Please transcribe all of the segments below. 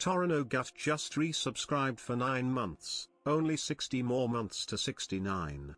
Torino Gut just resubscribed for 9 months, only 60 more months to 69.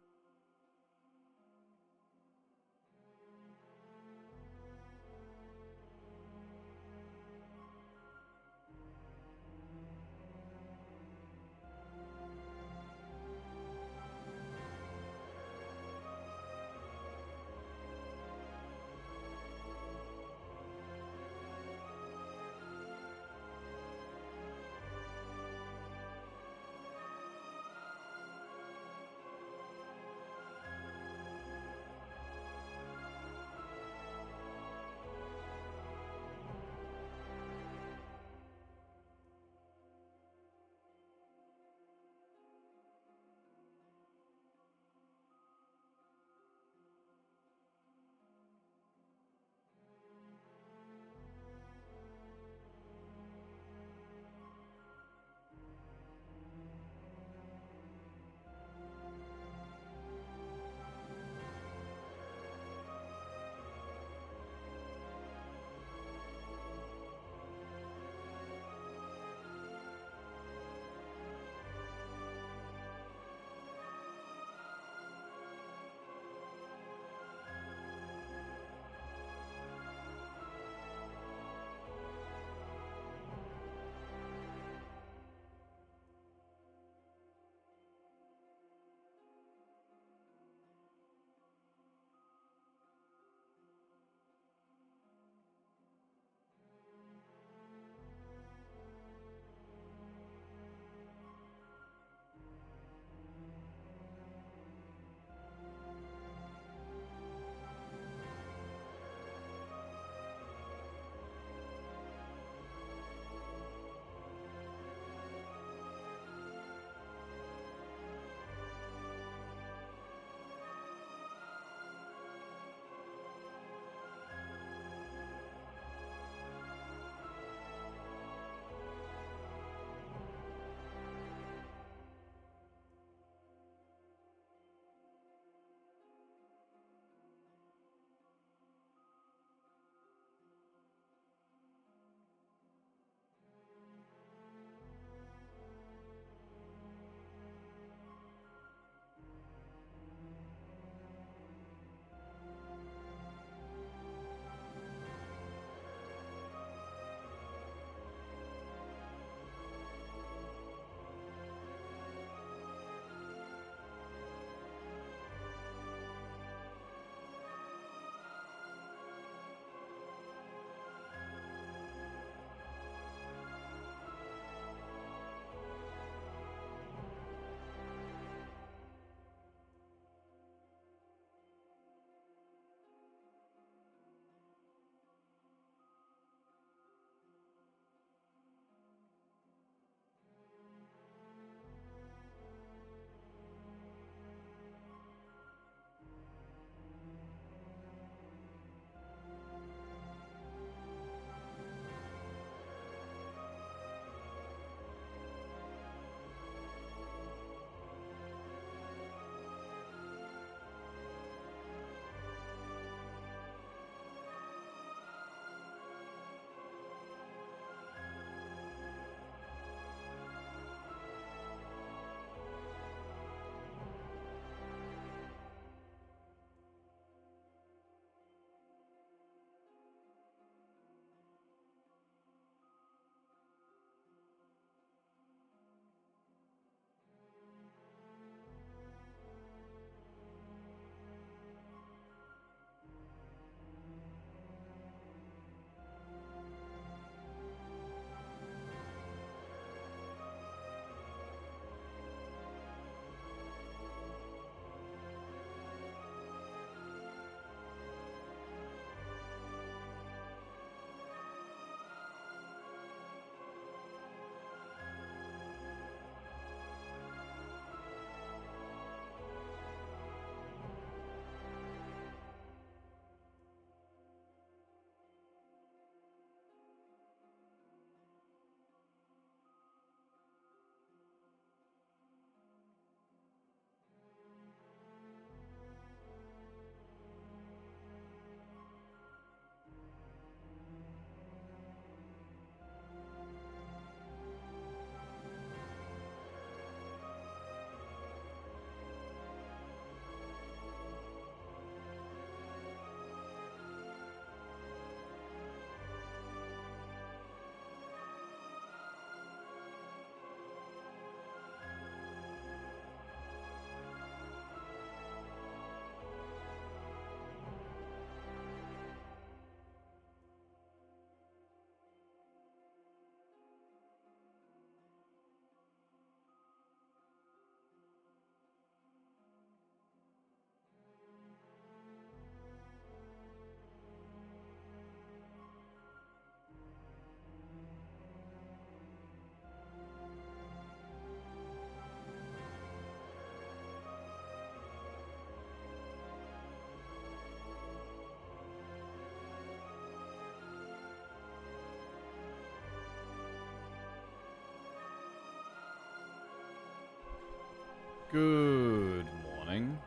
Good morning.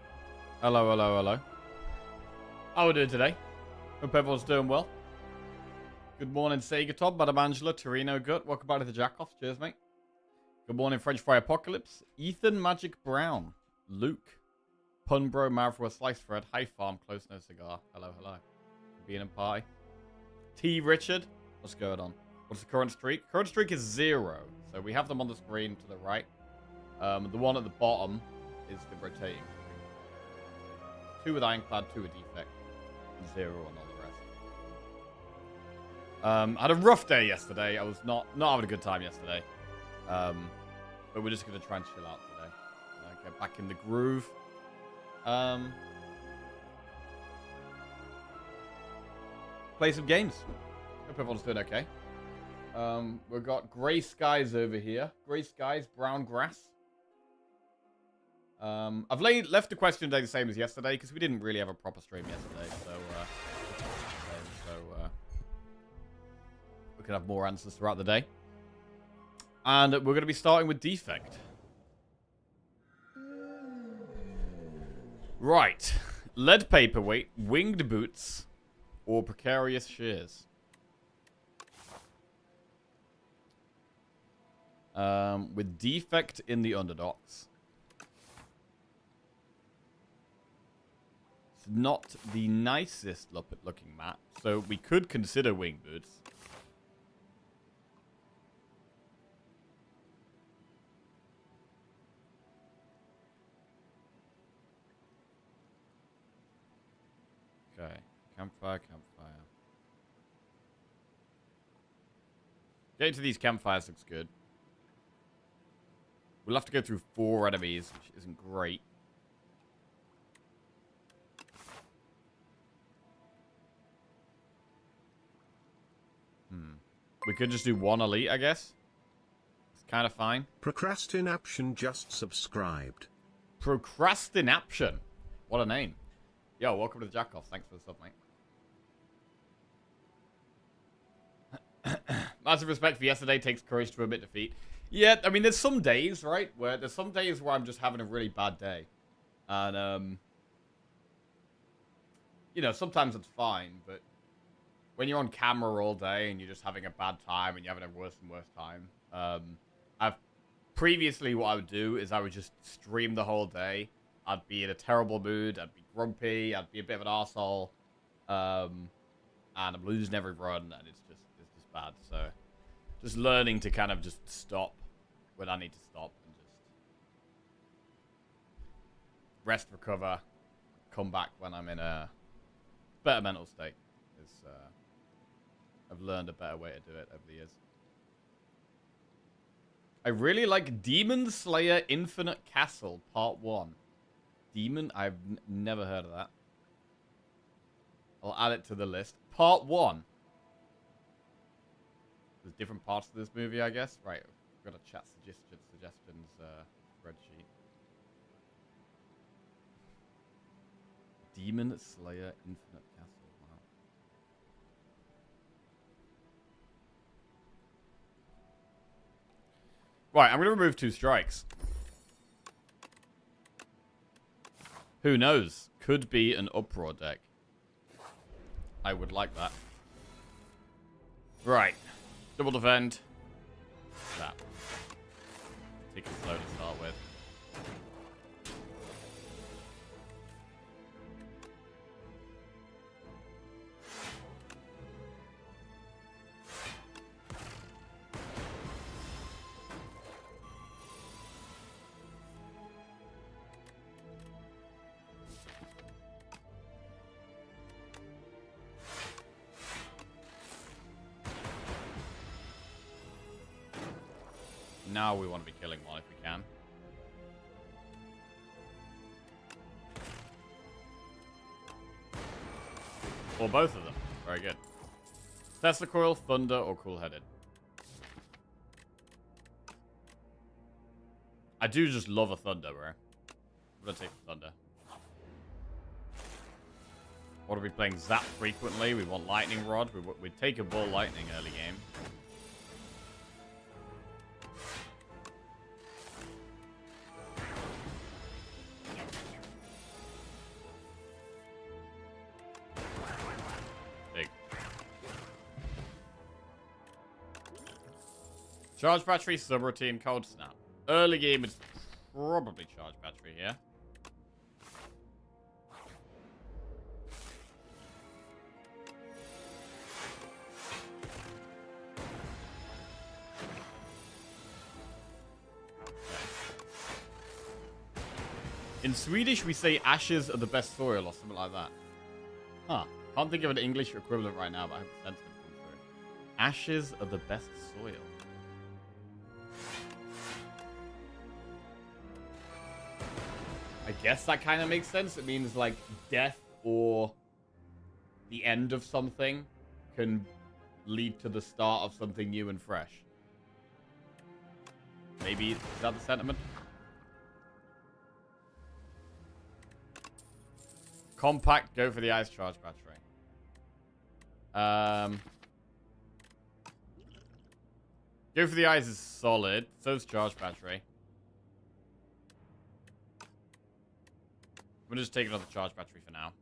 Hello, hello, hello. How are we doing today? Hope everyone's doing well. Good morning, Sega Todd, Madam Angela, Torino Gut. Welcome back to the Jackoff. Cheers, mate. Good morning, French Fry Apocalypse. Ethan Magic Brown. Luke. Punbro, Mavra, Slice Fred. Hi, Farm. Close No Cigar. Hello, hello. Bean and Pie. T. Richard. What's going on? What's the current streak? Current streak is 0. So we have them on the screen to the right. The one at the bottom is the rotating screen. 2 with Ironclad, 2 with Defect. 0 on all the rest. I had a rough day yesterday. I was not having a good time yesterday. But we're just going to try and chill out today. Get back in the groove. Play some games. Hope everyone's doing okay. We've got Grey Skies over here. Grey Skies, Brown Grass. I've left the question today the same as yesterday because we didn't really have a proper stream yesterday. So we can have more answers throughout the day. And we're going to be starting with Defect. Right. Lead paperweight, winged boots, or precarious shears. With Defect in the underdogs. It's not the nicest looking map, so we could consider wing boots. Okay, campfire. Getting to these campfires looks good. We'll have to go through 4 enemies, which isn't great. We could just do 1 elite, I guess. It's kind of fine. Procrastination just subscribed. Procrastination. What a name. Yo, welcome to the Jackoff. Thanks for the sub, mate. Massive respect for yesterday. Takes courage to admit defeat. Yeah, I mean, there's some days, right? There's some days where I'm just having a really bad day. And, you know, sometimes it's fine, but when you're on camera all day and you're just having a bad time and you're having a worse and worse time, previously what I would do is I would just stream the whole day. I'd be in a terrible mood. I'd be grumpy. I'd be a bit of an arsehole. And I'm losing every run, and it's just bad. So just learning to kind of just stop when I need to stop and just rest, recover, come back when I'm in a better mental state. I've learned a better way to do it over the years. I really like Demon Slayer Infinite Castle Part 1. Demon? I've never heard of that. I'll add it to the list. Part 1. There's different parts of this movie, I guess. Right, I've got a chat suggestions spreadsheet. Demon Slayer Infinite Castle. Wow. Right, I'm going to remove 2 strikes. Who knows? Could be an uproar deck. I would like that. Right. Double defend. That. Take it slow to start with. Now we want to be killing one if we can. Or both of them. Very good. Tesla Coil, Thunder, or Cool-Headed. I do just love a Thunder, bro. I'm gonna take the Thunder. What are we playing? Zap frequently. We want Lightning Rod. We take a Ball Lightning early game. Charge battery, subroutine, cold snap. Early game is probably charge battery here. In Swedish, we say ashes are the best soil or something like that. Huh. Can't think of an English equivalent right now, but I hope the sentiment comes through. Ashes are the best soil. I guess that kind of makes sense. It means like death or the end of something can lead to the start of something new and fresh. Maybe, is that the sentiment? Compact, go for the ice charge battery. Go for the eyes is solid. So's charge battery. I'm gonna just take another charge battery for now.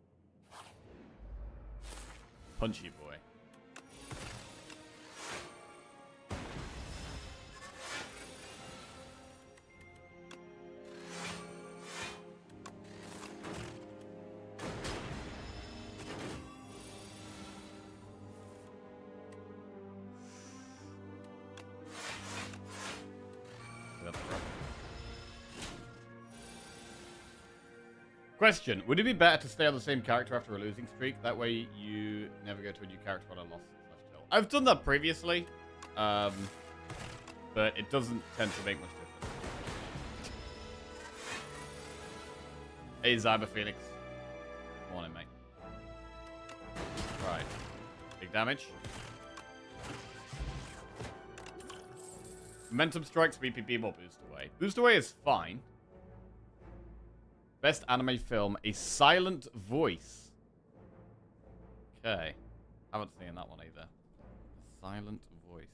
Punchy boy. Question, would it be better to stay on the same character after a losing streak? That way you never go to a new character on a loss. I've done that previously, but it doesn't tend to make much difference. Hey, Zyber Phoenix. Morning, mate. Right. Big damage. Momentum strikes, BPB, more boost away. Boost away is fine. Best anime film, A Silent Voice. Okay. Haven't seen that one either. A Silent Voice.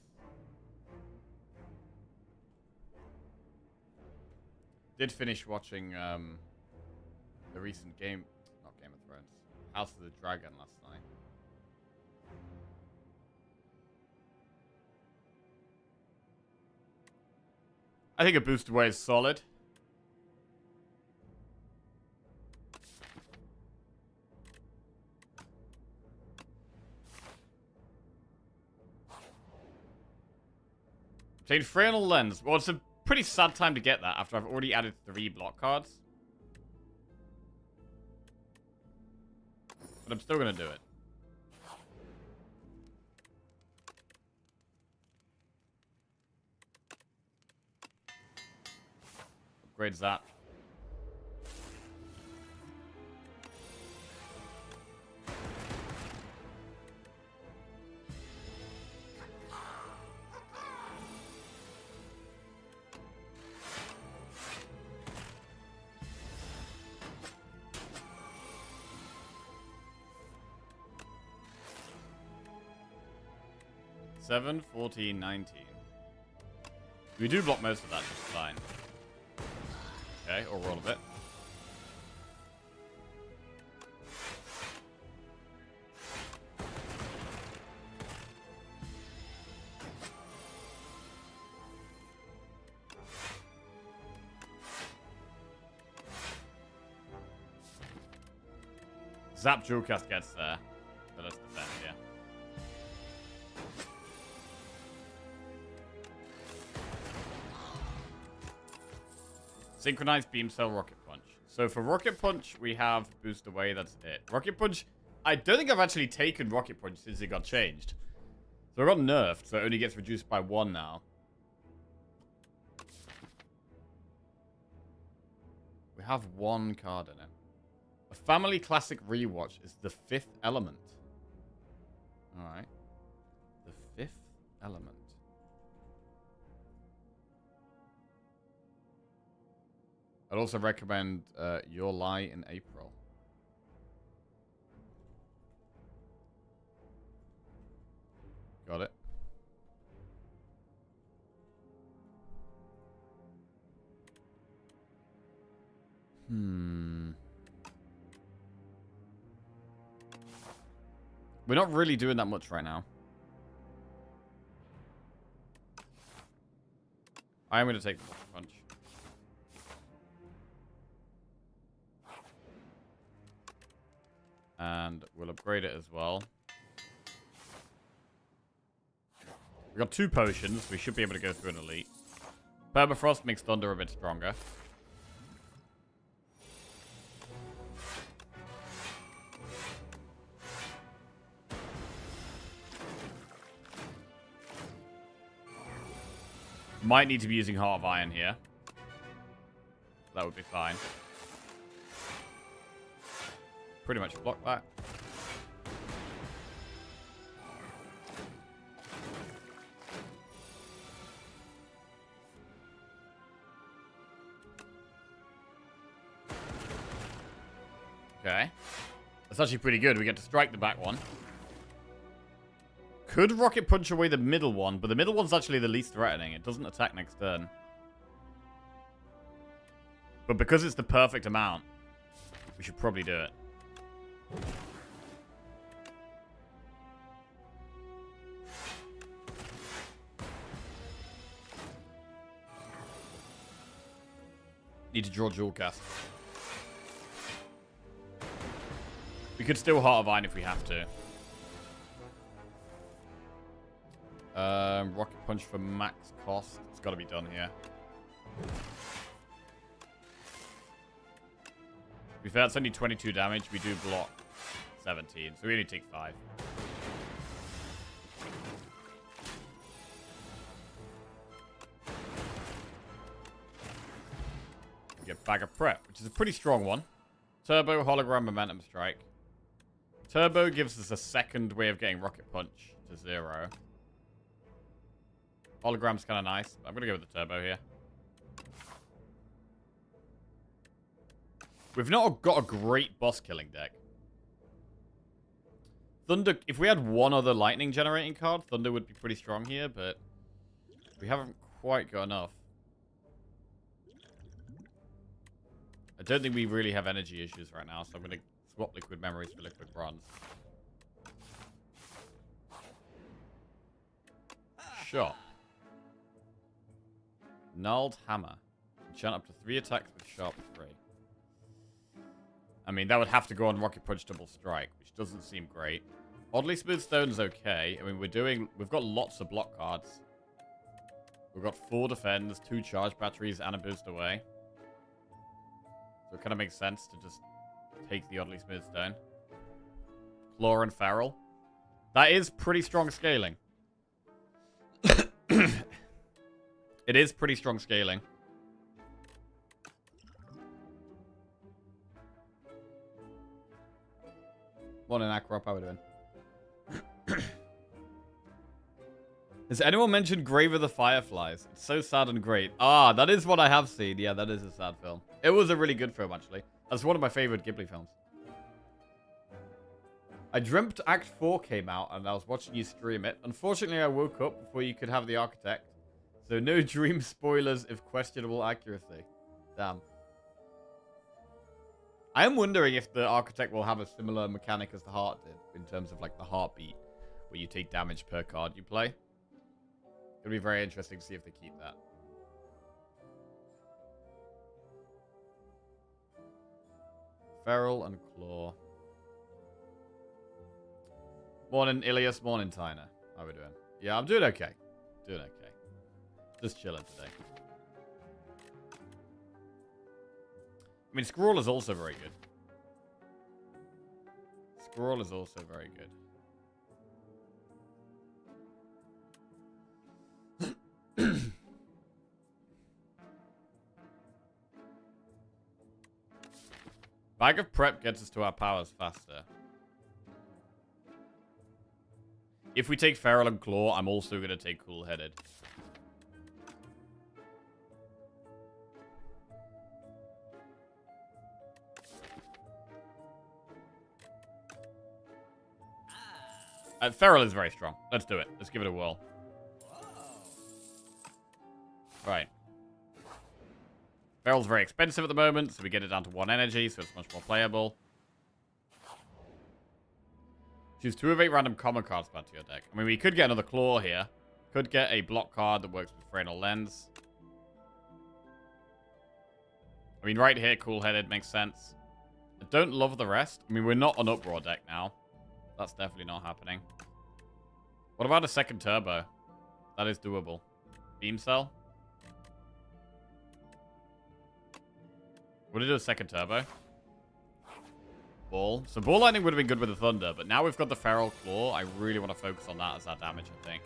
Did finish watching the recent not Game of Thrones, House of the Dragon last night. I think a boost away is solid. Played Frail Lens. Well, it's a pretty sad time to get that after I've already added 3 block cards. But I'm still going to do it. Upgrade Zap. Seven, 14, 19. We do block most of that just fine. Okay, or roll a bit. Zap Jewelcast gets there. So let's defend, yeah. Synchronized Beam Cell Rocket Punch. So for Rocket Punch, we have Boost Away. That's it. Rocket Punch, I don't think I've actually taken Rocket Punch since it got changed. So I got nerfed, so it only gets reduced by 1 now. We have 1 card in it. A Family Classic Rewatch is the 5th element. Alright. The 5th element. I'd also recommend Your Lie in April. Got it. We're not really doing that much right now. I am going to take the Rocket Punch. And we'll upgrade it as well. We've got 2 potions. We should be able to go through an elite. Permafrost makes Thunder a bit stronger. Might need to be using Heart of Iron here. That would be fine. Pretty much block that. Okay. That's actually pretty good. We get to strike the back one. Could Rocket Punch away the middle one, but the middle one's actually the least threatening. It doesn't attack next turn. But because it's the perfect amount, we should probably do it. Need to draw Jewel Cast. We could still Heart of Iron if we have to. Rocket Punch for max cost. It's got to be done here. To be fair, it's only 22 damage. We do block 17, so we only take 5. We get Bag of Prep, which is a pretty strong one. Turbo, Hologram, Momentum Strike. Turbo gives us a second way of getting Rocket Punch to 0. Hologram's kind of nice. I'm going to go with the Turbo here. We've not got a great boss-killing deck. Thunder, if we had one other lightning generating card, Thunder would be pretty strong here, but we haven't quite got enough. I don't think we really have energy issues right now, so I'm going to swap Liquid Memories for Liquid Bronze. Shot. Gnarled Hammer. Enchant up to 3 attacks with Sharp 3. I mean, that would have to go on Rocket Punch Double Strike, which doesn't seem great. Oddly Smooth Stone's okay. I mean, we've got lots of block cards. We've got 4 defends, 2 charge batteries, and a boost away. So it kind of makes sense to just take the Oddly Smooth Stone. Claw and Feral. That is pretty strong scaling. It is pretty strong scaling. Morning, Akrop. How are we doing? Has anyone mentioned Grave of the Fireflies? It's so sad and great. Ah, that is what I have seen. Yeah, that is a sad film. It was a really good film, actually. That's one of my favorite Ghibli films. I dreamt Act 4 came out, and I was watching you stream it. Unfortunately, I woke up before you could have the Architect. So no dream spoilers if questionable accuracy. Damn. I am wondering if the Architect will have a similar mechanic as the Heart did, in terms of like the Heartbeat, where you take damage per card you play. It'll be very interesting to see if they keep that. Feral and Claw. Morning, Ilias. Morning, Tyner. How are we doing? Yeah, I'm doing okay. Doing okay. Just chilling today. I mean, Scrawl is also very good. Scrawl is also very good. Bag of Prep gets us to our powers faster. If we take Feral and Claw, I'm also going to take Cool-Headed. Feral is very strong. Let's do it. Let's give it a whirl. Right. Feral's very expensive at the moment, so we get it down to 1 energy, so it's much more playable. Choose 2 of 8 random common cards to add to your deck. I mean, we could get another Claw here. Could get a block card that works with Freinal Lens. I mean, right here, cool-headed makes sense. I don't love the rest. I mean, we're not on Uproar deck now. That's definitely not happening. What about a second turbo? That is doable. Beam cell? Would it do a second turbo? Ball. So ball lightning would have been good with the thunder, but now we've got the feral claw. I really want to focus on that as our damage, I think.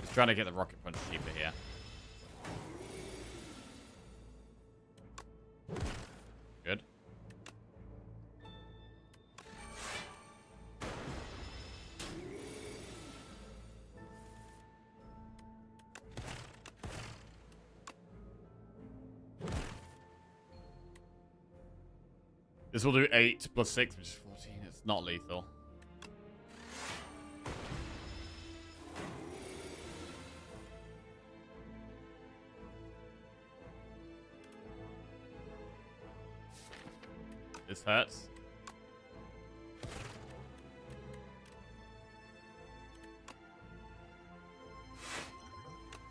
Just trying to get the rocket punch cheaper here. Good. This will do 8 plus 6, which is 14. It's not lethal. This hurts.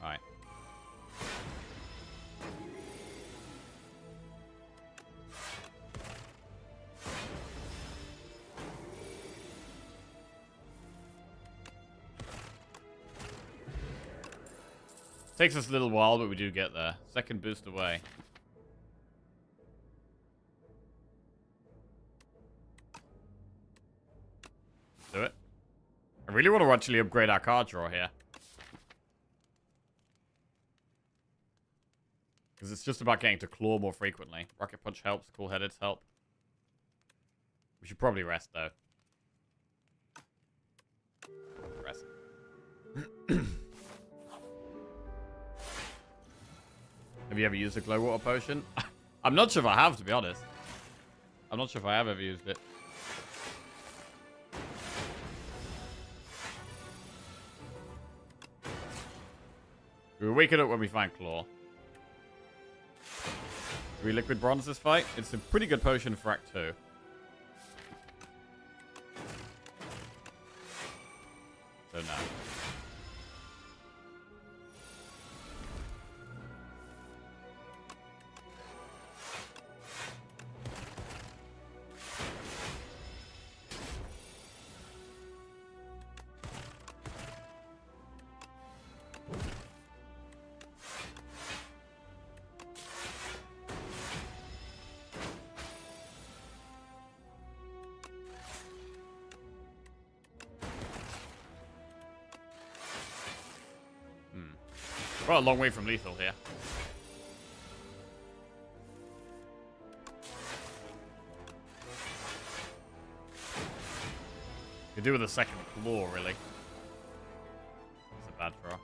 Alright. Takes us a little while, but we do get there. Second boost away. Do it. I really want to actually upgrade our card draw here. Because it's just about getting to claw more frequently. Rocket punch helps, cool-headeds help. We should probably rest, though. Rest. Have you ever used a glow water potion? I'm not sure if I have, to be honest. I'm not sure if I have ever used it. We'll wake it up when we find Claw. Do we liquid bronze this fight? It's a pretty good potion for Act 2. So no. We're a long way from lethal here. Could do with a second claw, really. It's a bad draw.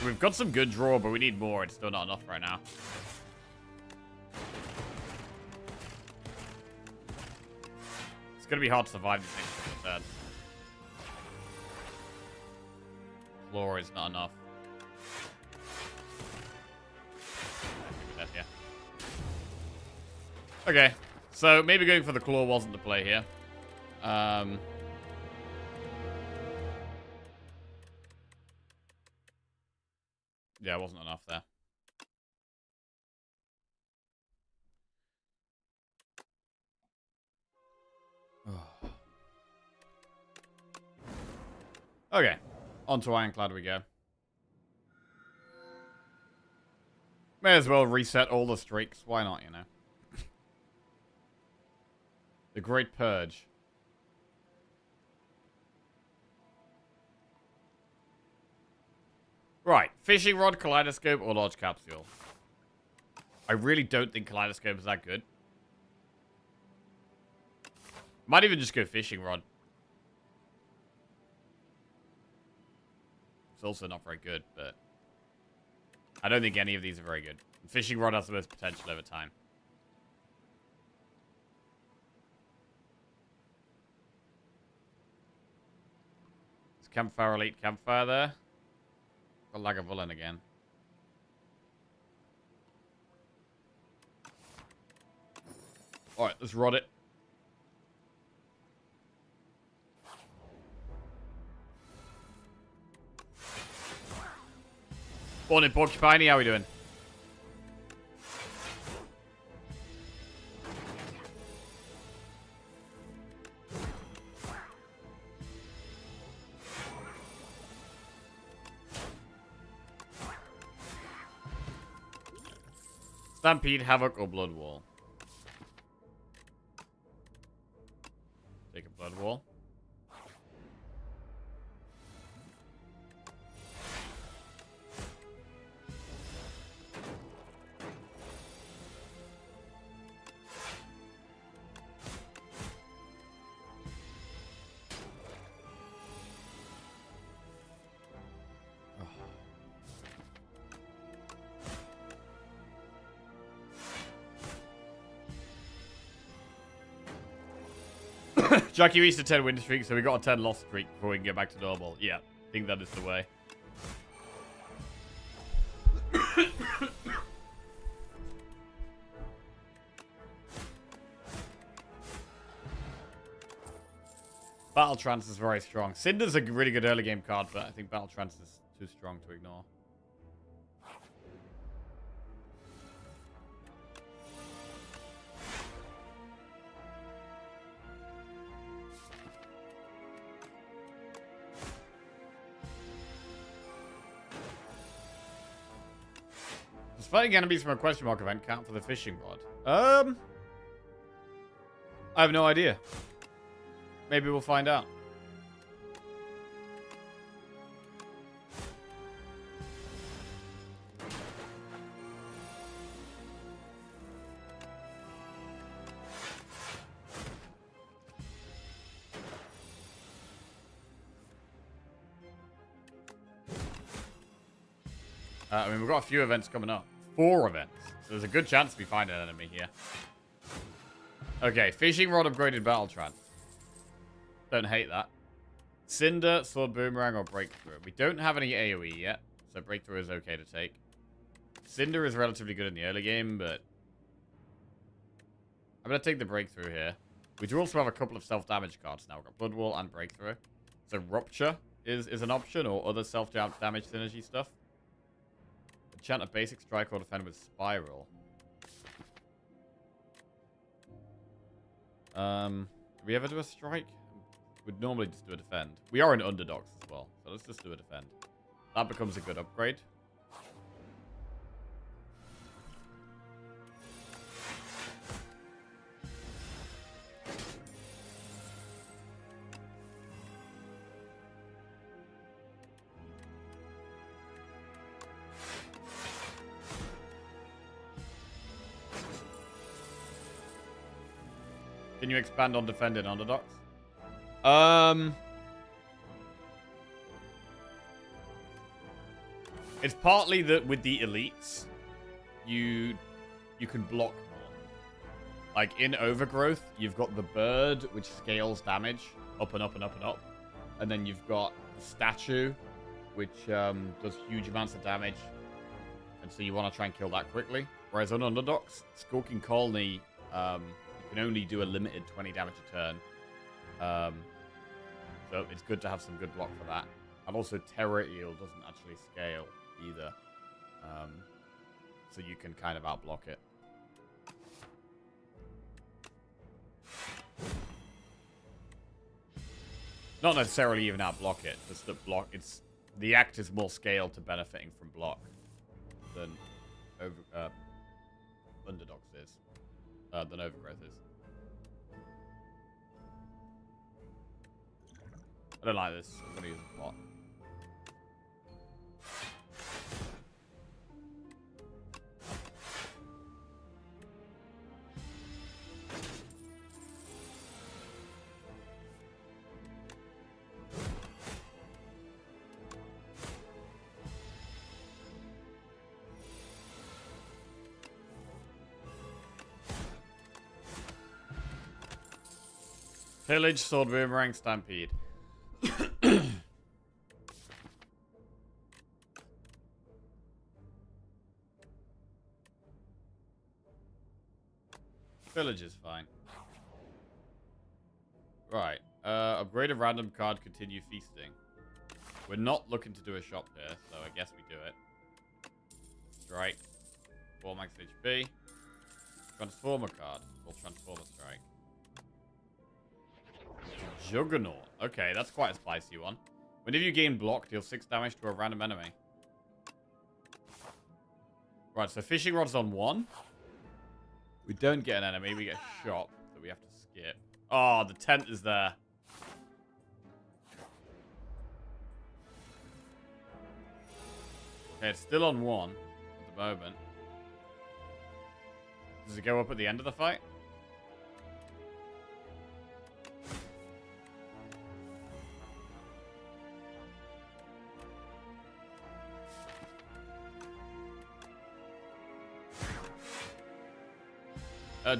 We've got some good draw, but we need more. It's still not enough right now. It's going to be hard to survive these things, like I said. Floor is not enough. Okay, so maybe going for the claw wasn't the play here. Yeah, it wasn't enough there. Okay, on to Ironclad we go. May as well reset all the streaks. Why not, you know? The Great Purge. Right, fishing rod, kaleidoscope, or large capsule. I really don't think kaleidoscope is that good. Might even just go fishing rod. It's also not very good, but I don't think any of these are very good. Fishing rod has the most potential over time. Is Campfire Elite Campfire there? Got Lagavulin again. Alright, let's rod it. Morning, Porcupine. How we doing? Stampede, Havoc, or Blood Wall? Take a Blood Wall. Jackie reached a 10 win streak, so we got a 10 loss streak before we can get back to normal. Yeah, I think that is the way. Battle Trance is very strong. Cinder's a really good early game card, but I think Battle Trance is too strong to ignore. Fighting enemies from a question mark event count for the fishing rod? I have no idea. Maybe we'll find out. I mean, we've got a few events coming up. 4 events. So there's a good chance we find an enemy here. Okay, fishing rod upgraded battle trance. Don't hate that. Cinder, sword boomerang, or breakthrough. We don't have any AoE yet, so breakthrough is okay to take. Cinder is relatively good in the early game, but I'm going to take the breakthrough here. We do also have a couple of self-damage cards now. We've got Blood Wall and Breakthrough. So Rupture is an option, or other self-damage synergy stuff. Enchant a basic strike or defend with Spiral. Do we ever do a strike? We'd normally just do a defend. We are in underdogs as well, so let's just do a defend. That becomes a good upgrade. Can you expand on defending underdogs? It's partly that with the elites, you can block more. Like in Overgrowth, you've got the bird, which scales damage up and up and up and up. And then you've got the statue, which does huge amounts of damage. And so you want to try and kill that quickly. Whereas on underdogs, Skulking Colony, you can only do a limited 20 damage a turn. So it's good to have some good block for that. And also Terror Eel doesn't actually scale either. So you can kind of outblock it. Not necessarily even outblock it. Just that block. It's the act is more scaled to benefiting from block than underdogs is. Than Overgrowth is. I don't like this. I'm gonna use a bot. Pillage, sword, boomerang, stampede. Village is fine. Right. Upgrade a random card, continue feasting. We're not looking to do a shop here, so I guess we do it. Strike. 4 max HP. Transformer card. Or Transformer Strike. Juggernaut. Okay, that's quite a spicy one. Whenever you gain block, deal 6 damage to a random enemy. Right, so fishing rod's on 1. We don't get an enemy, we get a shop that we have to skip. Oh, the tent is there. Okay, it's still on 1 at the moment. Does it go up at the end of the fight?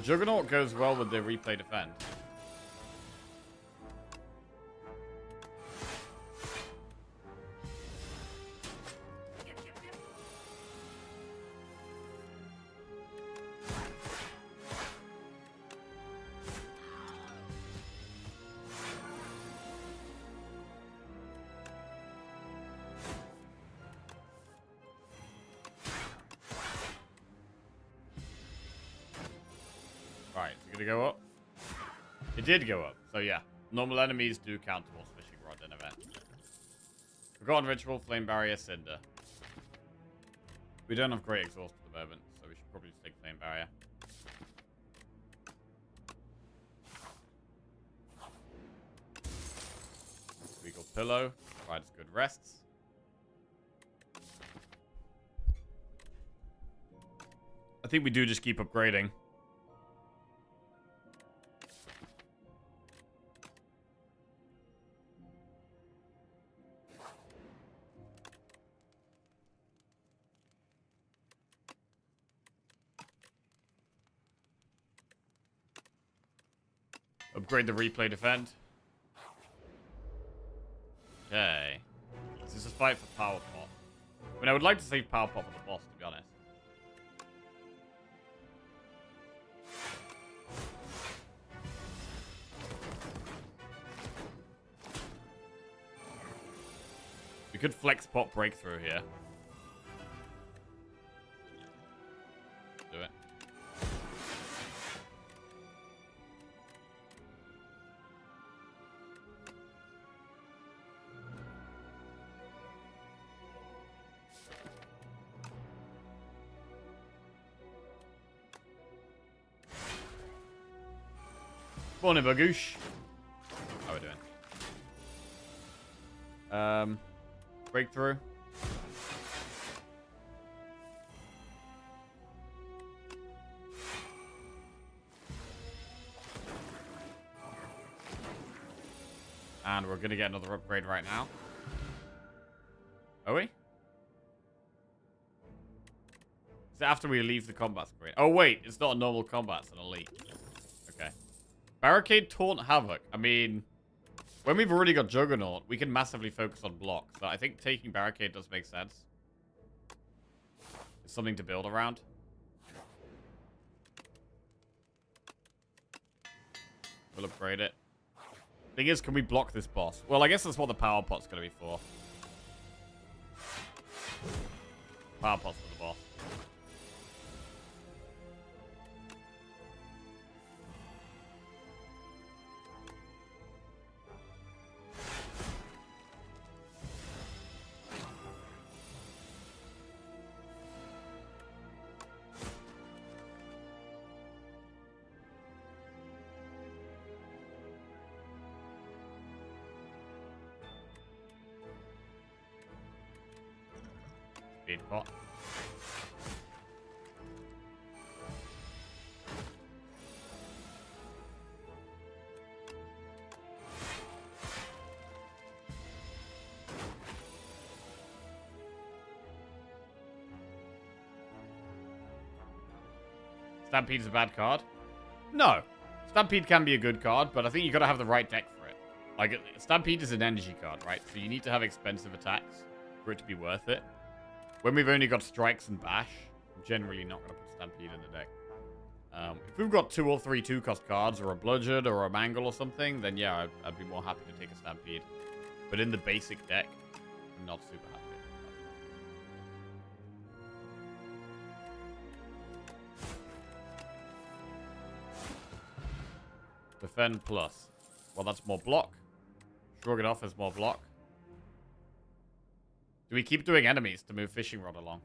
Juggernaut goes well with the replay defend. Right, is it gonna go up? It did go up, so yeah. Normal enemies do count towards fishing rod in event. Forgotten Ritual, Flame Barrier, Cinder. We don't have great exhaust at the moment, so we should probably just take Flame Barrier. Regal Pillow, provides good rests. I think we do just keep upgrading. Upgrade the replay defend. Okay. This is a fight for Power Pop. I mean, I would like to save Power Pop for the boss, to be honest. We could flex pop breakthrough here. Do it. Morning, Bagoosh. How are we doing? Breakthrough. And we're gonna get another upgrade right now. Are we? Is it after we leave the combat screen? Oh wait, it's not a normal combat, it's an elite. Okay. Barricade, Taunt, Havoc. I mean, when we've already got Juggernaut, we can massively focus on block. So I think taking Barricade does make sense. It's something to build around. We'll upgrade it. Thing is, can we block this boss? Well, I guess that's what the Power Pot's going to be for. Power Pot's for the boss. Speed pot. Stampede's a bad card? No. Stampede can be a good card, but I think you got to have the right deck for it. Like, Stampede is an energy card, right? So you need to have expensive attacks for it to be worth it. When we've only got Strikes and Bash, I'm generally not going to put Stampede in the deck. If we've got 2 or 3 2-cost cards, or a Bludgeon, or a Mangle, or something, then yeah, I'd be more happy to take a Stampede. But in the basic deck, I'm not super happy. Defend plus. Well, that's more block. Shrug it off as more block. Do we keep doing enemies to move Fishing Rod along?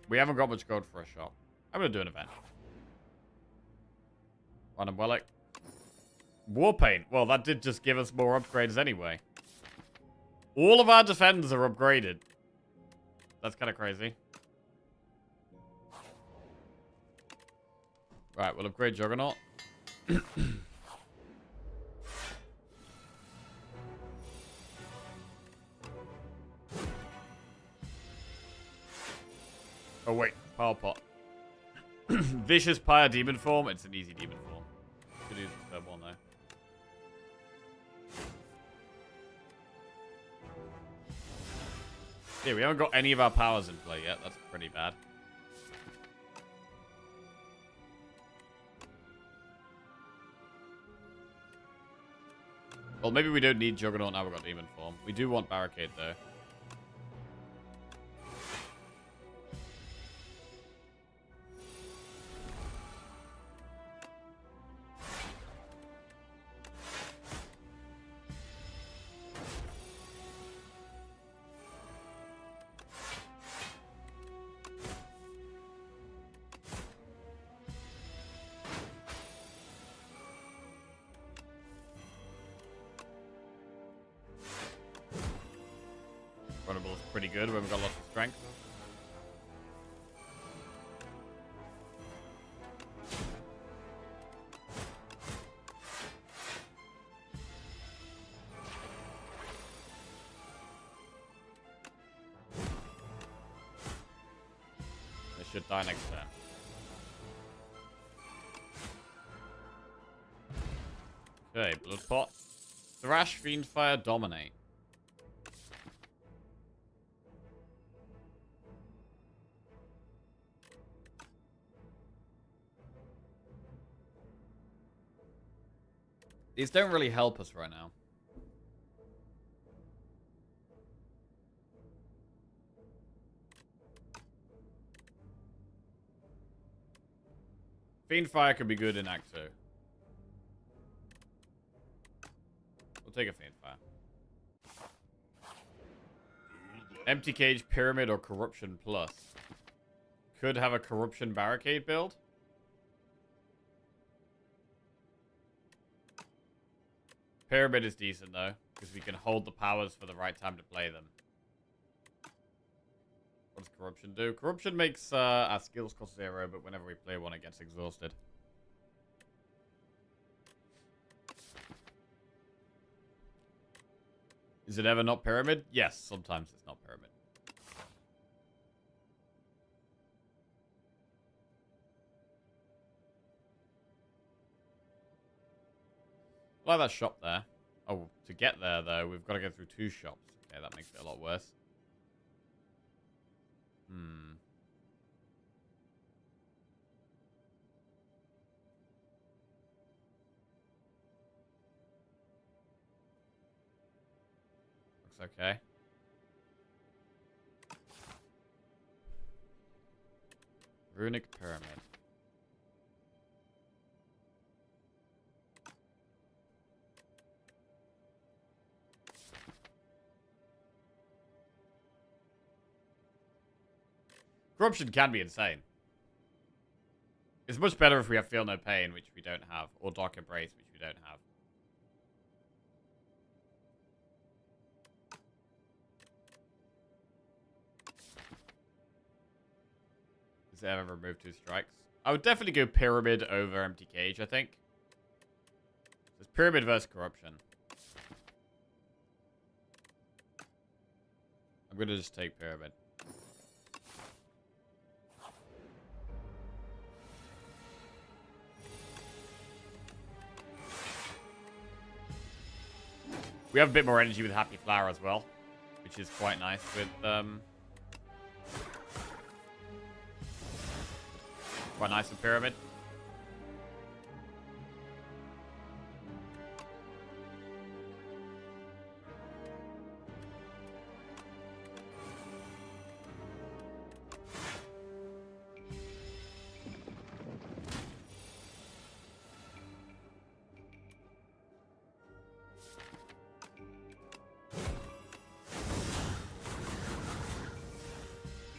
We haven't got much gold for a shop. I'm going to do an event. Random Relic. Warpaint. Well, that did just give us more upgrades anyway. All of our defenders are upgraded. That's kind of crazy. Right, we'll upgrade Juggernaut. Oh, wait. Power Pot. Vicious Pyre Demon Form. It's an easy demon form. Could use the third one, though. Yeah, we haven't got any of our powers in play yet. That's pretty bad. Well, maybe we don't need Juggernaut now we've got Demon Form. We do want Barricade, though. Vulnerable is pretty good when we've got lots of strength. They should die next turn. Okay, Blood Pot. Thrash, Fiendfire, Dominate. These don't really help us right now. Fiendfire could be good in Act 2. We'll take a Fiendfire. Empty Cage, Pyramid, or Corruption Plus. Could have a Corruption Barricade build. Pyramid is decent, though, because we can hold the powers for the right time to play them. What does Corruption do? Corruption makes our skills cost 0, but whenever we play one, it gets exhausted. Is it ever not Pyramid? Yes, sometimes it's not Pyramid. Like that shop there. Oh, to get there, though, we've got to go through 2 shops. Okay, that makes it a lot worse. Looks okay. Runic Pyramid. Corruption can be insane. It's much better if we have Feel No Pain, which we don't have, or Dark Embrace, which we don't have. Does it ever remove 2 strikes? I would definitely go Pyramid over Empty Cage, I think. It's Pyramid versus Corruption. I'm going to just take Pyramid. We have a bit more energy with Happy Flower as well, which is quite nice with quite nice with Pyramid.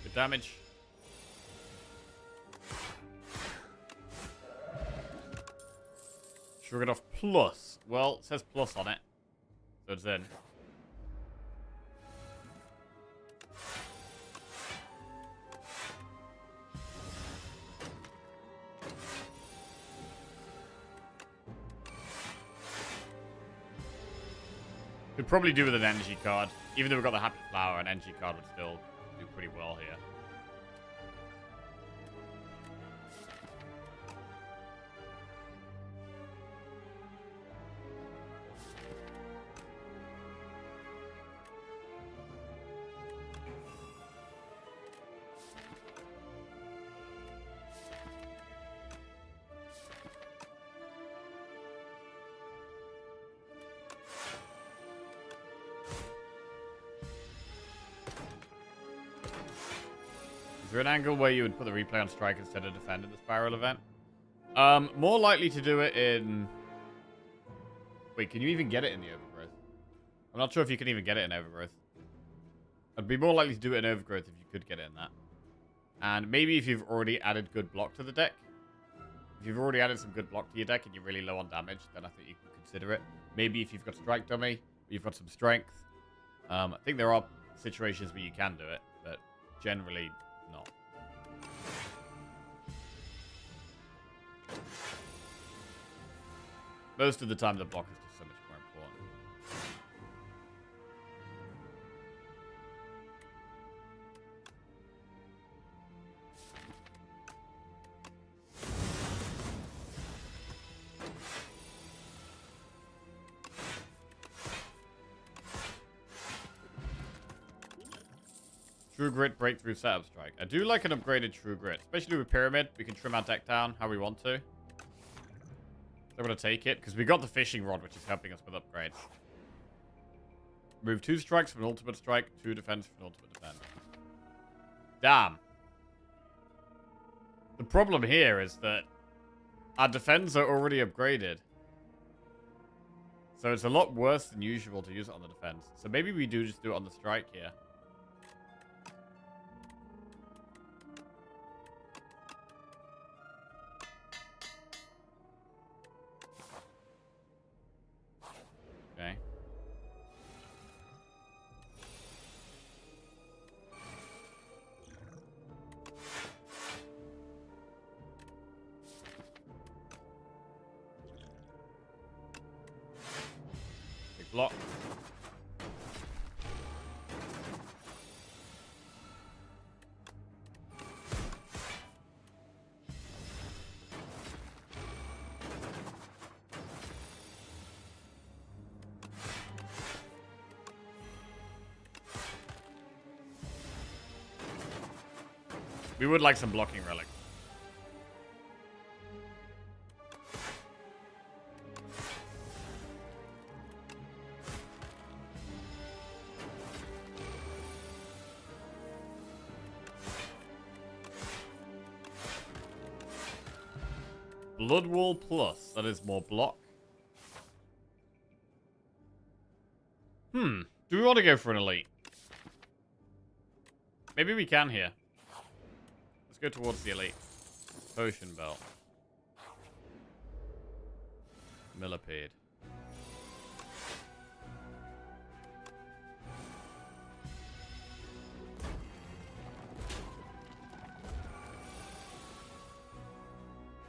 Good damage. Stroganoff plus. Well, it says plus on it. So it's in. Could probably do with an energy card. Even though we've got the Happy Flower, an energy card would still do pretty well here. Is there an angle where you would put the replay on strike instead of defend at the Spiral event? More likely to do it in... Wait, can you even get it in the Overgrowth? I'm not sure if you can even get it in Overgrowth. I'd be more likely to do it in Overgrowth if you could get it in that. And maybe if you've already added good block to the deck. If you've already added some good block to your deck and you're really low on damage, then I think you can consider it. Maybe if you've got Strike Dummy, you've got some Strength. I think there are situations where you can do it, but generally not. Most of the time, the block is just so much more important. True Grit Breakthrough Setup Strike. I do like an upgraded True Grit, especially with Pyramid. We can trim our deck down how we want to. So I'm going to take it, because we got the Fishing Rod, which is helping us with upgrades. Remove 2 strikes from an ultimate strike, 2 defense from an ultimate defense. Damn. The problem here is that our defense are already upgraded. So it's a lot worse than usual to use it on the defense. So maybe we do just do it on the strike here. Okay. Big block. We would like some blocking relic. Blood Wall Plus. That is more block. Do we want to go for an elite? Maybe we can here. Let's go towards the elite. Potion Belt. Millipede.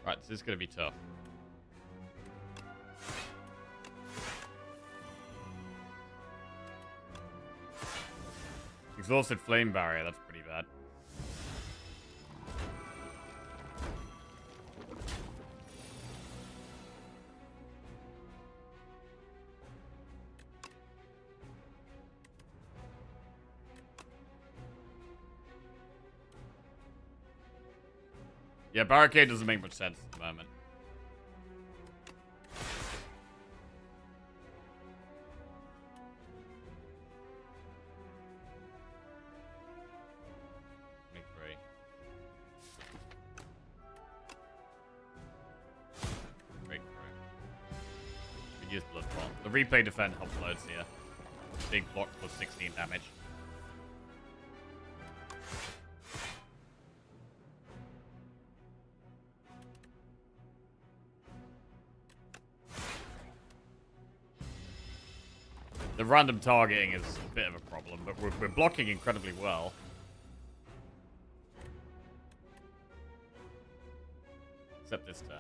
Right, this is going to be tough. Exhausted flame barrier, that's pretty bad. Yeah, barricade doesn't make much sense at the moment. Use blood ball. The replay defend helps loads here. Big block plus 16 damage. The random targeting is a bit of a problem, but we're blocking incredibly well. Except this turn.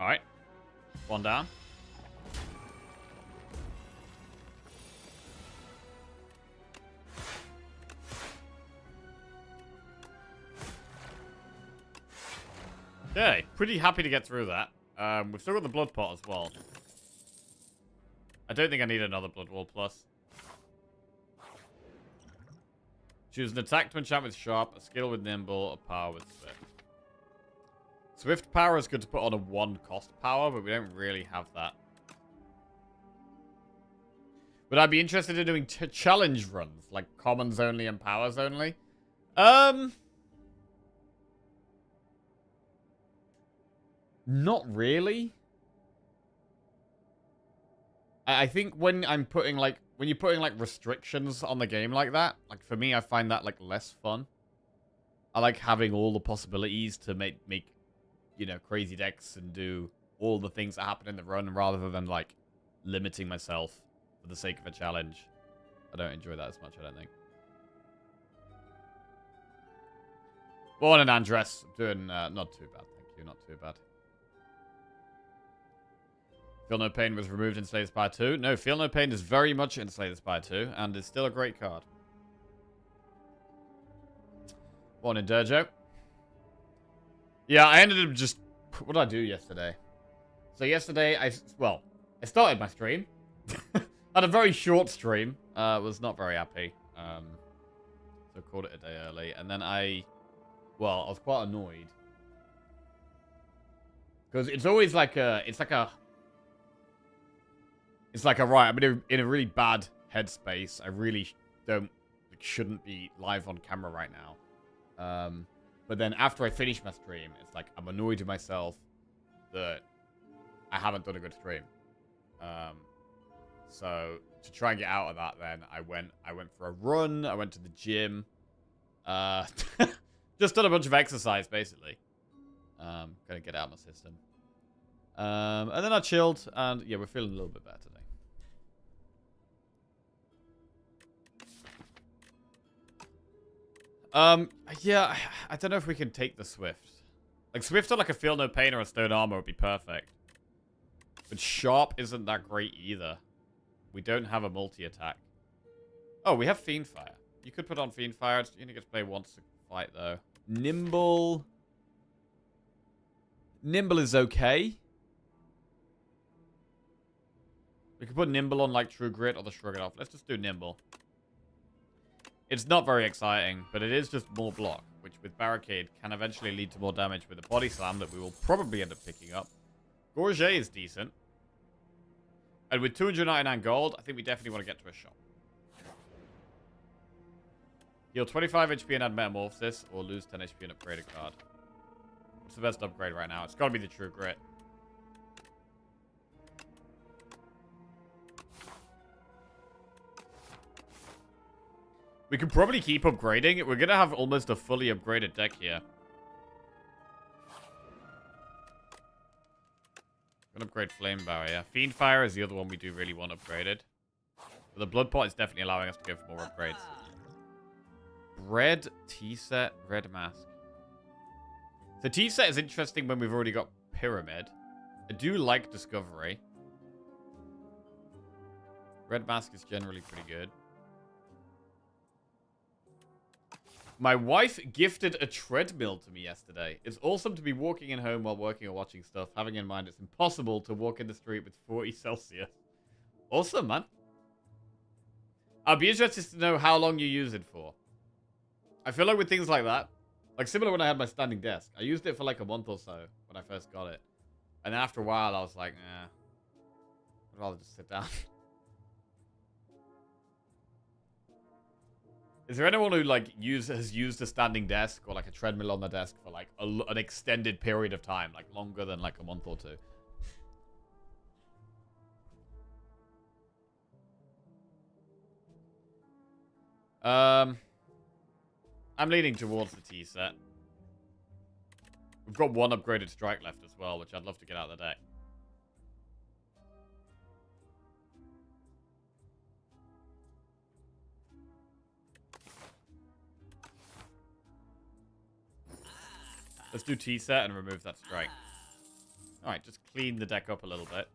Alright. One down. Okay, pretty happy to get through that. We've still got the blood pot as well. I don't think I need another blood wall plus. Choose an attack to enchant with sharp, a skill with nimble, a power with swift. Swift power is good to put on a 1-cost power, but we don't really have that. Would I be interested in doing challenge runs, like commons only and powers only? Not really. I think when I'm putting like, when you're putting like restrictions on the game like that, like for me, I find that like less fun. I like having all the possibilities to make you know, crazy decks and do all the things that happen in the run rather than like limiting myself for the sake of a challenge. I don't enjoy that as much, I don't think. Morning, Andres. Doing not too bad, thank you. Not too bad. Feel No Pain was removed in Slay the Spire 2. No, Feel No Pain is very much in Slay the Spire 2 and is still a great card. Morning, Durjo. Yeah, I ended up just... What did I do yesterday? So yesterday, I started my stream. Had a very short stream. Was not very happy. So called it a day early. And then I was quite annoyed. Because it's always like a... It's like a, right, I'm in a really bad headspace. I really shouldn't be live on camera right now. But then after I finish my stream, it's like I'm annoyed with myself that I haven't done a good stream. So to try and get out of that, then I went for a run. I went to the gym. Just done a bunch of exercise, basically. Gonna get out of my system. And then I chilled, and yeah, we're feeling a little bit better today. Yeah, I don't know if we can take the Swift. Like, Swift on like a Feel No Pain or a Stone Armor would be perfect. But Sharp isn't that great either. We don't have a multi-attack. Oh, we have Fiendfire. You could put on Fiendfire. You only get to play once to fight, though. Nimble. Nimble is okay. We could put Nimble on, like, True Grit or the Shrug It Off. Let's just do Nimble. It's not very exciting, but it is just more block, which with Barricade can eventually lead to more damage with a Body Slam that we will probably end up picking up. Gorget is decent. And with 299 gold, I think we definitely want to get to a shop. Heal 25 HP and add Metamorphosis, or lose 10 HP and upgrade a card. What's the best upgrade right now? It's got to be the True Grit. We could probably keep upgrading. We're going to have almost a fully upgraded deck here. Gonna upgrade Flame Barrier. Fiendfire is the other one we do really want upgraded. But the blood pot is definitely allowing us to go for more upgrades. Red tea set, red mask. The tea set is interesting when we've already got pyramid. I do like discovery. Red mask is generally pretty good. My wife gifted a treadmill to me yesterday. It's awesome to be walking in home while working or watching stuff, having in mind it's impossible to walk in the street with 40 Celsius. Awesome, man. I'd be interested to know how long you use it for. I feel like with things like that, like similar when I had my standing desk, I used it for like a month or so when I first got it. And after a while, I was like, nah, I'd rather just sit down. Is there anyone who like has used a standing desk or like a treadmill on the desk for like an extended period of time, like longer than like a month or two? I'm leaning towards the tea set. We've got one upgraded strike left as well, which I'd love to get out of the deck. Let's do tea set and remove that strike. Alright, just clean the deck up a little bit.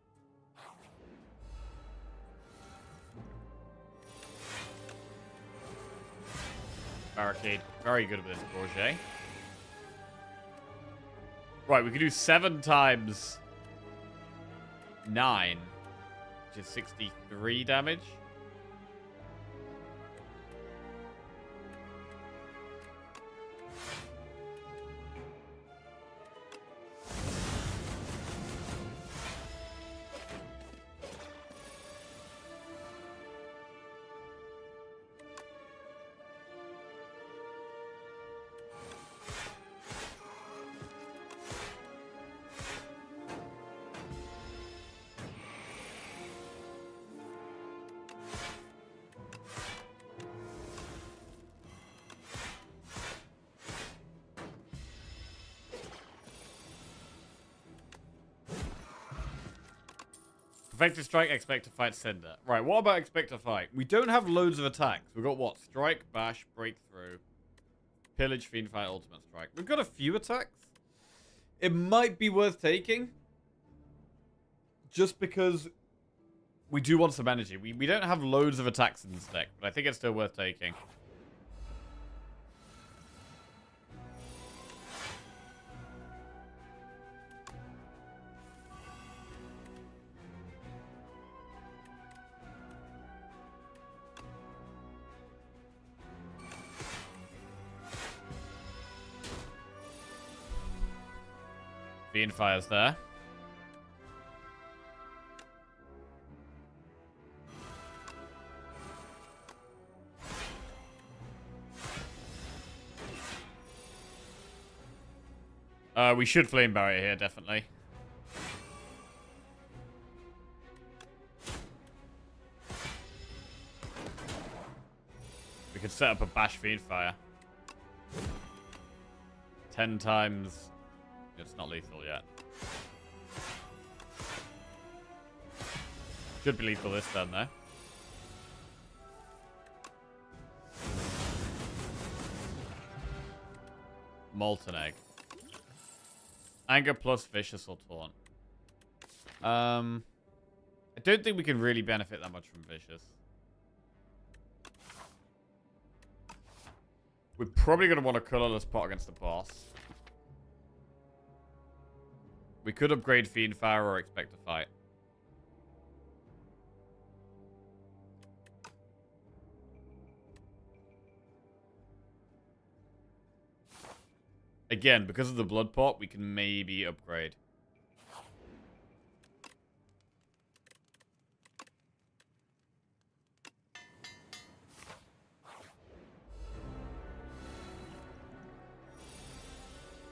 Barricade, very good with this Bourget. Right, we can do 7 times 9, which is 63 damage. Effective strike, expect to fight, Cinder. Right, what about expect to fight? We don't have loads of attacks. We've got what? Strike, bash, breakthrough, pillage, fiend fight, ultimate strike. We've got a few attacks. It might be worth taking. Just because we do want some energy. We don't have loads of attacks in this deck, but I think it's still worth taking. Fiend Fire's there. We should Flame Barrier here, definitely. We could set up a Bash Fiend Fire. 10 times... It's not lethal yet. Should be lethal this turn, though. Molten Egg. Anger plus Vicious or Taunt. I don't think we can really benefit that much from Vicious. We're probably going to want a colorless pot against the boss. We could upgrade Fiend Fire or expect to fight. Again, because of the blood pot, we can maybe upgrade.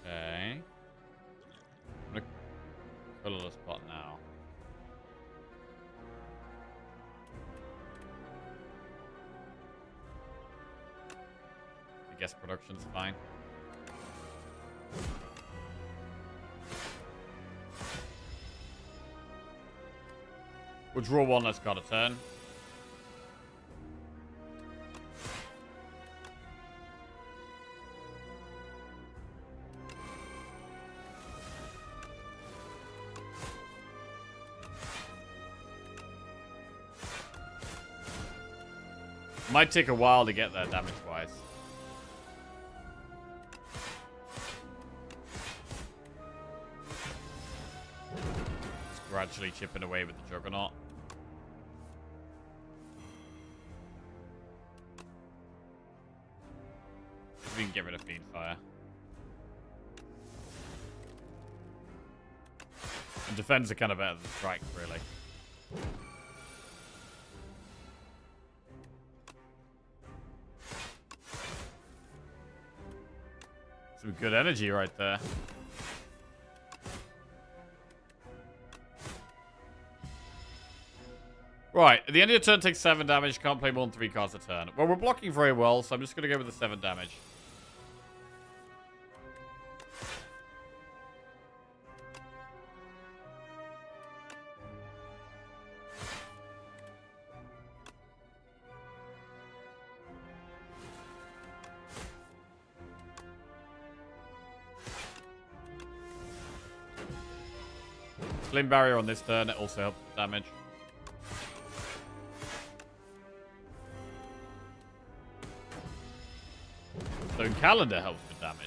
Okay. I'm gonna colorless pot now. I guess production's fine. We'll draw one, let's got a turn. Might take a while to get there damage-wise. Just gradually chipping away with the Juggernaut. We can get rid of Fiendfire. And defense are kind of better than strike, really. Some good energy right there. Right, at the end of your turn, take 7 damage. Can't play more than 3 cards a turn. Well, we're blocking very well, so I'm just going to go with the 7 damage. Slim barrier on this turn, it also helps with damage. Stone Calendar helps with damage.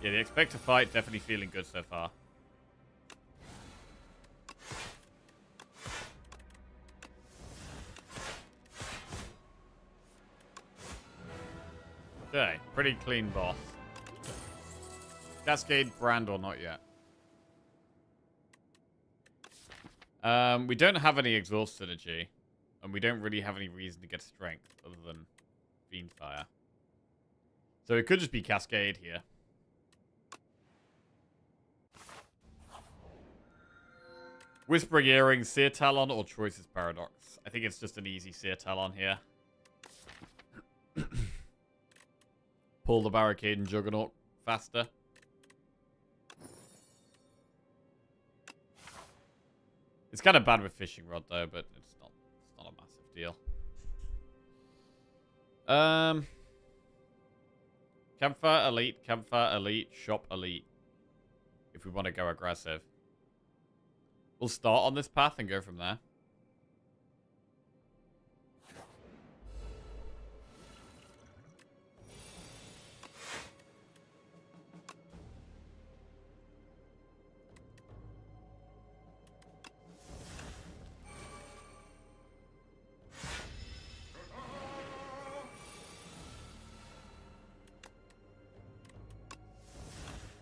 Yeah, the Expect to Fight definitely feeling good so far. Okay, pretty clean boss. Cascade, Brand, or not yet. We don't have any exhaust synergy, and we don't really have any reason to get strength other than Fiendfire. So it could just be Cascade here. Whispering Earring, Seer Talon, or Choices Paradox. I think it's just an easy Seer Talon here. Pull the Barricade and Juggernaut faster. It's kind of bad with Fishing Rod though, but it's not a massive deal. Campfire Elite, Shop Elite. If we want to go aggressive. We'll start on this path and go from there.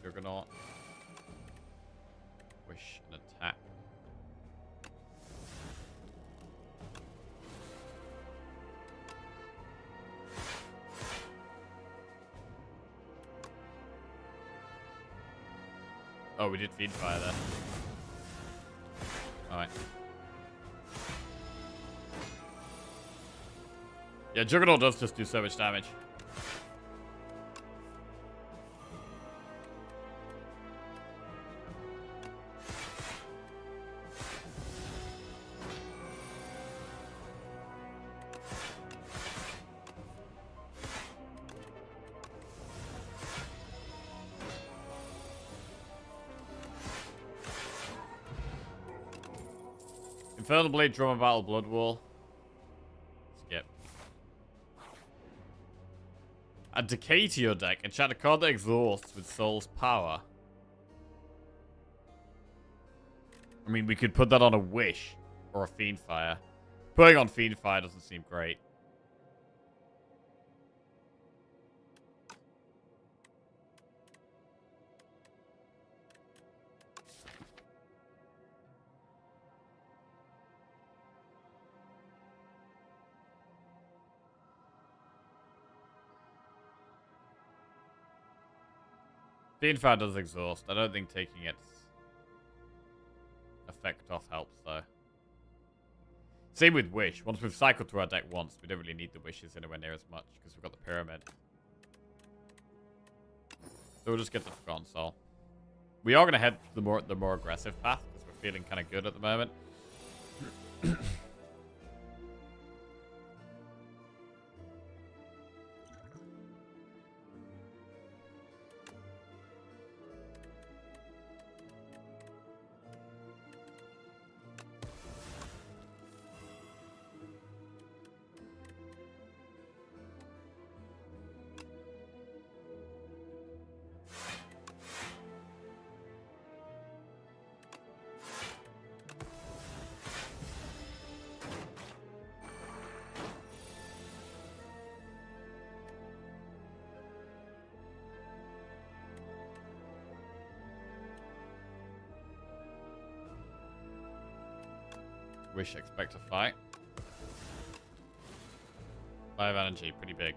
Juggernaut. Wish and attack. Oh, we did feed fire there. Alright. Yeah, Juggernaut does just do so much damage. Infernal Blade, Drummer Battle, Blood Wall. Skip. Add Decay to your deck. Enchant a card that exhausts with Soul's Power. I mean, we could put that on a Wish or a Fiendfire. Putting on Fiendfire doesn't seem great. Fiendfire does exhaust. I don't think taking its effect off helps, though. Same with Wish. Once we've cycled through our deck once, we don't really need the Wishes anywhere near as much, because we've got the Pyramid. So we'll just get the Forgotten Soul. We are going to head the more aggressive path, because we're feeling kind of good at the moment. Wish, expect to fight. 5 energy, pretty big.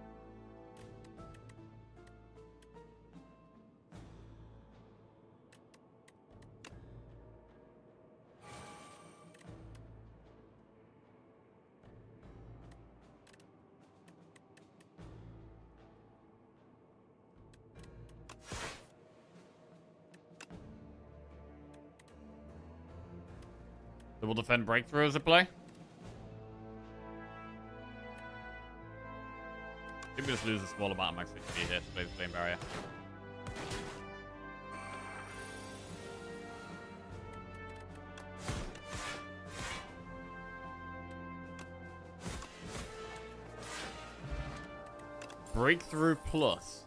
Double defend breakthrough as a play. Maybe just lose a small amount of max HP here to play the flame barrier. Breakthrough plus.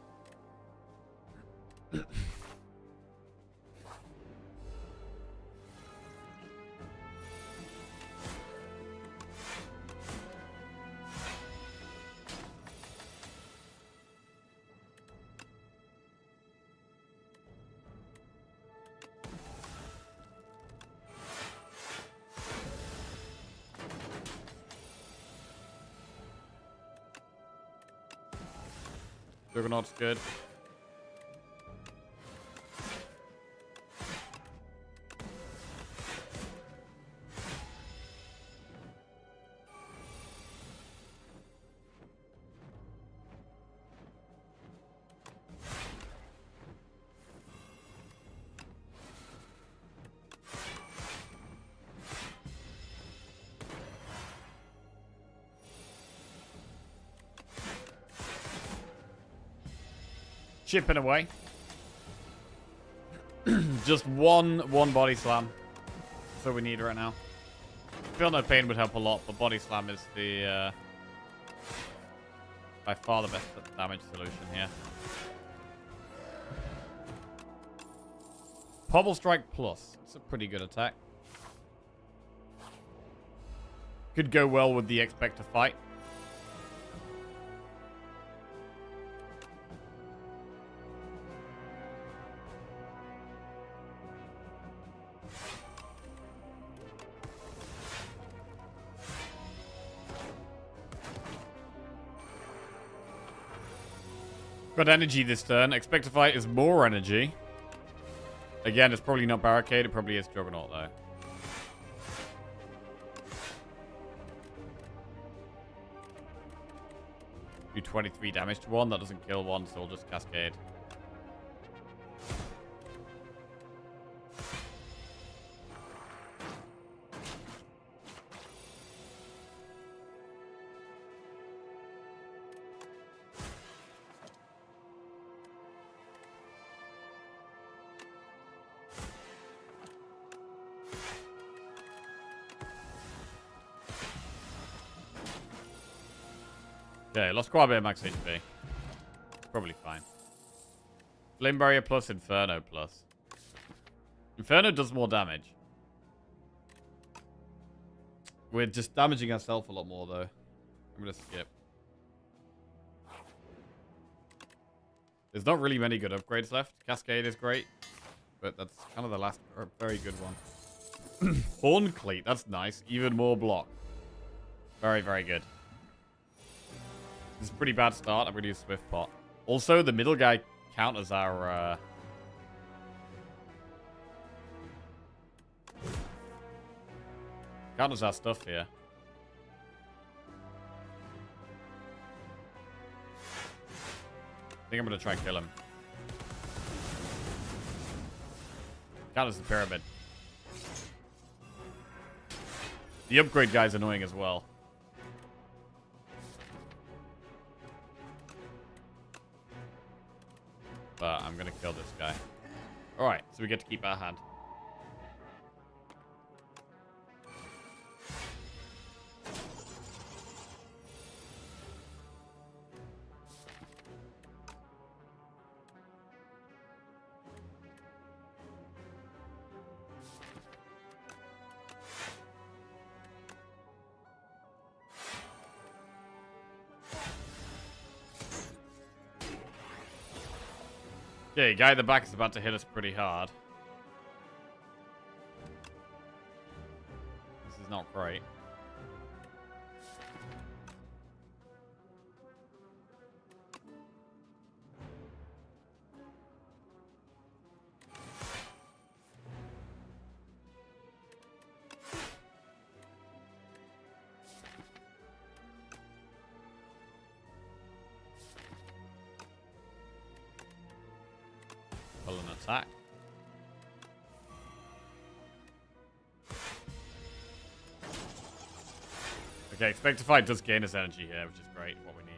Juggernaut's good. Chipping away. Just one body slam. That's all we need right now. Feel no pain would help a lot, but body slam is the by far the best damage solution here. Pommel Strike Plus. It's a pretty good attack. Could go well with the expect to fight. Got energy this turn. Expect to fight is more energy. Again, it's probably not barricade. It probably is Juggernaut, though. Do 23 damage to one. That doesn't kill one, so we'll just cascade. Okay, lost quite a bit of max HP. Probably fine. Flame Barrier plus Inferno plus. Inferno does more damage. We're just damaging ourselves a lot more, though. I'm going to skip. There's not really many good upgrades left. Cascade is great, but that's kind of the last very good one. Horn Cleat, that's nice. Even more block. Very, very good. This is a pretty bad start. I'm going to use Swift Pot. Also, the middle guy counters our... counters our stuff here. I think I'm going to try and kill him. Counters the pyramid. The upgrade guy's annoying as well. But I'm going to kill this guy. Alright, so we get to keep our hand. Okay, guy at the back is about to hit us pretty hard. This is not great. Pull an attack. Okay, expect to fight does gain us energy here, which is great. What we need.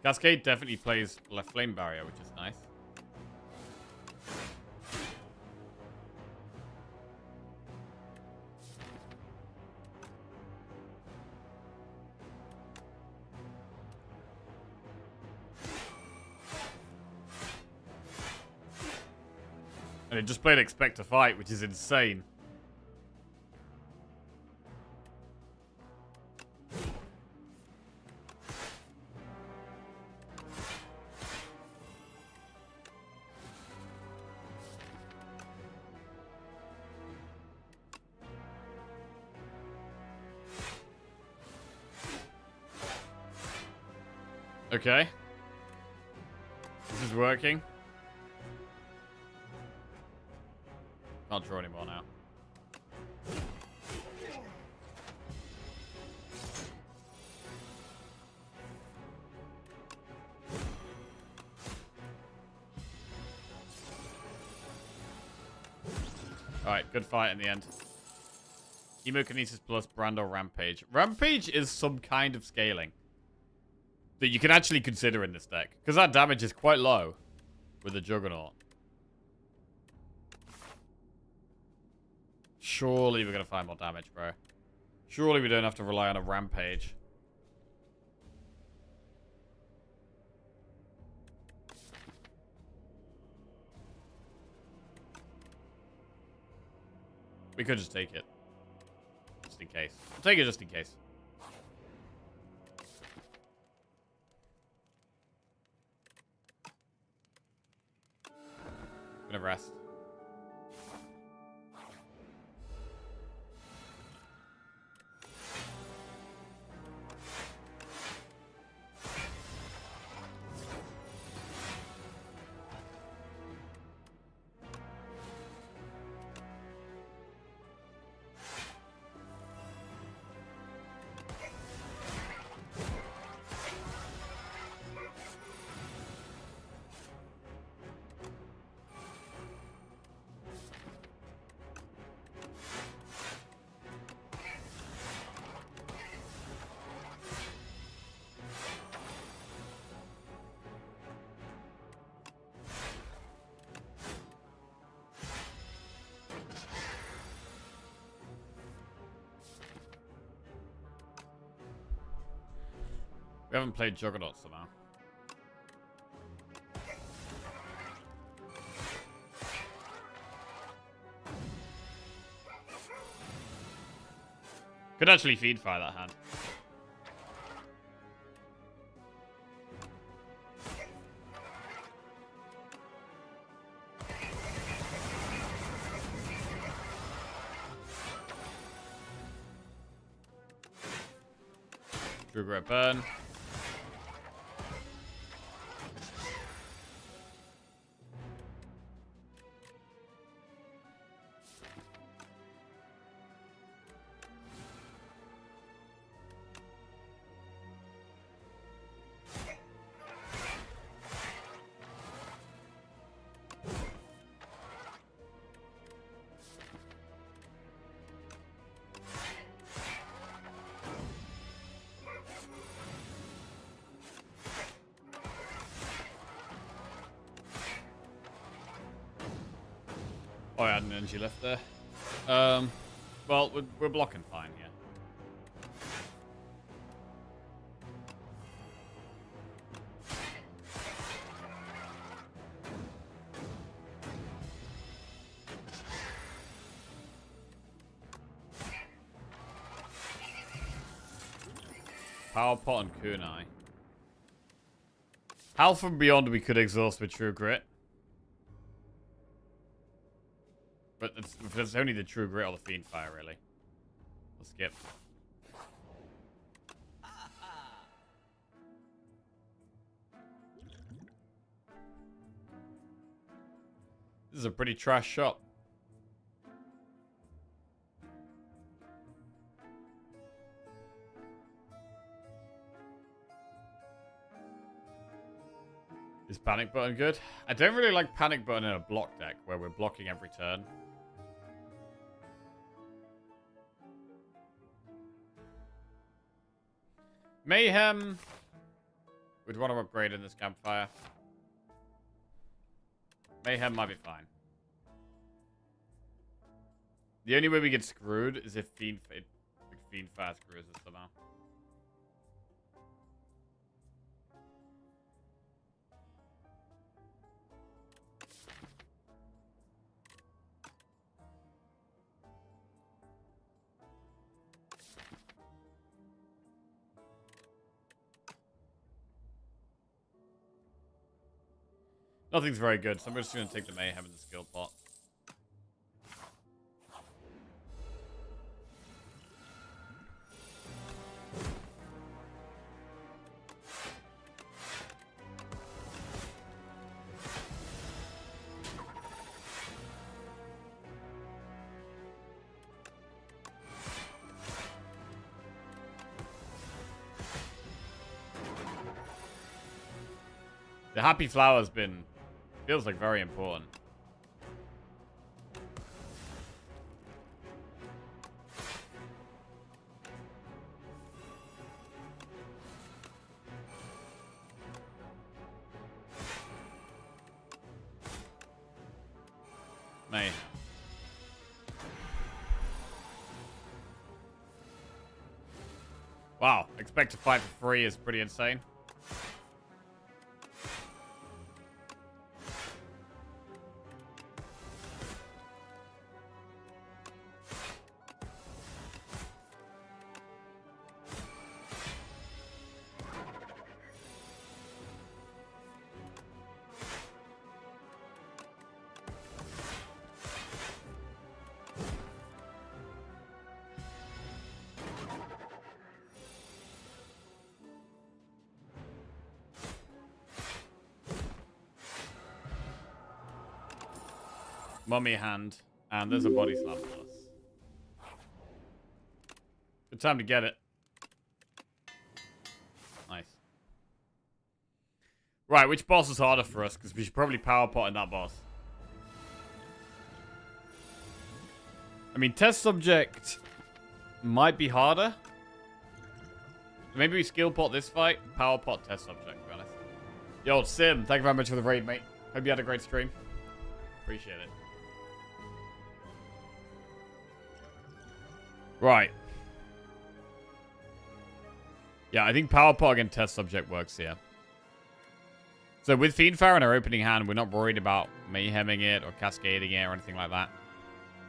Cascade definitely plays left flame barrier, which is nice. And it just played expect to fight, which is insane. Okay. This is working. Can't draw anymore now. Alright, good fight in the end. Chemokinesis plus Brando Rampage. Rampage is some kind of scaling that you can actually consider in this deck, because that damage is quite low with the Juggernaut. Surely we're going to find more damage, bro. Surely we don't have to rely on a Rampage. We could just take it. Just in case. I'll take it just in case. Gonna rest. We haven't played Juggernaut somehow. Could actually feed fire that hand. Regret burn. Oh, I had an energy left there. Well, we're blocking fine here. Power Pot and Kunai. How from beyond we could exhaust with True Grit. but it's only the True Grit or the Fiend Fire, really. We'll skip. This is a pretty trash shop. Is Panic Button good? I don't really like Panic Button in a block deck where we're blocking every turn. Mayhem. We'd want to upgrade in this campfire. Mayhem might be fine. The only way we get screwed is if Fiend Fire screws us somehow. Nothing's very good, so I'm just going to take the Mayhem in the skill pot. The Happy Flower's been... feels like very important. May. Wow, expect to fight for free is pretty insane. Mummy hand, and there's a body slam plus. Good time to get it. Nice. Right, which boss is harder for us? Because we should probably power pot in that boss. I mean, test subject might be harder. Maybe we skill pot this fight, power pot test subject, to be honest. Yo, Sim, thank you very much for the raid, mate. Hope you had a great stream. Appreciate it. Right. Yeah, I think power pot against test subject works here. So with Fiend Fire in our opening hand, we're not worried about mayheming it or cascading it or anything like that,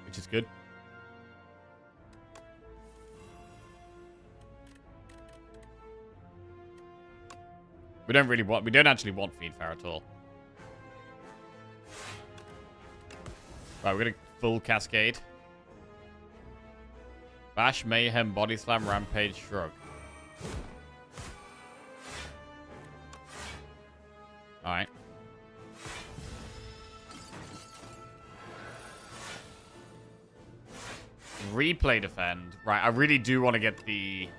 which is good. We don't actually want Fiend Fire at all. Right, we're gonna full cascade. Bash, Mayhem, Body Slam, Rampage, Shrug. Alright. Replay defend. Right, I really do want to get the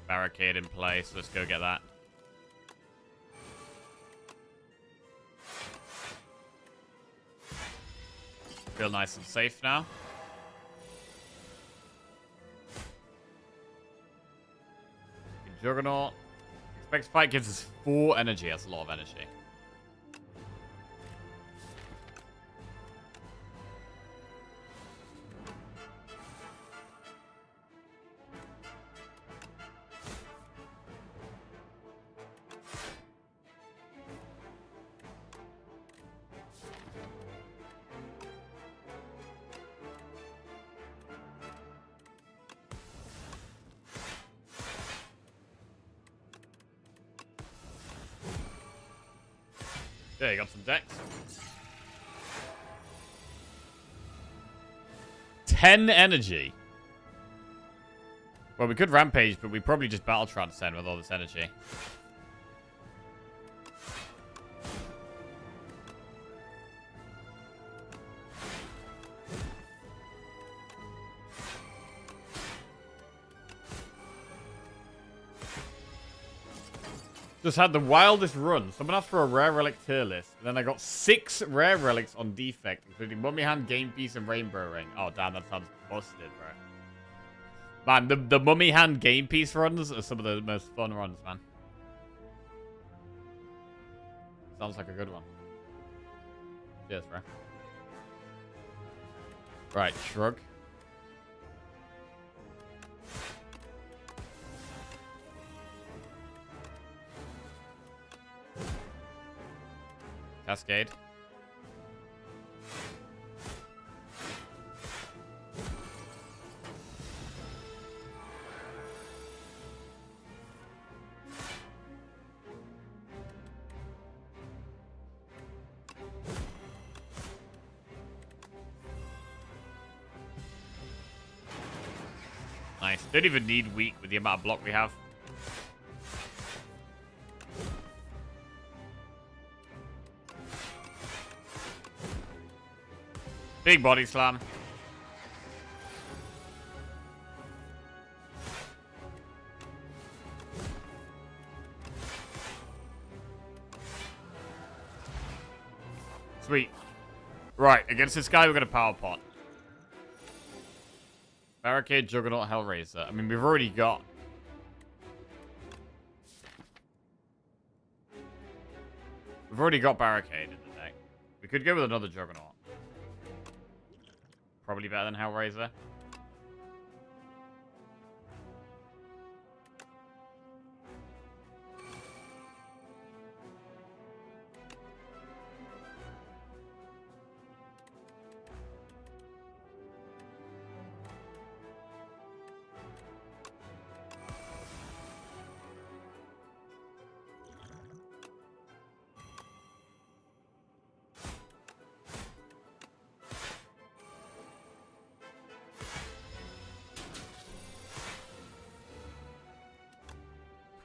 barricade in place. Let's go get that. Feel nice and safe now. Juggernaut. Expect Fight gives us 4 energy. That's a lot of energy. There, you got some decks. 10 energy. Well, we could rampage, but we probably just battle transcend with all this energy. Just had the wildest run. Someone asked for a rare relic tier list. And then I got 6 rare relics on defect, including Mummy Hand, Game Piece, and Rainbow Ring. Oh, damn, that sounds busted, bro. Man, the Mummy Hand Game Piece runs are some of the most fun runs, man. Sounds like a good one. Cheers, bro. Right, shrug. Cascade. Nice. Don't even need weak with the amount of block we have. Big body slam. Sweet. Right, against this guy, we're going to power pot. Barricade, Juggernaut, Hellraiser. I mean, we've already got... Barricade in the deck. We could go with another Juggernaut. Probably better than Hellraiser.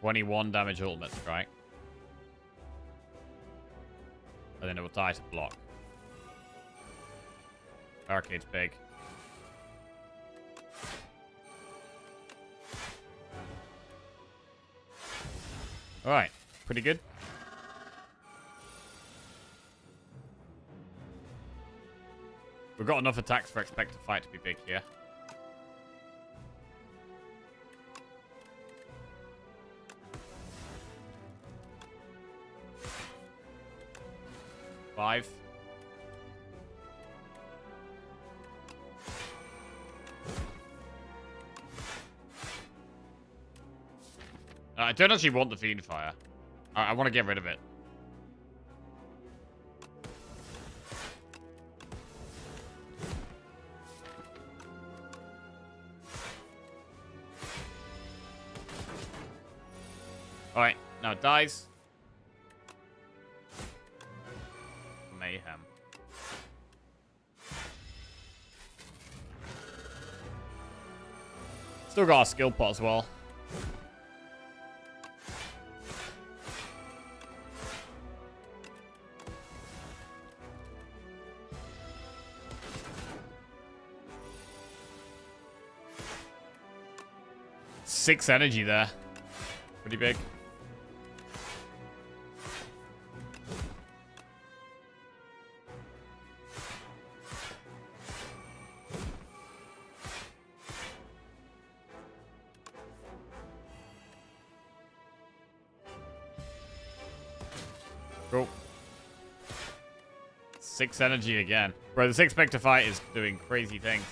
$21 damage ultimate strike. And then it will die to block. Barricade's big. Alright, pretty good. We've got enough attacks for Expect to Fight to be big here. Five. I don't actually want the Fiend Fire. I want to get rid of it. Alright, now it dies. Mayhem. Still got a skill pot as well. Six energy there. Pretty big. Cool. 6 energy again. Bro, this Expect to Fight is doing crazy things.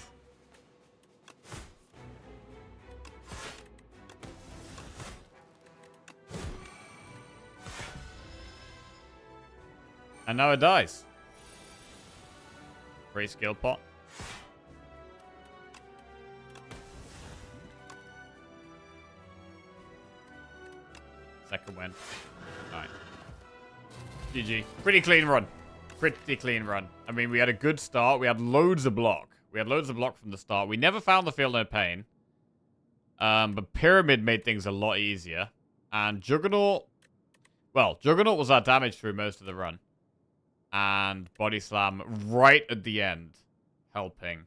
And now it dies. Great skill pot. Second win. Alright. GG. Pretty clean run. Pretty clean run. I mean, we had a good start. We had loads of block. We had loads of block from the start. We never found the Feel No Pain. But Pyramid made things a lot easier. And Juggernaut... Well, Juggernaut was our damage through most of the run. And Body Slam right at the end. Helping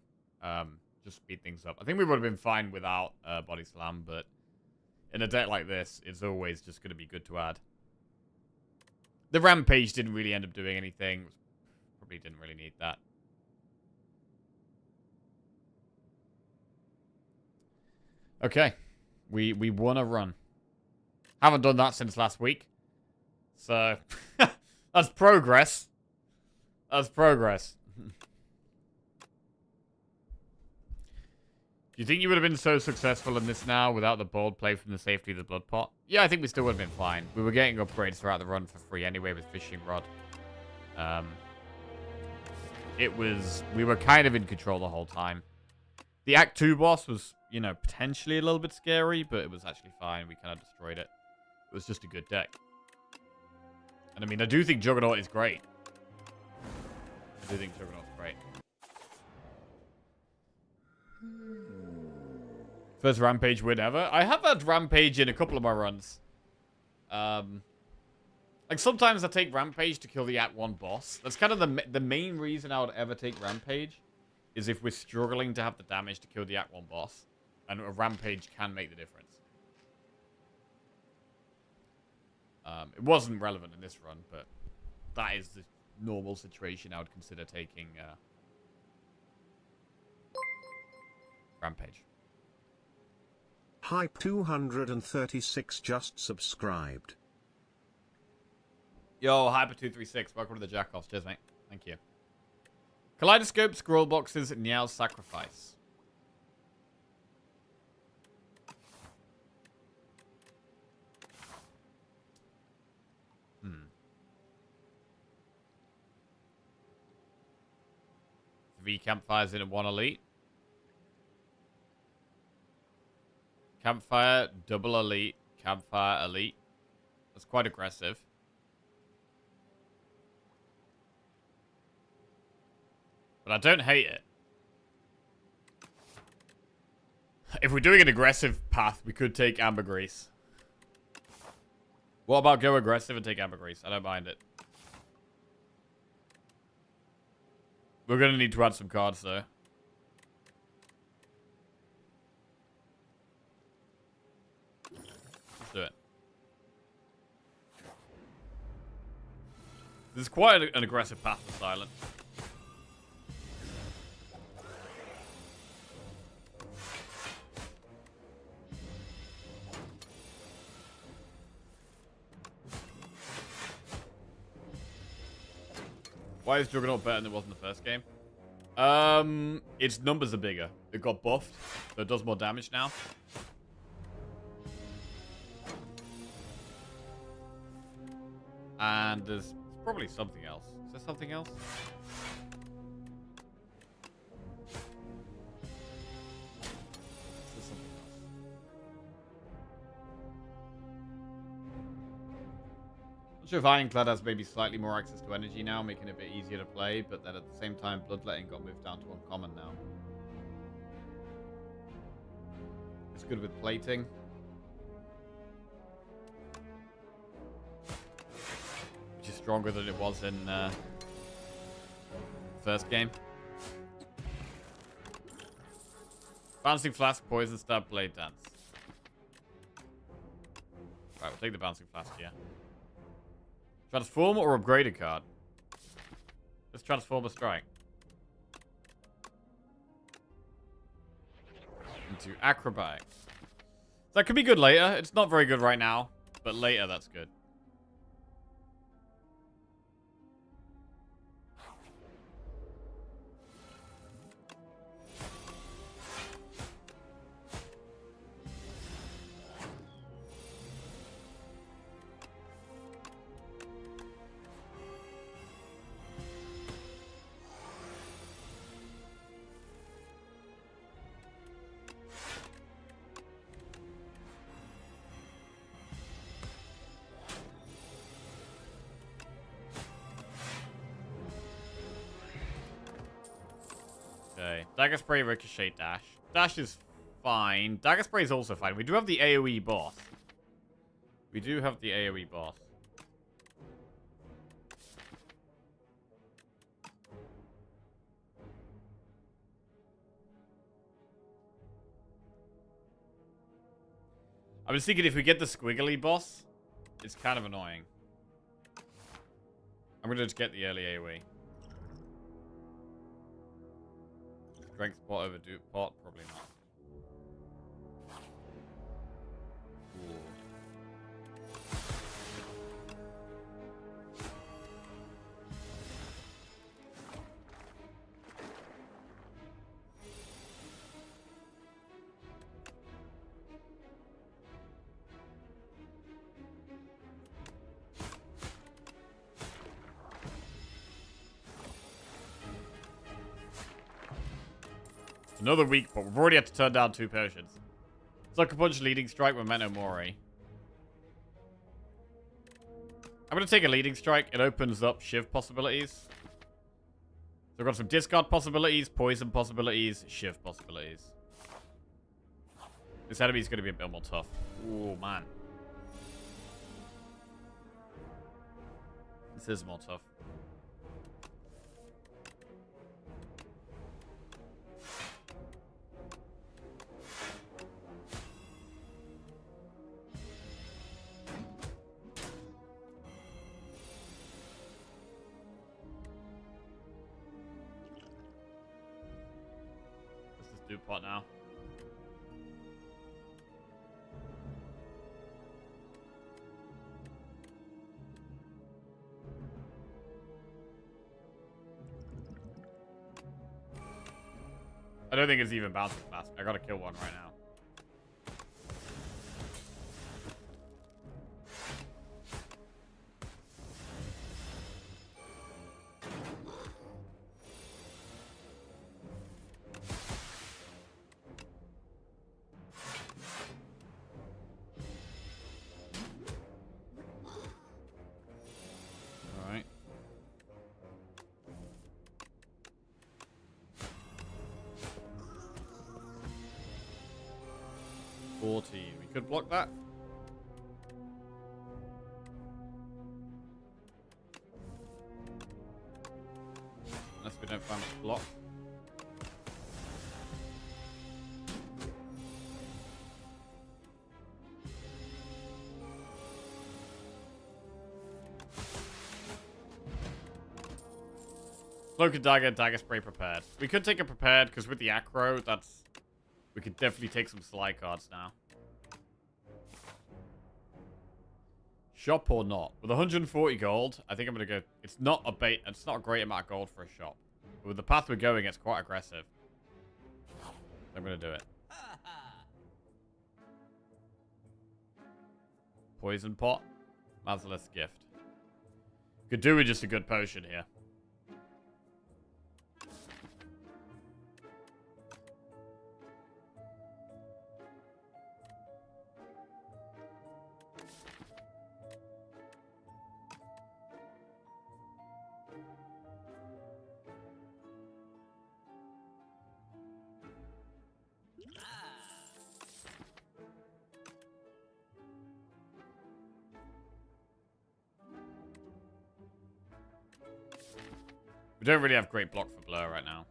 just speed things up. I think we would have been fine without Body Slam, but in a deck like this, it's always just going to be good to add. The Rampage didn't really end up doing anything. Probably didn't really need that. Okay. We won a run. Haven't done that since last week. So, that's progress. That's progress. Do you think you would have been so successful in this now without the bold play from the safety of the Blood Pot? Yeah, I think we still would have been fine. We were getting upgrades throughout the run for free anyway with Fishing Rod. We were kind of in control the whole time. The Act 2 boss was, you know, potentially a little bit scary, but it was actually fine. We kind of destroyed it. It was just a good deck. And I mean, I do think Juggernaut is great. I do think Juggernaut's great. First Rampage win ever. I have had Rampage in a couple of my runs. Like, sometimes I take Rampage to kill the Act 1 boss. That's kind of the main reason I would ever take Rampage. Is if we're struggling to have the damage to kill the Act 1 boss. And a Rampage can make the difference. It wasn't relevant in this run, but that is the normal situation I would consider taking Rampage. Hype 236 just subscribed. Yo, Hyper236, welcome to the Jackoffs. Cheers, mate. Thank you. Kaleidoscope, Scroll Boxes, Niao's Sacrifice. V Campfires in a 1 Elite. Campfire, double Elite, Campfire, Elite. That's quite aggressive. But I don't hate it. If we're doing an aggressive path, we could take Ambergris. What about go aggressive and take Ambergris? I don't mind it. We're going to need to add some cards, though. Let's do it. This is quite an aggressive path for Silent. Why is Juggernaut better than it was in the first game? Its numbers are bigger. It got buffed, so it does more damage now. And there's probably something else. Is there something else? Not sure if Ironclad has maybe slightly more access to energy now, making it a bit easier to play, but then at the same time, Bloodletting got moved down to uncommon now. It's good with plating. Which is stronger than it was in first game. Bouncing Flask, Poison Stab, Blade Dance. Right, we'll take the Bouncing Flask here. Transform or upgrade a card? Let's transform a strike. Into Acrobatics. That could be good later. It's not very good right now, but later that's good. Okay. Dagger Spray, Ricochet, Dash. Dash is fine. Dagger Spray is also fine. We do have the AoE boss. We do have the AoE boss. I was thinking if we get the squiggly boss, it's kind of annoying. I'm gonna just get the early AoE. Strength pot over dupe pot? Probably not. Ooh. Another weak, but we've already had to turn down 2 potions. Sucker Punch, Leading Strike, Memento Mori. I'm going to take a Leading Strike. It opens up Shiv possibilities. So we've got some discard possibilities, poison possibilities, Shiv possibilities. This enemy's going to be a bit more tough. Ooh, man. This is more tough. Dupe pot now. I don't think it's even bouncing fast. I gotta kill one right now. Alright. 40. We could block that. Unless we don't find a block. Cloak and Dagger, Dagger Spray prepared. We could take a prepared, because with the Acro, that's... We could definitely take some Sly cards now. Shop or not? With 140 gold, I think I'm going to go... It's not a great amount of gold for a shop. But with the path we're going, it's quite aggressive. I'm going to do it. Poison pot. Mazalith's Gift. Could do with just a good potion here. We don't really have great block for Blur right now.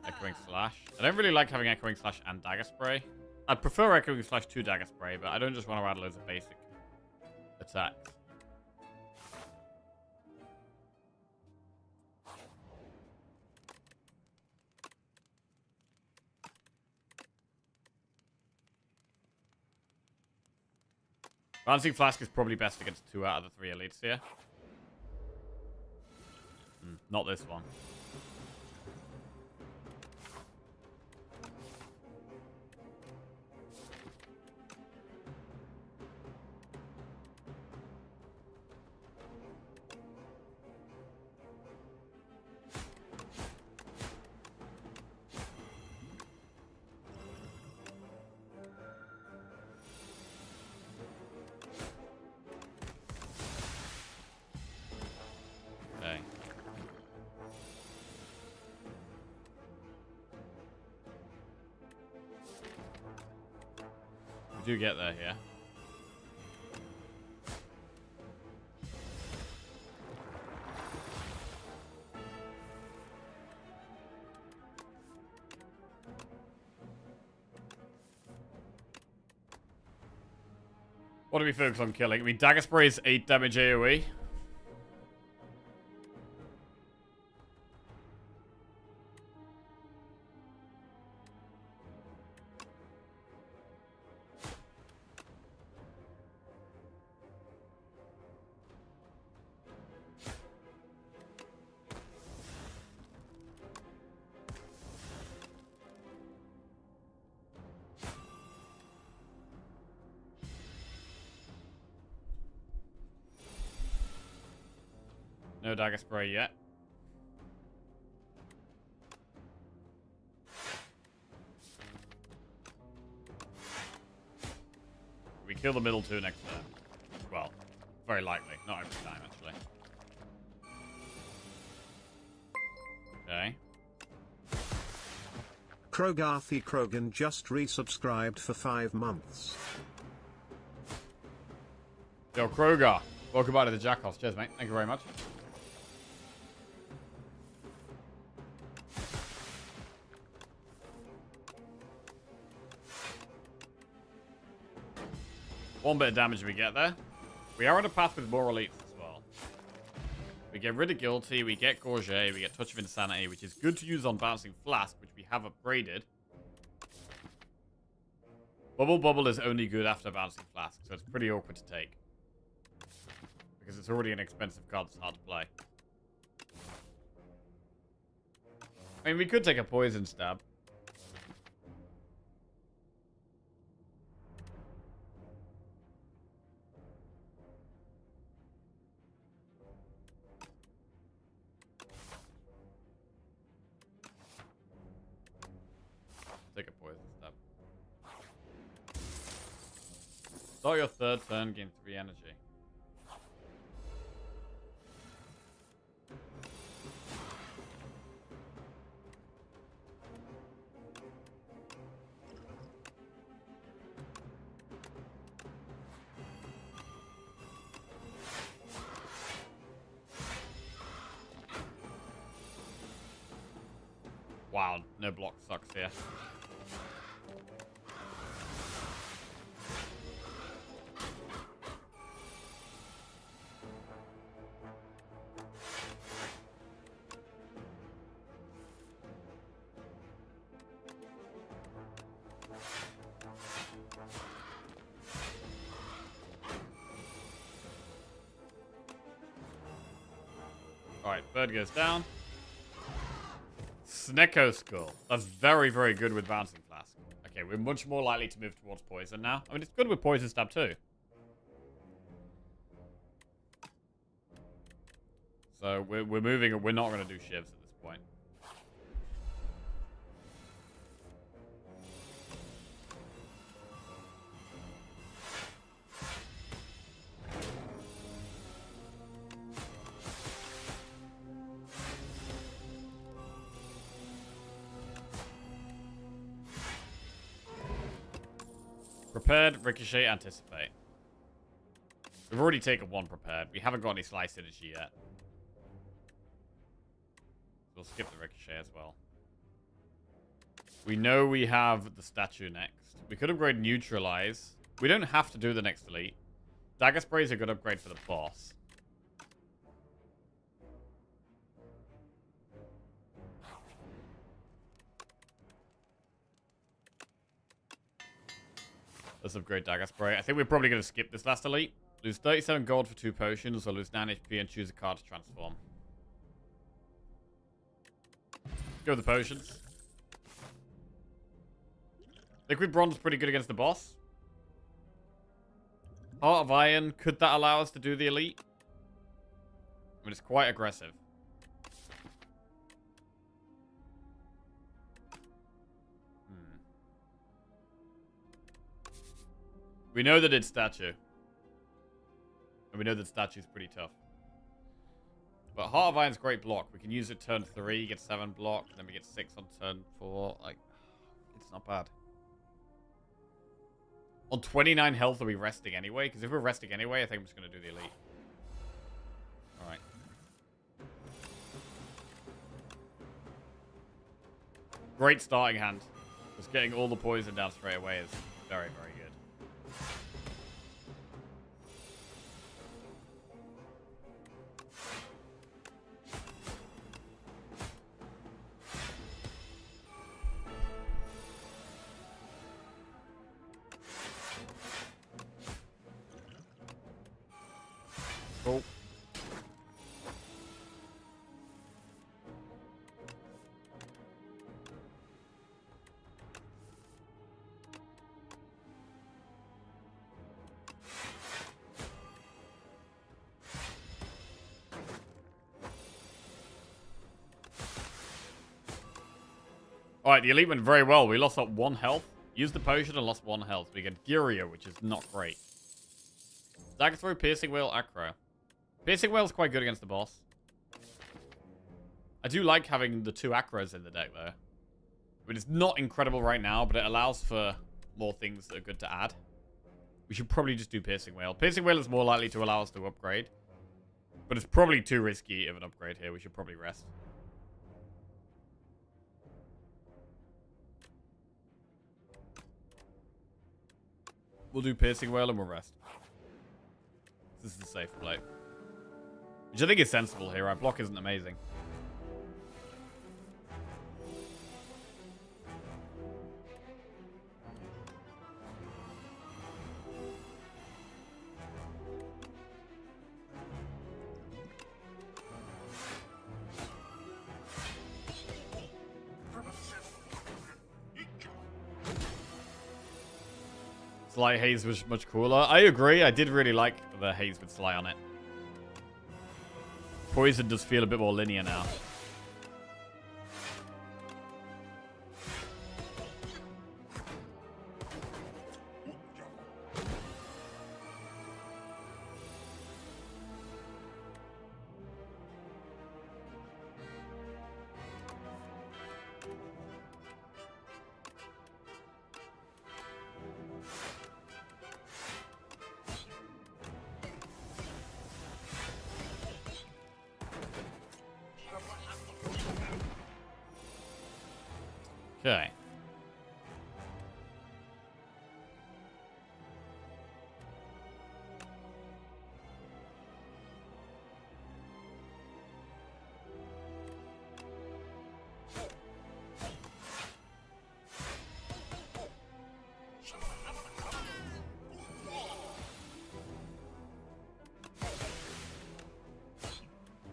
Echoing Slash. I don't really like having Echoing Slash and Dagger Spray. I'd prefer Echoing Slash to Dagger Spray, but I don't just want to add loads of basic attacks. Balancing Flask is probably best against 2 out of the 3 elites here. Not this one. do get there here. What do we focus on killing? I mean, Dagger Spray is 8 damage AoE. No Dagger Spray yet. We kill the middle two next turn. Well, very likely. Not every time, actually. Okay. Krogarthy Krogan just resubscribed for 5 months. Yo, Krogar. Welcome back to the Jackals. Cheers, mate. Thank you very much. One bit of damage we get there. We are on a path with more elites as well. We get rid of Guilty, we get Gorget, we get Touch of Insanity, which is good to use on Bouncing Flask, which we have upgraded. Bubble is only good after Bouncing Flask, so it's pretty awkward to take. Because it's already an expensive card that's hard to play. I mean, we could take a Poison Stab. Take a Poison Stab. Start your third turn, gain 3 energy. Wow, no block sucks here. Alright, bird goes down. Snecko Skull. That's very, very good with Bouncing Flask. Okay, we're much more likely to move towards Poison now. I mean, it's good with Poison Stab too. So we're moving, we're not going to do shivs at this point. Prepared, Ricochet, Anticipate. We've already taken one prepared. We haven't got any Slice Synergy yet. We'll skip the Ricochet as well. We know we have the statue next. We could upgrade Neutralize. We don't have to do the next elite. Dagger Spray is a good upgrade for the boss. Let's upgrade Dagger Spray. I think we're probably going to skip this last elite. Lose 37 gold for 2 potions, or lose 9 HP and choose a card to transform. Go with the potions. Liquid Bronze is pretty good against the boss. Heart of Iron, could that allow us to do the elite? I mean, it's quite aggressive. We know that it's statue. And we know that statue is pretty tough. But Heart of Iron's great block. We can use it turn 3, get 7 block, then we get 6 on turn 4. Like, it's not bad. On 29 health, are we resting anyway? Because if we're resting anyway, I think I'm just going to do the elite. Alright. Great starting hand. Just getting all the poison down straight away is very, very good. Cool. Alright, the elite went very well. We lost up 1 health. Used the potion and lost 1 health. We get Gyria, which is not great. Dagger throw, piercing wheel, acro. Piercing wheel is quite good against the boss. I do like having the 2 acros in the deck, though. I mean, it's not incredible right now, but it allows for more things that are good to add. We should probably just do piercing wheel. Piercing wheel is more likely to allow us to upgrade. But it's probably too risky of an upgrade here. We should probably rest. We'll do piercing whale and we'll rest. This is a safe play. Which I think is sensible here. Our block isn't amazing. Sly Haze was much cooler. I agree. I did really like the Haze with Sly on it. Poison does feel a bit more linear now. Okay.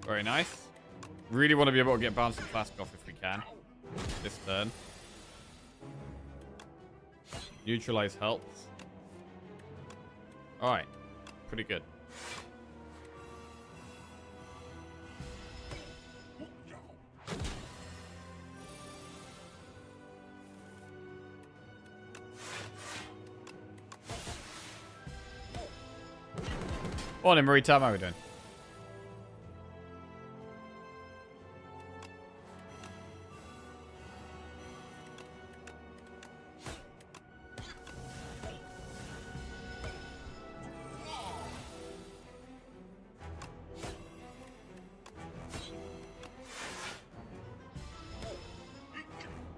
Very nice. Really want to be able to get Bouncing Flask off if we can. This turn. Neutralize helps. Alright. Pretty good. Morning, Marita. How are we doing?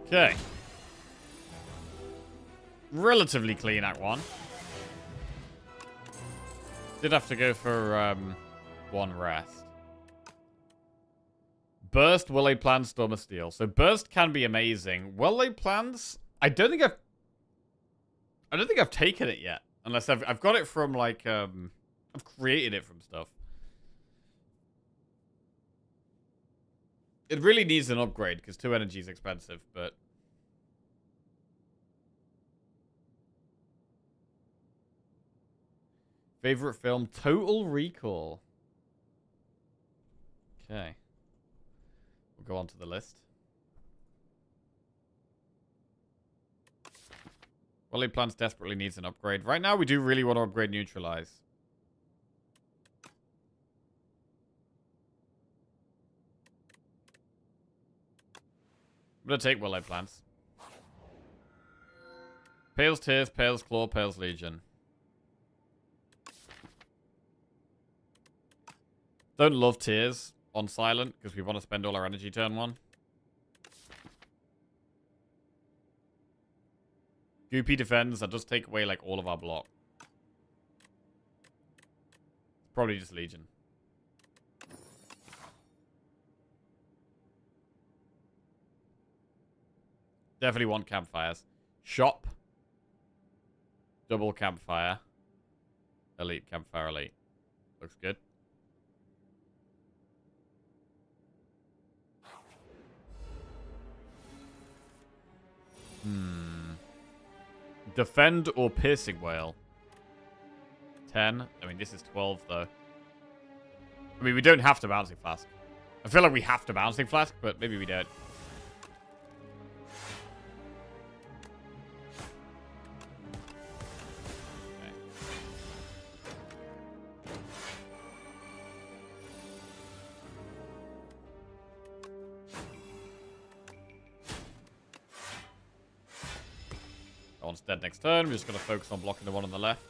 Okay. Relatively clean Act 1. Did have to go for 1 rest. Burst, Well-Laid Plans, Storm of Steel. So Burst can be amazing. Well-Laid Plans, I don't think I've taken it yet. Unless I've got it from like I've created it from stuff. It really needs an upgrade because 2 energy is expensive, but favorite film, Total Recall. Okay. We'll go on to the list. Well-Laid Plans desperately needs an upgrade. Right now, we do really want to upgrade Neutralize. I'm going to take Well-Laid Plans. Pale's Tears, Pale's Claw, Pale's Legion. Don't love Tears on silent because we want to spend all our energy turn 1. Goopy defends. That does take away like all of our block. Probably just Legion. Definitely want campfires. Shop. Double campfire. Elite campfire elite. Looks good. Defend or piercing whale. 10. I mean, this is 12 though. I mean, we don't have to bouncing flask. I feel like we have to bouncing flask, but maybe we don't. That one's dead next turn. We're just going to focus on blocking the one on the left.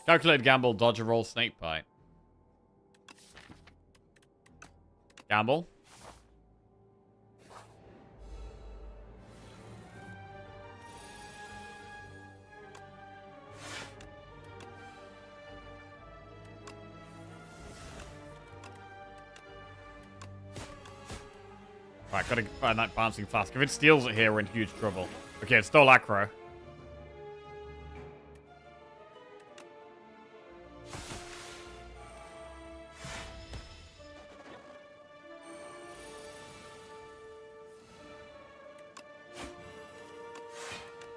Calculated gamble, dodge a roll, snake bite. Gamble. Right, gotta find that bouncing flask. If it steals it here, we're in huge trouble. Okay, it stole aggro.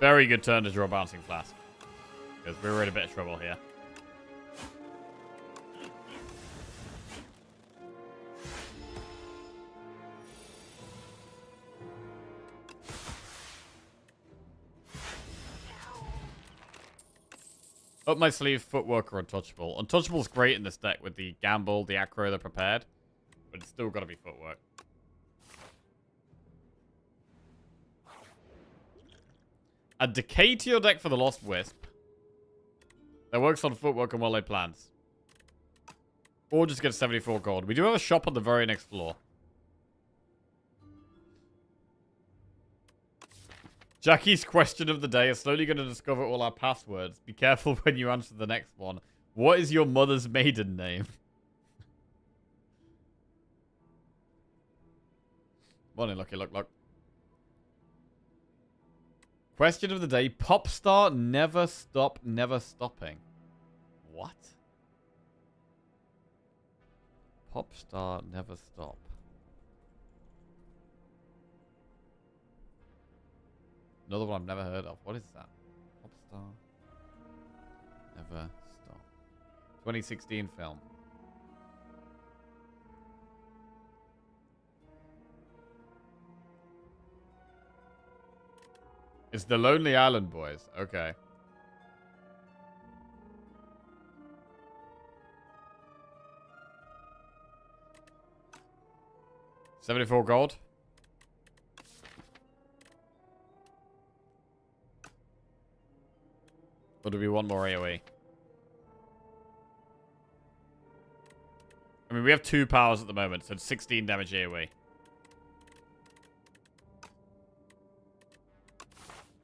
Very good turn to draw bouncing flask. Because we're in a bit of trouble here. Up my sleeve, footwork or untouchable. Untouchable's great in this deck with the gamble, the acro, the prepared. But it's still got to be footwork. Add decay to your deck for the Lost Wisp. That works on footwork and well-laid plans. Or just get 74 gold. We do have a shop on the very next floor. Jackie's question of the day is slowly going to discover all our passwords. Be careful when you answer the next one. What is your mother's maiden name? Morning, Lucky. Look. Question of the day. Popstar never stop, never stopping. What? Popstar never stop. Another one I've never heard of. What is that? Popstar never stop. 2016 film. It's the Lonely Island Boys. Okay. $74 gold. Or do we want more AoE? I mean, we have 2 powers at the moment, so it's 16 damage AoE.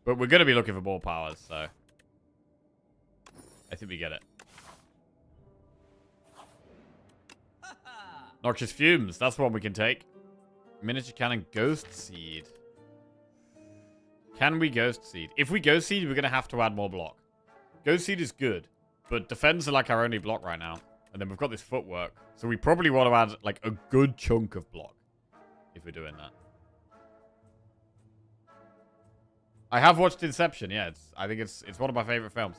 But we're going to be looking for more powers, so... I think we get it. Noxious Fumes. That's one we can take. Miniature Cannon Ghost Seed. Can we Ghost Seed? If we Ghost Seed, we're going to have to add more block. Ghost Seed is good, but defends are like our only block right now. And then we've got this footwork. So we probably want to add like a good chunk of block if we're doing that. I have watched Inception, yeah. I think it's one of my favorite films.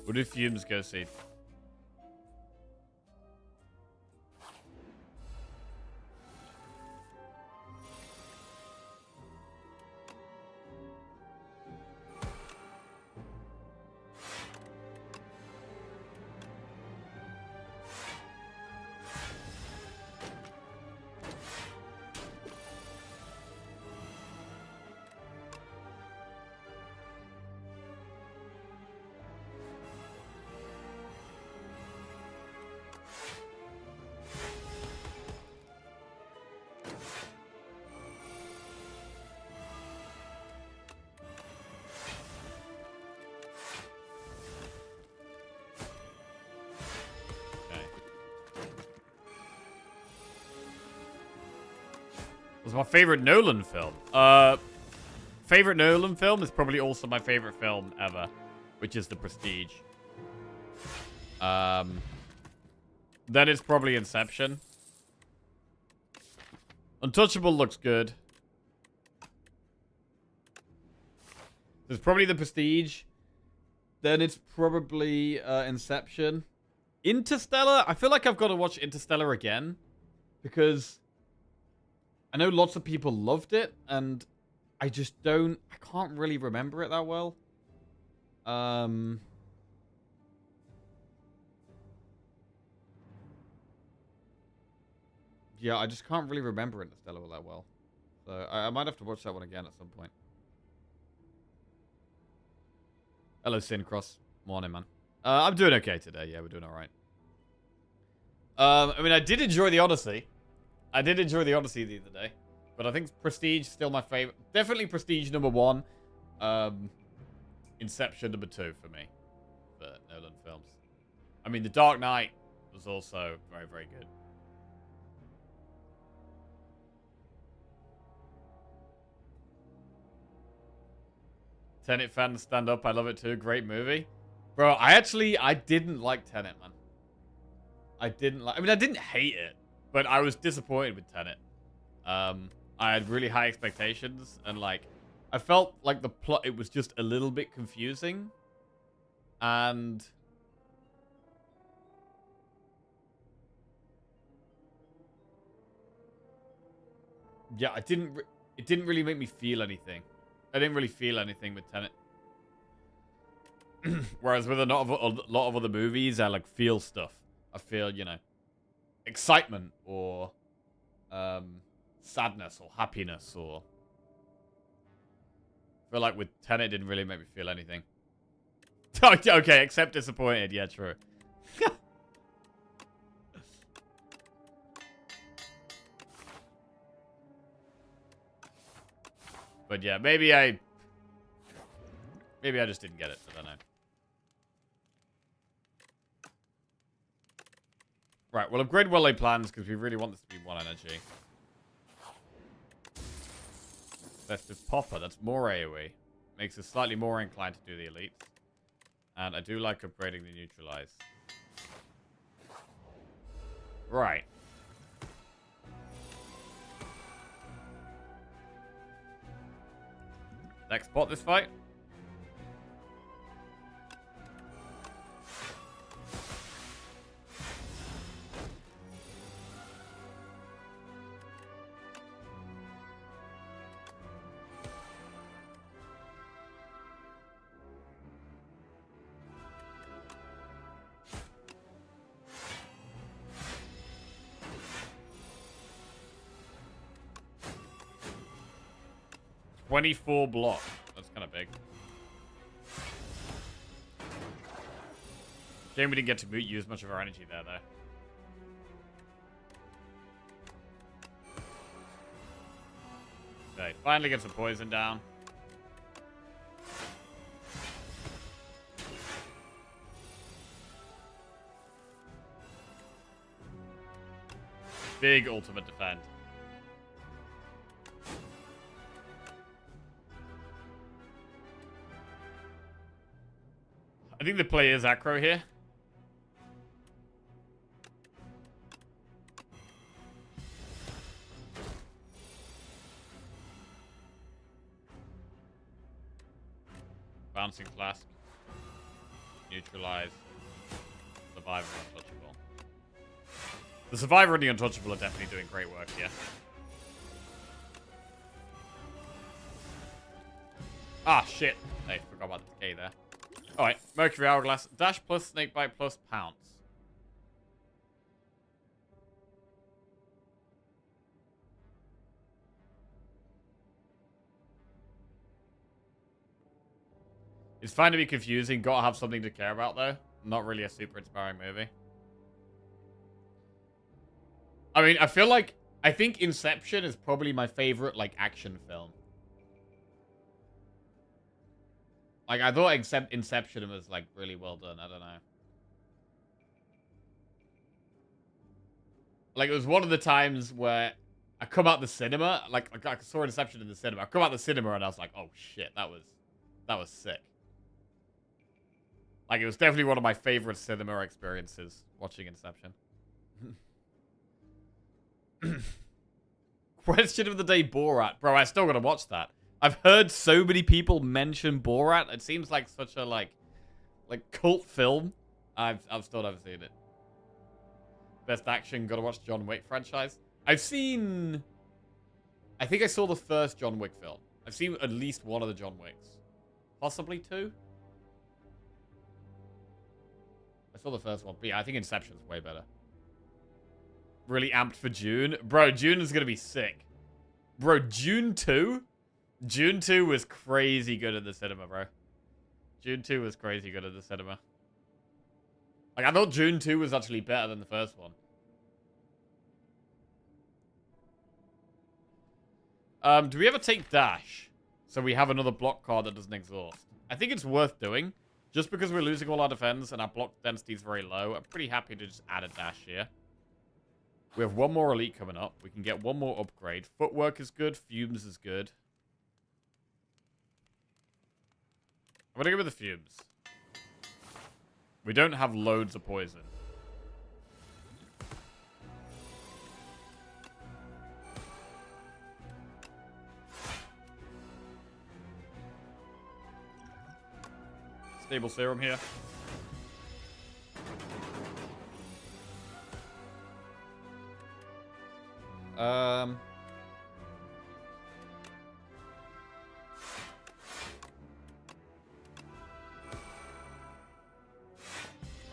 We'll do Fumes, go Seed. Was my favorite Nolan film. Favorite Nolan film is probably also my favorite film ever, which is The Prestige. Then it's probably Inception. Untouchable looks good. There's probably The Prestige. Then it's probably Inception. Interstellar? I feel like I've got to watch Interstellar again. Because I know lots of people loved it, and I just don't... I can't really remember it that well. Yeah, I just can't really remember Interstellar that well. So I might have to watch that one again at some point. Hello, Syncross. Morning, man. I'm doing okay today. Yeah, we're doing alright. I mean, I did enjoy the Odyssey. I did enjoy the Odyssey the other day. But I think Prestige is still my favorite. Definitely Prestige #1. Inception #2 for me. For Nolan films. I mean, The Dark Knight was also very, very good. Tenet fans stand up. I love it too. Great movie. Bro, I didn't like Tenet, man. I mean, I didn't hate it. But I was disappointed with Tenet. I had really high expectations. And, like, I felt like the plot, it was just a little bit confusing. And... yeah, it didn't really make me feel anything. I didn't really feel anything with Tenet. Whereas with a lot of other movies, I, like, feel stuff. I feel, you know, excitement or sadness or happiness or... I feel like with Tenet, it didn't really make me feel anything. Okay, except disappointed. Yeah, true. But yeah, maybe I just didn't get it. I don't know. Right, we'll upgrade well laid plans because we really want this to be 1 energy. Festive Popper, that's more AoE. Makes us slightly more inclined to do the elites. And I do like upgrading the neutralize. Right. Next pot this fight. $24 block. That's kind of big. Shame we didn't get to use much of our energy there, though. Okay, finally get some poison down. Big ultimate defend. I think the play is Acro here. Bouncing Flask. Neutralize. Survivor Untouchable. The Survivor and the Untouchable are definitely doing great work here. Ah, shit. Hey, forgot about the decay there. Alright, Mercury Hourglass. Dash plus, Snakebite plus, Pounce. It's fine to be confusing. Gotta have something to care about, though. Not really a super inspiring movie. I mean, I think Inception is probably my favorite, like, action film. Like, I thought Inception was, like, really well done. I don't know. Like, it was one of the times where I come out the cinema. Like, I saw Inception in the cinema. I come out the cinema and I was like, oh, shit. That was sick. Like, it was definitely one of my favorite cinema experiences, watching Inception. Question of the day, Borat. Bro, I still gotta watch that. I've heard so many people mention Borat. It seems like such a, like cult film. I've still never seen it. Best action, gotta watch John Wick franchise. I think I saw the first John Wick film. I've seen at least one of the John Wicks. Possibly two? I saw the first one, but yeah, I think Inception's way better. Really amped for June. Bro, June is gonna be sick. Bro, June 2? June 2 was crazy good at the cinema, bro. June 2 was crazy good at the cinema. Like, I thought June 2 was actually better than the first one. Do we ever take Dash? So we have another block card that doesn't exhaust. I think it's worth doing. Just because we're losing all our defense and our block density is very low, I'm pretty happy to just add a Dash here. We have one more elite coming up. We can get one more upgrade. Footwork is good. Fumes is good. I'm gonna go with the Fumes. We don't have loads of poison. Stable Serum here.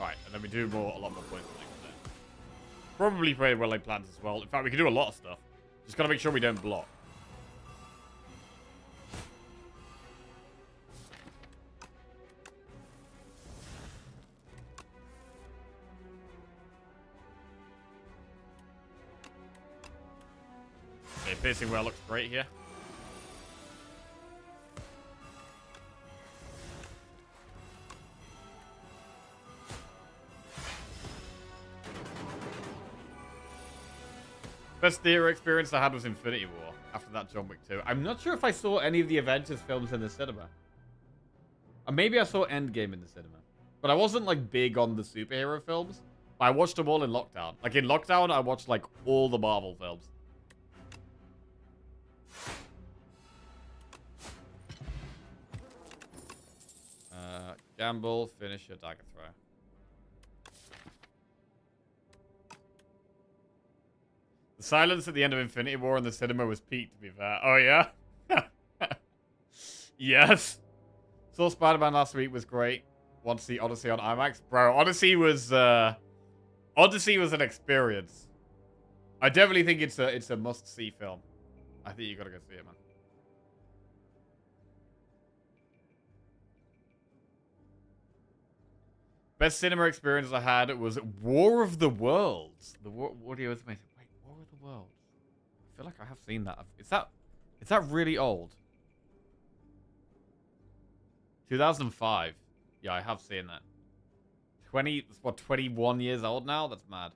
Right, and then we do a lot more poison things there. Probably play well like plans as well. In fact, we can do a lot of stuff. Just gotta make sure we don't block. Okay, Piercing Well looks great here. Best theater experience I had was Infinity War after that John Wick 2. I'm not sure if I saw any of the Avengers films in the cinema. Or maybe I saw Endgame in the cinema. But I wasn't like big on the superhero films. I watched them all in lockdown. Like in lockdown, I watched like all the Marvel films. Gamble, finish your dagger throw. The silence at the end of Infinity War in the cinema was peak, to be fair. Oh, yeah? Yes. Saw Spider-Man last week, was great. Want to see Odyssey on IMAX? Bro, Odyssey was an experience. I definitely think it's a must-see film. I think you gotta go see it, man. Best cinema experience I had was War of the Worlds. The audio is amazing. Wait, War of the Worlds. I feel like I have seen that. Is that really old? 2005. Yeah, I have seen that. 21 years old now? That's mad.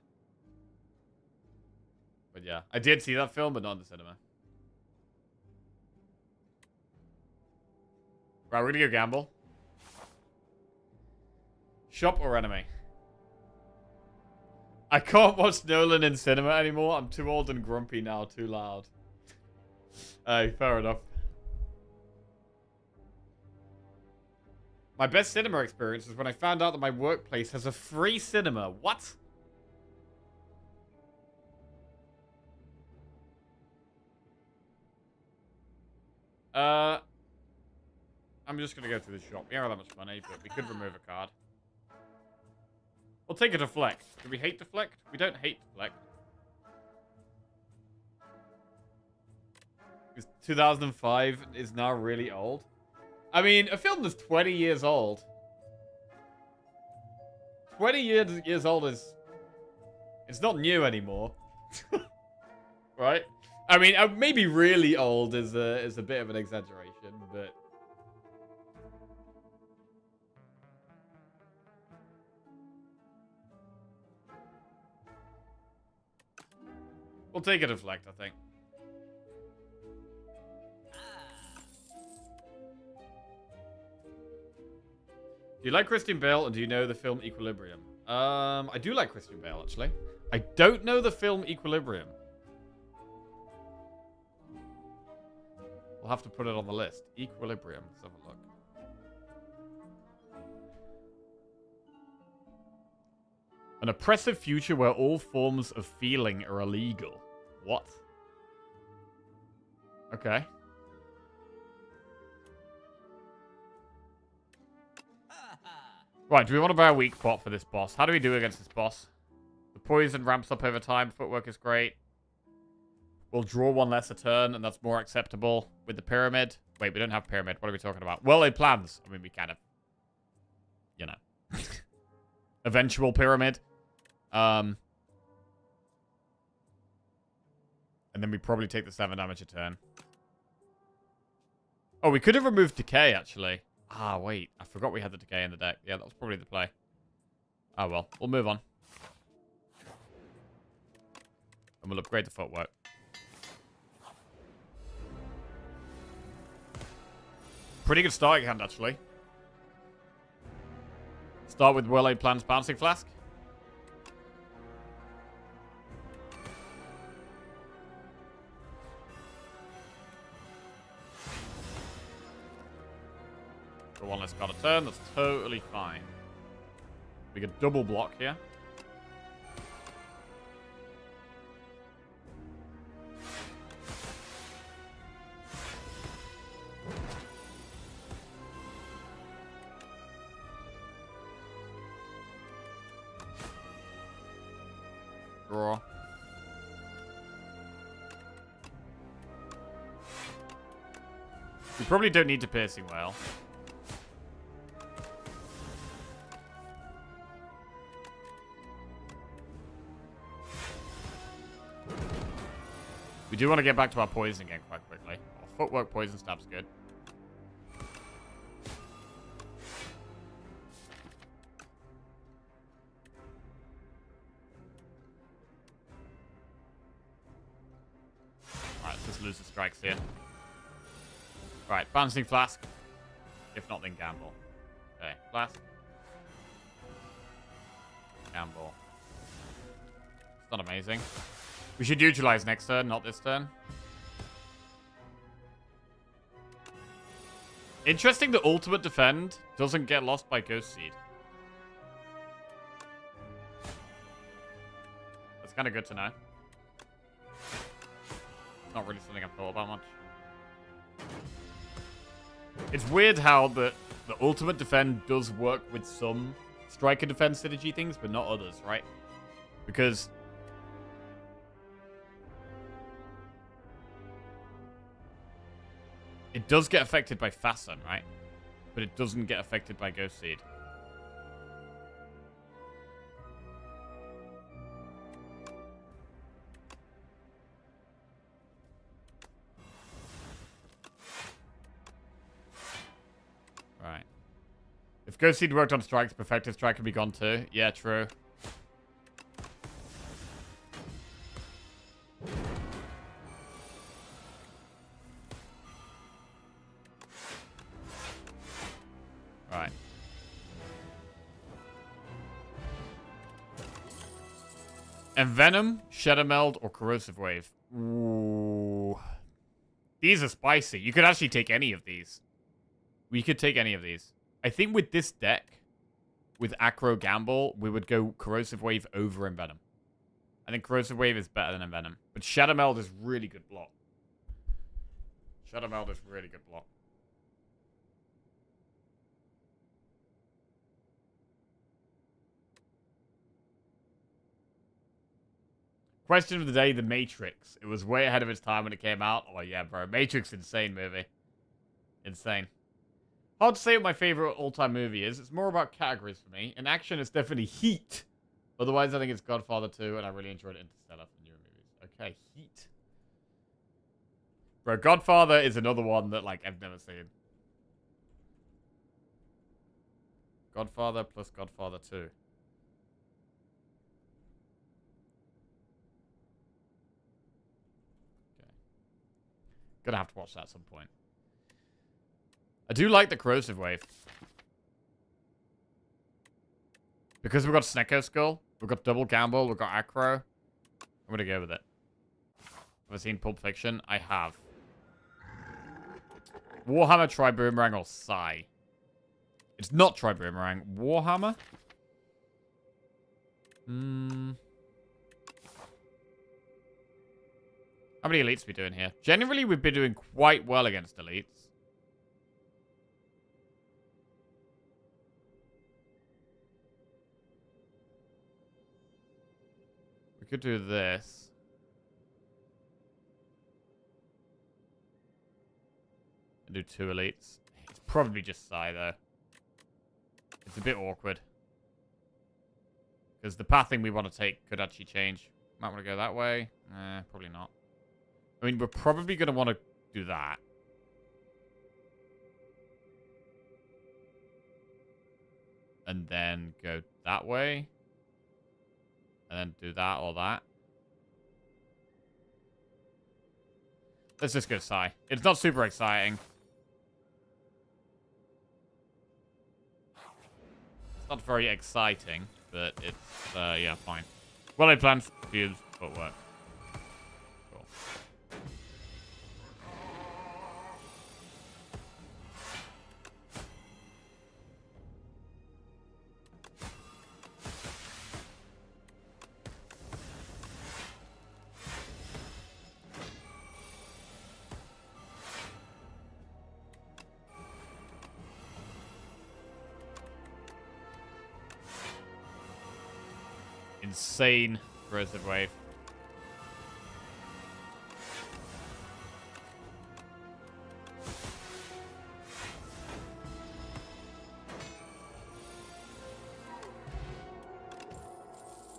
But yeah, I did see that film, but not in the cinema. Right, we're gonna go gamble. Shop or enemy? I can't watch Nolan in cinema anymore. I'm too old and grumpy now. Too loud. Hey, fair enough. My best cinema experience is when I found out that my workplace has a free cinema. What? I'm just gonna go through the shop. We don't have that much money, but we could remove a card. We'll take a deflect. Do we hate deflect? We don't hate deflect. 2005 is now really old. I mean, a film that's 20 years old. 20 years old is... It's not new anymore. Right? I mean, maybe really old is a bit of an exaggeration, but... We'll take a deflect, I think. Do you like Christian Bale, and do you know the film Equilibrium? I do like Christian Bale, actually. I don't know the film Equilibrium. We'll have to put it on the list. Equilibrium. Let's have a look. An oppressive future where all forms of feeling are illegal. What? Okay. Right, do we want to buy a weak pot for this boss? How do we do against this boss? The poison ramps up over time. Footwork is great. We'll draw one less a turn, and that's more acceptable. With the pyramid. Wait, we don't have pyramid. What are we talking about? Well-laid plans. I mean, we kind of... You know. Eventual pyramid. And then we probably take the 7 damage a turn. Oh, we could have removed decay, actually. Ah, wait. I forgot we had the decay in the deck. Yeah, that was probably the play. Oh, well. We'll move on. And we'll upgrade the footwork. Pretty good starting hand, actually. Start with well-laid plans, bouncing flask. For one less card a turn, that's totally fine. We can double block here. Draw. We probably don't need to Piercing Whale. We do want to get back to our poison again quite quickly. Our footwork poison stab's good. Alright, let's just lose the strikes here. Right, bouncing flask. If not, then gamble. Okay, flask. Gamble. It's not amazing. We should utilize next turn, not this turn. Interesting that ultimate defend doesn't get lost by Ghost Seed. That's kind of good to know. Not really something I've thought about much. It's weird how the ultimate defend does work with some striker defense synergy things, but not others, right? Because it does get affected by Fasten, right? But it doesn't get affected by Ghost Seed. Right. If Ghost Seed worked on strikes, Perfected Strike could be gone too. Yeah, true. Right. Envenom, Shadow Meld, or Corrosive Wave. Ooh. These are spicy. You could actually take any of these. We could take any of these. I think with this deck, with Acro Gamble, we would go Corrosive Wave over Envenom. I think Corrosive Wave is better than Envenom. But Shadow Meld is really good block. Shadow Meld is really good block. Question of the day, The Matrix. It was way ahead of its time when it came out. Oh yeah, bro. Matrix, insane movie. Insane. Hard to say what my favorite all-time movie is. It's more about categories for me. In action, it's definitely Heat. Otherwise, I think it's Godfather 2, and I really enjoyed Interstellar for newer movies. Okay, Heat. Bro, Godfather is another one that, like, I've never seen. Godfather plus Godfather 2. Okay. Gonna have to watch that at some point. I do like the Corrosive Wave. Because we've got Snecko Skull, we've got Double Gamble, we've got Acro. I'm gonna go with it. Have I seen Pulp Fiction? I have. Warhammer, Tri-Boomerang, or Psy? It's not Tri-Boomerang. Warhammer? How many elites are we doing here? Generally, we've been doing quite well against elites. We could do this. And do 2 elites. It's probably just Psy, though. It's a bit awkward. Because the pathing we want to take could actually change. Might want to go that way. Probably not. I mean, we're probably going to want to do that. And then go that way. And then do that or that. Let's just go Psy. It's not super exciting. It's not very exciting, but it's, yeah, fine. Well, I planned views, but work. Cool. Insane Corrosive Wave.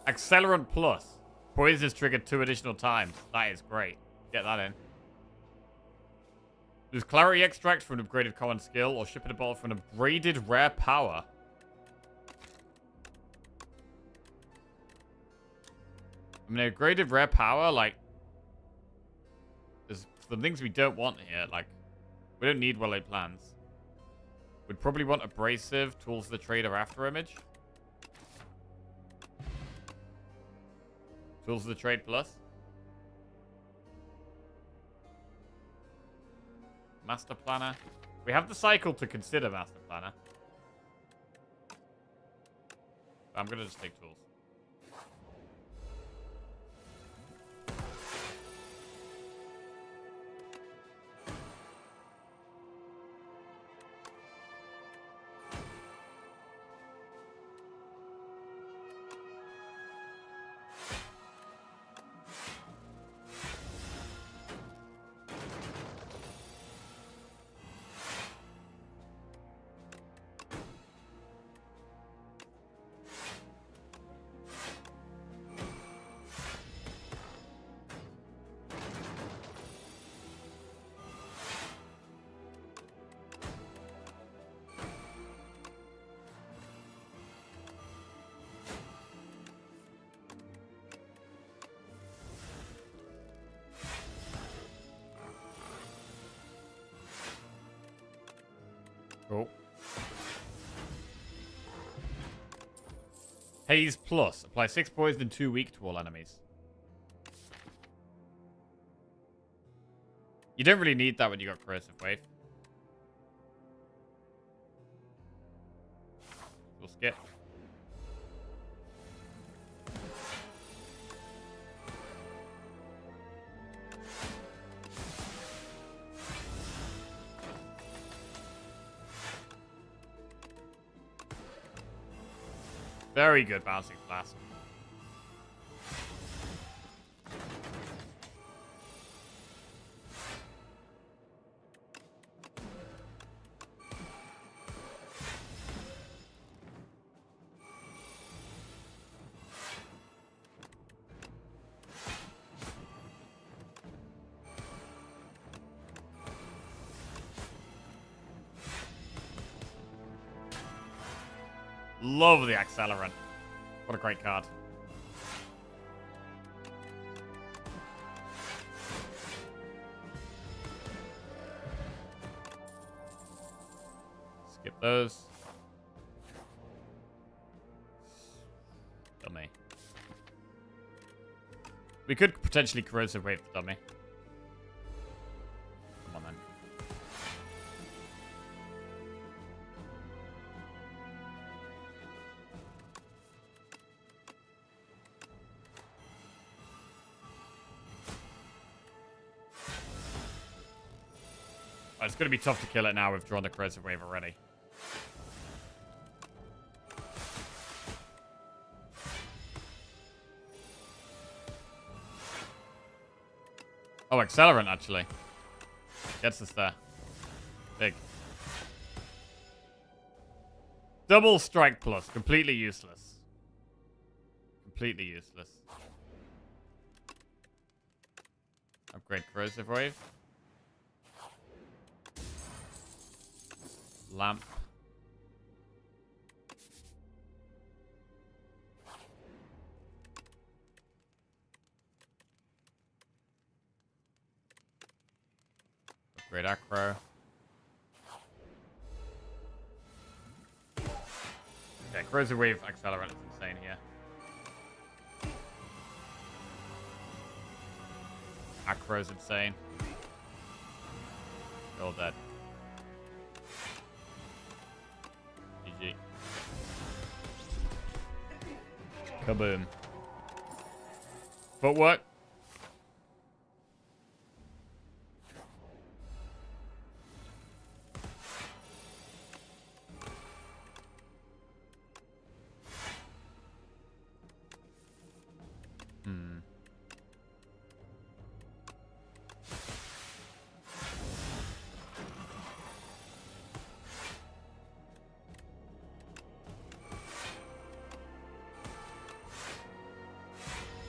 Accelerant Plus. Poison is triggered 2 additional times. That is great. Get that in. There's Clarity Extract for an upgraded common skill, or Ship in a Bottle for an upgraded rare power. I mean, upgraded rare power, like, there's some things we don't want here. Like, we don't need well-laid plans. We'd probably want Abrasive, Tools of the Trade, or After Image. Tools of the Trade Plus. Master Planner. We have the cycle to consider Master Planner. I'm going to just take Tools. Cool. Haze Plus. Apply 6 poison and 2 weak to all enemies. You don't really need that when you got Corrosive Wave. Skip. Very good bouncing flask. Love the accelerant. What a great card. Skip those. Dummy. We could potentially corrosive wave the dummy. Come on then. Oh, it's going to be tough to kill it now. We've drawn the corrosive wave already. Oh, accelerant, actually. Gets us there. Big. Double strike plus. Completely useless. Completely useless. Upgrade corrosive wave. Lamp. Upgrade acro. Okay, corrosive wave accelerant is insane here. Acro's insane. They're all dead. GG. Kaboom. Footwork.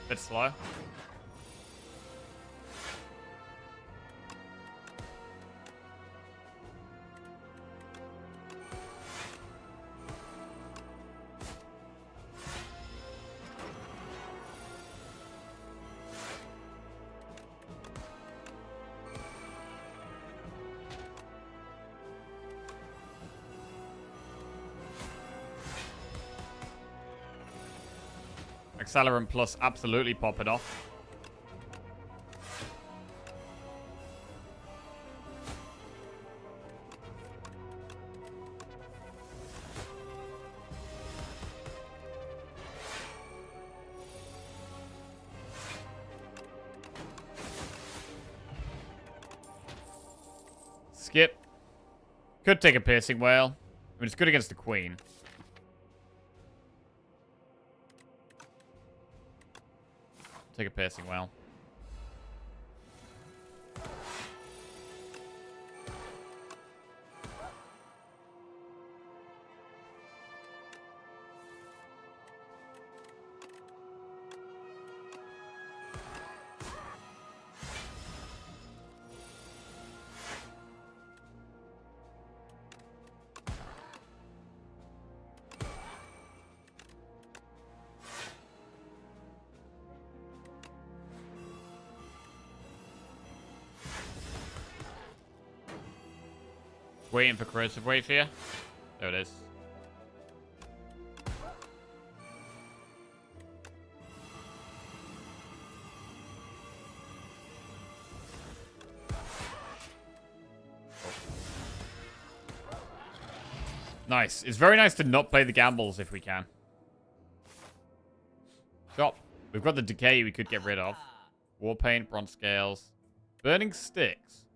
Bit slow. Accelerant plus absolutely pop it off. Skip. Could take a piercing whale. I mean, it's good against the queen. Take a piercing whale. Waiting for corrosive wave here. There it is. Nice. It's very nice to not play the gambles if we can. Shop. We've got the decay we could get rid of. War paint, bronze scales. Burning sticks.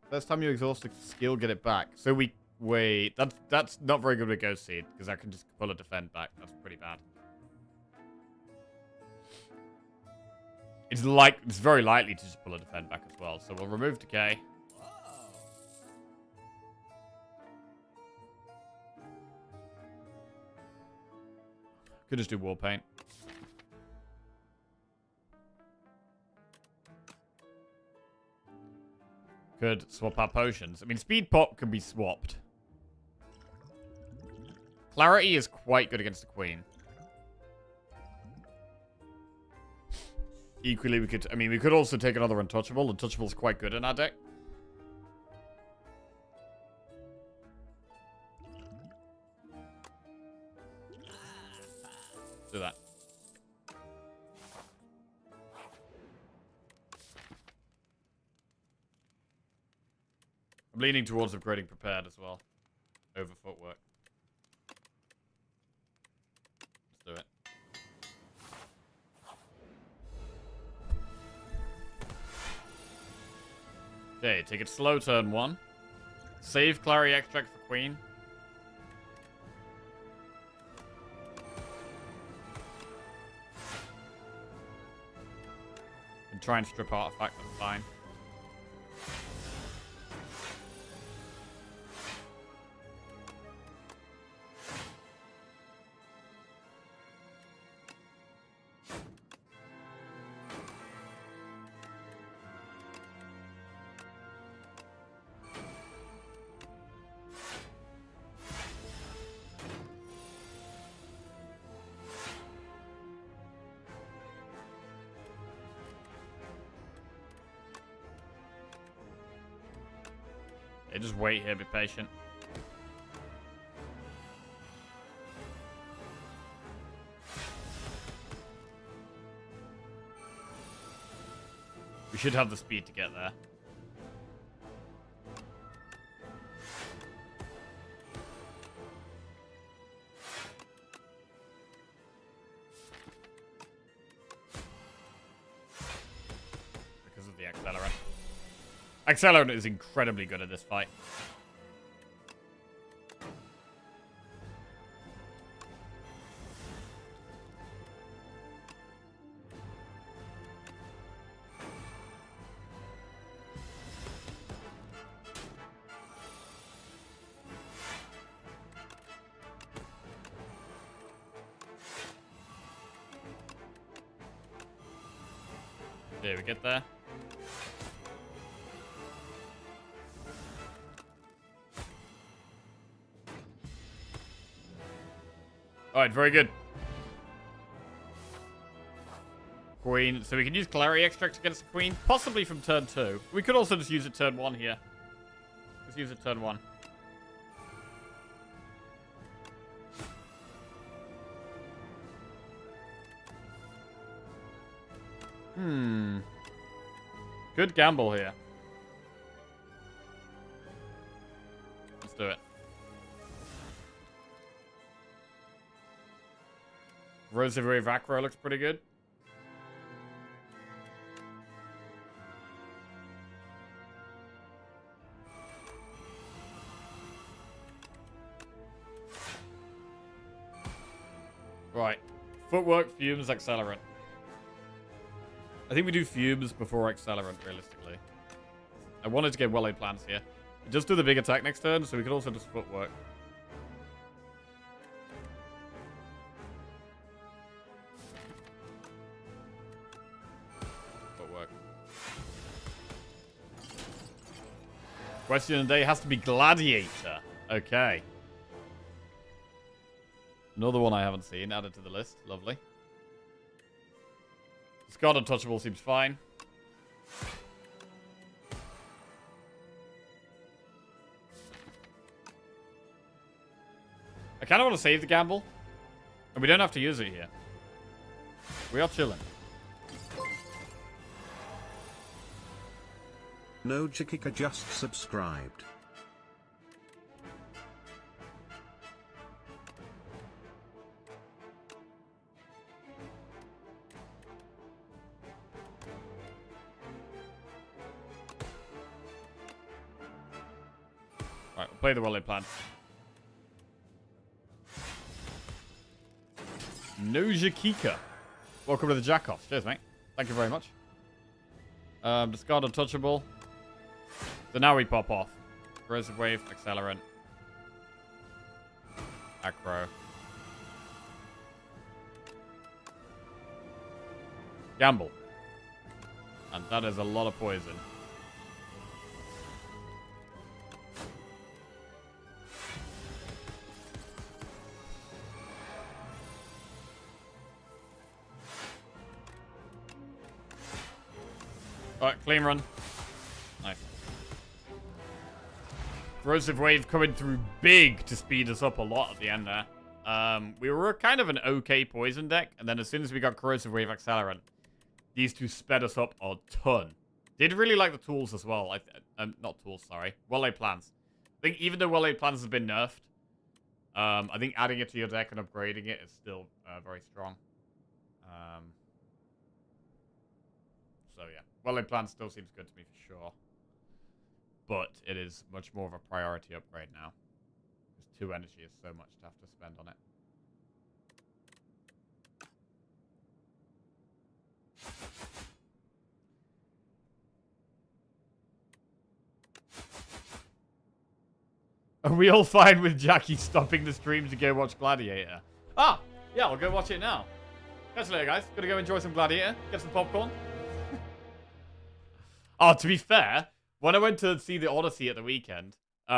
First time you exhaust a skill, get it back. So we... Wait. That's not very good with Ghost Seed, because I can just pull a defend back. That's pretty bad. It's very likely to just pull a defend back as well. So we'll remove decay. Could just do war paint. Could swap our potions. I mean, speed pop can be swapped. Clarity is quite good against the queen. Equally, we could... I mean, we could also take another Untouchable. Untouchable's quite good in our deck. Do that. I'm leaning towards upgrading prepared as well. Over footwork. Let's do it. Okay, take it slow turn 1. Save Clary Extract for Queen. And try and strip artifact, that's fine. Yeah, just wait here, be patient. We should have the speed to get there. Because of the accelerant. Accelerant is incredibly good at this fight. There we get there. Alright, very good. Queen. So we can use Clary Extract against the Queen. Possibly from turn 2. We could also just use it turn 1 here. Let's use it turn 1. Good gamble here. Let's do it. Rosary Vacro looks pretty good. Right. Footwork, Fumes, Accelerant. I think we do Fumes before Accelerant, realistically. I wanted to get well-laid plans here. Just do the big attack next turn, so we could also just Footwork. Question of the day has to be Gladiator. Okay. Another one I haven't seen added to the list. Lovely. Scott Untouchable seems fine. I kind of want to save the gamble. And we don't have to use it here. We are chilling. No Jikika just subscribed. Right, we'll play the well-laid plan. Nojakika. Welcome to the Jack-Off. Cheers, mate. Thank you very much. Discard untouchable. So now we pop off. Corrosive Wave, Accelerant. Acro. Gamble. And that is a lot of poison. Alright, clean run. Nice. Corrosive Wave coming through big to speed us up a lot at the end there. We were kind of an okay poison deck, and then as soon as we got Corrosive Wave Accelerant, these two sped us up a ton. Did really like the tools as well. Not tools, sorry. Well-laid plans. I think even though well-laid plans has been nerfed, I think adding it to your deck and upgrading it is still very strong. So yeah, well-laid plans still seems good to me for sure. But it is much more of a priority upgrade now. Because 2 energy is so much to have to spend on it. Are we all fine with Jackie stopping the stream to go watch Gladiator? Ah, yeah, I'll go watch it now. Catch you later, guys. Gonna go enjoy some Gladiator, get some popcorn. Oh, to be fair, when I went to see the Odyssey at the weekend,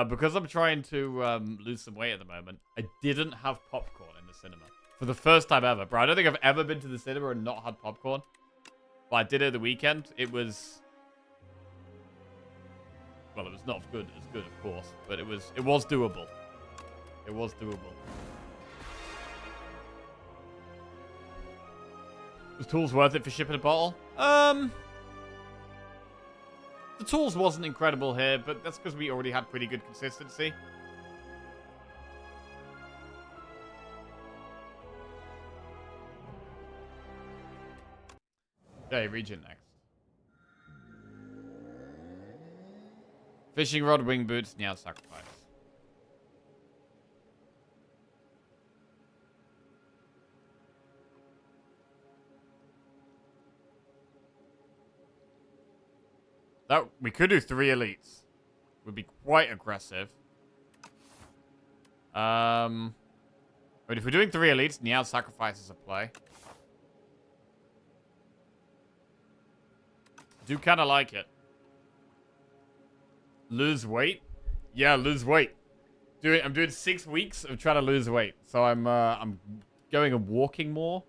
because I'm trying to lose some weight at the moment, I didn't have popcorn in the cinema. For the first time ever. Bro, I don't think I've ever been to the cinema and not had popcorn. But I did it at the weekend. It was... Well, it was not as good, of course. But it was doable. It was doable. Was tools worth it for shipping a bottle? The tools wasn't incredible here, but that's because we already had pretty good consistency. Okay, Regent next. Fishing rod, wing boots, Niao sacrifice. That we could do 3 elites. Would be quite aggressive. But if we're doing 3 elites, Niao sacrifice is a play. Do kind of like it. Lose weight? Yeah, lose weight. I'm doing 6 weeks of trying to lose weight. So I'm going and walking more.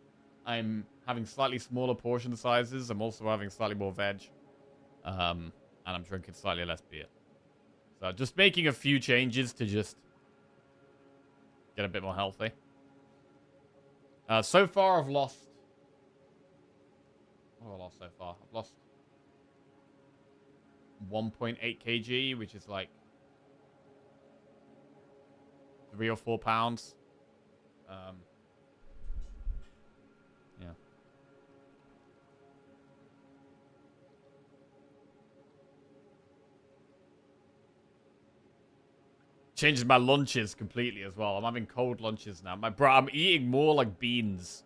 I'm having slightly smaller portion sizes. I'm also having slightly more veg. And I'm drinking slightly less beer. So just making a few changes to just get a bit more healthy. So far I've lost... What have I lost so far? I've lost 1.8 kg, which is like 3 or 4 pounds. Yeah. Changes my lunches completely as well. I'm having cold lunches now. I'm eating more like beans.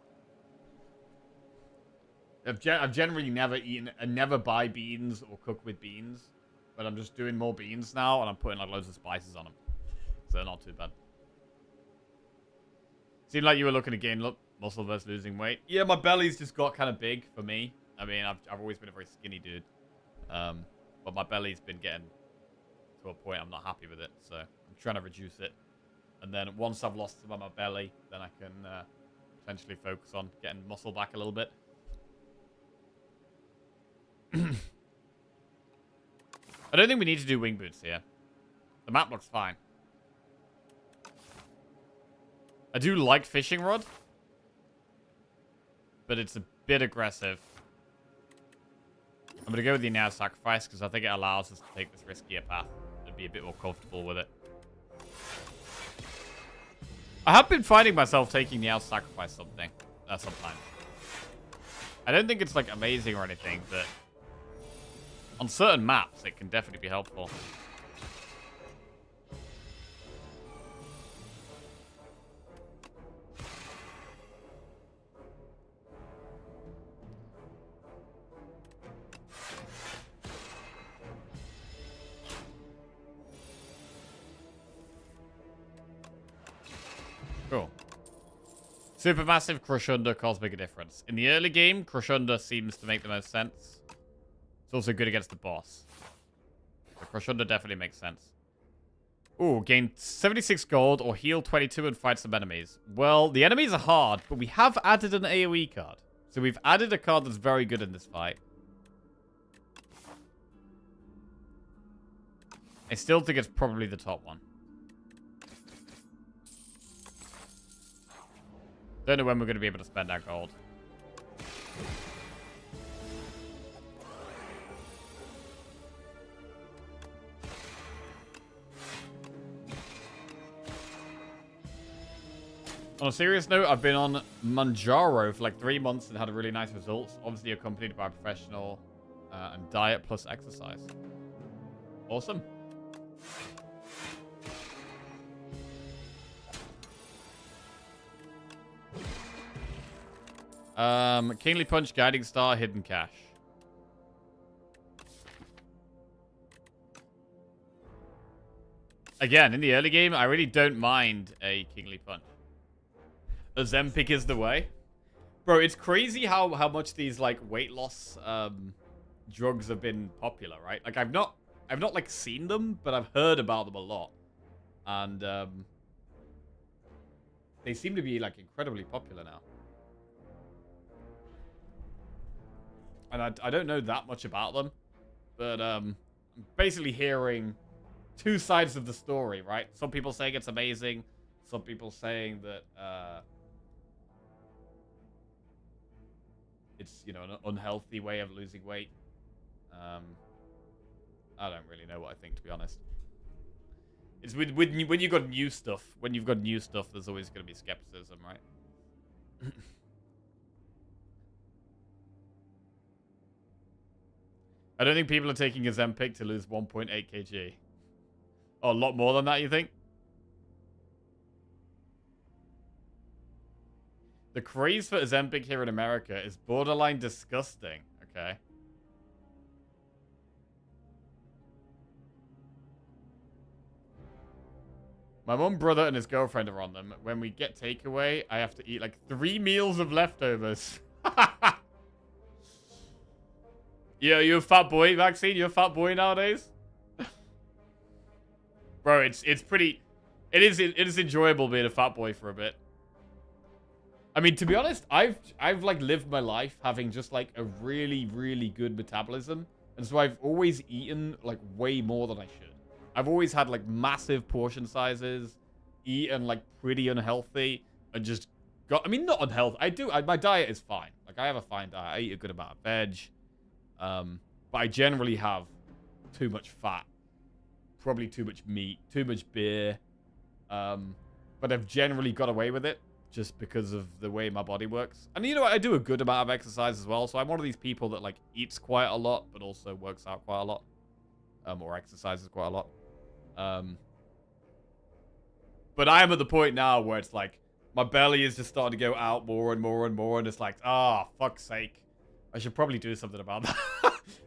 I've generally never eaten and never buy beans or cook with beans, but I'm just doing more beans now and I'm putting like loads of spices on them, so they're not too bad. Seemed like you were looking to gain muscle versus losing weight. Yeah, my belly's just got kind of big for me. I mean, I've always been a very skinny dude, but my belly's been getting to a point I'm not happy with it, so I'm trying to reduce it. And then once I've lost some of my belly, then I can potentially focus on getting muscle back a little bit. I don't think we need to do wing boots here. The map looks fine. I do like fishing rod, but it's a bit aggressive. I'm going to go with the now sacrifice because I think it allows us to take this riskier path and be a bit more comfortable with it. I have been finding myself taking the out sacrifice sometimes. I don't think it's like amazing or anything, but on certain maps it can definitely be helpful. Cool. Supermassive Crush Under, Cosmic Difference. In the early game, Crush Under seems to make the most sense. It's also good against the boss. So Crush Under definitely makes sense. Ooh, gain 76 gold or heal 22 and fight some enemies. Well, the enemies are hard, but we have added an AoE card. So we've added a card that's very good in this fight. I still think it's probably the top one. Don't know when we're going to be able to spend our gold. On a serious note, I've been on Manjaro for like 3 months and had really nice results. Obviously accompanied by a professional and diet plus exercise. Awesome. Kingly Punch, Guiding Star, Hidden Cache. Again, in the early game, I really don't mind a Kingly Punch. Ozempic is the way. Bro, it's crazy how much these, like, weight loss drugs have been popular, right? Like, I've not, like, seen them, but I've heard about them a lot. And, they seem to be, like, incredibly popular now. And I don't know that much about them. But, I'm basically hearing 2 sides of the story, right? Some people saying it's amazing. Some people saying that, it's, you know, an unhealthy way of losing weight. I don't really know what I think, to be honest. It's when you've got new stuff. When you've got new stuff, there's always going to be skepticism, right? I don't think people are taking Ozempic to lose 1.8 kg. Oh, a lot more than that, you think? The craze for Ozempic here in America is borderline disgusting. Okay. My mum, brother, and his girlfriend are on them. When we get takeaway, I have to eat like 3 meals of leftovers. Yeah, you a fat boy, Vaccine? You a fat boy nowadays? Bro, it's pretty... It is enjoyable being a fat boy for a bit. I mean, to be honest, I've like lived my life having just like a really, really good metabolism. And so I've always eaten like way more than I should. I've always had like massive portion sizes, eaten like pretty unhealthy, and just got... I mean, not unhealthy. My diet is fine. Like, I have a fine diet. I eat a good amount of veg. But I generally have too much fat, probably too much meat, too much beer. But I've generally got away with it just because of the way my body works. And you know what? I do a good amount of exercise as well. So I'm one of these people that like eats quite a lot, but also works out quite a lot, or exercises quite a lot. But I am at the point now where it's like my belly is just starting to go out more and more and more, and it's like, ah, fuck's sake. I should probably do something about that.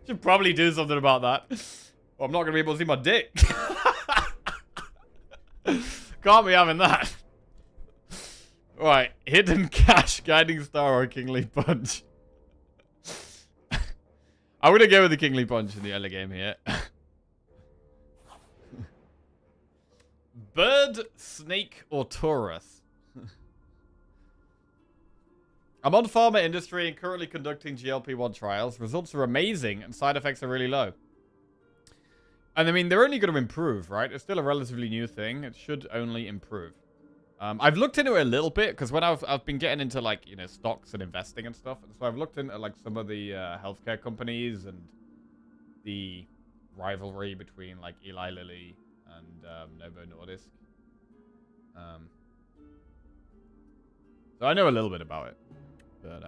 Should probably do something about that. Or I'm not going to be able to see my dick. Can't be having that. Right. Hidden Cache, Guiding Star, or Kingly Punch. I'm going to go with the Kingly Punch in the early game here. Bird, Snake, or Taurus? I'm on pharma industry and currently conducting GLP-1 trials. Results are amazing and side effects are really low. And I mean, they're only going to improve, right? It's still a relatively new thing. It should only improve. I've looked into it a little bit because when I've been getting into like, you know, stocks and investing and stuff. And so I've looked into like some of the healthcare companies and the rivalry between like Eli Lilly and Novo Nordisk. So I know a little bit about it. But,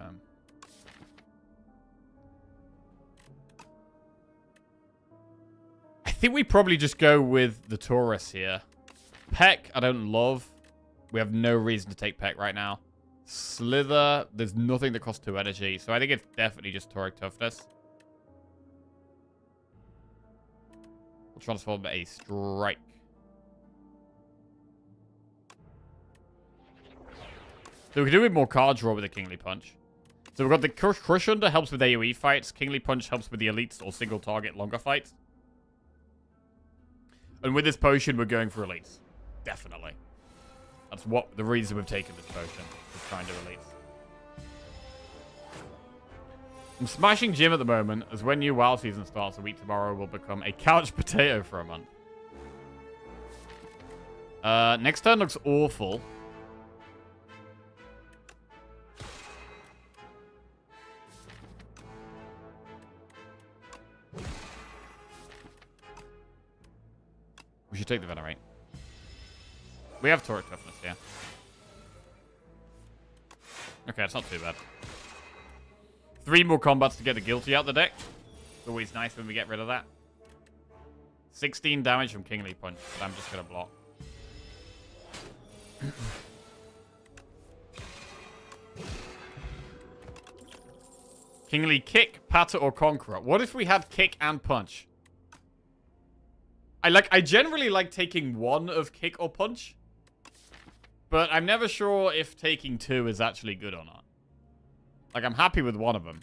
I think we probably just go with the Taurus here. Peck, I don't love. We have no reason to take Peck right now. Slither, there's nothing that costs 2 energy. So I think it's definitely just Tauric Toughness. We'll transform a Strike. So we can do with more card draw with the Kingly Punch. So we've got the Crush Under helps with AoE fights. Kingly Punch helps with the elites or single target longer fights. And with this potion, we're going for elites. Definitely. That's what the reason we've taken this potion. Is trying to elites. I'm smashing Gym at the moment, as when new WoW season starts a week tomorrow, will become a couch potato for a month. Next turn looks awful. We should take the Venerate. We have Toric Toughness, yeah. Okay, it's not too bad. 3 more combats to get the Guilty out the deck. It's always nice when we get rid of that. 16 damage from Kingly Punch, but I'm just going to block. Kingly Kick, Patter, or Conqueror. What if we had Kick and Punch? I generally like taking one of Kick or Punch. But I'm never sure if taking 2 is actually good or not. Like, I'm happy with one of them.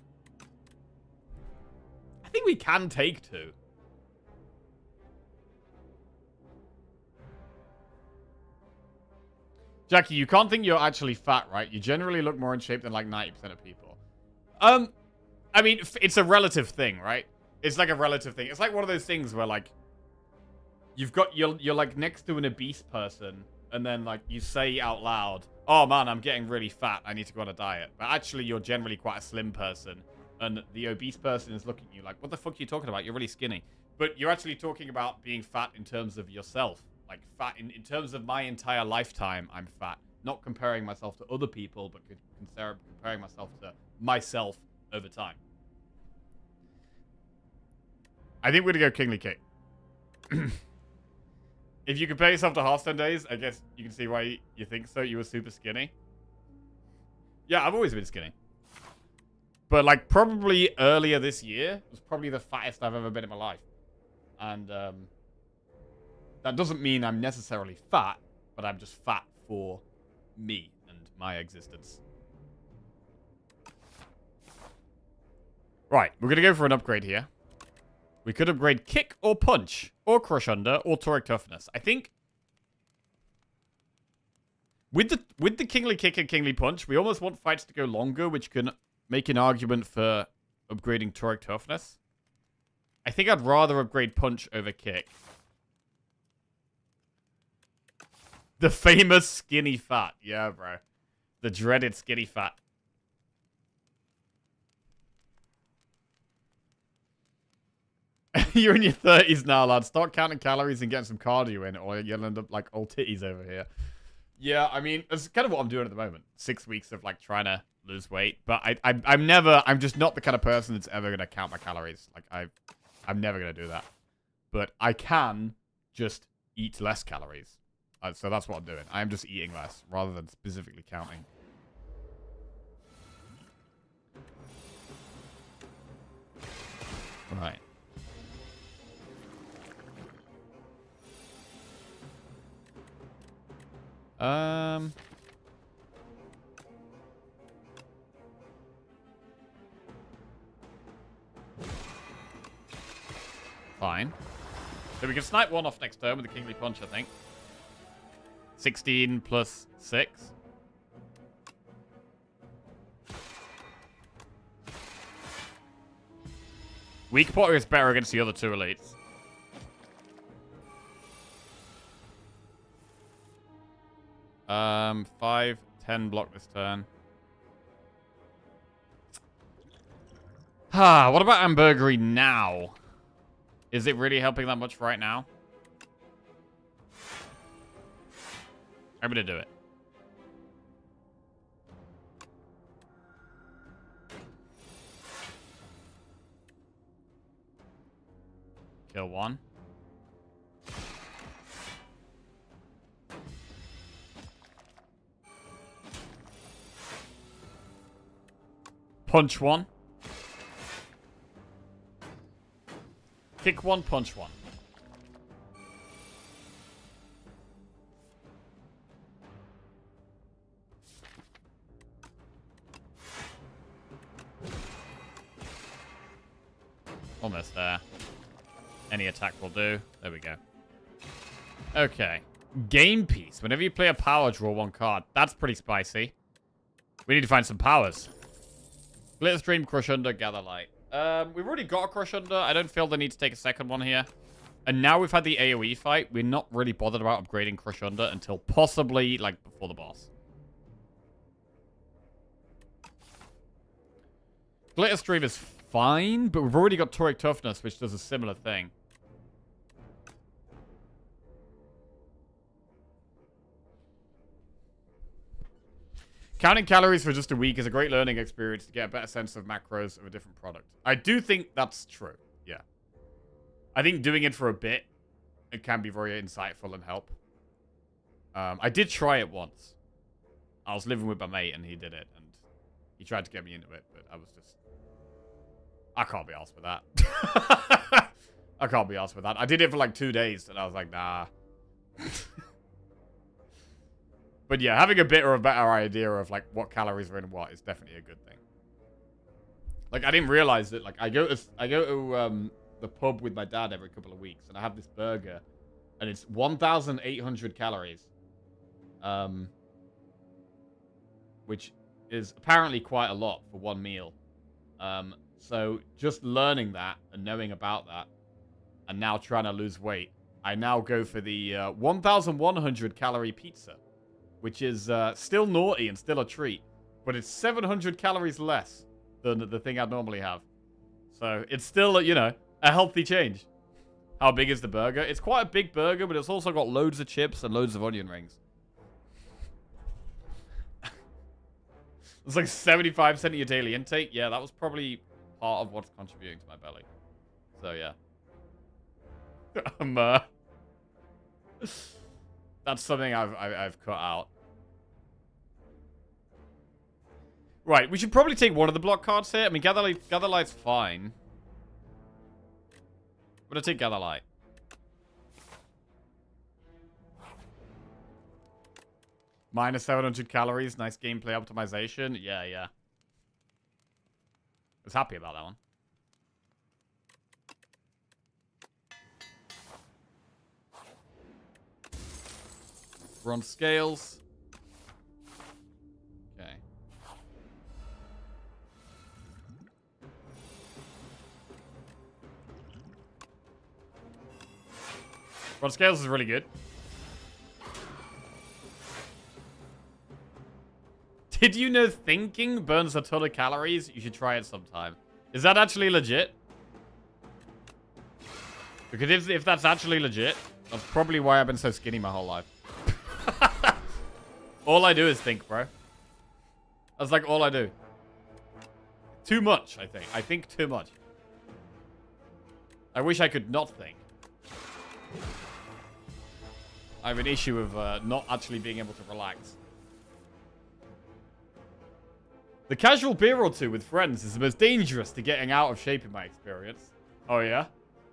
I think we can take 2. Jackie, you can't think you're actually fat, right? You generally look more in shape than like 90% of people. I mean, it's a relative thing, right? It's like a relative thing. It's like one of those things where like you're like next to an obese person, and then like you say out loud, "Oh man, I'm getting really fat. I need to go on a diet." But actually, you're generally quite a slim person, and the obese person is looking at you like, "What the fuck are you talking about? You're really skinny." But you're actually talking about being fat in terms of yourself. Like, fat in terms of my entire lifetime, I'm fat. Not comparing myself to other people, but comparing myself to myself over time. I think we're going to go Kingly Kick. If you compare yourself to Hearthstone days, I guess you can see why you think so. You were super skinny. Yeah, I've always been skinny. But, like, probably earlier this year was probably the fattest I've ever been in my life. And, that doesn't mean I'm necessarily fat, but I'm just fat for me and my existence. Right, we're going to go for an upgrade here. We could upgrade Kick or Punch, or Crush Under, or Toric Toughness. I think with the Kingly Kick and Kingly Punch, we almost want fights to go longer, which can make an argument for upgrading Toric Toughness. I think I'd rather upgrade Punch over Kick. The famous skinny fat. Yeah, bro. The dreaded skinny fat. You're in your 30s now, lad. Start counting calories and getting some cardio in, or you'll end up like old titties over here. Yeah, I mean, that's kind of what I'm doing at the moment. 6 weeks of like trying to lose weight. But I'm just not the kind of person that's ever going to count my calories. Like, I'm never going to do that. But I can just eat less calories. So that's what I'm doing. I'm just eating less rather than specifically counting. Right. Fine. So we can snipe one off next turn with the Kingly Punch, I think. 16 plus 6. Weak Potter is better against the other 2 elites. Um, 5, 10 block this turn. What about Ambergery now? Is it really helping that much right now? I'm gonna do it. Kill 1. Punch 1. Kick 1, punch 1. Almost there. Any attack will do. There we go. Okay. Game piece. Whenever you play a power, draw 1 card. That's pretty spicy. We need to find some powers. Glitterstream, Crush Under, Gather Light. We've already got a Crush Under. I don't feel the need to take a second one here. And now we've had the AoE fight. We're not really bothered about upgrading Crush Under until possibly, like, before the boss. Glitterstream is fine, but we've already got Toric Toughness, which does a similar thing. Counting calories for just a week is a great learning experience to get a better sense of macros of a different product. I do think that's true, yeah. I think doing it for a bit, it can be very insightful and help. I did try it once. I was living with my mate and he did it, and he tried to get me into it, but I was just... I can't be arsed with that. I can't be arsed with that. I did it for like 2 days, and I was like, nah. But yeah, having a bit or a better idea of like what calories are in what is definitely a good thing. Like I didn't realize that. Like I go to the pub with my dad every couple of weeks, and I have this burger, and it's 1,800 calories, which is apparently quite a lot for one meal. So just learning that and knowing about that, and now trying to lose weight, I now go for the 1,100 calorie pizza. Which is still naughty and still a treat. But it's 700 calories less than the thing I'd normally have. So it's still, you know, a healthy change. How big is the burger? It's quite a big burger, but it's also got loads of chips and loads of onion rings. It's like 75% of your daily intake. Yeah, that was probably part of what's contributing to my belly. So, yeah. That's something I've cut out. Right, we should probably take one of the block cards here. I mean, Gather Light's fine. I'm gonna take Gather Light. Minus 700 calories. Nice gameplay optimization. Yeah, yeah. I was happy about that one. We're on scales. Okay. We're on scales is really good. Did you know thinking burns a ton of calories? You should try it sometime. Is that actually legit? Because if that's actually legit, that's probably why I've been so skinny my whole life. All I do is think, bro. That's like all I do. Too much, I think. I think too much. I wish I could not think. I have an issue of not actually being able to relax. The casual beer or two with friends is the most dangerous to getting out of shape in my experience. Oh, yeah?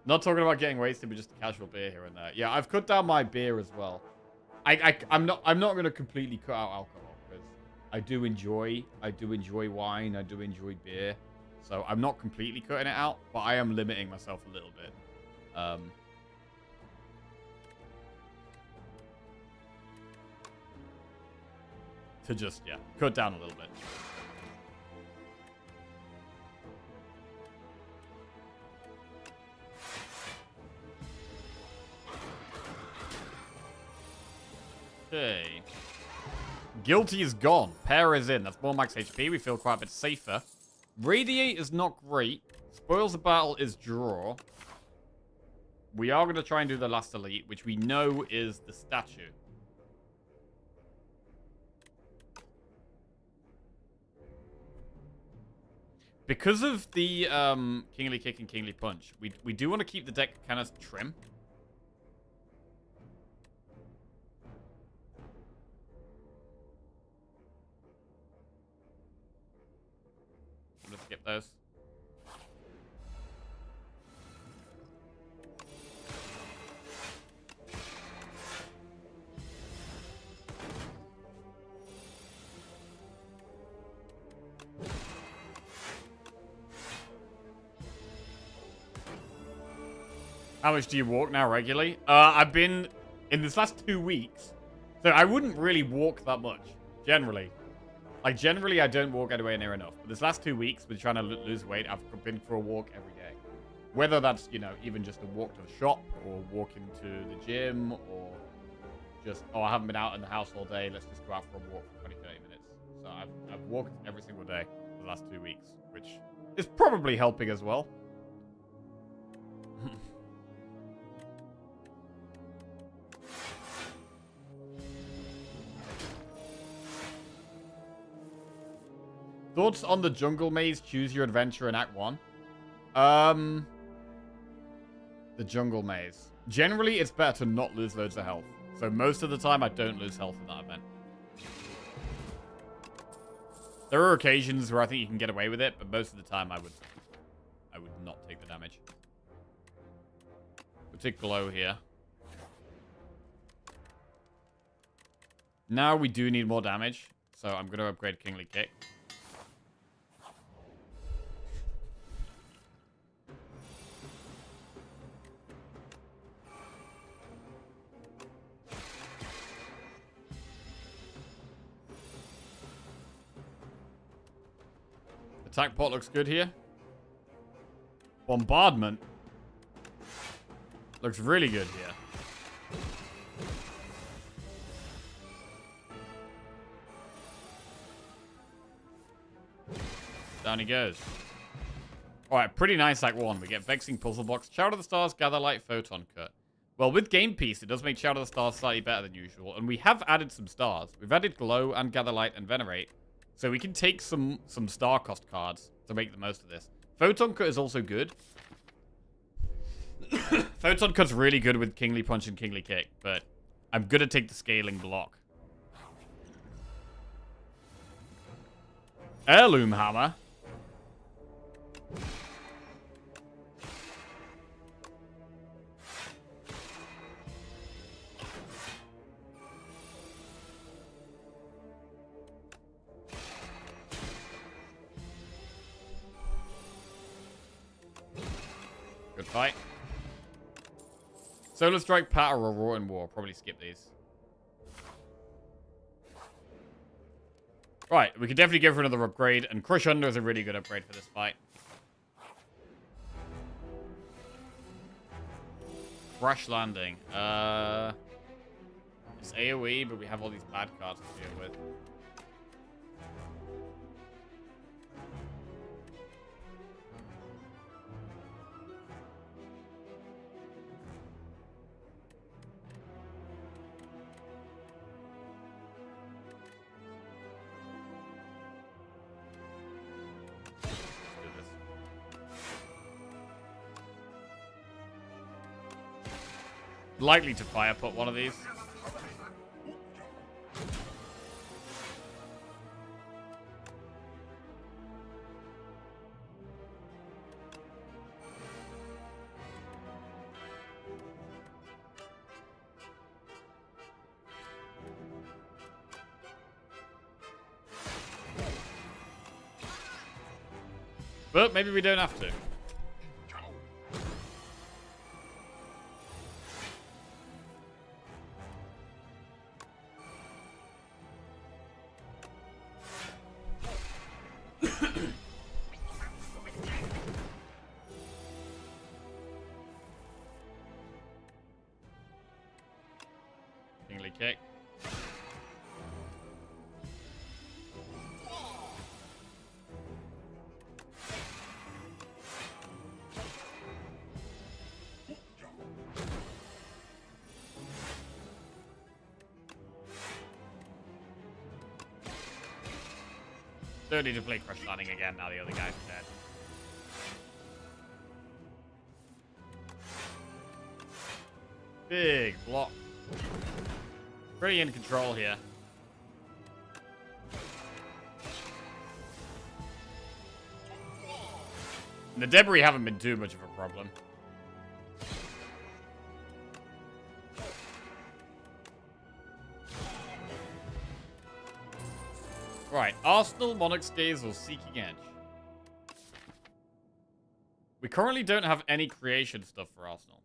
Not talking about getting wasted, but just a casual beer here and there. Yeah, I've cut down my beer as well. I'm not going to completely cut out alcohol because I do enjoy wine, I do enjoy beer. So I'm not completely cutting it out, but I am limiting myself a little bit. To just, yeah, cut down a little bit. Okay. Guilty is gone. Pair is in. That's more max HP. We feel quite a bit safer. Radiate is not great. Spoils the battle is draw. We are going to try and do the last elite, which we know is the statue. Because of the Kingly Kick and Kingly Punch, we do want to keep the deck kind of trim. I'm gonna skip those. How much do you walk now regularly? I've been in this last 2 weeks. So I wouldn't really walk that much, generally. Like, generally, I don't walk anywhere near enough. But this last 2 weeks, with trying to lose weight, I've been for a walk every day. Whether that's, you know, even just a walk to the shop, or walk into the gym, or just, oh, I haven't been out in the house all day, let's just go out for a walk for 20, 30 minutes. So I've walked every single day for the last 2 weeks, which is probably helping as well. Thoughts on the jungle maze, choose your adventure in Act 1? The jungle maze. Generally, it's better to not lose loads of health. So most of the time, I don't lose health in that event. There are occasions where I think you can get away with it, but most of the time, I would not take the damage. We'll take glow here. Now we do need more damage, so I'm going to upgrade Kingly Kick. Attack pot looks good here. Bombardment looks really good here. Down he goes. Alright, pretty nice Act 1. We get Vexing Puzzle Box, Shout of the Stars, Gather Light, Photon Cut. Well, with Game Piece, it does make Shout of the Stars slightly better than usual, and we have added some stars. We've added Glow and Gather Light and Venerate. So we can take some star cost cards to make the most of this. Photon Cut is also good. Photon Cut's really good with Kingly Punch and Kingly Kick, but I'm gonna take the Scaling Block. Heirloom Hammer. Good fight. Solar Strike, Patter, or Roar and War. Probably skip these. Right, we could definitely go for another upgrade, and Crush Under is a really good upgrade for this fight. Crash Landing. It's AoE, but we have all these bad cards to deal with. Likely to fire put one of these. But maybe we don't have to. Kingly Kick. Don't need to play Crush Landing again now the other guy's dead. Big block. Pretty in control here. And the debris haven't been too much of a problem. Right, Arsenal, Monarch's Gaze, or Seeking Edge. We currently don't have any creation stuff for Arsenal.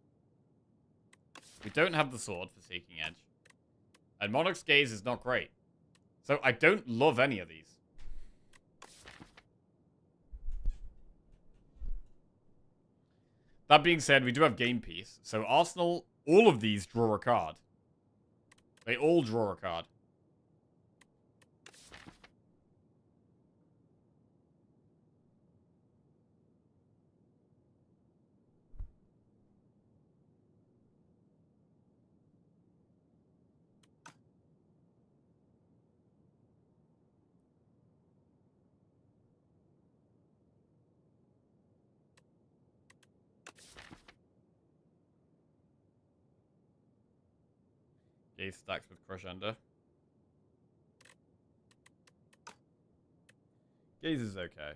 We don't have the sword for Seeking Edge. And Monarch's Gaze is not great. So I don't love any of these. That being said, we do have Game Piece. So Arsenal, all of these draw a card. They all draw a card. Gaze stacks with Crush Under. Gaze is okay.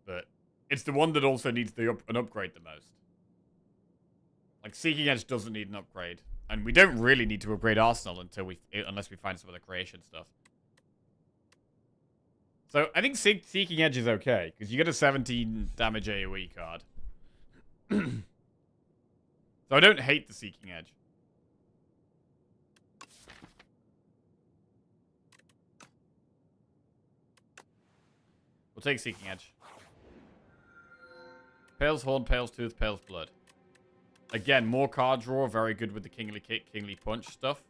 But it's the one that also needs an upgrade the most. Like, Seeking Edge doesn't need an upgrade. And we don't really need to upgrade Arsenal unless we find some other creation stuff. So, I think Seeking Edge is okay, because you get a 17 damage AoE card. So I don't hate the Seeking Edge. We'll take Seeking Edge. Pale's Horn, Pale's Tooth, Pale's Blood. Again, more card draw. Very good with the Kingly Kick, Kingly Punch stuff.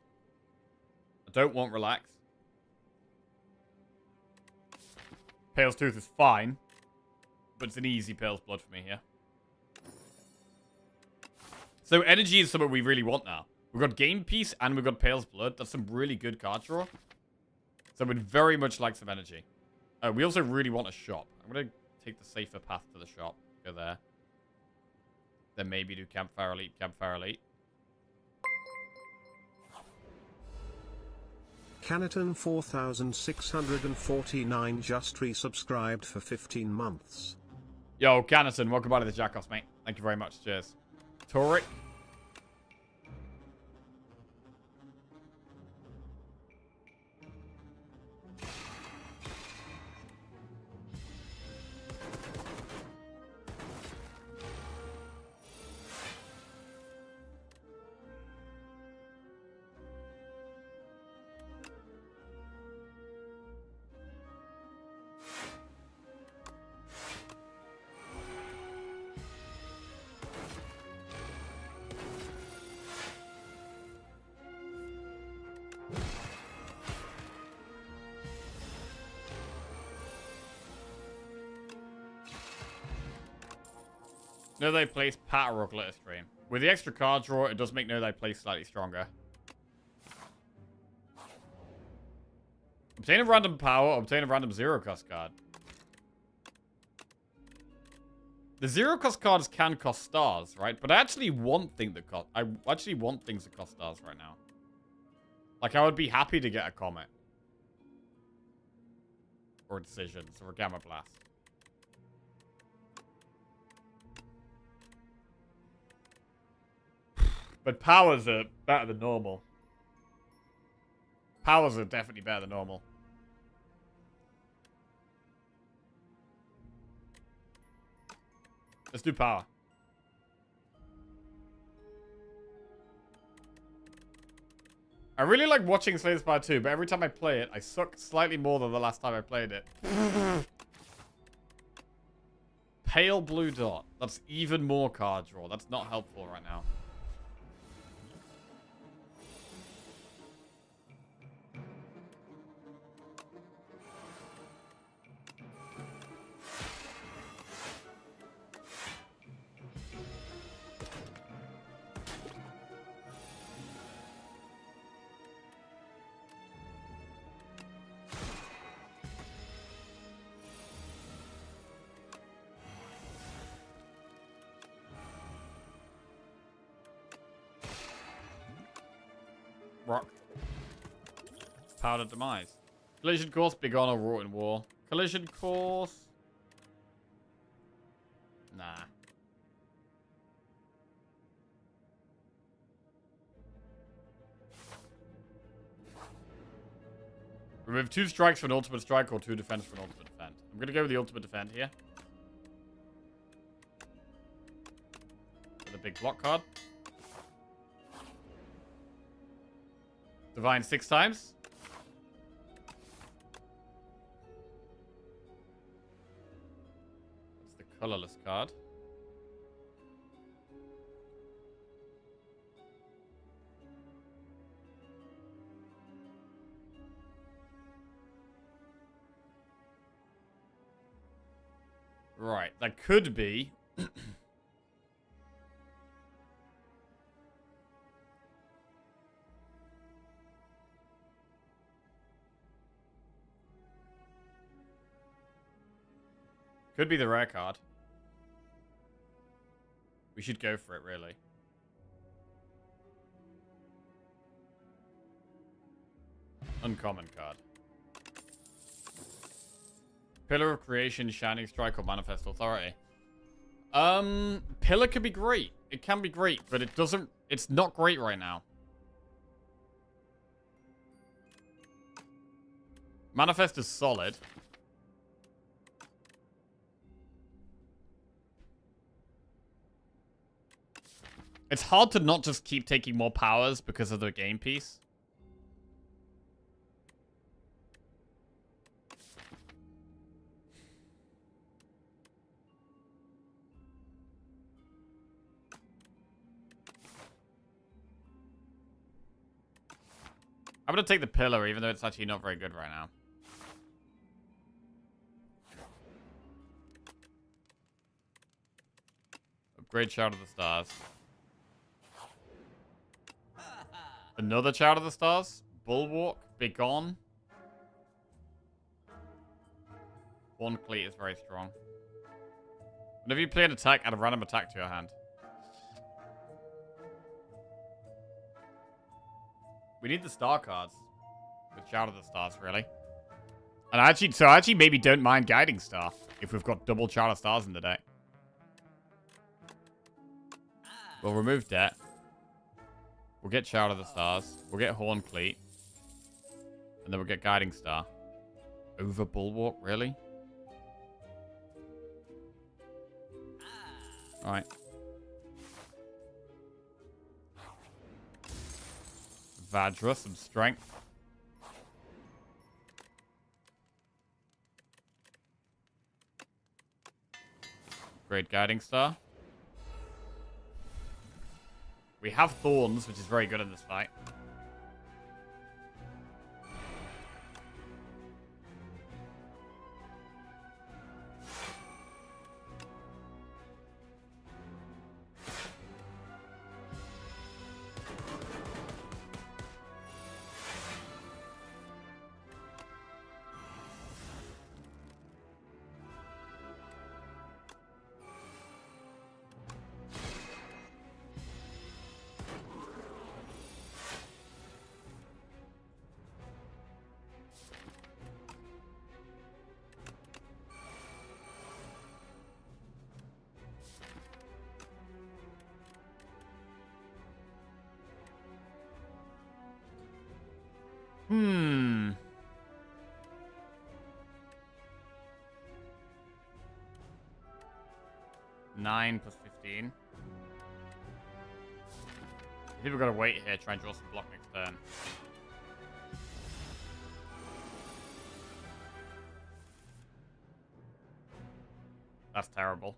I don't want Relax. Pale's Tooth is fine. But it's an easy Pale's Blood for me here. So energy is something we really want now. We've got Game Piece and we've got Pale's Blood. That's some really good card draw. So we'd very much like some energy. We also really want a shop. I'm going to take the safer path to the shop. Go there. Then maybe do Campfire Elite, Campfire Elite. Canaton 4649 just resubscribed for 15 months. Yo, Canaton, welcome back to the Jackoffs, mate. Thank you very much. Cheers. Toric. No Thy Place, Pat or Glitter Stream. With the extra card draw, it does make Know Thy Place slightly stronger. Obtain a random power, obtain a random zero cost card. The zero cost cards can cost stars, right? But I actually want things that cost stars right now. Like, I would be happy to get a Comet. Or Decisions, or a Gamma Blast. But powers are better than normal. Powers are definitely better than normal. Let's do power. I really like watching Slay the Spire 2, but every time I play it, I suck slightly more than the last time I played it. Pale blue dot. That's even more card draw. That's not helpful right now. Rock. Powder Demise. Collision Course, Big Honor, Wrought in War. Collision Course. Nah. Remove 2 strikes for an ultimate strike or 2 defense for an ultimate defend. I'm gonna go with the ultimate defend here. block card. Divine 6 times. That's the colorless card. Right, that could be... could be the rare card. We should go for it, really. Uncommon card. Pillar of Creation, Shining Strike, or Manifest Authority. Pillar could be great. It can be great, but it doesn't... It's not great right now. Manifest is solid. It's hard to not just keep taking more powers because of the game piece. I'm going to take the pillar, even though it's actually not very good right now. Upgrade Shout of the Stars. Another Shout of the Stars. Bulwark. Begone. Horn Cleat is very strong. Whenever you play an attack, add a random attack to your hand. We need the star cards. With Shout of the Stars, really. And I actually maybe don't mind Guiding Star. If we've got double Shout of Stars in the deck. We'll remove Debt. We'll get Shout of the Stars. We'll get Horn Cleat. And then we'll get Guiding Star. Over Bulwark, really? Alright. Vajra, some strength. Great Guiding Star. We have Thorns, which is very good in this fight. Hmm. Nine plus 15. I think we've got to wait here, try and draw some block next turn. That's terrible.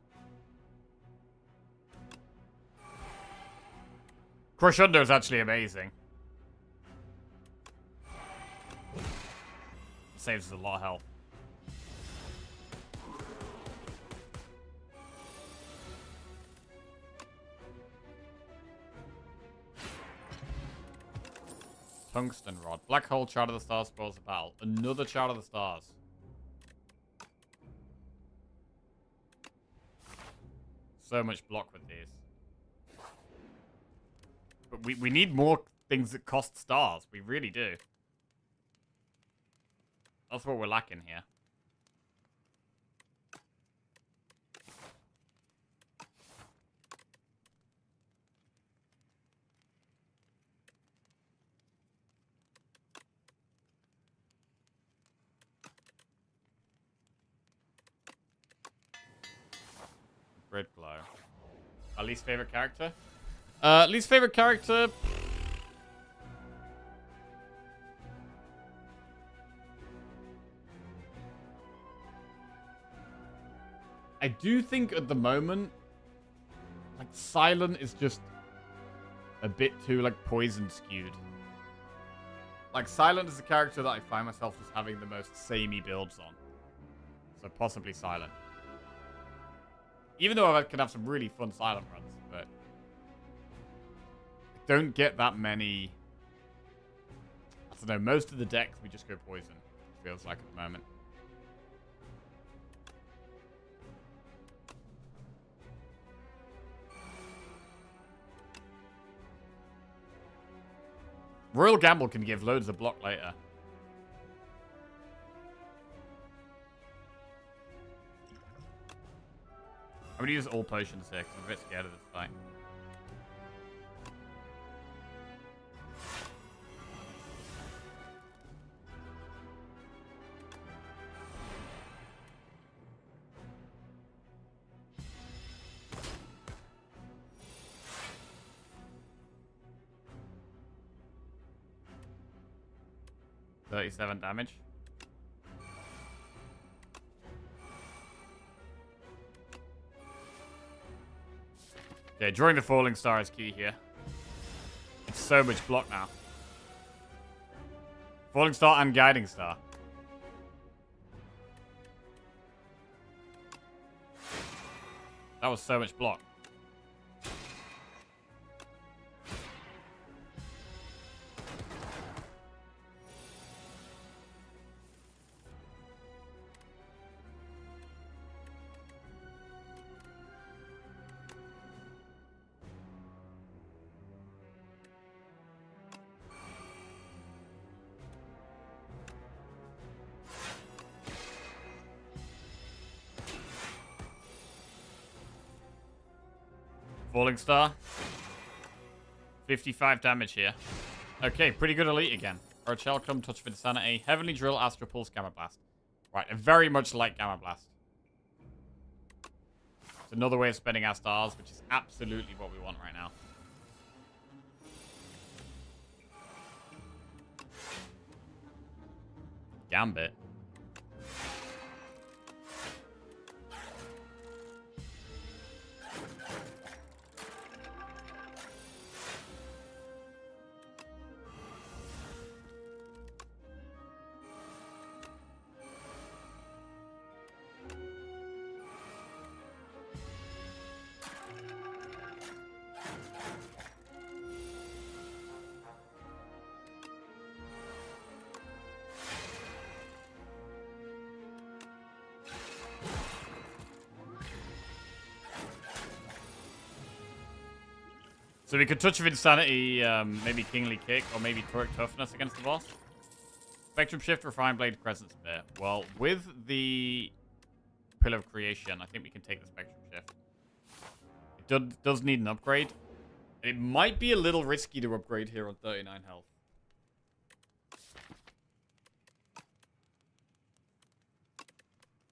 Crush Under is actually amazing. Saves us a lot of health. Tungsten Rod. Black Hole, Child of the Stars, Spoils the Battle. Another Child of the Stars. So much block with these. But we need more things that cost stars. We really do. That's what we're lacking here. Red Glow. Our least favorite character? Least favorite character? I do think at the moment, like, Silent is just a bit too, like, poison skewed. Like, Silent is a character that I find myself just having the most samey builds on. So possibly Silent. Even though I can have some really fun Silent runs, but I don't get that many. I don't know, most of the decks we just go poison, it feels like at the moment. Royal Gamble can give loads of block later. I'm gonna use all potions here because I'm a bit scared of this fight. $37 damage. Okay, drawing the Falling Star is key here. It's so much block now. Falling Star and Guiding Star. That was so much block. Falling Star. 55 damage here. Okay, pretty good elite again. Rochelle, come touch of insanity. Heavenly Drill, Astral Pulse, Gamma Blast. Right, I very much like Gamma Blast. It's another way of spending our stars, which is absolutely what we want right now. Gambit. So we could Touch of Insanity, maybe Kingly Kick, or maybe Torque Toughness against the boss. Spectrum Shift, Refined Blade, Crescent Spear. Well, with the Pillar of Creation, I think we can take the Spectrum Shift. It does need an upgrade. It might be a little risky to upgrade here on 39 health.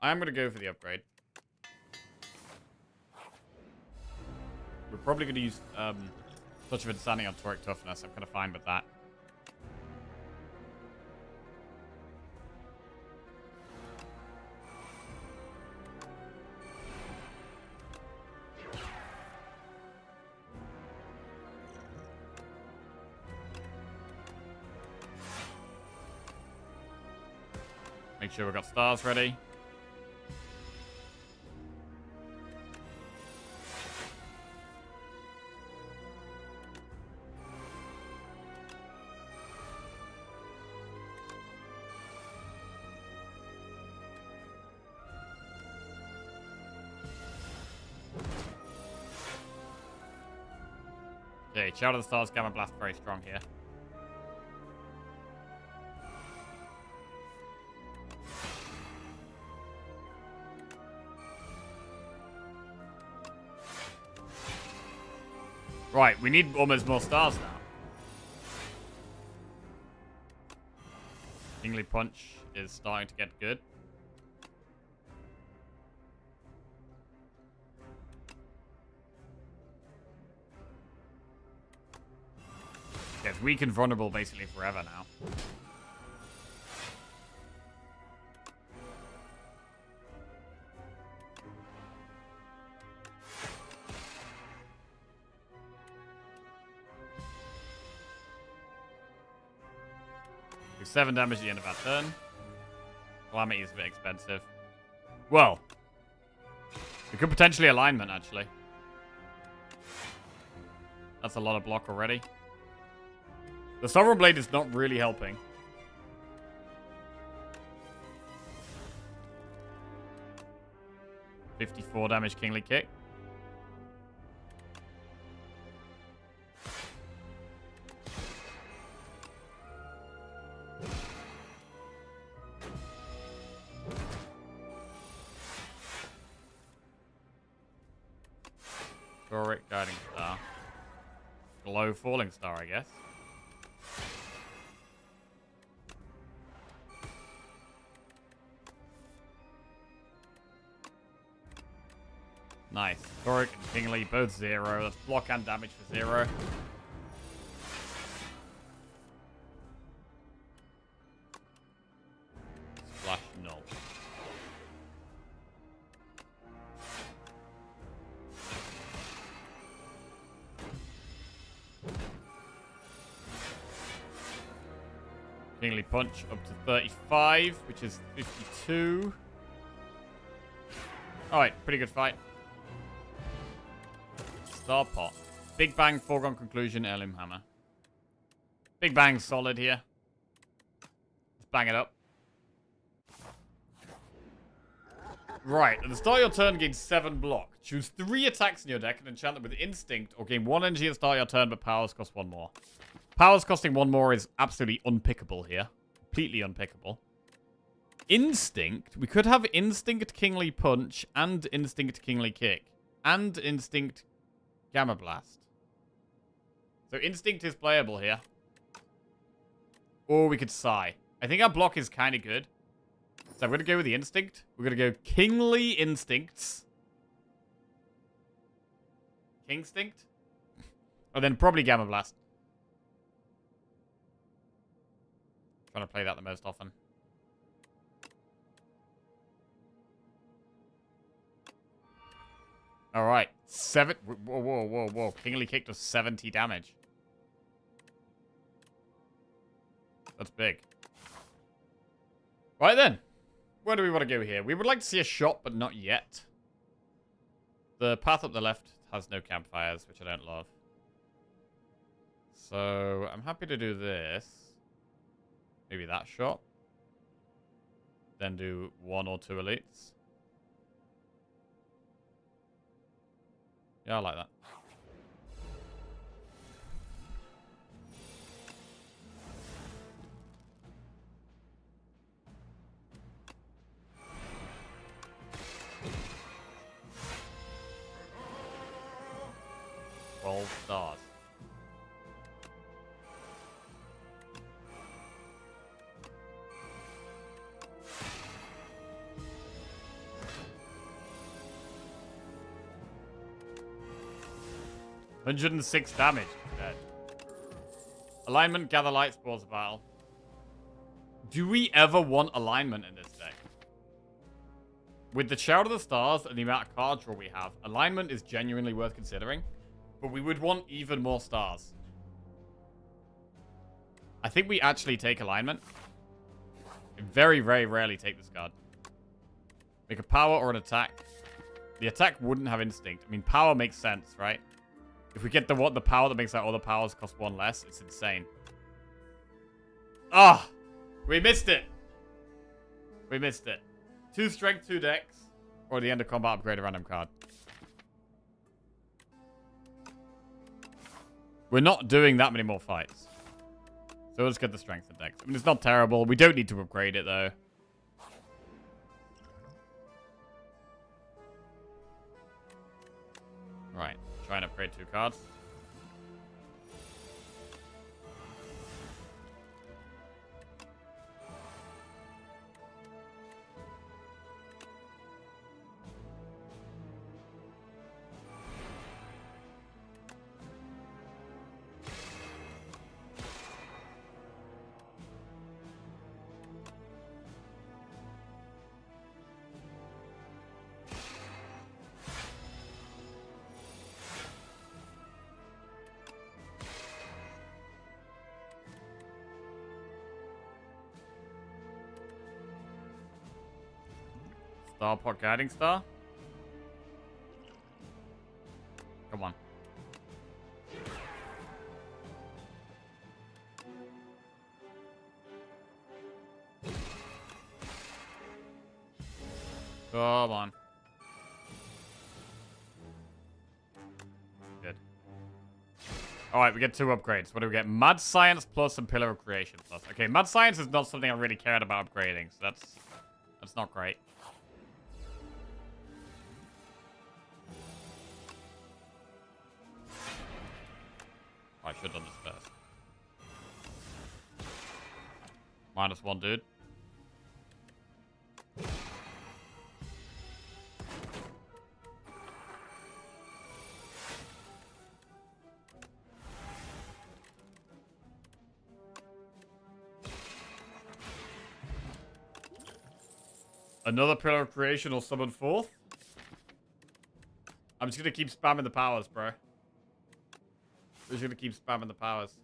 I am going to go for the upgrade. We're probably going to use Touch of Insanity on Torque Toughness. I'm kind of fine with that. Make sure we've got stars ready. Okay, Shadow of the Stars, Gamma Blast, very strong here. Right, we need almost more stars now. Kingly Punch is starting to get good. Yeah, it's weak and vulnerable basically forever now. Do 7 damage at the end of our turn. Calamity is a bit expensive. Well, we could potentially alignment, actually. That's a lot of block already. The Sovereign Blade is not really helping. $54 damage Kingly Kick. Historic Guiding Star. Glow Falling Star, I guess. Nice. Historic and Kingly, both 0. That's block and damage for 0. Splash null. Kingly Punch up to 35, which is 52. Alright, pretty good fight. Star Pot. Big Bang, Foregone Conclusion, Heirloom Hammer. Big Bang's solid here. Let's bang it up. Right, at the start of your turn, gain 7 block. Choose 3 attacks in your deck and enchant them with Instinct, or gain 1 energy at the start of your turn, but powers cost 1 more. Powers costing 1 more is absolutely unpickable here. Completely unpickable. Instinct. We could have Instinct Kingly Punch and Instinct Kingly Kick. And Instinct Gamma Blast. So Instinct is playable here. Or we could Sigh. I think our block is kind of good. So I'm going to go with the Instinct. We're going to go Kingly Instincts. Kingstinct. And then probably Gamma Blast. Trying to play that the most often. Alright. 7. Whoa. Kingly Kick does 70 damage. That's big. Right then. Where do we want to go here? We would like to see a shot, but not yet. The path up the left has no campfires, which I don't love. So, I'm happy to do this. Maybe that shot. Then do 1 or 2 elites. Yeah, I like that. Stars. $106 damage. Dead. Alignment, gather light, spores of battle. Do we ever want alignment in this deck? With the Shout of the Stars and the amount of card draw we have, alignment is genuinely worth considering. But we would want even more stars. I think we actually take alignment. We very, very rarely take this card. Make a power or an attack. The attack wouldn't have instinct. I mean, power makes sense, right? If we get the power that makes our other powers cost 1 less, it's insane. Ah! We missed it! We missed it. 2 strength, 2 dex. Or the end of combat, upgrade a random card. We're not doing that many more fights. So let's get the strength and dex. I mean, it's not terrible. We don't need to upgrade it, though. Right. Try and upgrade 2 cards. Starpot Guiding Star. Come on. Come on. Good. Alright, we get 2 upgrades. What do we get? Mad Science Plus and Pillar of Creation Plus. Okay, Mad Science is not something I really cared about upgrading, so that's not great. I should have done this first. -1, dude. Another Pillar of Creation or summon 4th? I'm just gonna keep spamming the powers, bro. I'm just gonna keep spamming the powers.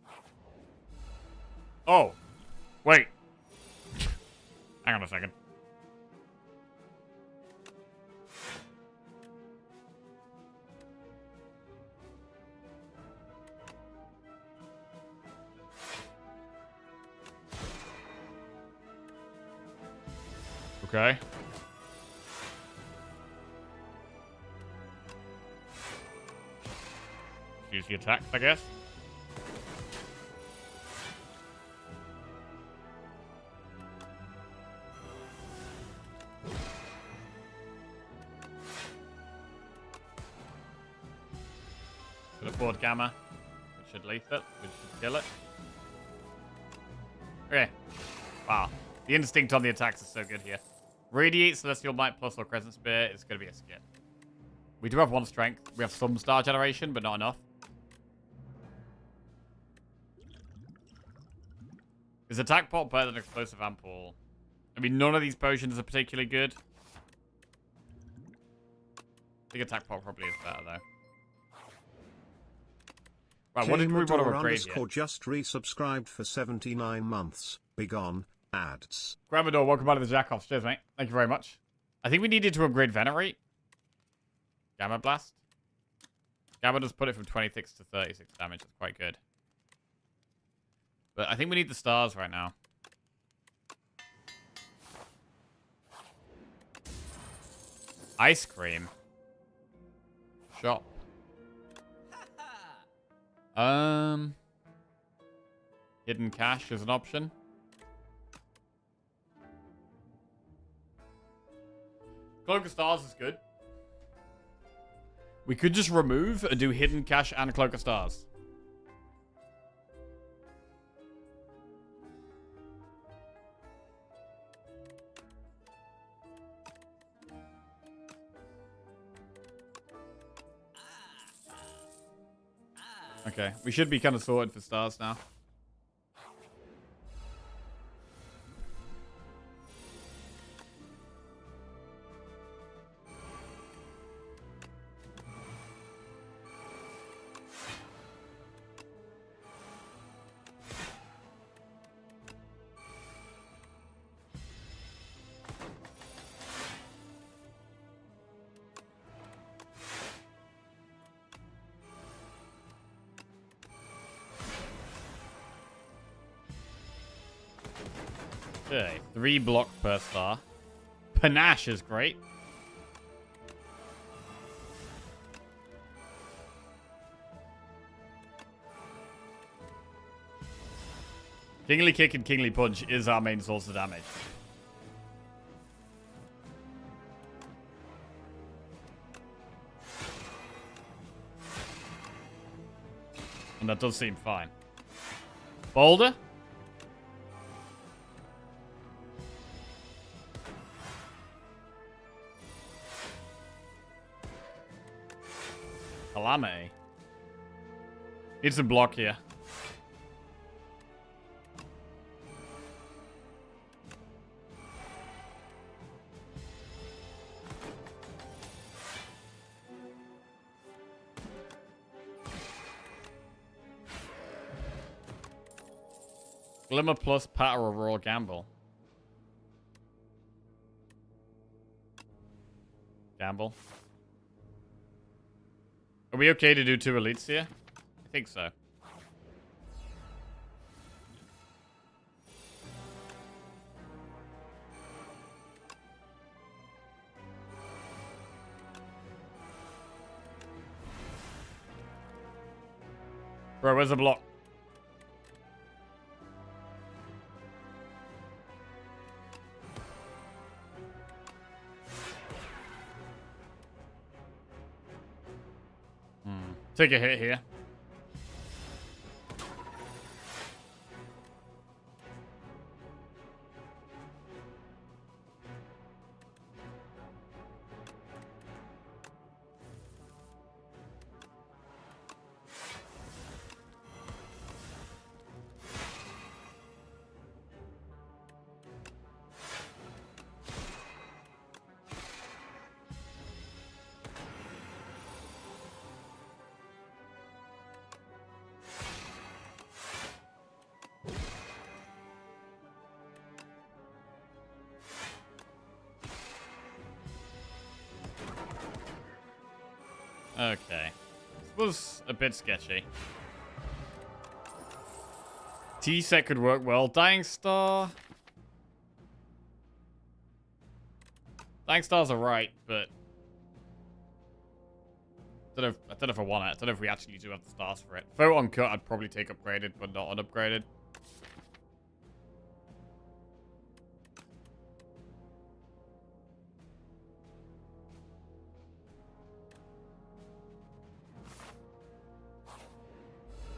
Oh! Wait. Hang on a second. Okay. Use the attacks, I guess. Could afford Gamma, which should leaf it, which should kill it. Okay. Wow. The instinct on the attacks is so good here. Radiate, Celestial Might Plus or Crescent Spear is going to be a skip. We do have 1 strength. We have some star generation, but not enough. Is attack pot better than explosive ampoule? I mean, none of these potions are particularly good. I think attack pot probably is better, though. Right, what did we want to upgrade here? Just resubscribed for 79 months. Begone. Ads. Gramador, welcome back to the Jackoffs. Cheers, mate. Thank you very much. I think we needed to upgrade Venerate. Gamma Blast. Gamma does put it from 26 to 36 damage. That's quite good. But I think we need the stars right now. Ice cream. Shop. Hidden cash is an option. Cloak of Stars is good. We could just remove and do Hidden Cash and Cloak of Stars. Okay, we should be kind of sorted for stars now. Okay, 3 block per star. Panache is great. Kingly Kick and Kingly Punch is our main source of damage. And that does seem fine. Boulder? Calamity. Need some block here. Glimmer plus Patter or Raw Gamble. gamble. Are we okay to do 2 elites here? I think so. Bro, where's the block? Take a hit here. Okay. This was a bit sketchy. T-set could work well. Dying Star. Dying Stars are right, but I don't know if I want it. I don't know if we actually do have the stars for it. Photon Cut I'd probably take upgraded, but not unupgraded.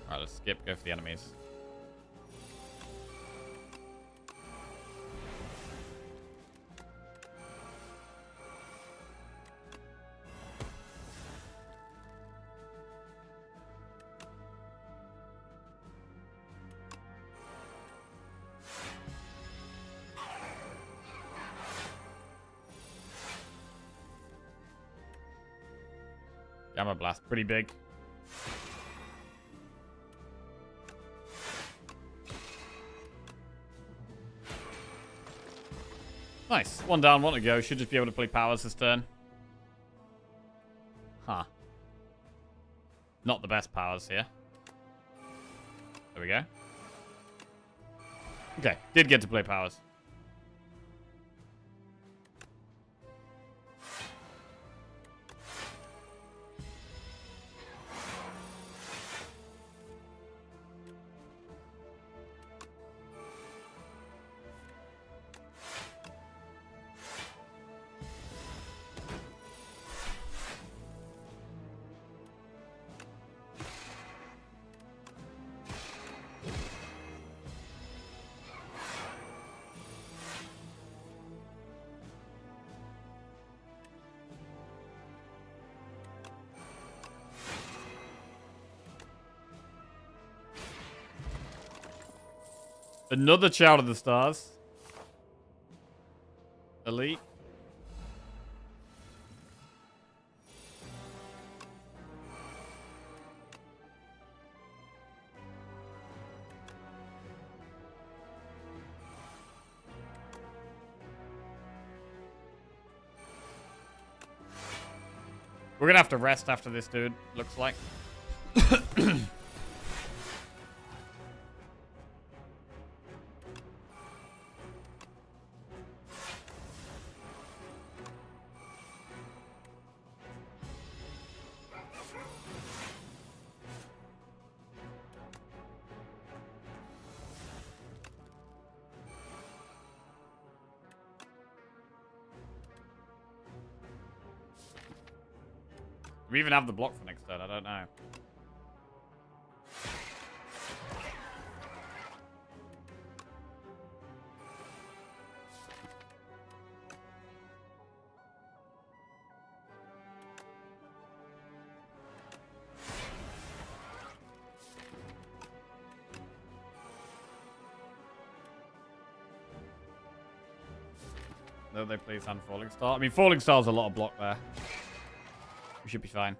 Alright, let's skip, go for the enemies. Gamma Blast, pretty big. Nice. 1 down, 1 to go. Should just be able to play powers this turn. Huh. Not the best powers here. There we go. Okay, did get to play powers. Another Child of the Stars. Elite. We're gonna have to rest after this, dude. Looks like. We even have the block for next turn, I don't know. No, they play Sand Falling Star. I mean, Falling Star's a lot of block there. We should be fine.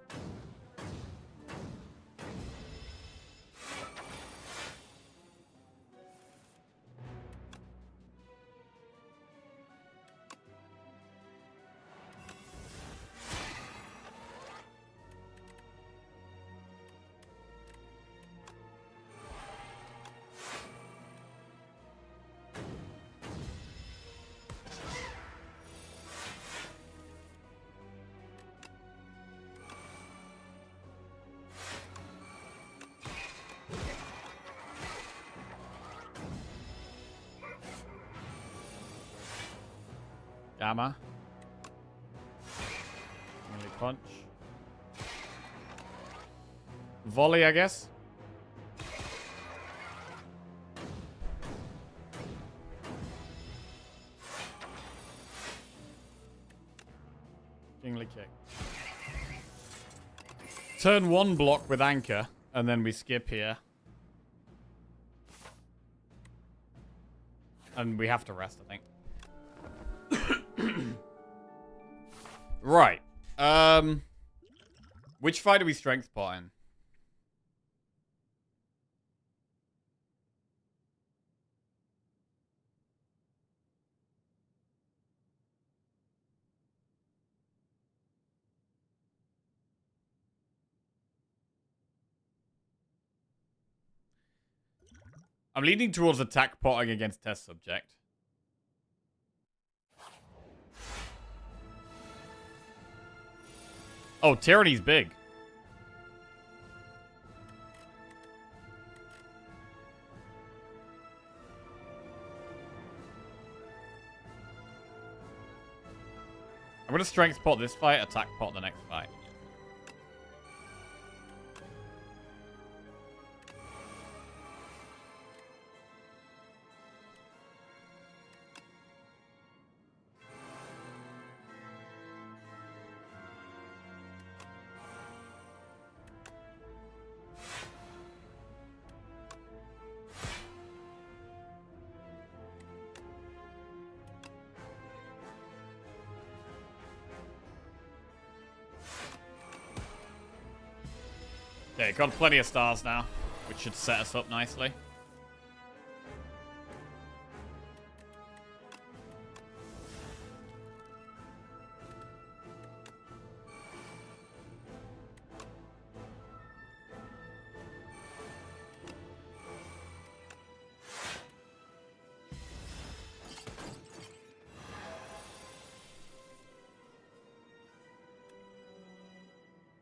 Gamma. Melee punch. Volley, I guess. Kingly kick. Turn 1 block with anchor, and then we skip here. And we have to rest, I think. Right. Which fight do we strength pot in? I'm leaning towards attack potting against test subject. Oh, Tyranny's big. I'm going to strength pot this fight, attack pot the next fight. Okay, got plenty of stars now, which should set us up nicely.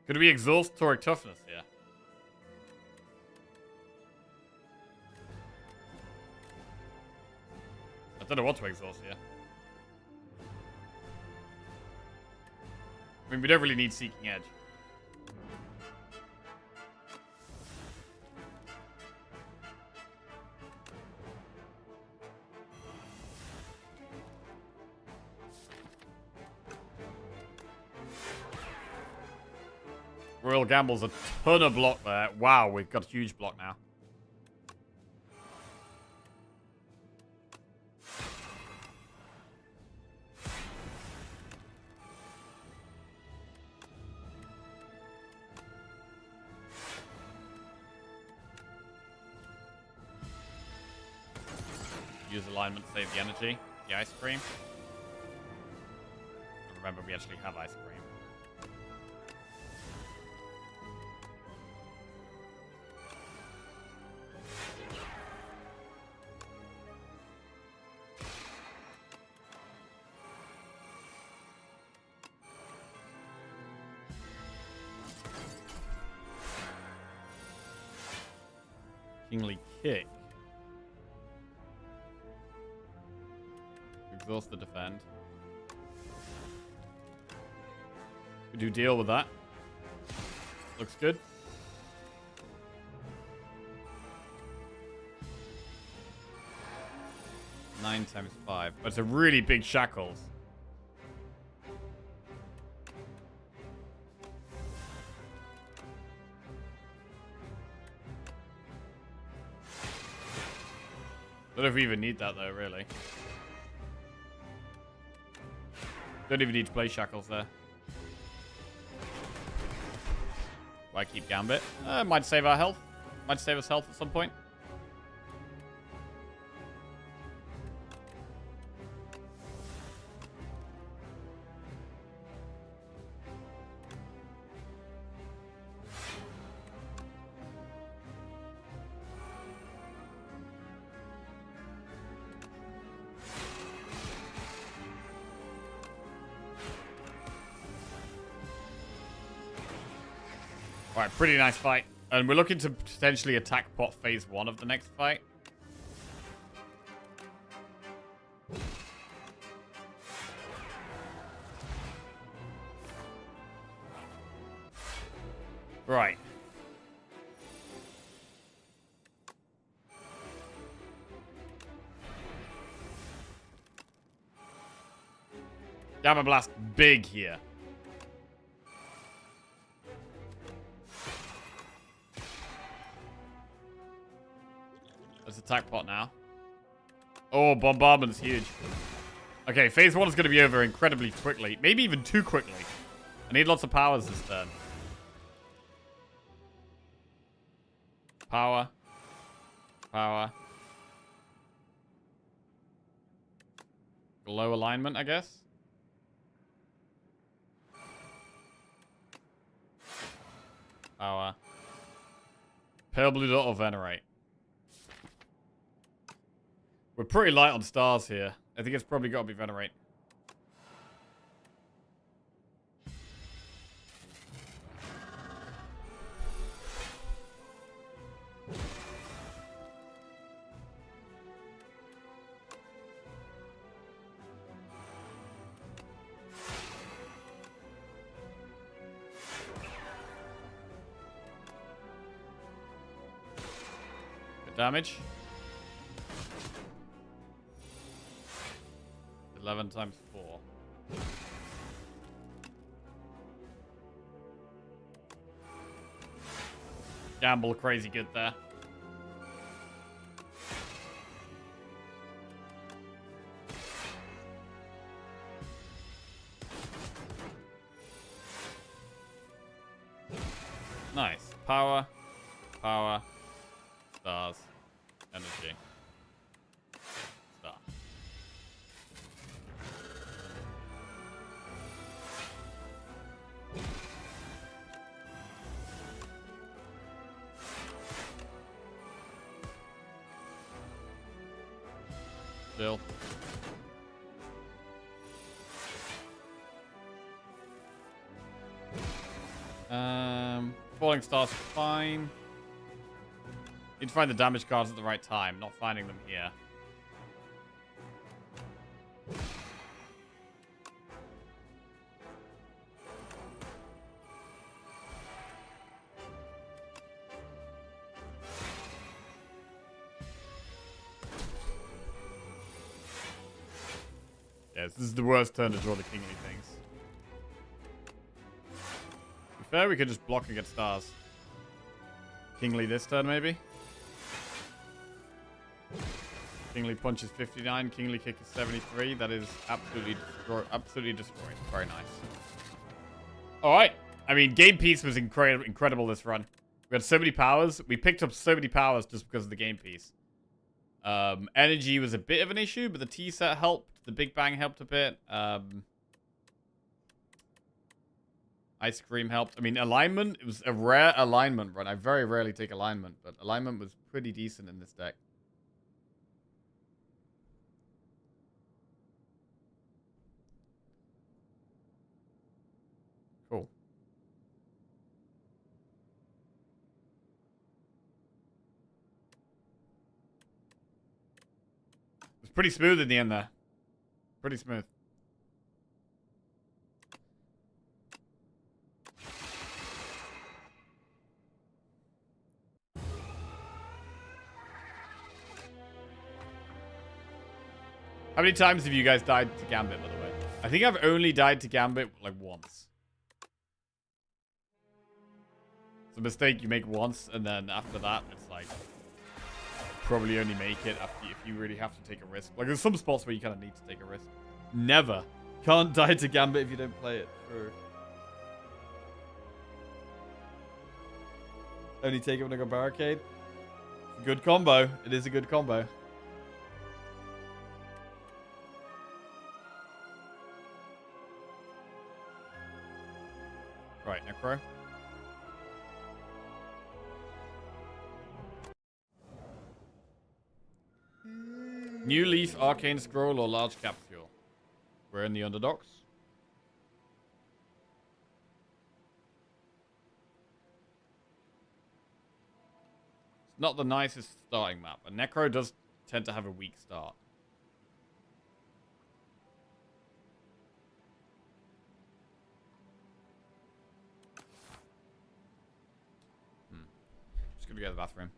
Could we exhaust Toric Toughness here? I don't know what to exhaust here. I mean, we don't really need Seeking Edge. Royal Gamble's a ton of block there. Wow, we've got a huge block now. Use alignment to save the energy. The ice cream. Remember, we actually have ice cream. Kingly kick. Exhaust the defend. We do deal with that. Looks good. Nine times 5. But it's a really big shackles. Don't know if we even need that though, really. Don't even need to play shackles there. Why keep Gambit? Might save our health. Might save us health at some point. Alright, pretty nice fight. And we're looking to potentially attack pot phase 1 of the next fight. Right. Gamma Blast big here. Let's attack pot now. Oh, bombardment's huge. Okay, phase 1 is going to be over incredibly quickly. Maybe even too quickly. I need lots of powers this turn. Power. Power. Low alignment, I guess. Power. Pale blue dot or venerate. We're pretty light on stars here. I think it's probably got to be venerate. Good damage. 11 times 4. Gamble crazy good there. Nice. Power. Power. Stars. Energy. Star. Still. Falling stars fine. Need to find the damage cards at the right time. Not finding them here. Yes, this is the worst turn to draw the kingly things. To be fair, we could just block and get stars. Kingly this turn, maybe? Kingly punch is 59, Kingly kick is 73. That is absolutely destroyed. Very nice. Alright. I mean, game piece was incredible this run. We had so many powers. We picked up so many powers just because of the game piece. Energy was a bit of an issue, but the T-set helped. The Big Bang helped a bit. Ice Cream helped. I mean, alignment, it was a rare alignment run. I very rarely take alignment, but alignment was pretty decent in this deck. Cool. It was pretty smooth in the end there. Pretty smooth. How many times have you guys died to Gambit, by the way? I think I've only died to Gambit, like, once. It's a mistake you make once, and then after that, it's like... Probably only make it after if you really have to take a risk. Like, there's some spots where you kind of need to take a risk. Never. Can't die to Gambit if you don't play it. True. Only take it when I go Barricade. It's a good combo. It is a good combo. Right, Necro. New Leaf, Arcane Scroll, or Large Capsule? We're in the Underdogs. It's not the nicest starting map, but Necro does tend to have a weak start. gonna go to the bathroom.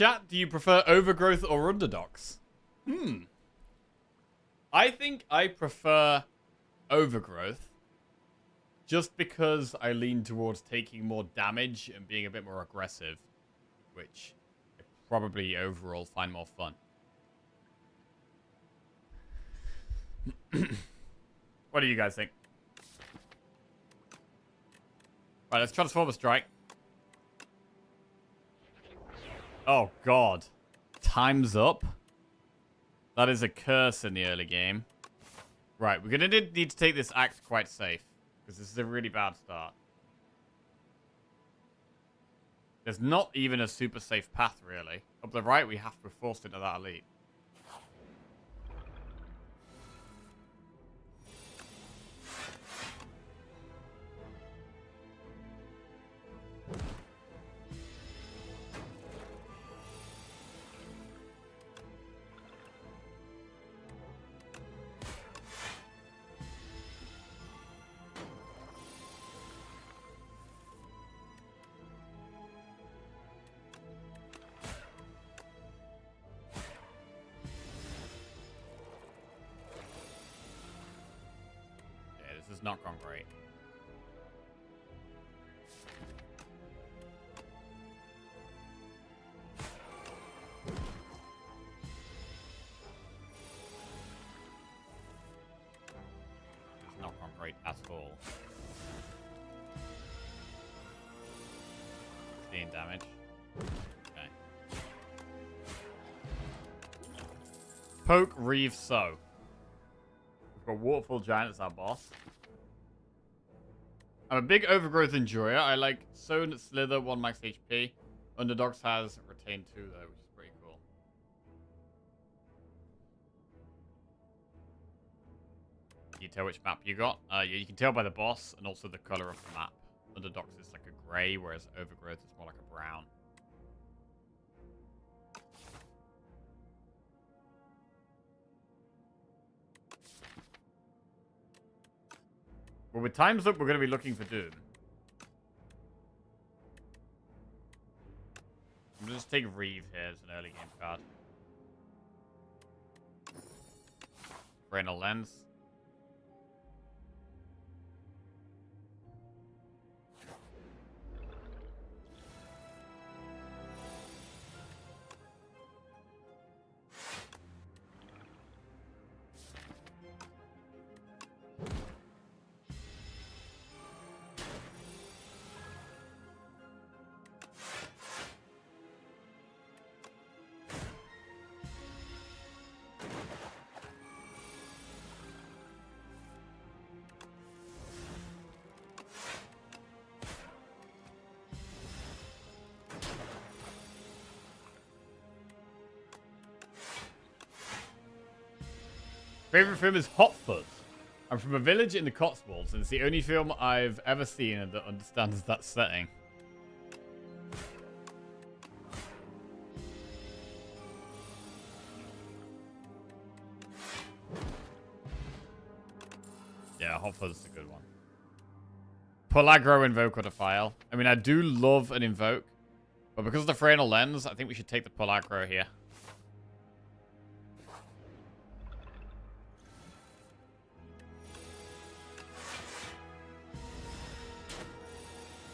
chat, do you prefer overgrowth or underdogs? I think I prefer overgrowth. Just because I lean towards taking more damage and being a bit more aggressive. Which I probably overall find more fun. What do you guys think? Right, let's Transformer Strike. Oh, God. Time's up. That is a curse in the early game. Right, we're going to need to take this act quite safe. Because this is a really bad start. There's not even a super safe path, really. Up the right, we have to be forced into that elite. This has not gone great. It's not gone great at all. 16 damage. Okay. Poke, Reeve, Sow. We've got Waterfall Giant as our boss. I'm a big overgrowth enjoyer. I like Sow and Slither, 1 max HP. Underdogs has Retain 2 though, which is pretty cool. Can you tell which map you got? Yeah, you can tell by the boss and also the color of the map. Underdogs is like a gray, whereas overgrowth is more like a brown. Well, with time's up, we're going to be looking for Doom. I'm going to just take Reeve here as an early game card. Brainal Lens. Favorite film is Hot Fuzz. I'm from a village in the Cotswolds, and it's the only film I've ever seen that understands that setting. Yeah, Hot Fuzz is a good one. Pull aggro, invoke, or defile. I mean, I do love an invoke, but because of the Fraenal Lens, I think we should take the pull aggro here.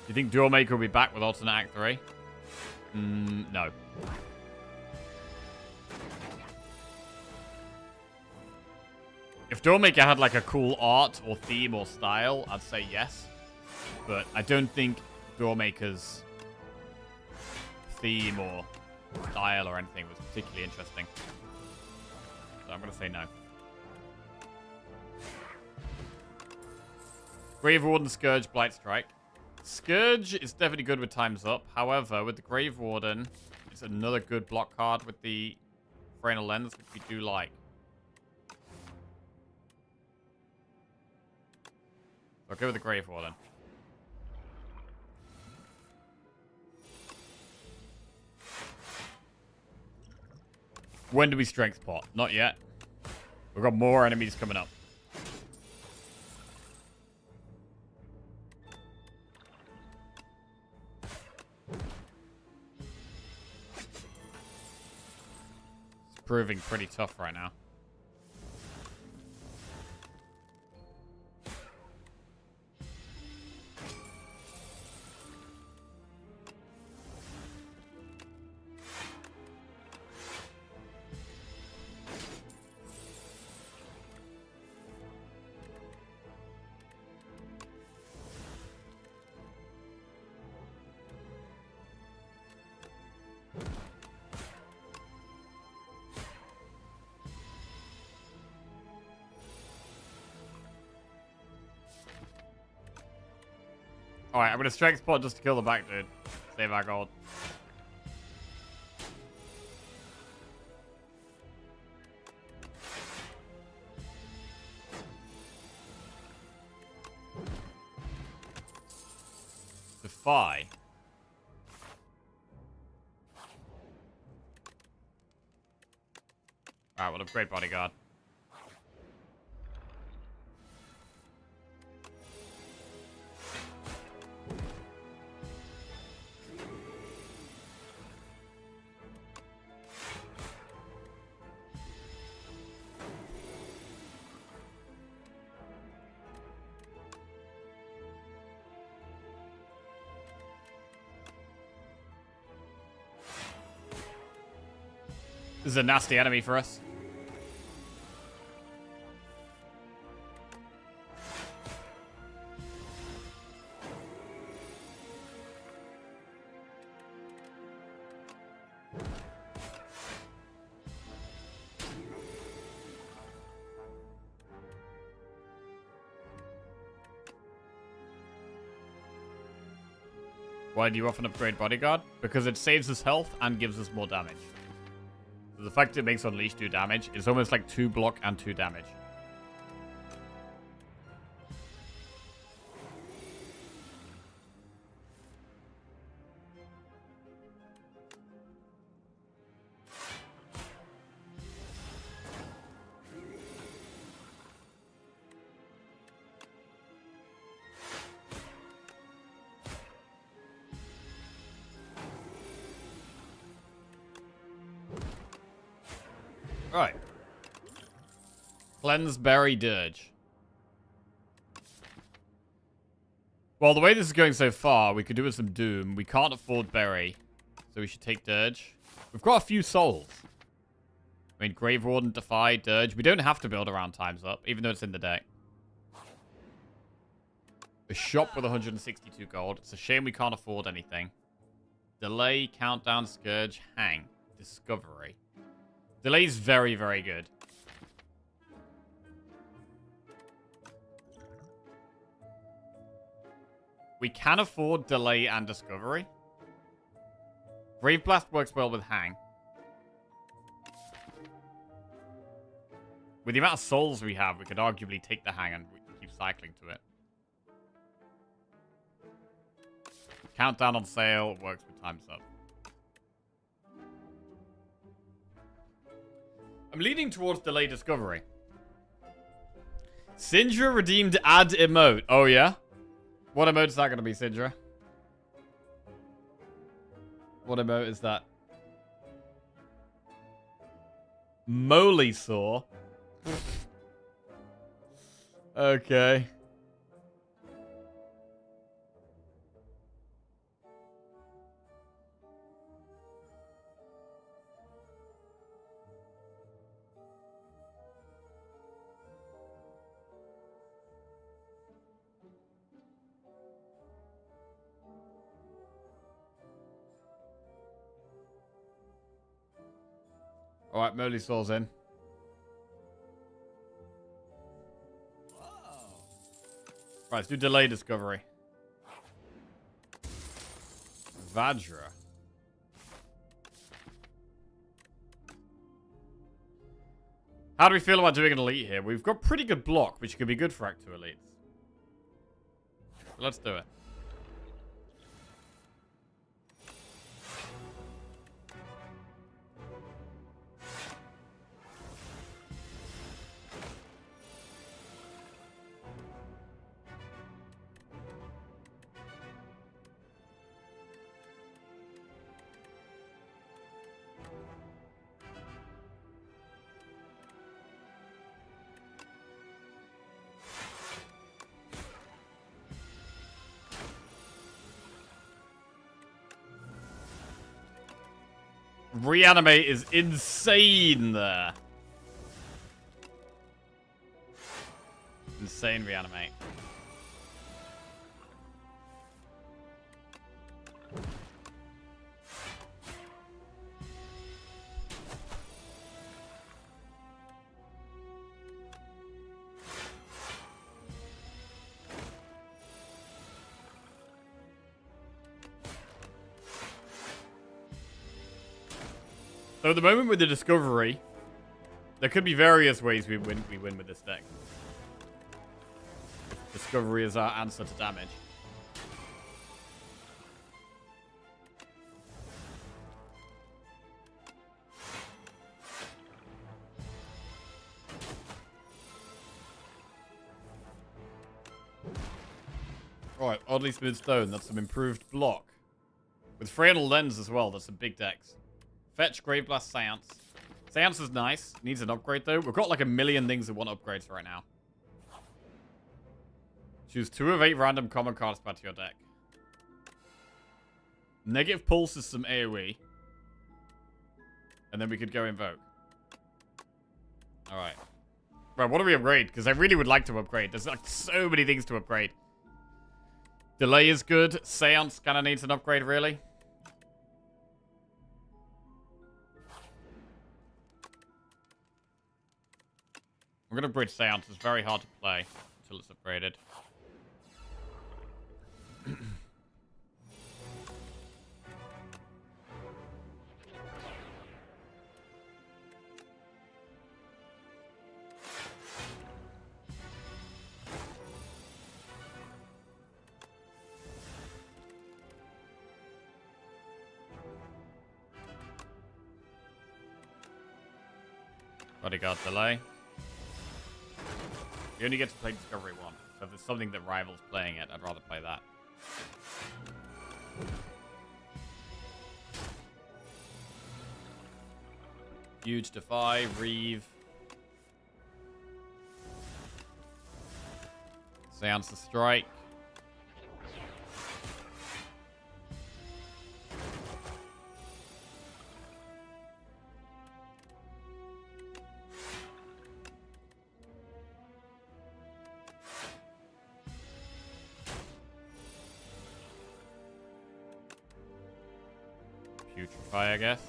Do you think Duel Maker will be back with alternate Act 3? No. If Duel Maker had like a cool art or theme or style, I'd say yes. But I don't think Duel Maker's theme or style or anything was particularly interesting. So I'm going to say no. Grave Warden, Scourge, Blight Strike. Scourge is definitely good with time's up. However, with the Grave Warden, it's another good block card with the Fraenal Lens, which we do like. So I'll go with the Grave Warden. When do we strength pot? Not yet. We've got more enemies coming up. proving pretty tough right now. Alright, I'm gonna strike spot just to kill the back dude. Save our gold. Defy. Alright, we'll upgrade bodyguard. This is a nasty enemy for us. Why do you often upgrade bodyguard? Because it saves us health and gives us more damage. The fact it makes Unleash do damage, it's almost like 2 block and 2 damage. Right. Cleanse, Berry, Dirge. Well, the way this is going so far, we could do with some Doom. We can't afford Berry, so we should take Dirge. We've got a few souls. I mean, Grave Warden, Defy, Dirge. We don't have to build around Time's Up, even though it's in the deck. A shop with 162 gold. It's a shame we can't afford anything. Delay, Countdown, Scourge, Hang, Discovery. Delay's very, very good. We can afford Delay and Discovery. Brave Blast works well with Hang. With the amount of souls we have, we could arguably take the Hang and keep cycling to it. Countdown on sale works with Time's Up. I'm leaning towards Delay Discovery. Syndra redeemed add emote. Oh, yeah? What emote is that going to be, Syndra? What emote is that? Molysaur. Okay. Alright, Molysaur's in. Right, let's do Delay Discovery. Vajra. How do we feel about doing an elite here? We've got pretty good block, which could be good for Act 2 elites. So let's do it. Reanimate is insane there. Insane reanimate. So at the moment with the discovery, there could be various ways we win with this deck. Discovery is our answer to damage. Alright, oddly smooth stone, that's some improved block. With Frail Lens as well, that's some big decks. Fetch, Grave Blast, Seance. Seance is nice. Needs an upgrade, though. We've got like a million things that want upgrades right now. Choose 2 of 8 random common cards to add to your deck. Negative Pulse is some AoE. And then we could go Invoke. Alright. Right, what do we upgrade? Because I really would like to upgrade. There's like so many things to upgrade. Delay is good. Seance kind of needs an upgrade, really. I'm going to upgrade Seance. It's very hard to play until it's upgraded. Bodyguard delay. You only get to play Discovery 1. So if there's something that rivals playing it, I'd rather play that. Huge Defy, Reeve. Seance the Strike. Putrefy, I guess.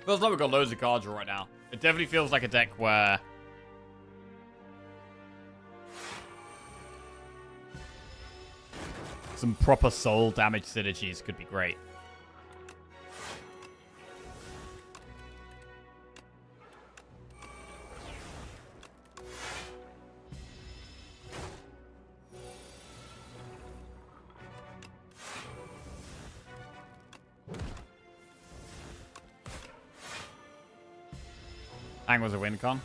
Feels like we've got loads of cards right now. It definitely feels like a deck where some proper soul damage synergies could be great. Hang was a win con.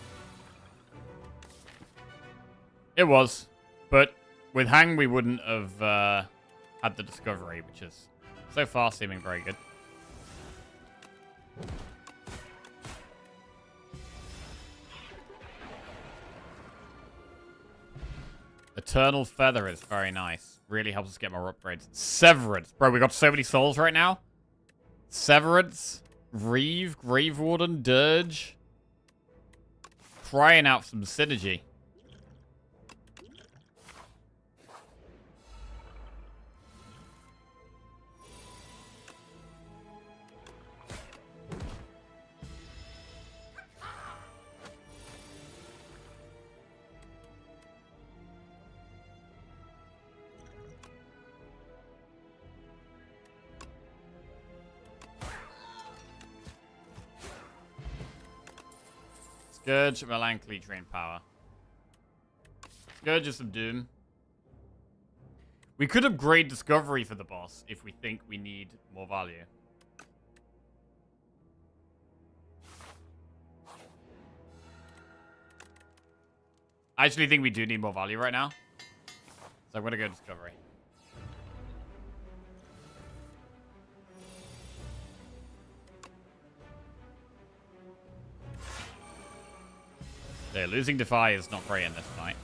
It was. But with Hang, we wouldn't have had the discovery, which is so far seeming very good. Eternal Feather is very nice. Really helps us get more upgrades. Severance. Bro, we got so many souls right now. Severance, Reeve, Grave Warden, Dirge. Crying out some synergy. Scourge, Melancholy, Drain Power. Scourge is some Doom. We could upgrade Discovery for the boss if we think we need more value. I actually think we do need more value right now. So I'm going to go Discovery. Okay, losing Defy is not great in this fight.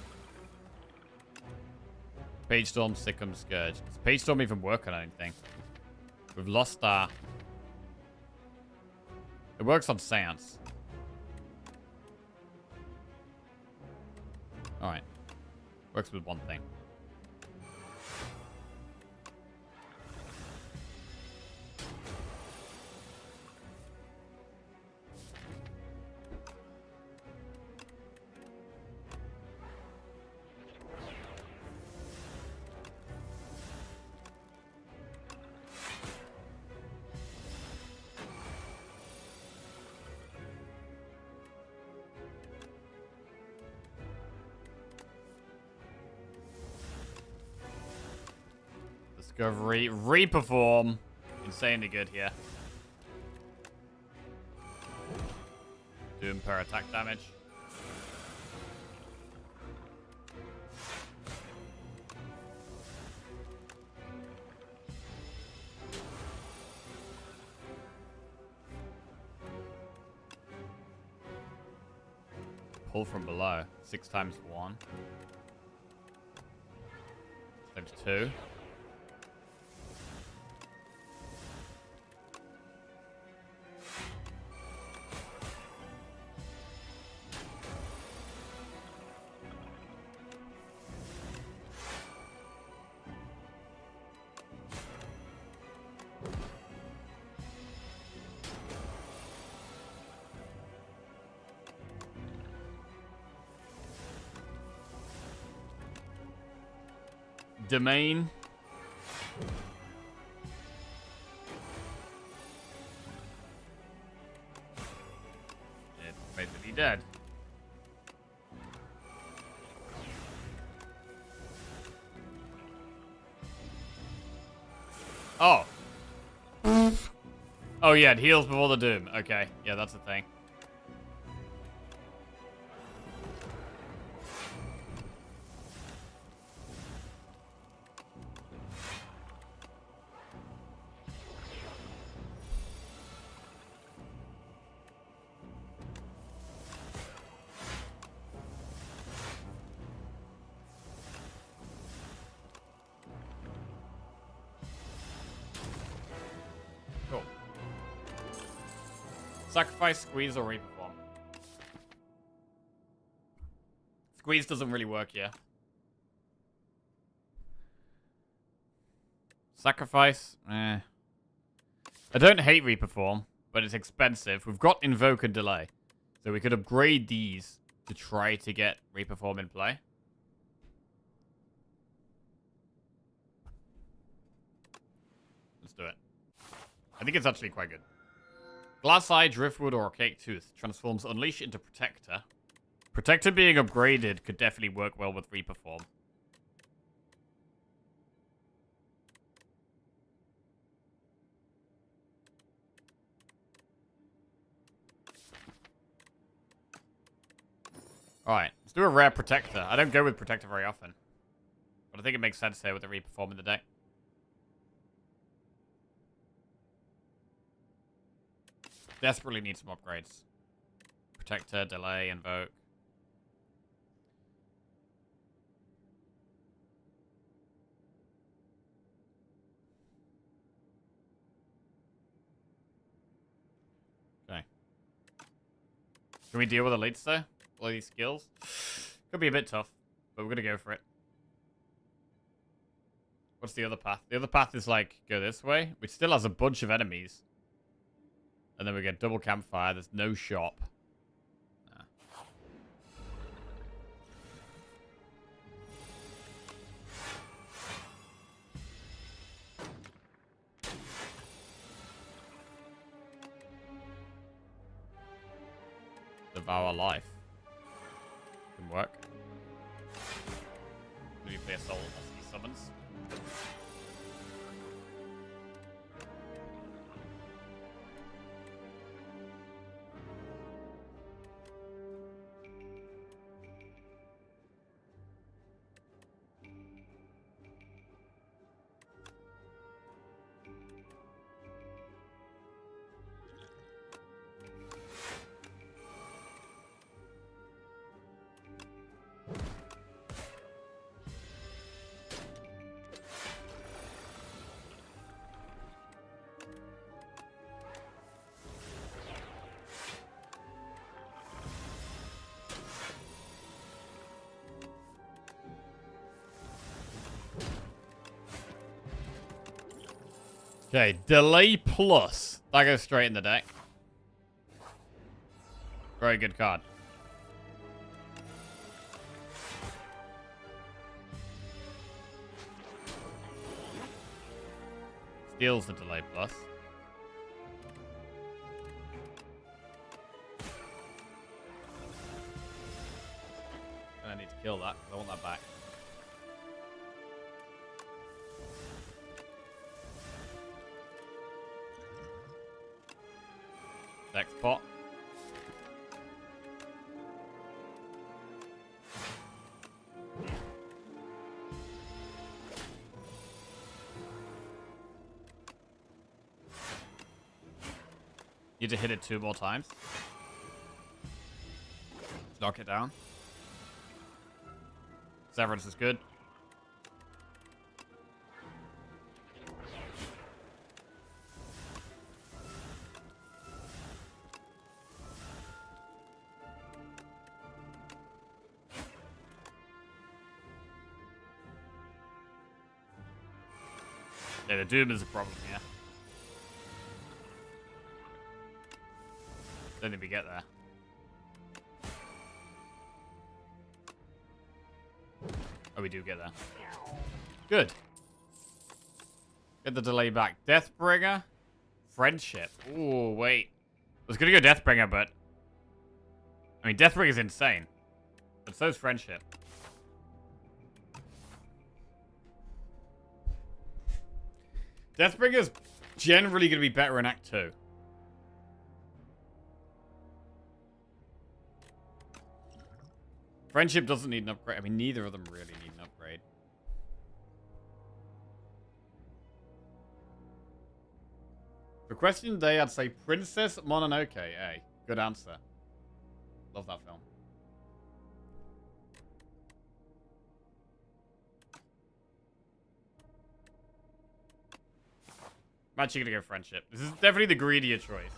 Page Storm, Sick'em, Scourge. Does Page Storm even work on anything? We've lost our... It works on Seance. Alright. Works with one thing. Discovery. Reperform. Insanely good here. Doom per attack damage. Pull from below. 6 times 1. Times 2. Domain. It's basically dead. Oh. Oh yeah, it heals before the Doom. Okay, yeah, that's the thing. Cool. Sacrifice, squeeze, or reperform. Squeeze doesn't really work here. Sacrifice, I don't hate reperform, but it's expensive. We've got invoke and delay, so we could upgrade these to try to get reperform in play. Let's do it. I think it's actually quite good. Glass Eye, Driftwood, or Archaic Tooth transforms Unleash into Protector. Protector being upgraded could definitely work well with reperform. Alright, let's do a rare Protector. I don't go with Protector very often, but I think it makes sense here with the reperform in the deck. Desperately need some upgrades. Protector, delay, invoke. Okay. Can we deal with elites though? All these skills? Could be a bit tough, but we're gonna go for it. What's the other path? The other path is like, go this way, which still has a bunch of enemies. And then we get double campfire. There's no shop. Nah. Devour life. work. Maybe play a soul as he summons. Okay, delay plus. That goes straight in the deck. Very good card. Steals the delay plus. And I need to kill that, because I want that back. Next pot. Need to hit it 2 more times. Knock it down. Severance is good. Yeah, the Doom is a problem here. Don't think we get there. Oh, we do get there. Good. Get the delay back. Deathbringer. Friendship. Ooh, wait. I was gonna go Deathbringer, but... I mean, Deathbringer's insane. But so's Friendship. Deathbringer's generally going to be better in Act 2. Friendship doesn't need an upgrade. I mean, neither of them really need an upgrade. For question day, I'd say Princess Mononoke. Hey, good answer. Love that film. I'm actually gonna go Friendship. This is definitely the greedier choice.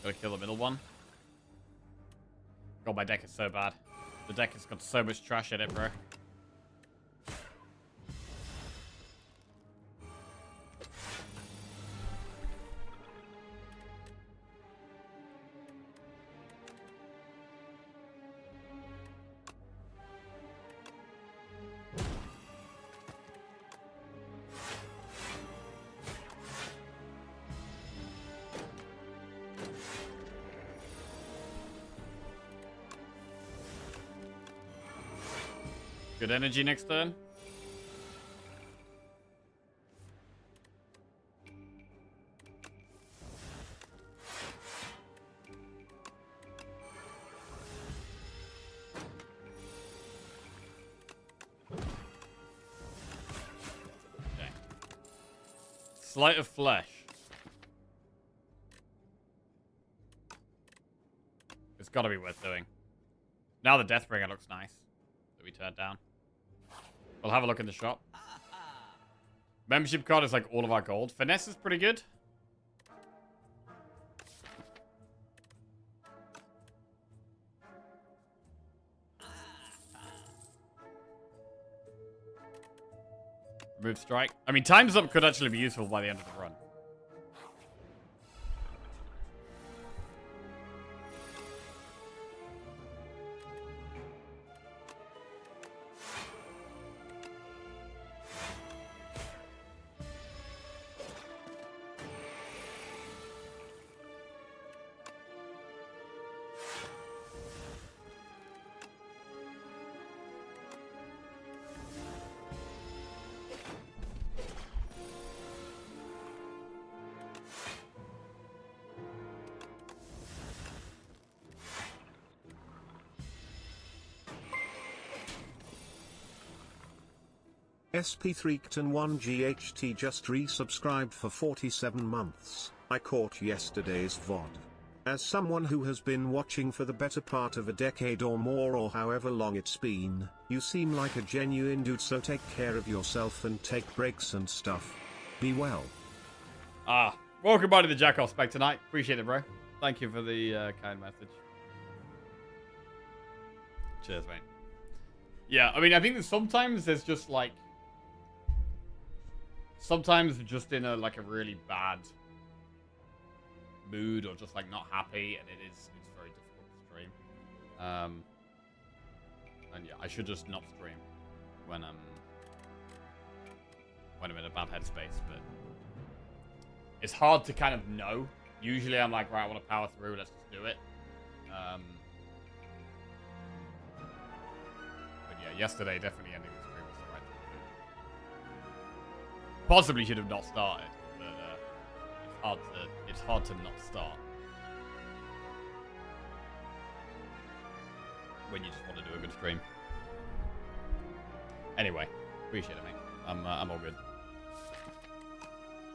Gotta kill the middle one. God, my deck is so bad. The deck has got so much trash in it, bro. Good energy next turn. Okay. Sleight of Flesh. It's got to be worth doing. Now the Deathbringer looks nice. That we turned down. We'll have a look in the shop. Membership card is like all of our gold. Finesse is pretty good. Remove strike. I mean, Time's Up could actually be useful by the end of the run. SP3Kton1GHT just resubscribed for 47 months. I caught yesterday's VOD. As someone who has been watching for the better part of a decade or more or however long it's been, you seem like a genuine dude, so take care of yourself and take breaks and stuff. Be well. Welcome back to the Jack-Off spec tonight. Appreciate it, bro. Thank you for the kind message. Cheers, mate. Yeah, I mean, I think that sometimes there's just like... Sometimes just in a really bad mood or just like not happy, and it's very difficult to stream. And yeah, I should just not stream when I'm in a bad headspace, but it's hard to kind of know. Usually I'm like, right, I want to power through, let's just do it. But yeah, yesterday definitely ending the stream was the right thing to do. Possibly should have not started, but it's hard to not start when you just want to do a good stream. Anyway, appreciate it, mate. I'm all good.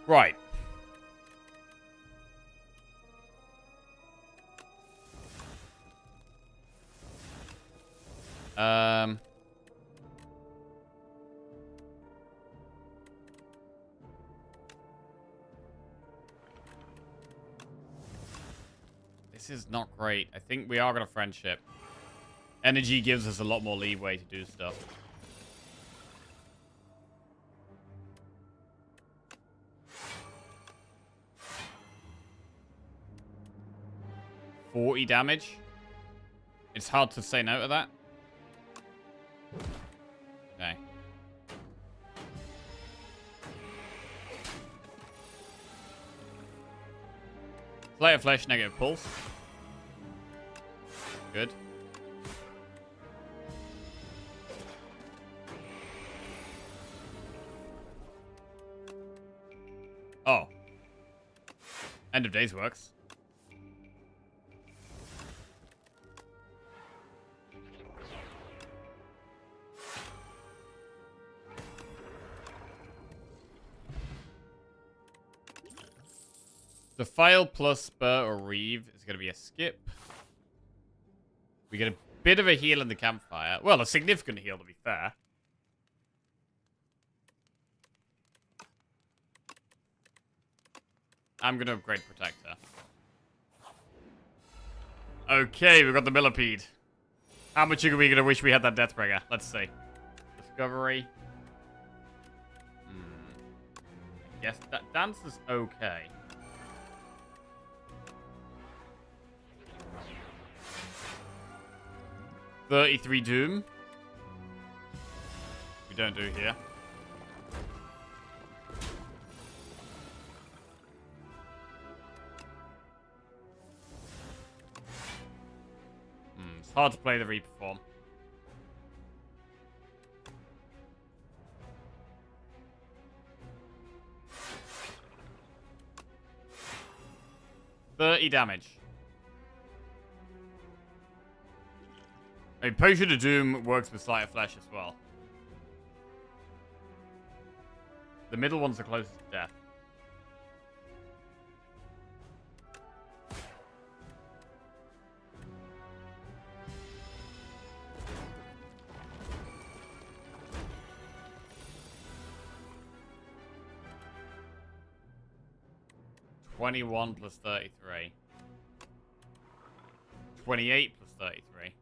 Right. This is not great. I think we are going to friendship. Energy gives us a lot more leeway to do stuff. $40 damage. It's hard to say no to that. Okay. Slay of Flesh, negative pulse. Good. Oh. End of days works. The File plus Spur or Reeve is going to be a skip. We get a bit of a heal in the campfire. Well, a significant heal, to be fair. I'm going to upgrade Protector. Okay, we've got the Millipede. How much are we going to wish we had that Deathbringer? Let's see. Discovery. Yes, that dance is okay. $33 Doom. We don't do here. It's hard to play the Reaper form. $30 damage. I mean, Potion of Doom works with Sight of Flesh as well. The middle one's the closest to death. $21 plus 33. 28 plus 33.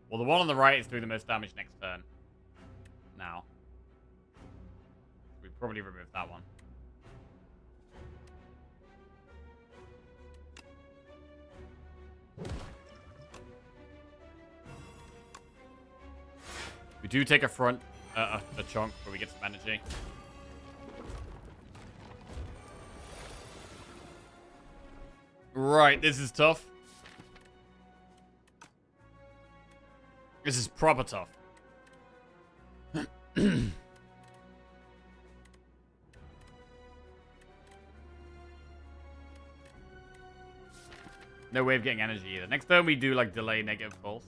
Well, the one on the right is doing the most damage next turn. Now. We probably remove that one. We do take a front, a chunk where we get some energy. Right, this is tough. This is proper tough. No way of getting energy either. Next turn we do like delay negative pulse.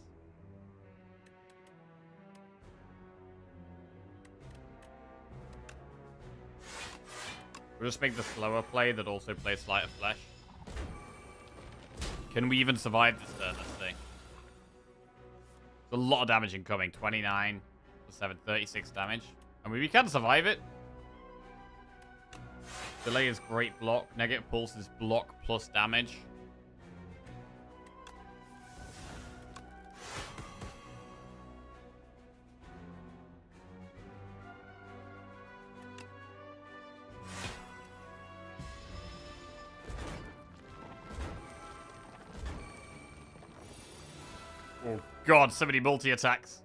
We'll just make the slower play that also plays Sleight of Flesh. Can we even survive this turn? Let's see. There's a lot of damage incoming. 29 for 7, 36 damage. I mean, we can survive it. Delay is great block. Negative pulse is block plus damage. Oh god, so many multi-attacks.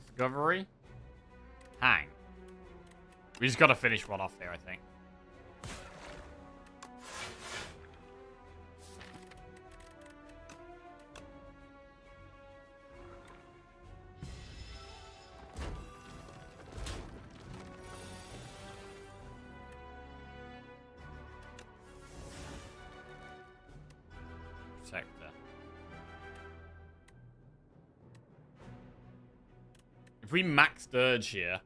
Discovery. Hang. We just gotta finish one off here, I think. Protector. If we max Dirge here,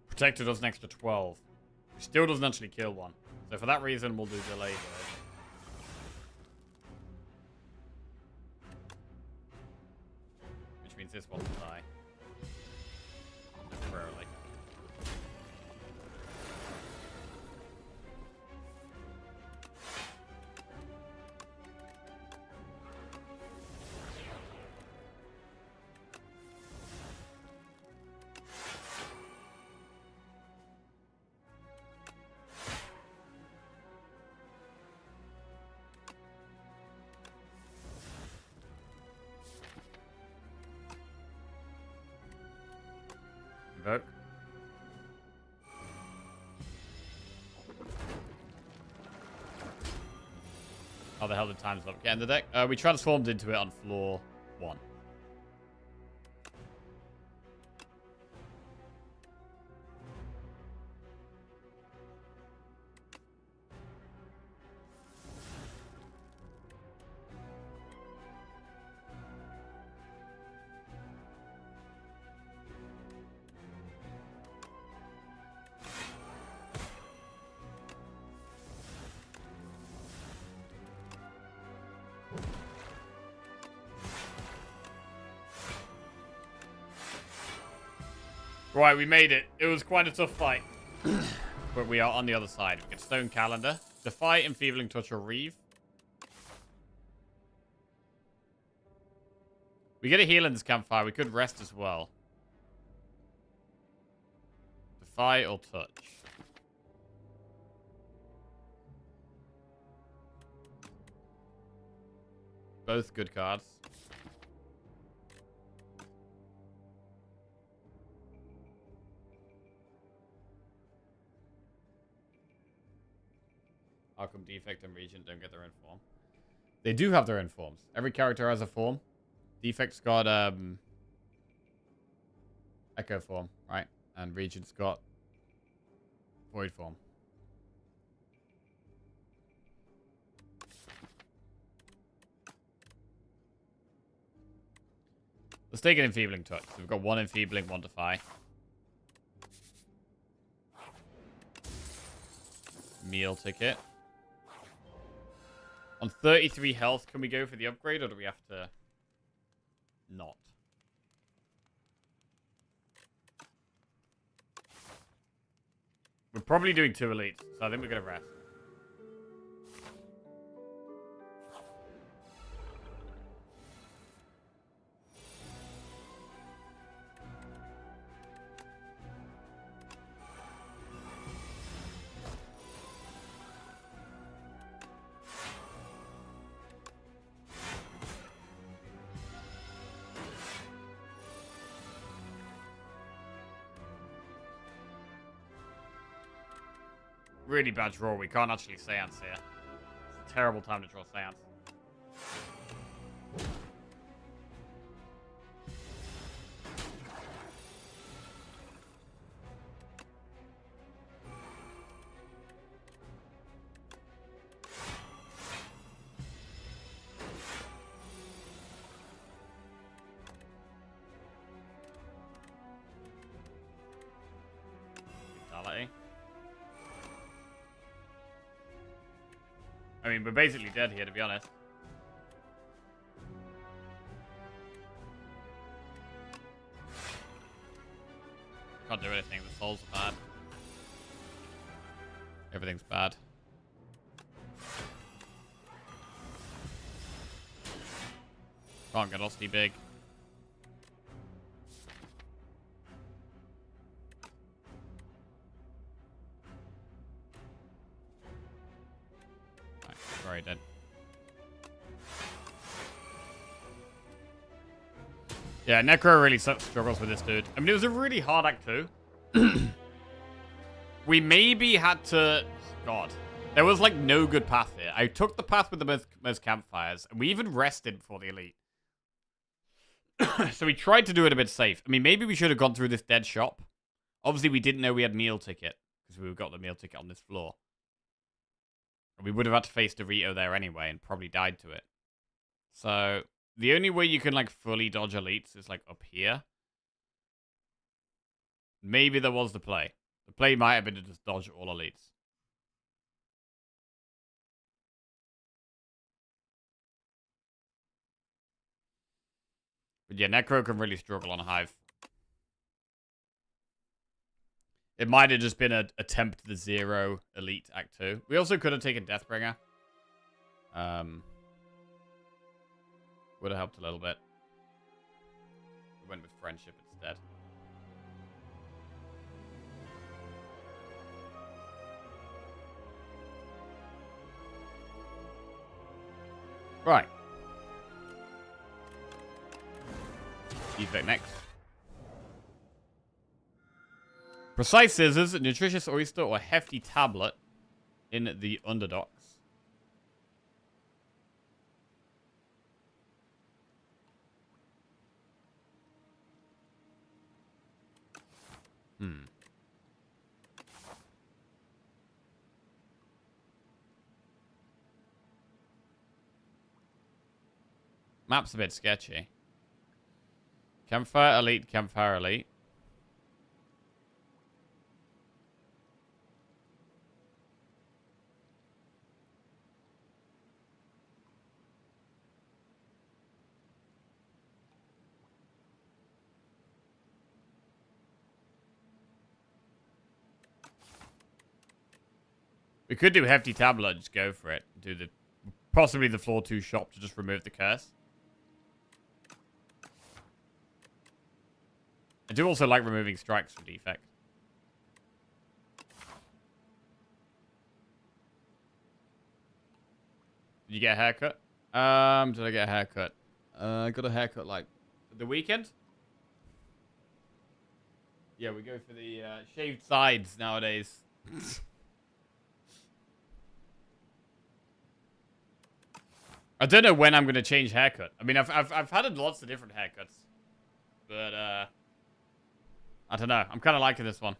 Protector does an extra 12. Which still doesn't actually kill one. So for that reason, we'll do Delay Dirge. Which means this one will die. Temporarily. Invoke. How the hell did times up get in the deck? We transformed into it on floor 1. Right, we made it. It was quite a tough fight. But we are on the other side. We get Stone Calendar, Defy, Enfeebling Touch, or Reeve. We get a heal in this campfire. We could rest as well. Defy or Touch. Both good cards. How come Defect and Regent don't get their own form? They do have their own forms. Every character has a form. Defect's got Echo form, right? And Regent's got Void form. Let's take an Enfeebling Touch. So we've got 1 Enfeebling, 1 Defy. Meal ticket. On 33 health, can we go for the upgrade, or do we have to not? We're probably doing 2 elites, so I think we're going to rest. Really bad draw. We can't actually Seance here. It's a terrible time to draw Seance. mean, we're basically dead here, to be honest. Can't do anything. The souls are bad. Everything's bad. Can't get Osty big. Right, very dead. Yeah, Necro really struggles with this dude. I mean, it was a really hard act too. We maybe had to... God. There was, like, no good path here. I took the path with the most campfires, and we even rested before the elite. So we tried to do it a bit safe. I mean, maybe we should have gone through this dead shop. Obviously, we didn't know we had meal ticket, because we got the meal ticket on this floor. And we would have had to face Dorito there anyway, and probably died to it. So... the only way you can, like, fully dodge elites is, like, up here. Maybe there was the play. The play might have been to just dodge all elites. But yeah, Necro can really struggle on Hive. It might have just been an attempt the 0 elite Act 2. We also could have taken Deathbringer. Would have helped a little bit. We went with friendship instead. Right. Defect next. Precise scissors, nutritious oyster, or hefty tablet in the underdocks. Map's a bit sketchy. Campfire elite, campfire elite. We could do hefty tablet, just go for it. Do the possibly the floor 2 shop to just remove the curse. I do also like removing strikes from defect. Did you get a haircut? Did I get a haircut? I got a haircut like the weekend. Yeah, we go for the shaved sides nowadays. I don't know when I'm gonna change haircut. I mean, I've had lots of different haircuts, but I don't know. I'm kind of liking this one.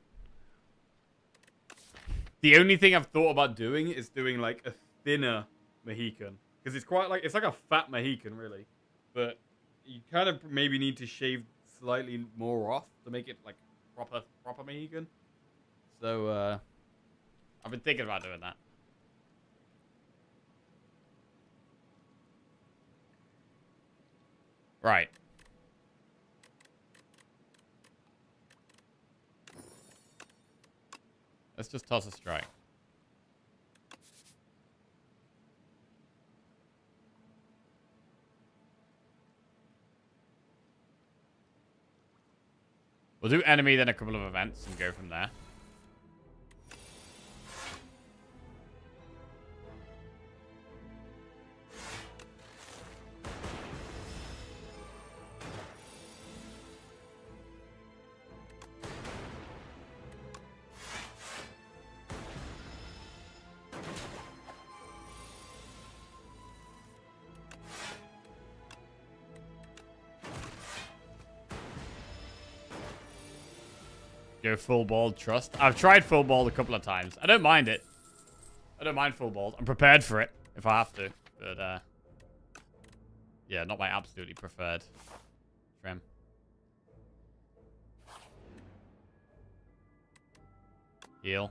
The only thing I've thought about doing is doing like a thinner Mohican, because it's quite like it's like a fat Mohican, really. But you kind of maybe need to shave slightly more off to make it like proper Mohican. So I've been thinking about doing that. Right. Let's just toss a strike. We'll do enemy, then a couple of events, and go from there. Go full ball trust. I've tried full ball a couple of times. I don't mind it. I don't mind full balls. I'm prepared for it if I have to. But yeah, not my absolutely preferred trim. Heal.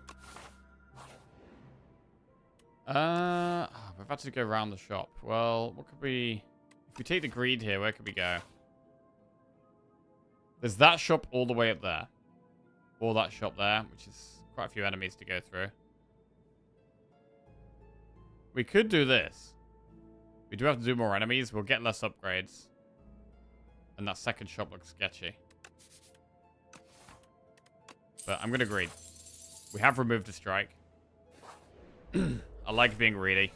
Oh we've had to go around the shop. Well, what could we... If we take the greed here, where could we go? There's that shop all the way up there. Or that shop there, which is quite a few enemies to go through. We could do this. We do have to do more enemies. We'll get less upgrades. And that second shop looks sketchy. But I'm going to greed. We have removed the strike. I like being greedy.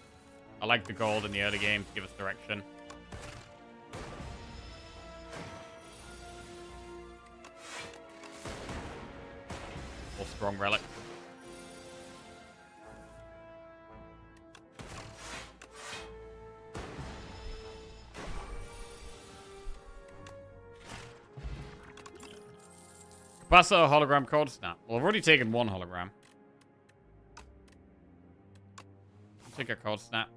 I like the gold in the early game to give us direction. Or strong relics. Capacitor hologram code snap. Well, I've already taken one hologram. Take a cold snap.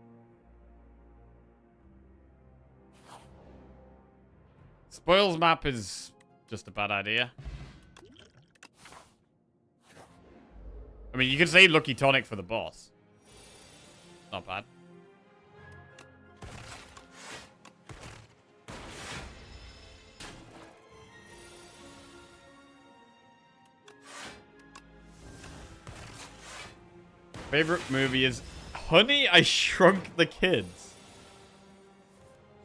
Spoils map is just a bad idea. I mean, you could say Lucky Tonic for the boss. Not bad. Favorite movie is Honey, I Shrunk the Kids.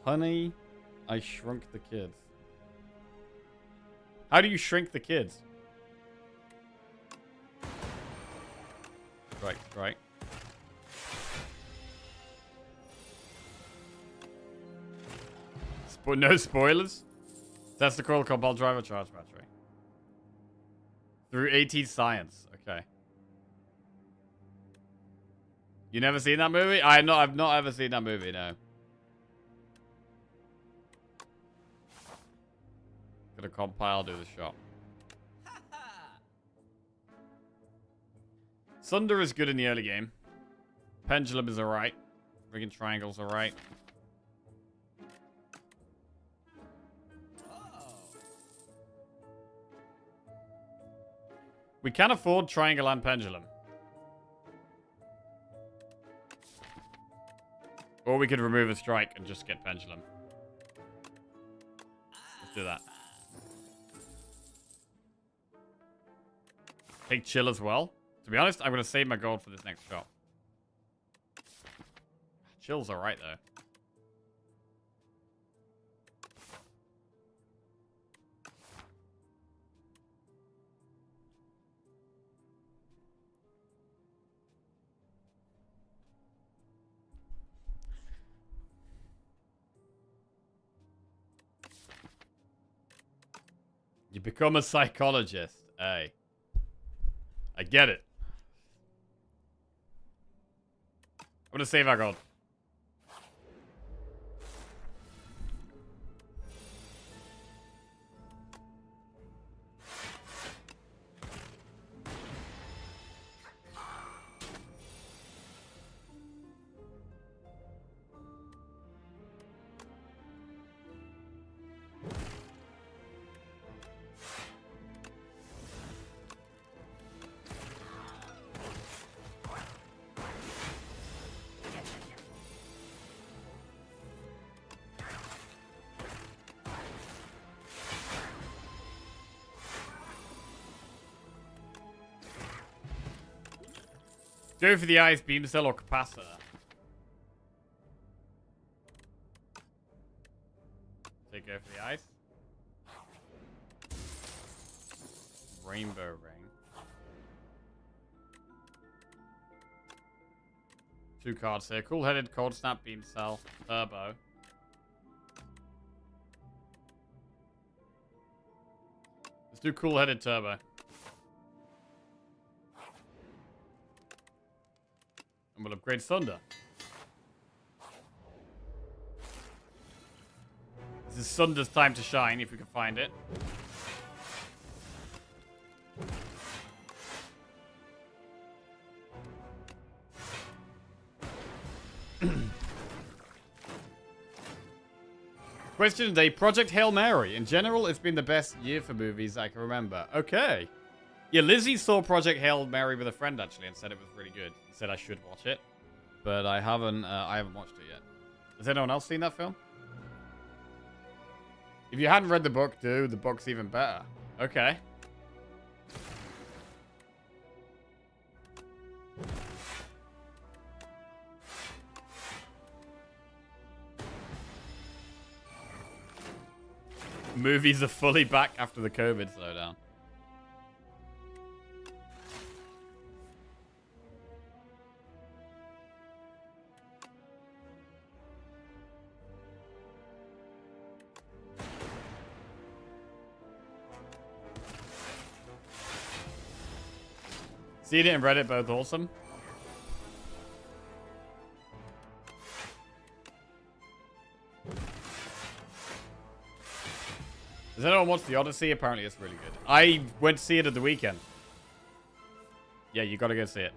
Honey, I Shrunk the Kids. How do you shrink the kids? Right. No spoilers? That's the coil compound driver charge battery. Through A10 science. Okay. You never seen that movie? I've not ever seen that movie, no. Gonna compile, do the shop. Sunder is good in the early game. Pendulum is alright. Friggin' triangle's alright. We can afford triangle and pendulum. Or we could remove a strike and just get pendulum. Let's do that. Take chill as well. To be honest, I'm going to save my gold for this next shop. Chill's alright though. You become a psychologist. Hey. I get it. I'm gonna save our gold. Go for the ice beam cell or capacitor. Take go for the ice. Rainbow ring. 2 cards here. Cool-headed, cold snap, beam cell, turbo. Let's do cool-headed turbo. And we'll upgrade Thunder. This is Thunder's time to shine, if we can find it. Question today, Project Hail Mary. In general, it's been the best year for movies I can remember. Okay. Yeah, Lizzie saw Project Hail Mary with a friend, actually, and said it was really good. Said I should watch it. but I haven't watched it yet. Has anyone else seen that film? If you hadn't read the book, dude, the book's even better. Okay. Movies are fully back after the COVID slowdown. Seen it and read it, both awesome. Does anyone watch The Odyssey? Apparently it's really good. I went to see it at the weekend. Yeah, you gotta go see it.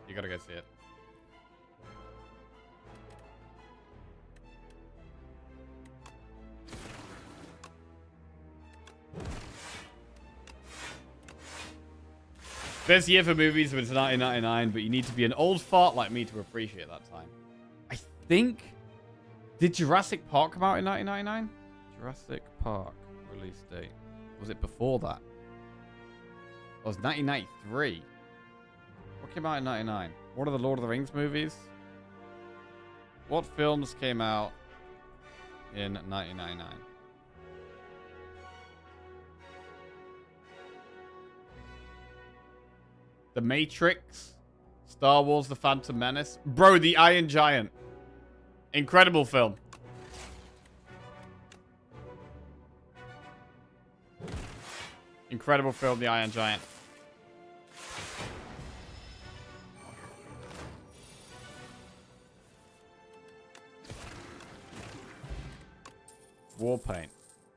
You gotta go see it. Best year for movies was 1999, but you need to be an old fart like me to appreciate that time. I think... Did Jurassic Park come out in 1999? Jurassic Park release date. Was it before that? It was 1993. What came out in 99? What are the Lord of the Rings movies? What films came out in 1999? The Matrix, Star Wars The Phantom Menace. Bro, The Iron Giant. Incredible film. Incredible film, The Iron Giant. Warpaint.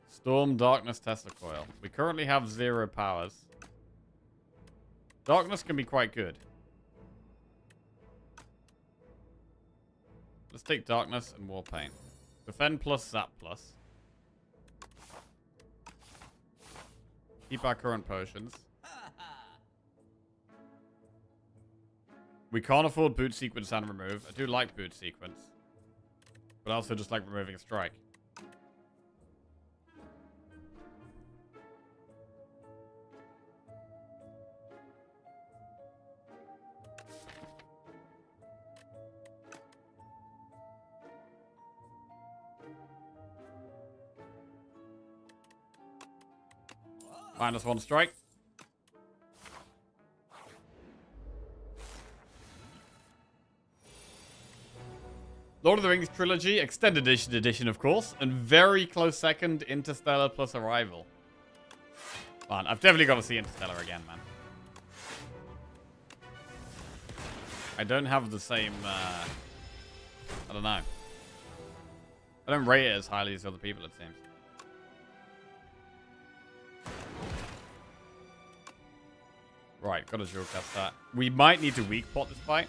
Storm, Darkness, Tesla Coil. We currently have 0 powers. Darkness can be quite good. Let's take Darkness and Warpaint. Defend plus, Zap plus. Keep our current potions. We can't afford Boot Sequence and Remove. I do like Boot Sequence. But I also just like removing a strike. -1 strike. Lord of the Rings Trilogy, Extended Edition, of course. And very close second, Interstellar plus Arrival. Man, I've definitely got to see Interstellar again, man. I don't have the same, I don't know. I don't rate it as highly as other people, it seems. Right, gotta dual cast that. We might need to weak pot this fight.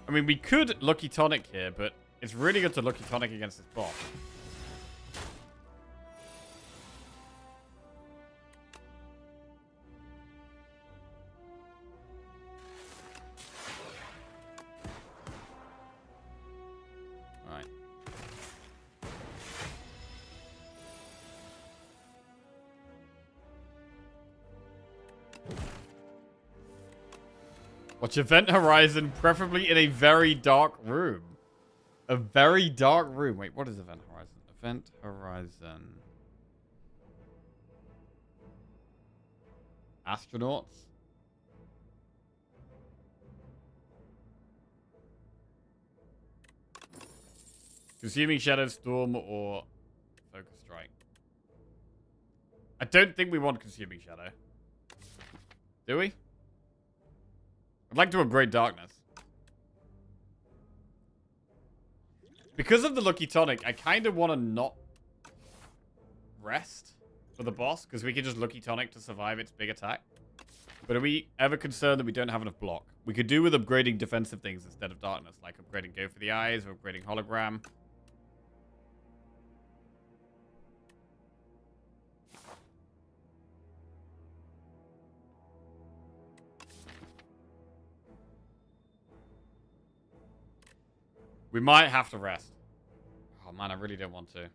I mean, we could Lucky Tonic here, but it's really good to Lucky Tonic against this boss. Right. Watch Event Horizon, preferably in a very dark room. A very dark room. Wait, what is Event Horizon? Event Horizon. Astronauts? Consuming Shadow Storm or Focus Strike. I don't think we want Consuming Shadow. Do we? I'd like to upgrade Darkness. Because of the Lucky Tonic, I kind of want to not rest for the boss, because we can just Lucky Tonic to survive its big attack. But are we ever concerned that we don't have enough block? We could do with upgrading defensive things instead of Darkness, like upgrading Go for the Eyes or upgrading Hologram. We might have to rest. Oh man, I really don't want to.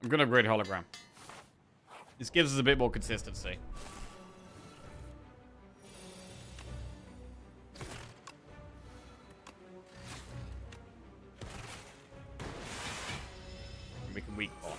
I'm gonna upgrade hologram. This gives us a bit more consistency. And we can weak bot.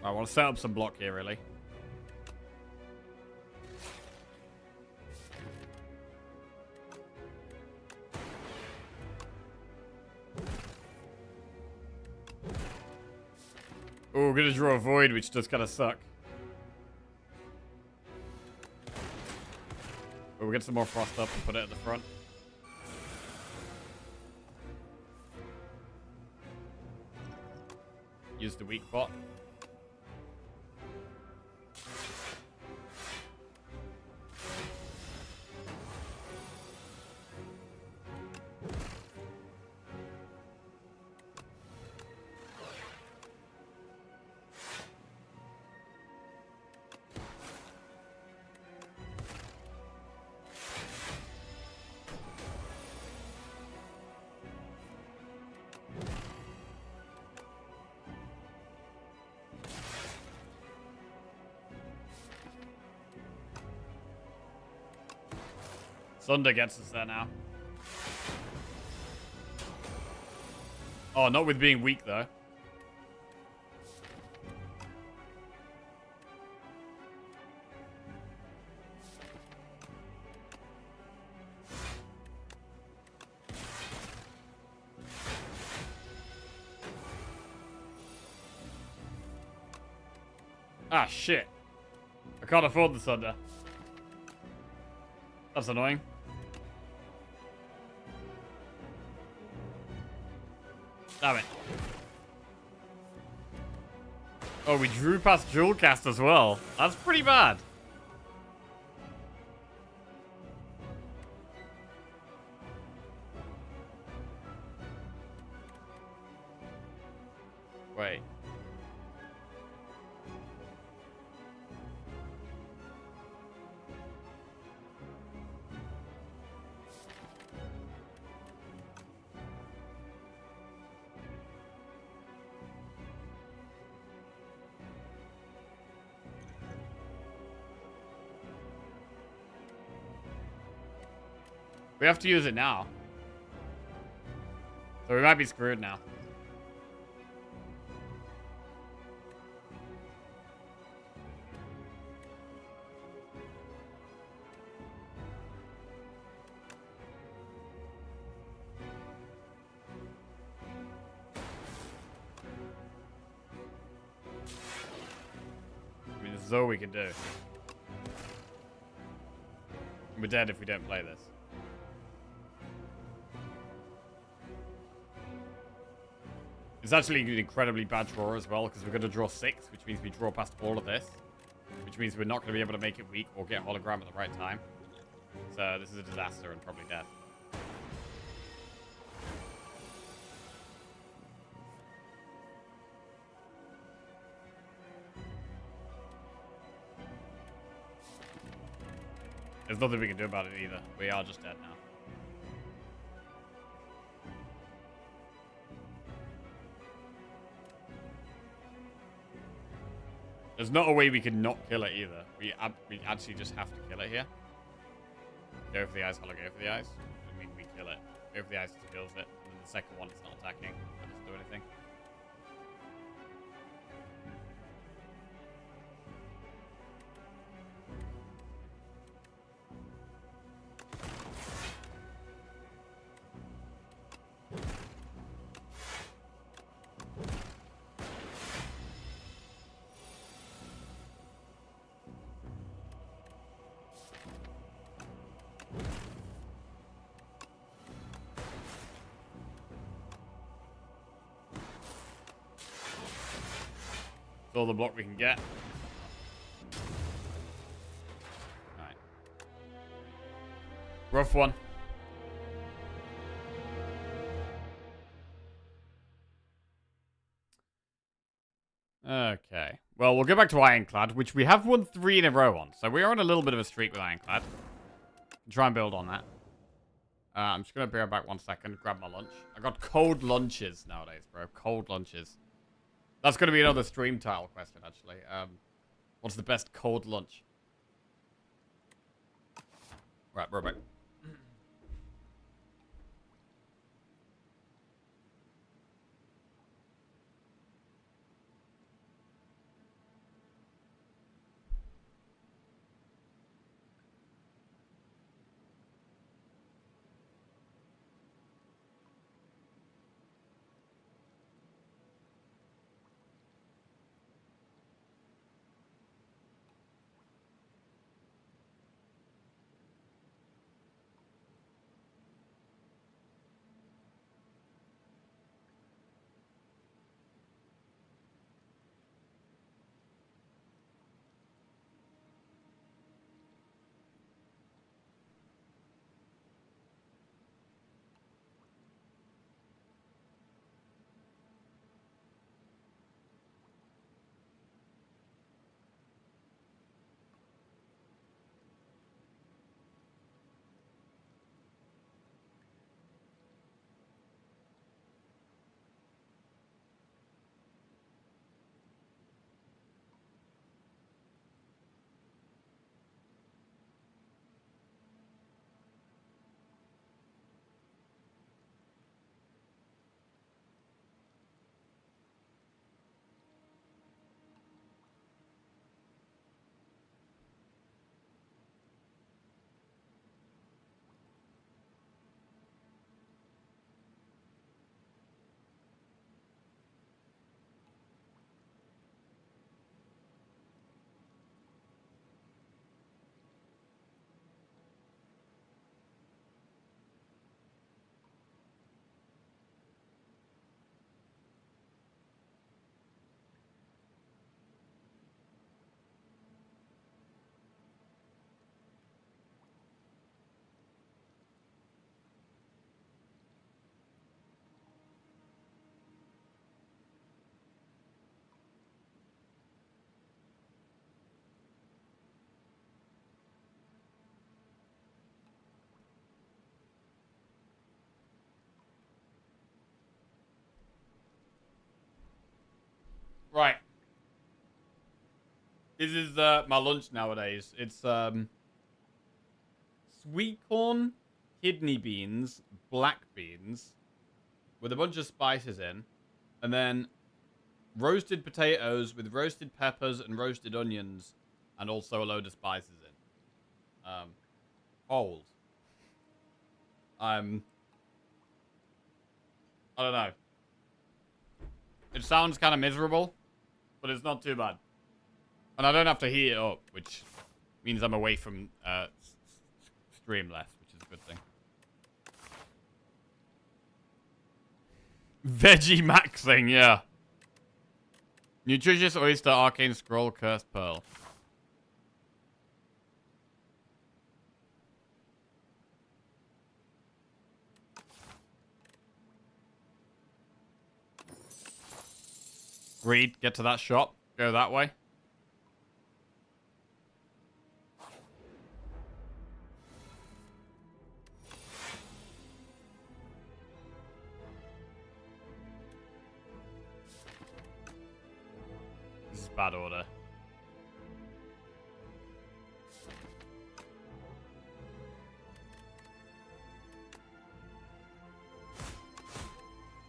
I want to set up some block here, really. Oh, we're going to draw a void, which does kind of suck. But we'll get some more frost up and put it at the front. Use the weak bot. Thunder gets us there now. Oh, not with being weak, though. Ah, shit. I can't afford the thunder. That's annoying. Damn it. Oh, we drew past Jewel Cast as well. That's pretty bad. Wait. We have to use it now. So we might be screwed now. I mean, this is all we can do. We're dead if we don't play this. It's actually an incredibly bad draw as well, because we're going to draw 6, which means we draw past all of this. Which means we're not going to be able to make it weak or get hologram at the right time. So this is a disaster and probably death. There's nothing we can do about it either. We are just dead now. There's not a way we can not kill it either. We actually just have to kill it here. Go for the eyes, hollow, go for the eyes. I mean, we kill it. Go for the eyes, it kills it. And then the second one, it's not attacking. It doesn't do anything. all the block we can get. Alright. Rough one. Okay. Well, we'll go back to Ironclad, which we have won 3 in a row on. So we are on a little bit of a streak with Ironclad. Try and build on that. I'm just going to be right back 1 second. Grab my lunch. I got cold lunches nowadays, bro. Cold lunches. That's going to be another stream title question, actually. What's the best cold lunch? Right, we're back. Right. This is my lunch nowadays. It's sweet corn, kidney beans, black beans, with a bunch of spices in, and then roasted potatoes with roasted peppers and roasted onions, and also a load of spices in. Cold. I don't know. It sounds kind of miserable, but it's not too bad. And I don't have to heat it up, which means I'm away from stream less, which is a good thing. Veggie maxing, yeah. Nutritious oyster, arcane scroll, cursed pearl. Greed, get to that shop. Go that way. This is bad order.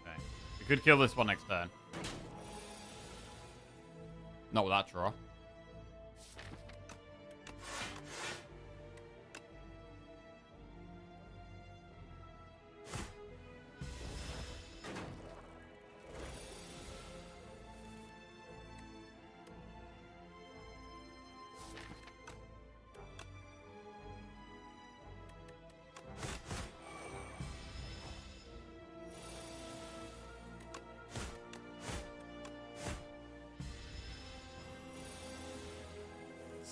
Okay. We could kill this one next turn. Not with that draw.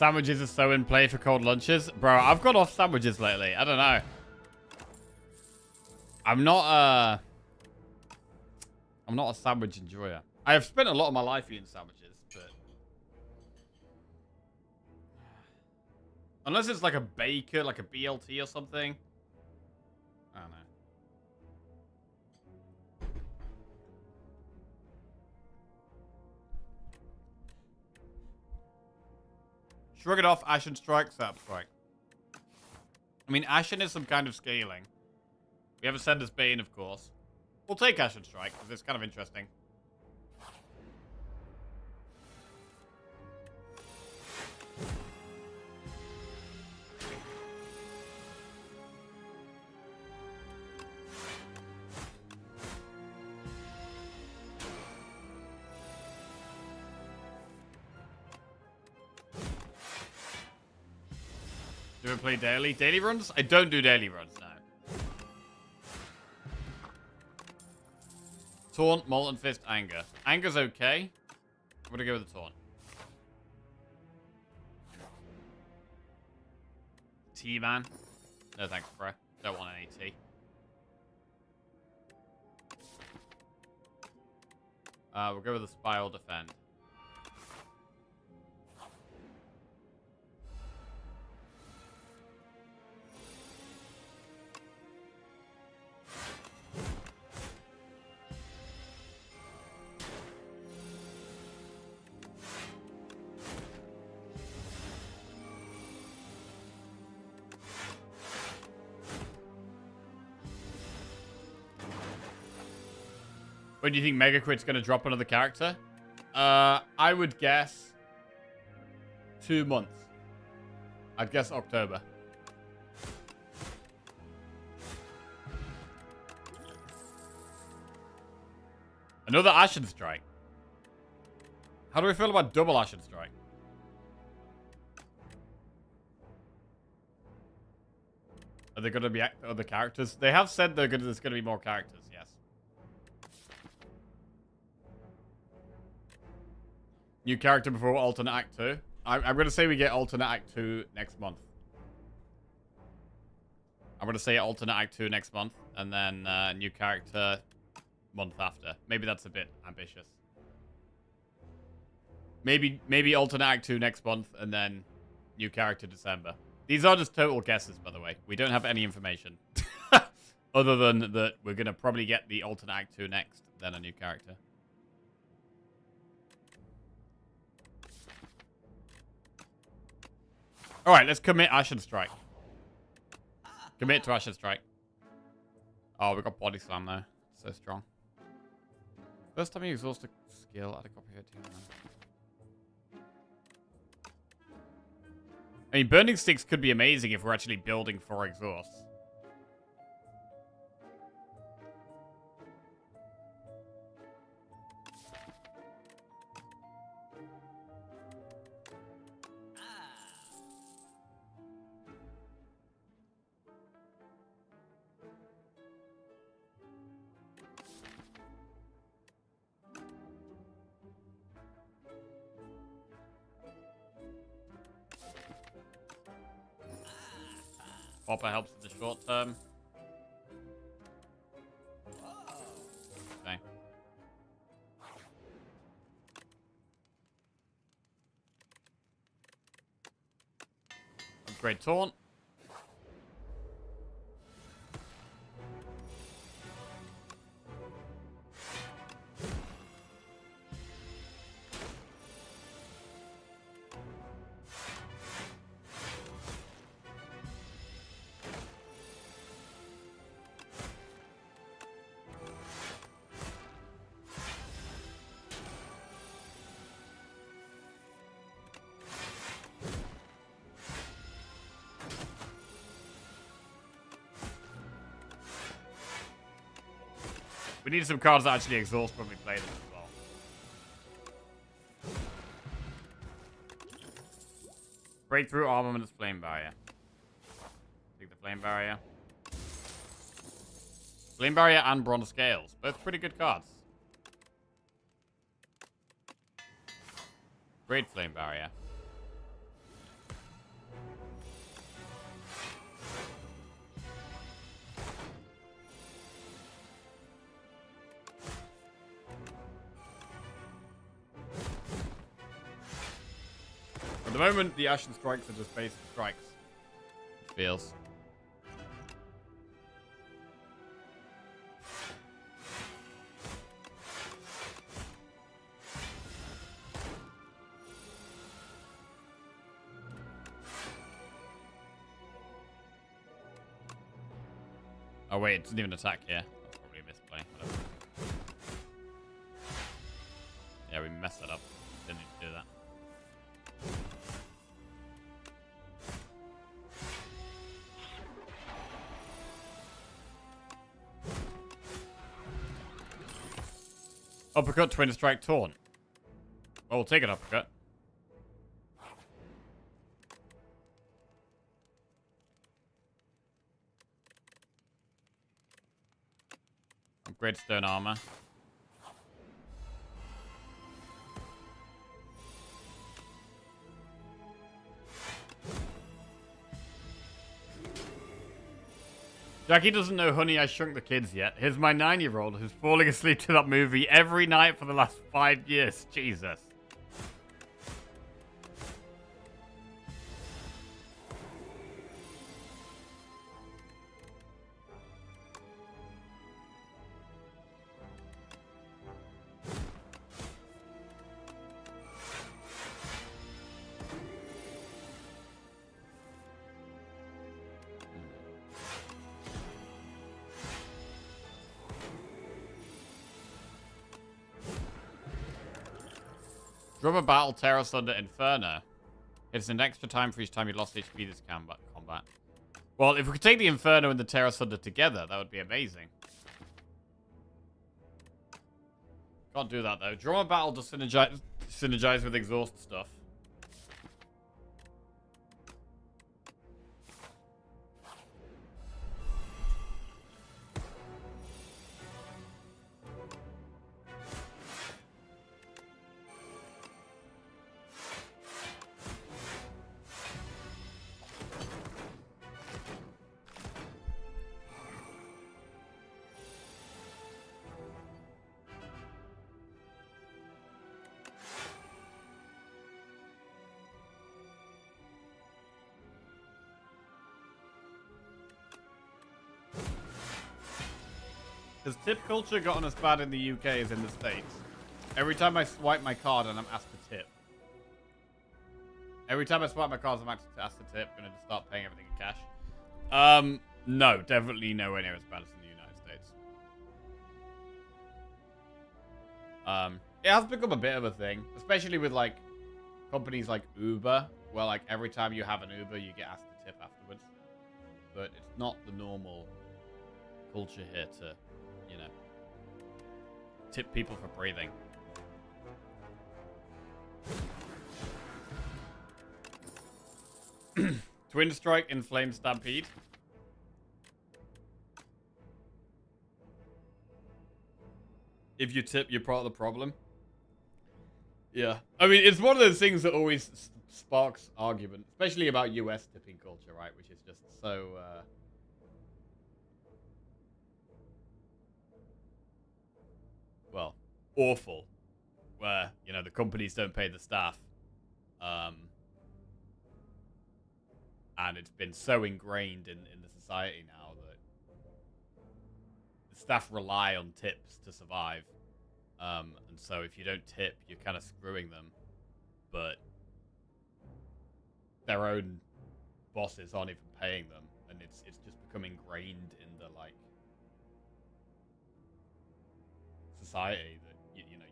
Sandwiches are so in play for cold lunches. Bro, I've gone off sandwiches lately. I don't know. I'm not a sandwich enjoyer. I have spent a lot of my life eating sandwiches, but... Unless it's like a baker, like a BLT or something. I don't know. Shrug it off, Ashen Strike, Sap Strike. I mean, Ashen is some kind of scaling. We have Ascender's Bane, of course. We'll take Ashen Strike, because it's kind of interesting. Do we play daily? Daily runs? I don't do daily runs, no. Taunt, Molten Fist, Anger. Anger's okay. I'm gonna go with the Taunt. T-Man. No thanks, bro. Don't want any tea. We'll go with the Spire Defend. When do you think Mega Crit's going to drop another character? I would guess 2 months. I'd guess October. Another Ashen Strike. How do we feel about double Ashen Strike? Are there going to be other characters? They have said there's going to be more characters, yes. New character before alternate act 2. I'm going to say we get alternate act 2 next month. I'm going to say alternate act 2 next month. And then new character month after. Maybe that's a bit ambitious. Maybe alternate act 2 next month. And then new character December. These are just total guesses, by the way. We don't have any information. Other than that we're going to probably get the alternate act 2 next. Then a new character. Alright, let's commit Ashen Strike. Commit to Ashen Strike. Oh, we got Body Slam though. So strong. First time you exhaust a skill, add a copy of it to your hand. I mean, Burning Sticks could be amazing if we're actually building for exhausts. Popper helps in the short term. Okay. Upgrade Taunt. We need some cards that actually exhaust when we play them as well. Breakthrough Armament, Flame Barrier. Take the Flame Barrier. Flame Barrier and Bronze Scales. Both pretty good cards. Great Flame Barrier. At the moment, the Ashen Strikes are just basic strikes. It feels. Oh wait, it doesn't even attack here. That's probably a misplay. Whatever. Yeah, we messed that up. Didn't need to do that. Uppercut, twin strike, taunt. Well, we'll take an uppercut. Upgrade stone armor. Jackie doesn't know Honey, I Shrunk the Kids yet. Here's my 9-year-old who's falling asleep to that movie every night for the last 5 years. Jesus. Drop a battle, Terror Thunder, Inferno. It's an extra time for each time you lost HP this combat. Well, if we could take the Inferno and the Terror Thunder together, that would be amazing. Can't do that, though. Draw a battle to synergize with exhaust stuff. Has tip culture gotten as bad in the UK as in the States? Every time I swipe my card and I'm asked to tip. Every time I swipe my cards, I'm asked to tip. I'm going to just start paying everything in cash. No, definitely nowhere near as bad as in the United States. It has become a bit of a thing, especially with like companies like Uber, where like every time you have an Uber, you get asked to tip afterwards. But it's not the normal culture here to, you know, tip people for breathing. Twin Strike, Inflamed Stampede. If you tip, you're part of the problem. Yeah. I mean, it's one of those things that always sparks argument, especially about US tipping culture, right? Which is just so... well, awful. Where, you know, the companies don't pay the staff. And it's been so ingrained in the society now that the staff rely on tips to survive. And so if you don't tip, you're kind of screwing them. But their own bosses aren't even paying them. And it's just become ingrained in the, like, society that, you know,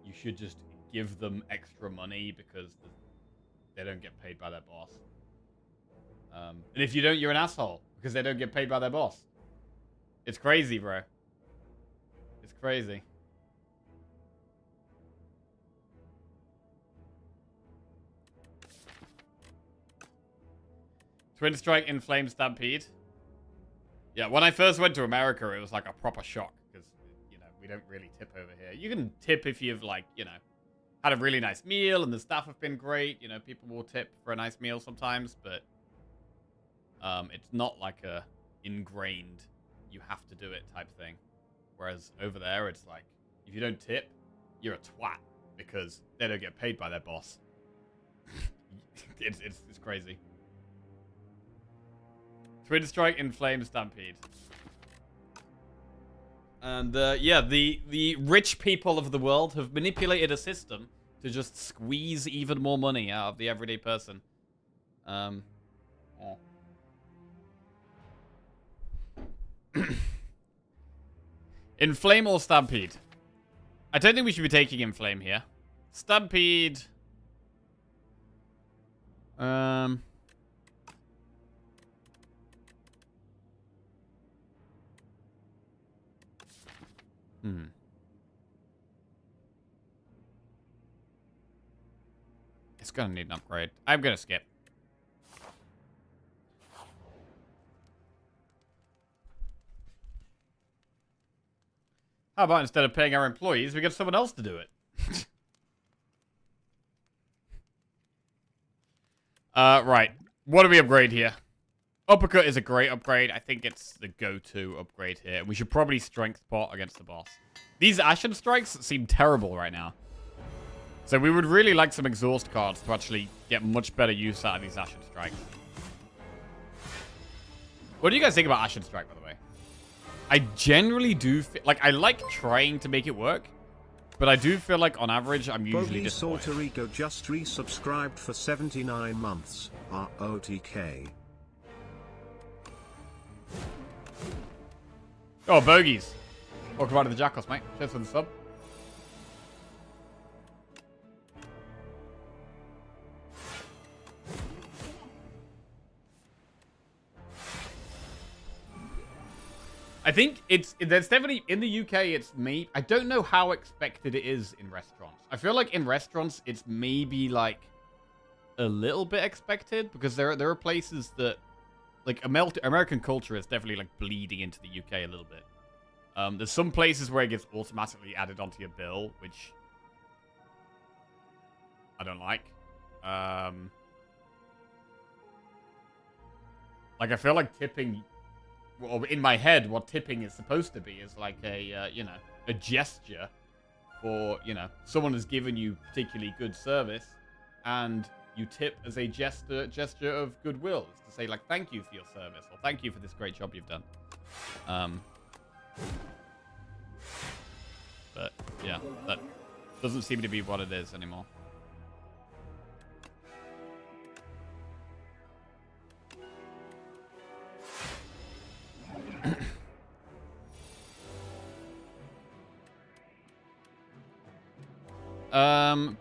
you should just give them extra money because they don't get paid by their boss. And if you don't, you're an asshole because they don't get paid by their boss. It's crazy, bro. It's crazy. Twin Strike, Inflamed Stampede. Yeah, when I first went to America, it was like a proper shock because, you know, we don't really tip over here. You can tip if you've, like, you know, had a really nice meal and the staff have been great. You know, people will tip for a nice meal sometimes, but it's not like a ingrained, you have to do it type thing. Whereas over there, it's like, if you don't tip, you're a twat because they don't get paid by their boss. it's crazy. Twin Strike, Inflame, Stampede. And yeah, the rich people of the world have manipulated a system to just squeeze even more money out of the everyday person. Yeah. Inflame or Stampede? I don't think we should be taking Inflame here. Stampede. Hmm. It's gonna need an upgrade. I'm gonna skip. How about instead of paying our employees, we get someone else to do it? Right. What do we upgrade here? Uppercut is a great upgrade. I think it's the go-to upgrade here. We should probably strength pot against the boss. These Ashen Strikes seem terrible right now. So we would really like some exhaust cards to actually get much better use out of these Ashen Strikes. What do you guys think about Ashen Strike, by the way? I generally do feel like I like trying to make it work, but I do feel like on average I'm usually disappointed. Salterigo just resubscribed for 79 months. ROTK. Oh, bogeys. Welcome back to the Jackals, mate. Cheers for the sub. I think there's definitely, in the UK, it's me. I don't know how expected it is in restaurants. I feel like in restaurants, it's maybe like a little bit expected because there are places that, like, American culture is definitely like bleeding into the UK a little bit. There's some places where it gets automatically added onto your bill, which I don't like. Like, I feel like tipping... Well, in my head, what tipping is supposed to be is like a, you know, a gesture for, you know, someone has given you particularly good service and you tip as a gesture of goodwill. It's to say, like, thank you for your service or thank you for this great job you've done. But, yeah, that doesn't seem to be what it is anymore.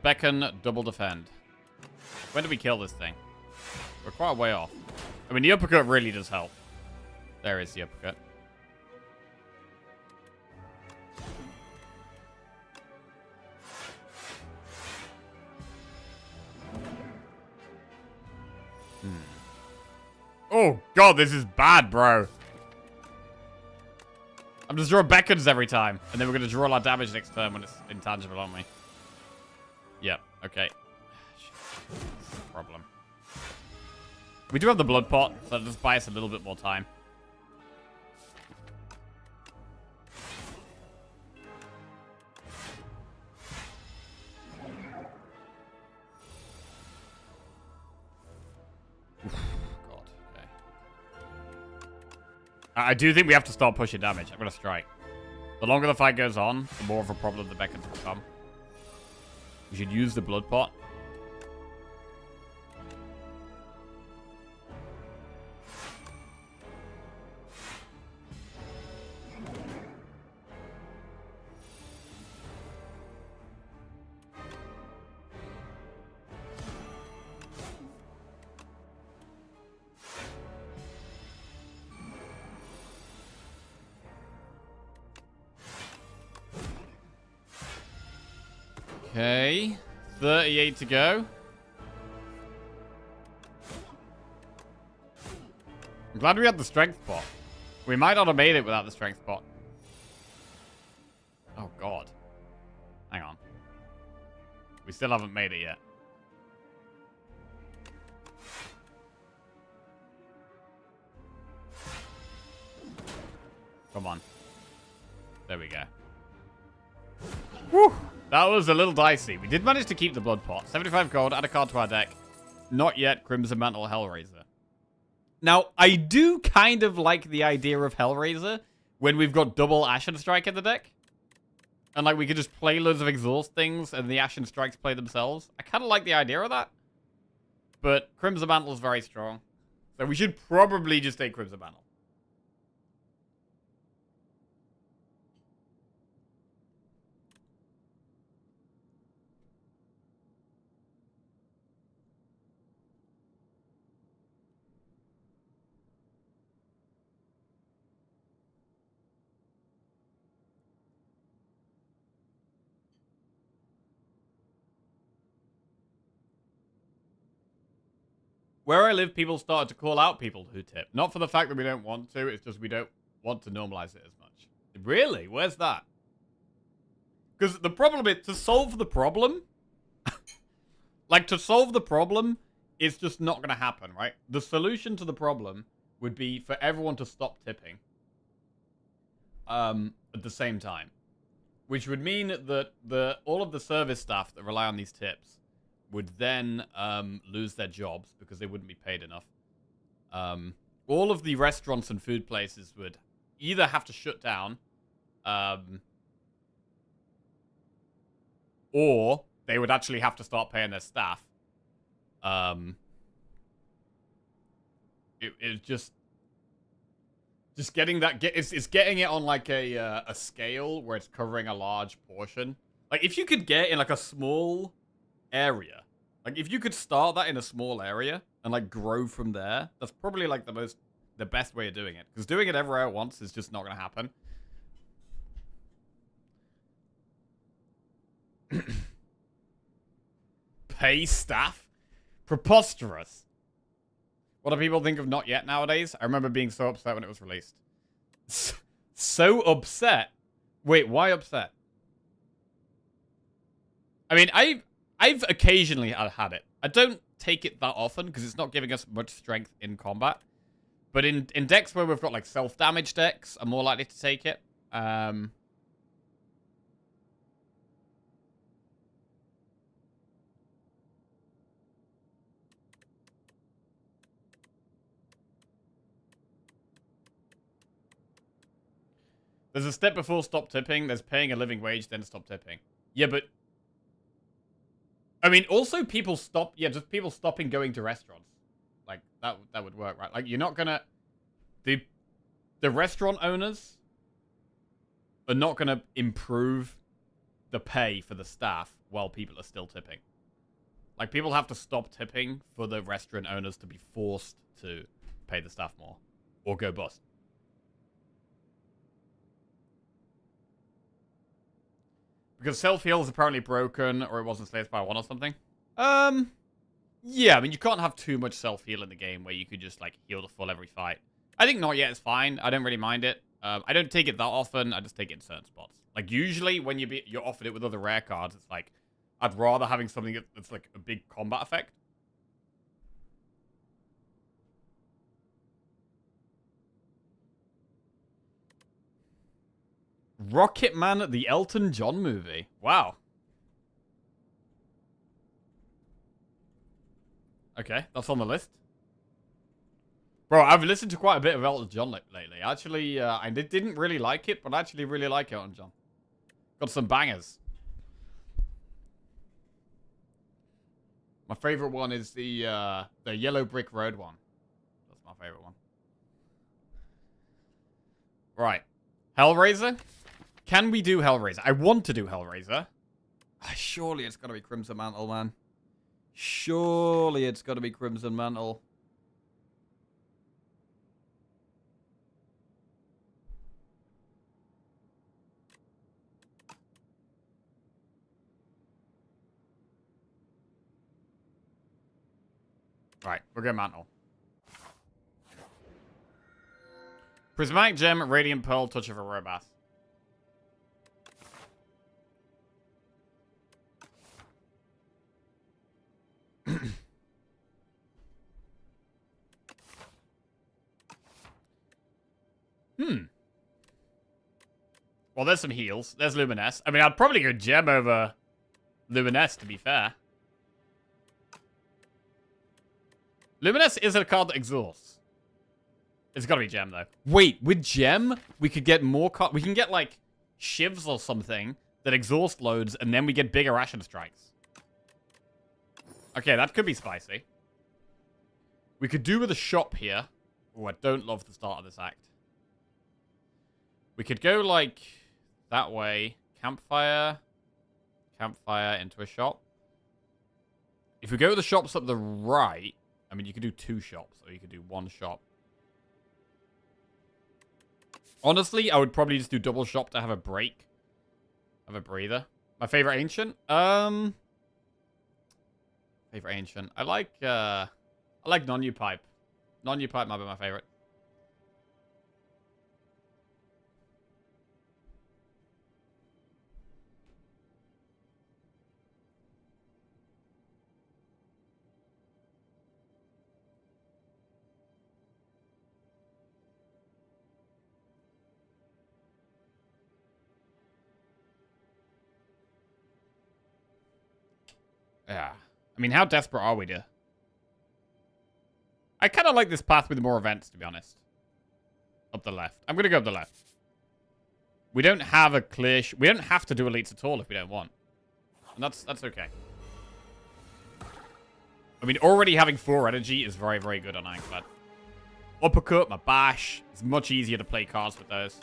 Beckon, double defend. When do we kill this thing? We're quite a way off. I mean, the uppercut really does help. There is the uppercut. Oh, God, this is bad, bro. I'm just drawing Beckons every time. And then we're going to draw a lot of damage next turn when it's intangible, aren't we? Yep, okay. Problem. We do have the blood pot, so that'll just buy us a little bit more time. God, okay. I do think we have to start pushing damage. I'm going to strike. The longer the fight goes on, the more of a problem the Beckons become. We should use the blood pot. Okay, 38 to go. I'm glad we had the strength pot. We might not have made it without the strength pot. Oh, God. Hang on. We still haven't made it yet. Come on. There we go. Whew. That was a little dicey. We did manage to keep the blood pot. 75 gold, add a card to our deck. Not yet Crimson Mantle Hellraiser. Now, I do kind of like the idea of Hellraiser when we've got double Ashen Strike in the deck. And, like, we could just play loads of exhaust things and the Ashen Strikes play themselves. I kind of like the idea of that. But Crimson Mantle is very strong. So we should probably just take Crimson Mantle. Where I live, people started to call out people who tip. Not for the fact that we don't want to, it's just we don't want to normalize it as much. Really? Where's that? Because the problem is, to solve the problem... like, to solve the problem, it's just not going to happen, right? The solution to the problem would be for everyone to stop tipping. At the same time. Which would mean that all of the service staff that rely on these tips would then lose their jobs because they wouldn't be paid enough. All of the restaurants and food places would either have to shut down, or they would actually have to start paying their staff. It's just getting that. It's getting it on like a scale where it's covering a large portion. Like if you could get in like a small area. Like, if you could start that in a small area and, like, grow from there, that's probably, like, the best way of doing it. Because doing it everywhere at once is just not going to happen. Pay staff? Preposterous. What do people think of Not Yet nowadays? I remember being so upset when it was released. So upset? Wait, why upset? I mean, I've occasionally had it. I don't take it that often because it's not giving us much strength in combat. But in decks where we've got like self-damage decks, I'm more likely to take it. There's a step before stop tipping. There's paying a living wage, then stop tipping. Yeah, but... I mean, also people stop... Yeah, just people stopping going to restaurants. Like, that would work, right? Like, you're not gonna... The restaurant owners are not gonna improve the pay for the staff while people are still tipping. Like, people have to stop tipping for the restaurant owners to be forced to pay the staff more. Or go bust. Because self-heal is apparently broken, or it wasn't Slay the Spire 1 or something. Yeah, I mean, you can't have too much self-heal in the game where you could just, like, heal to full every fight. I think Not Yet is fine. I don't really mind it. I don't take it that often. I just take it in certain spots. Like, usually when you're offered it with other rare cards, it's like, I'd rather having something that's, like, a big combat effect. Rocketman, the Elton John movie. Wow. Okay, that's on the list. Bro, I've listened to quite a bit of Elton John lately. Actually, I didn't really like it, but I actually really like Elton John. Got some bangers. My favorite one is the Yellow Brick Road one. That's my favorite one. Right. Hellraiser? Can we do Hellraiser? I want to do Hellraiser. Surely it's got to be Crimson Mantle, man. Surely it's got to be Crimson Mantle. Right, we're going Mantle. Prismatic Gem, Radiant Pearl, Touch of a Robath. Well, there's some heals. There's Luminous. I mean, I'd probably go Gem over Luminous, to be fair. Luminous is a card that exhausts. It's gotta be Gem, though. Wait, with Gem, we could get more we can get, like, Shivs or something that exhaust loads, and then we get bigger Ration Strikes. Okay, that could be spicy. We could do with a shop here. Oh, I don't love the start of this act. We could go, like, that way. Campfire. Campfire into a shop. If we go to the shops up the right, I mean, you could do 2 shops, or you could do 1 shop. Honestly, I would probably just do double shop to have a break. Have a breather. My favorite ancient? Favorite ancient. I like non-U pipe. Non-U pipe might be my favorite. Yeah. I mean, how desperate are we to? I kind of like this path with more events, to be honest. Up the left. I'm going to go up the left. We don't have a clear... we don't have to do elites at all if we don't want. And that's okay. I mean, already having 4 energy is very, very good on Ironclad. Uppercut, my bash. It's much easier to play cards with those.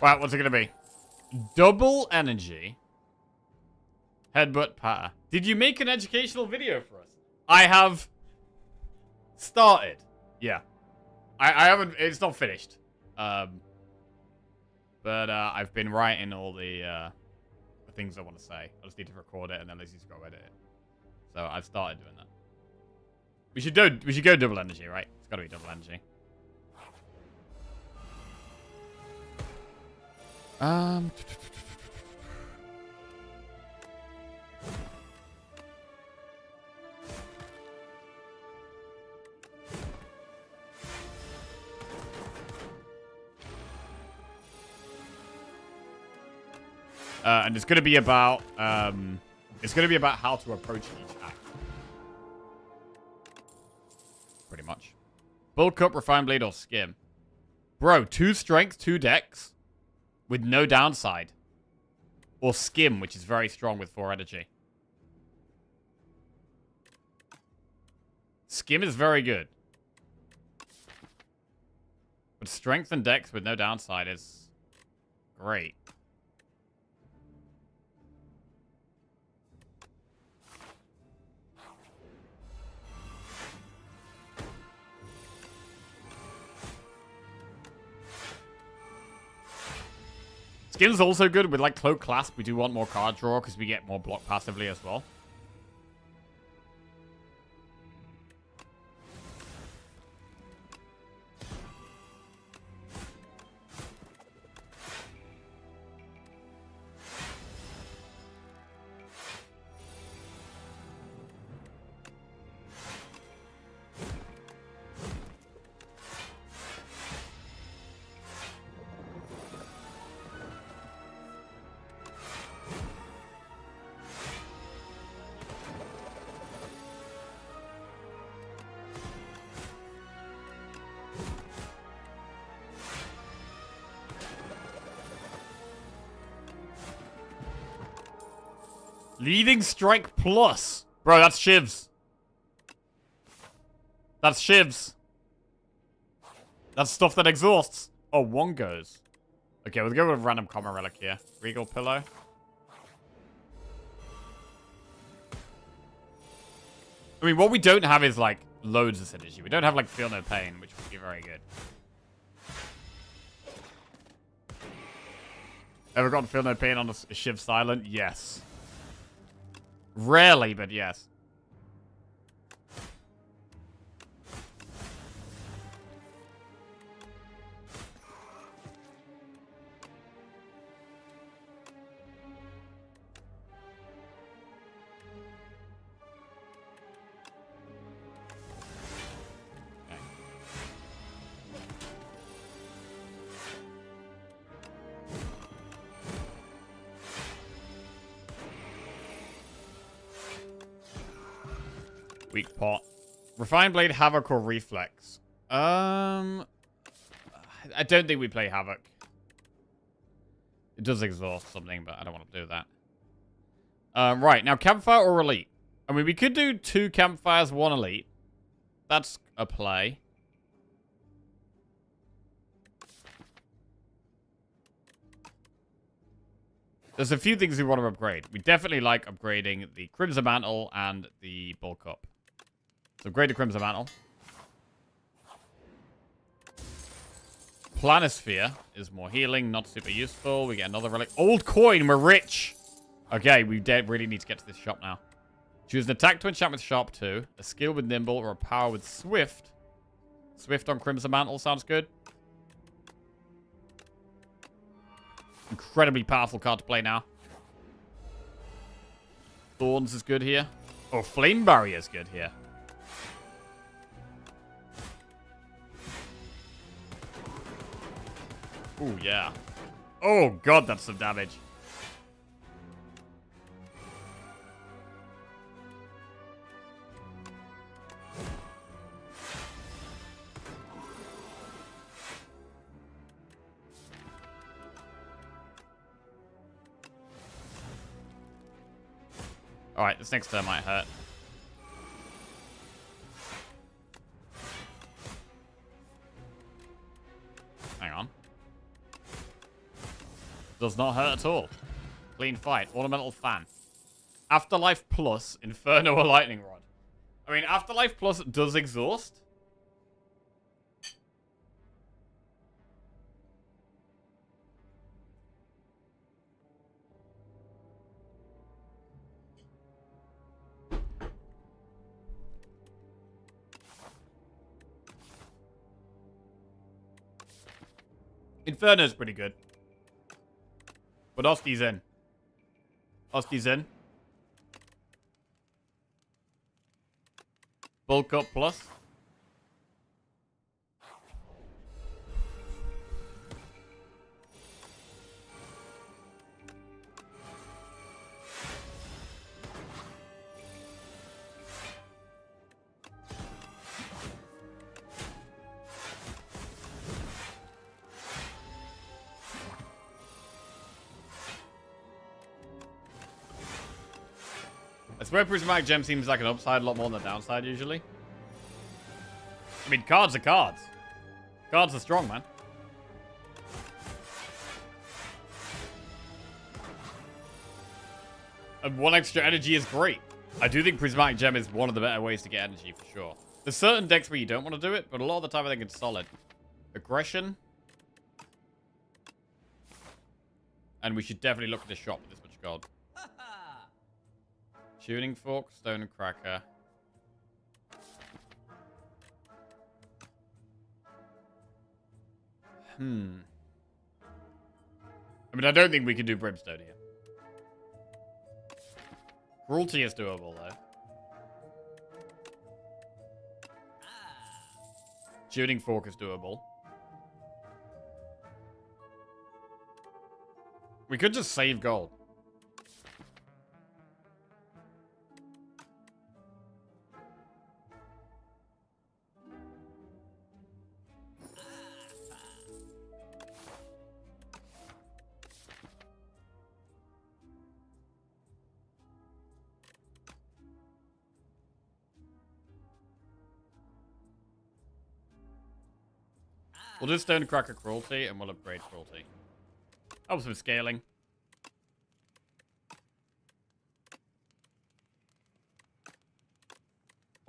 Right, what's it gonna be? Double energy. Headbutt patter. Did you make an educational video for us? I have started. Yeah. I haven't, it's not finished. But I've been writing all the things I want to say. I just need to record it and then let's just go edit it. So I've started doing that. We should go double energy, right? It's gotta be double energy. And it's going to be about how to approach each act. Pretty much. Bulk up, refine blade, or skim. Bro, 2 strength, 2 dex with no downside. Or skim, which is very strong with 4 energy. Skim is very good. But strength and dex with no downside is great. Skim's also good with, like, Cloak Clasp. We do want more card draw because we get more block passively as well. Leading Strike Plus. Bro, that's Shivs. That's Shivs. That's stuff that exhausts. Oh, 1 goes. Okay, we'll go with random common relic here. Regal Pillow. I mean, what we don't have is, like, loads of synergy. We don't have, like, Feel No Pain, which would be very good. Ever gotten Feel No Pain on a Shiv Silent? Yes. Rarely, but yes. Weak pot. Refined Blade, Havoc, or Reflex? I don't think we play Havoc. It does exhaust something, but I don't want to do that. Right, now Campfire or Elite? I mean, we could do 2 Campfires, 1 Elite. That's a play. There's a few things we want to upgrade. We definitely like upgrading the Crimson Mantle and the Bulk Up. So upgrade the Crimson Mantle. Planisphere is more healing, not super useful. We get another relic. Old coin, we're rich! Okay, we really need to get to this shop now. Choose an attack to enchant with Sharp 2, a skill with Nimble, or a power with Swift. Swift on Crimson Mantle sounds good. Incredibly powerful card to play now. Thorns is good here. Oh, Flame Barrier is good here. Oh, yeah. Oh, God, that's some damage. Alright, this next turn might hurt. Hang on. Does not hurt at all. Clean fight. Ornamental Fan. Afterlife Plus, Inferno or Lightning Rod. I mean, Afterlife Plus does exhaust. Inferno's pretty good. But Oski's in. Oski's in. Bulk Up Plus. I swear Prismatic Gem seems like an upside a lot more than a downside usually. I mean, cards are cards. Cards are strong, man. And 1 extra energy is great. I do think Prismatic Gem is one of the better ways to get energy for sure. There's certain decks where you don't want to do it, but a lot of the time I think it's solid. Aggression. And we should definitely look at the shop with this much gold. Tuning Fork, Stone Cracker. I mean, I don't think we can do Brimstone here. Cruelty is doable, though. Tuning Fork is doable. We could just save gold. We'll do Stonecracker Cruelty, and we'll upgrade Cruelty. Helps with scaling.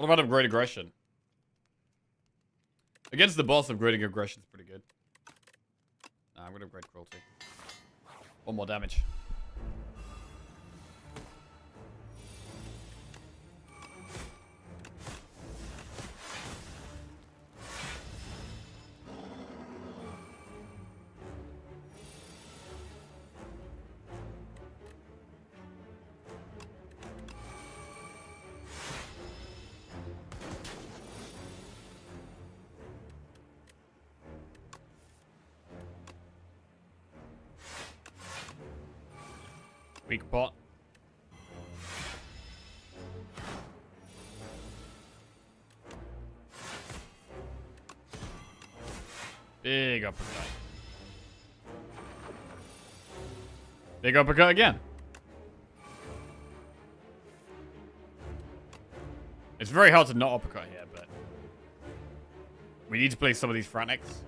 What about upgrade aggression? Against the boss, upgrading aggression is pretty good. Nah, I'm gonna upgrade cruelty. 1 more damage. Weak pot. Big uppercut. Big uppercut again. It's very hard to not uppercut here, but we need to play some of these frantics.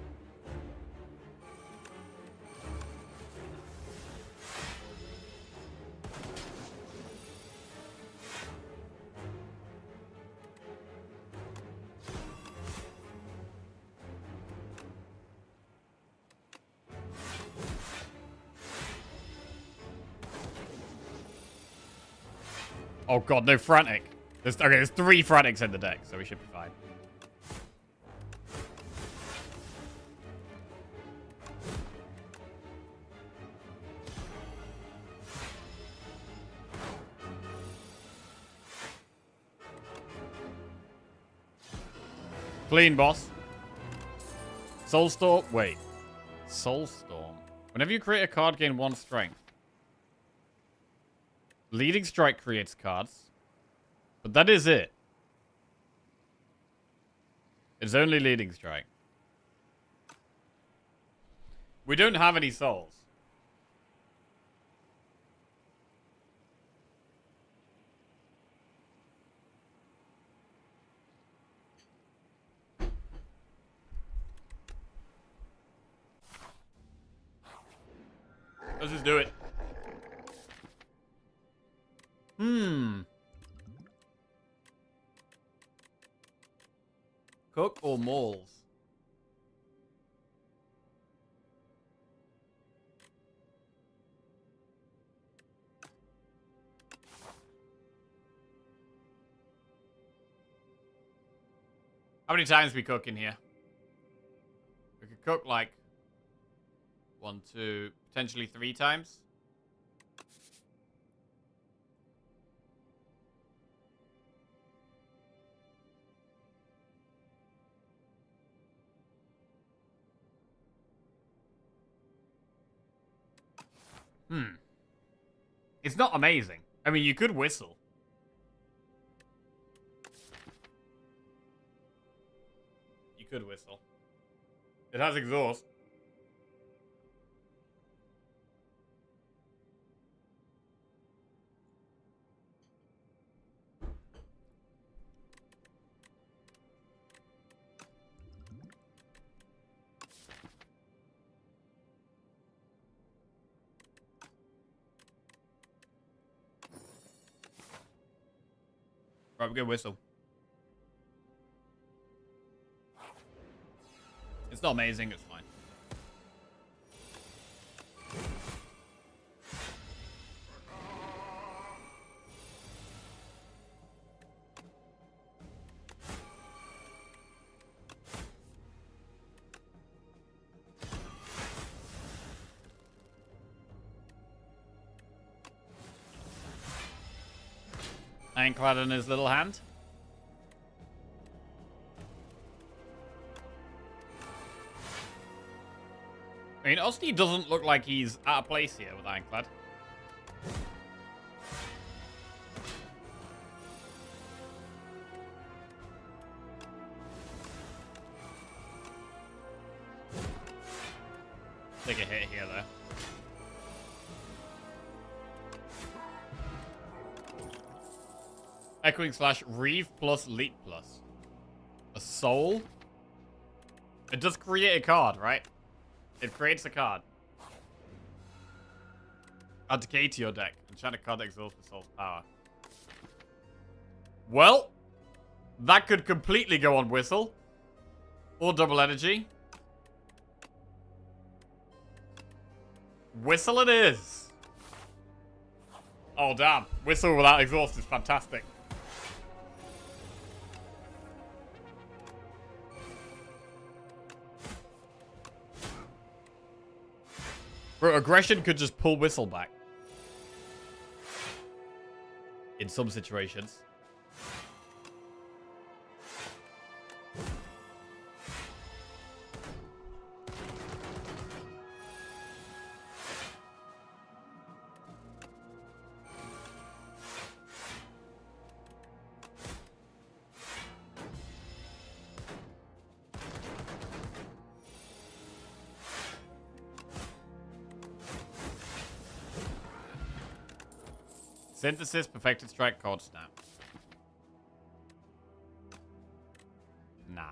Oh god, no frantic. There's 3 frantics in the deck, so we should be fine. Clean, boss. Soulstorm. Wait. Soulstorm. Whenever you create a card, gain 1 strength. Leading Strike creates cards. But that is it. It's only Leading Strike. We don't have any souls. Let's just do it. Cook or mauls? How many times we cook in here? We could cook like 1, 2, potentially 3 times. It's not amazing. I mean, you could whistle. You could whistle. It has exhaust. Right, we're gonna whistle. It's not amazing, it's fine. Ironclad in his little hand. I mean, Osti doesn't look like he's out of place here with Ironclad. Take a hit here, though. Echoing Slash, Reeve plus Leap plus. A soul? It does create a card, right? It creates a card. Add decay to your deck. Enchant a card that exhausts the soul's power. Well, That could completely go on Whistle. Or double energy. Whistle it is. Oh, damn. Whistle without exhaust is fantastic. Bro, aggression could just pull Whistle back. In some situations. Synthesis, perfected strike, cold snap. Nah.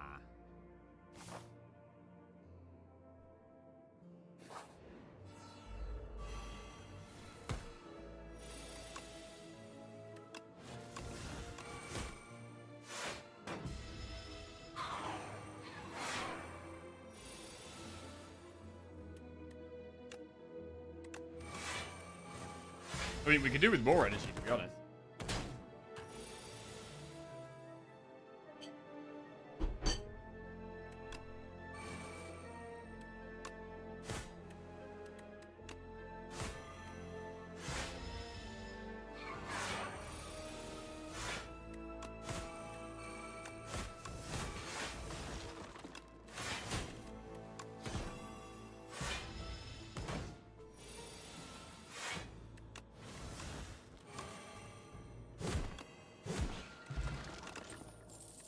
I mean, we could do with more energy, to be honest.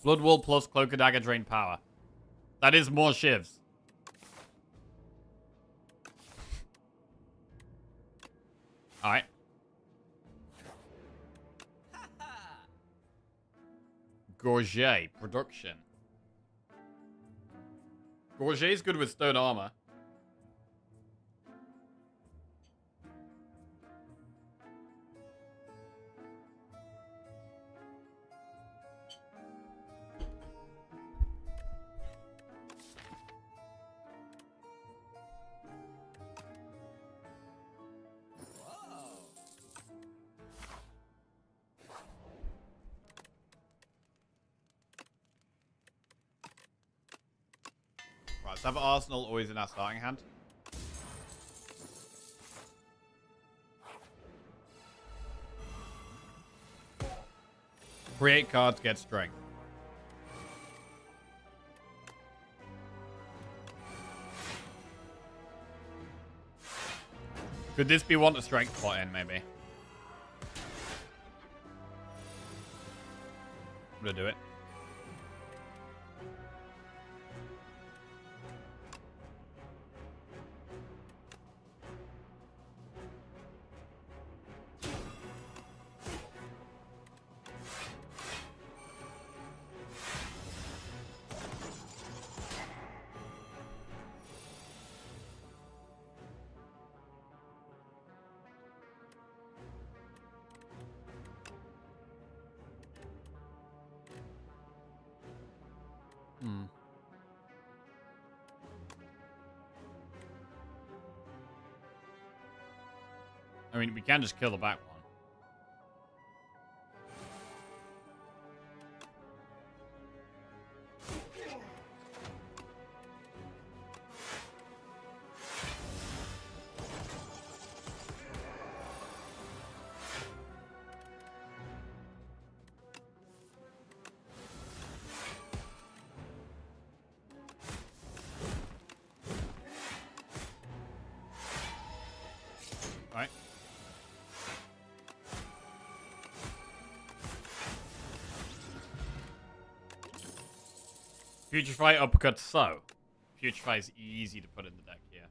Blood Wall plus Cloak and Dagger drain power. That is more shivs. Alright. Gorget production. Gorget is good with stone armor. Right, let's have Arsenal always in our starting hand. Create cards, get strength. Could this be one to strength pot in, maybe? I'm gonna do it. I mean, we can just kill the back one. Alright. Putrefy uppercut so. Putrefy is easy to put in the deck here.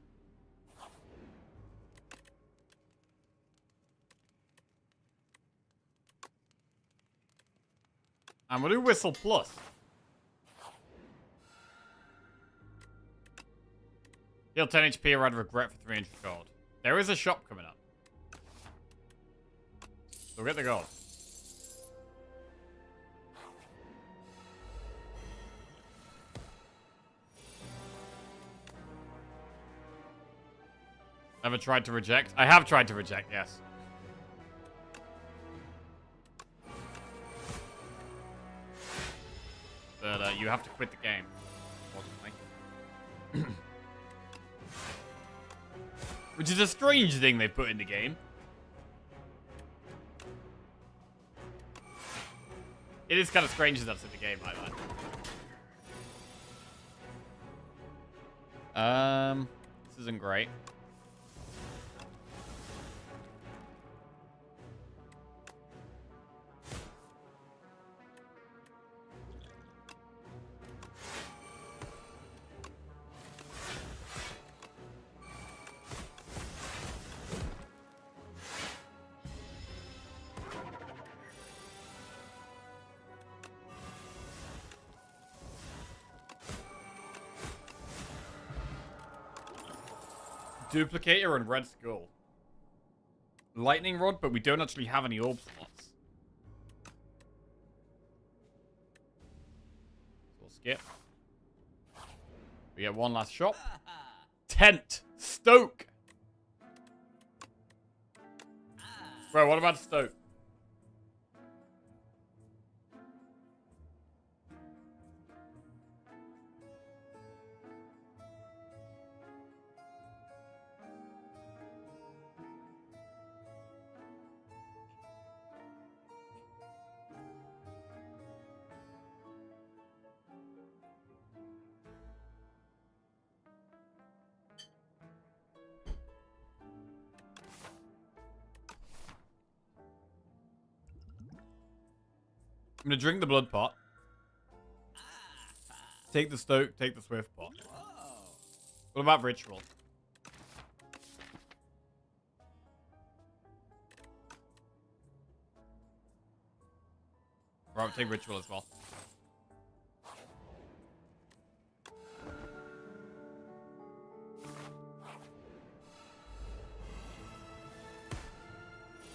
And we'll do Whistle Plus. Heal 10 HP or add regret for 300 gold. There is a shop coming up. So we'll get the gold. Never tried to reject? I have tried to reject, yes. But you have to quit the game, unfortunately. Which is a strange thing they put in the game. It is kind of strange that that's in the game like that. This isn't great. Duplicator and Red Skull. Lightning Rod, but we don't actually have any orb slots. So we'll skip. We get one last shop. Tent! Stoke! Bro, what about Stoke? I'm gonna drink the blood pot. Take the Stoke, take the Swift pot. What about Ritual? Right, take Ritual as well.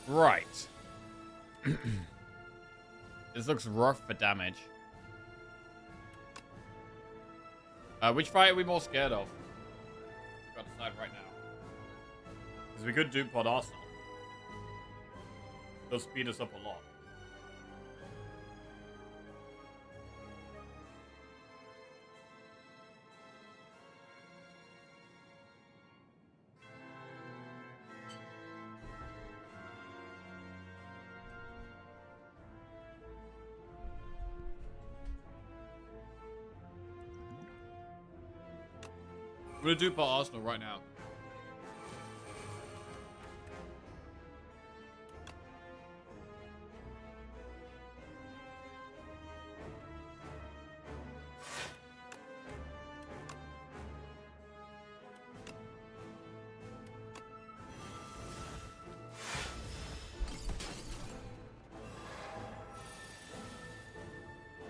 Right. This looks rough for damage. Which fight are we more scared of? We've got to decide right now. Because we could dupe Pod Arsenal. They'll speed us up a lot. I'm gonna do Pod Arsenal right now.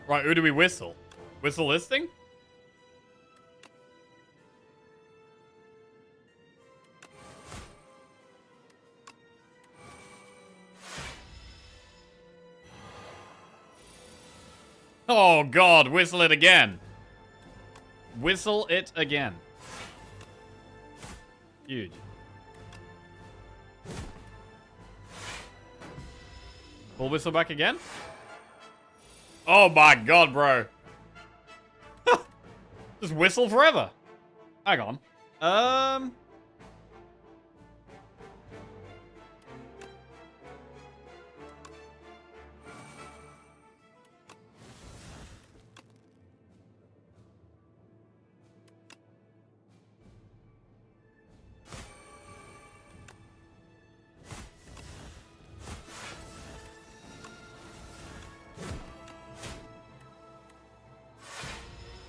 Right, who do we whistle? Whistle this thing? Oh god, whistle it again. Whistle it again. Huge. We'll whistle back again? Oh my god, bro. Just whistle forever. Hang on.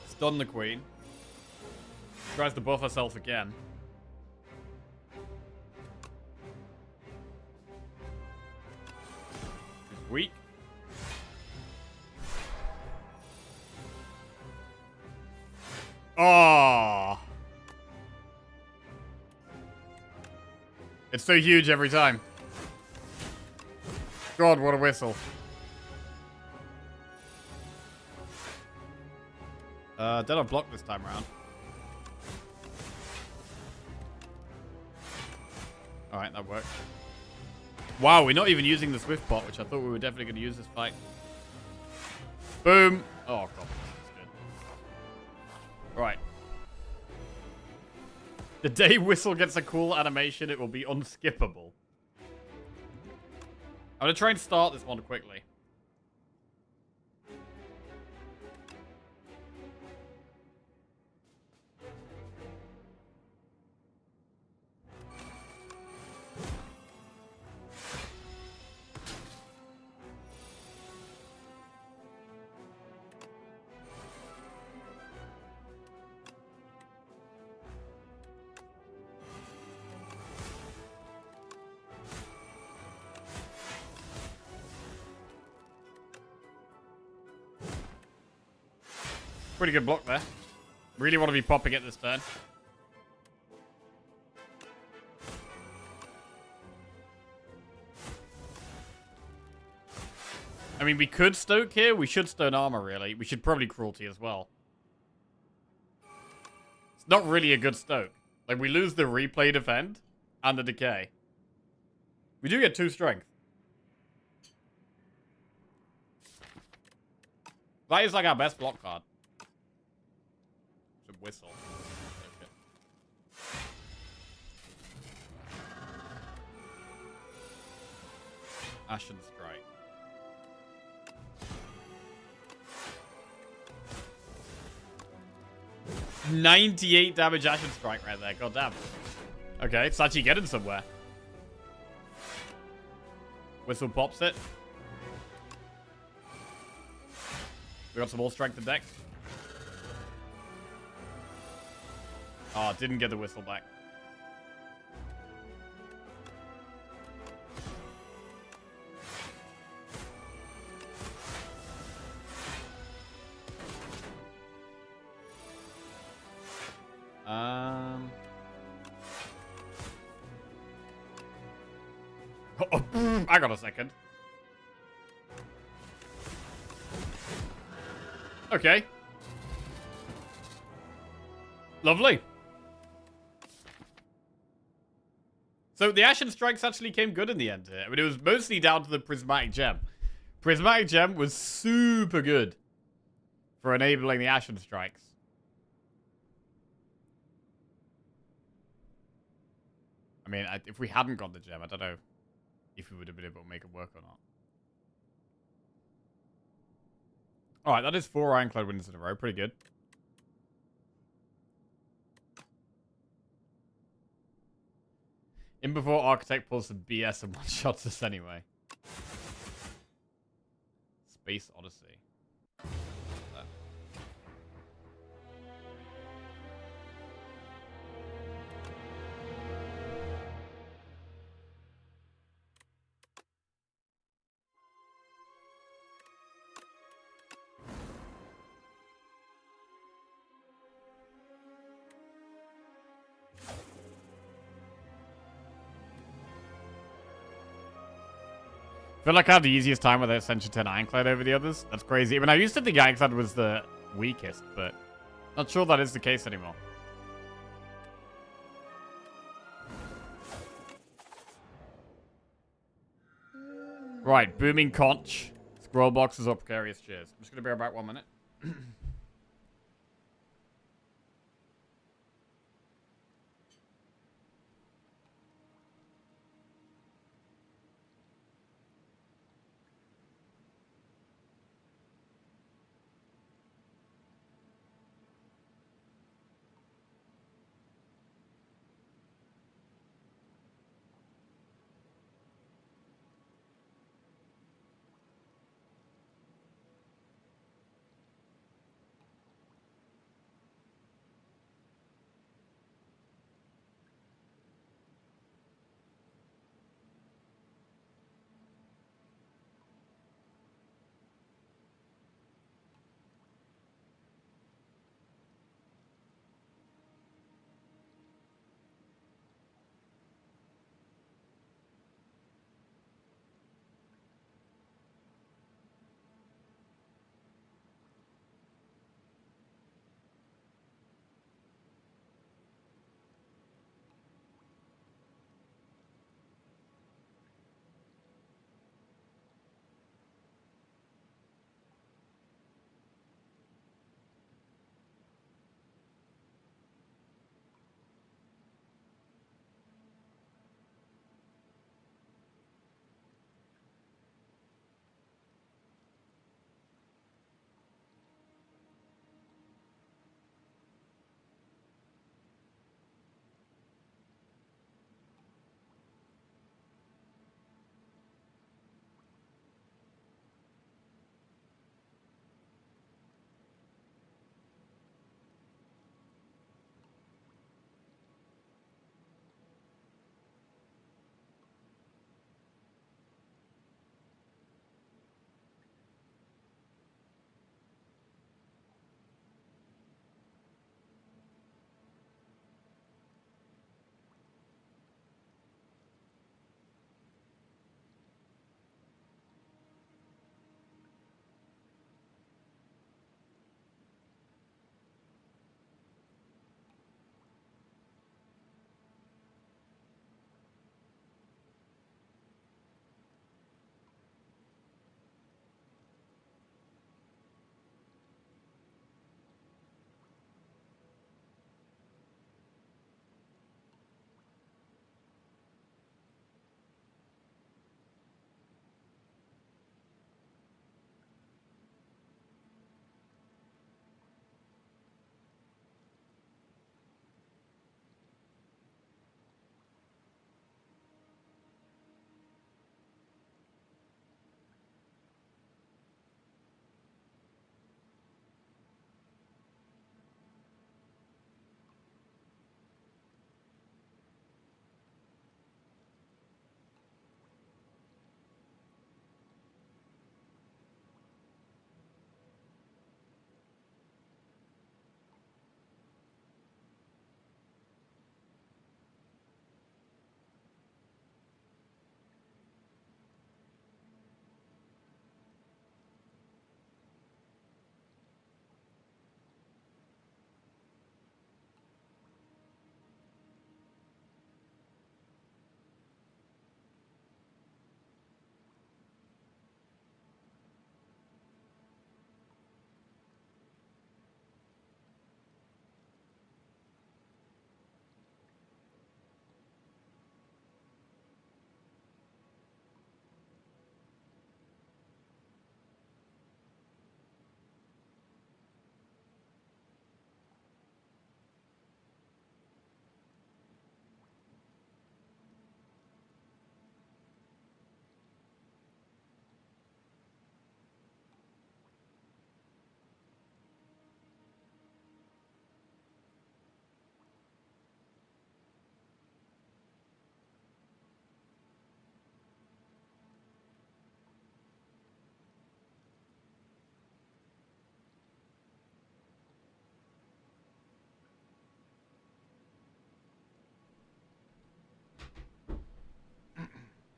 Stun the queen. Tries to buff herself again. She's weak. Oh! It's so huge every time. God, what a whistle. Don't block this time around. Alright, that worked. Wow, we're not even using the Swift pot, which I thought we were definitely going to use this fight. Boom! Oh, God. That's good. Right. The day Whistle gets a cool animation, it will be unskippable. I'm going to try and start this one quickly. Pretty good block there. Really want to be popping it this turn. I mean, we could Stoke here. We should Stone Armor, really. We should probably Cruelty as well. It's not really a good Stoke. Like, we lose the Replay Defend and the Decay. We do get 2 Strength. That is like our best block card. Should Whistle. Okay. Ashen Strike. 98 damage Ashen Strike right there. God damn. Okay, it's actually getting somewhere. Whistle pops it. We got some more strength in deck. Oh, didn't get the Whistle back. I got a second. Okay. Lovely. So the Ashen Strikes actually came good in the end here. I mean, it was mostly down to the Prismatic Gem. Prismatic Gem was super good for enabling the Ashen Strikes. I mean, if we hadn't got the gem, I don't know if we would have been able to make it work or not. Alright, that is 4 Ironclad wins in a row. Pretty good. In before Architect pulls some BS and one-shots us anyway. Space Odyssey. I feel like I had the easiest time with Ascension 10 Ironclad over the others. That's crazy. I mean, I used to think Ironclad was the weakest, but not sure that is the case anymore. Right, Booming Conch. Scroll boxes or precarious chairs. I'm just going to be right back 1 minute.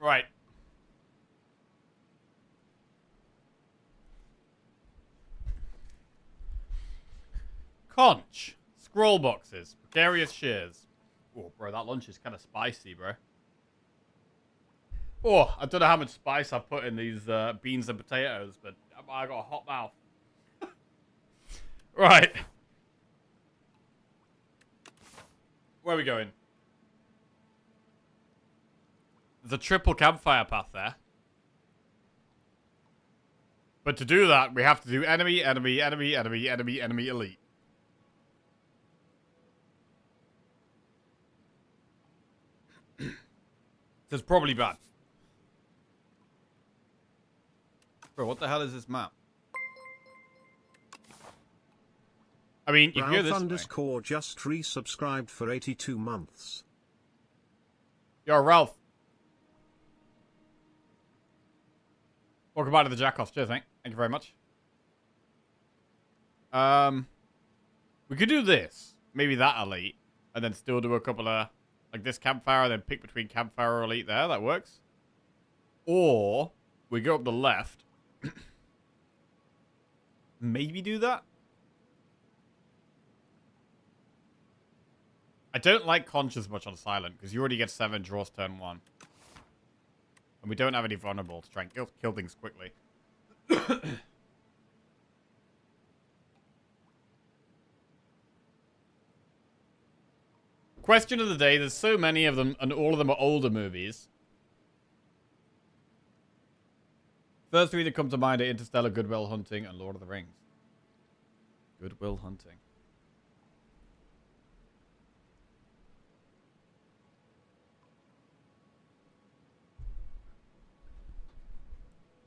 Right. Conch. Scroll boxes. Precarious shears. Oh, bro, that lunch is kind of spicy, bro. Oh, I don't know how much spice I put in these beans and potatoes, but I got a hot mouth. Right. Where are we going? There's a triple campfire path there. But to do that, we have to do enemy, enemy, enemy, enemy, enemy, enemy, elite. So it's probably bad. Bro, what the hell is this map? I mean, you can go this __ just resubscribed for 82 months. Yo, Ralph. Welcome back to the Jackoffs. Cheers, mate. Thank you very much. We could do this. Maybe that elite. And then still do a couple of... Like this campfire, then pick between campfire or elite there. That works. Or we go up the left. Maybe do that. I don't like Conch as much on silent, because you already get 7 draws turn 1. And we don't have any vulnerable to try and kill things quickly. Question of the day, there's so many of them, and all of them are older movies. First 3 that come to mind are Interstellar, Good Will Hunting, and Lord of the Rings. Good Will Hunting.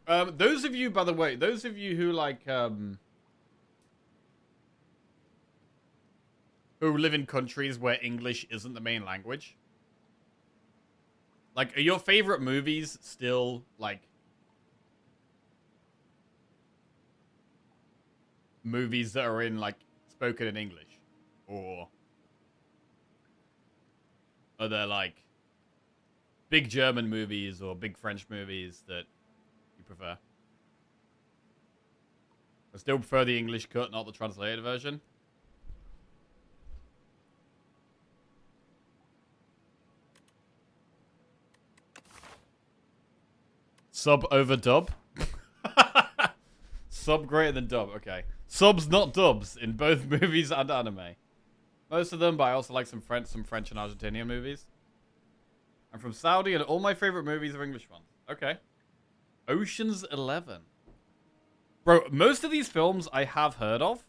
Those of you, by the way, those of you who like, who live in countries where English isn't the main language, like, are your favorite movies still, like, movies that are in, like, spoken in English? Or are there, like, big German movies or big French movies that prefer? I still prefer the English cut, not the translated version. Sub over dub? Sub greater than dub, okay. Subs, not dubs, in both movies and anime. Most of them, but I also like some French and Argentinian movies. I'm from Saudi, and all my favorite movies are English ones. Okay. Ocean's 11. Bro, most of these films I have heard of.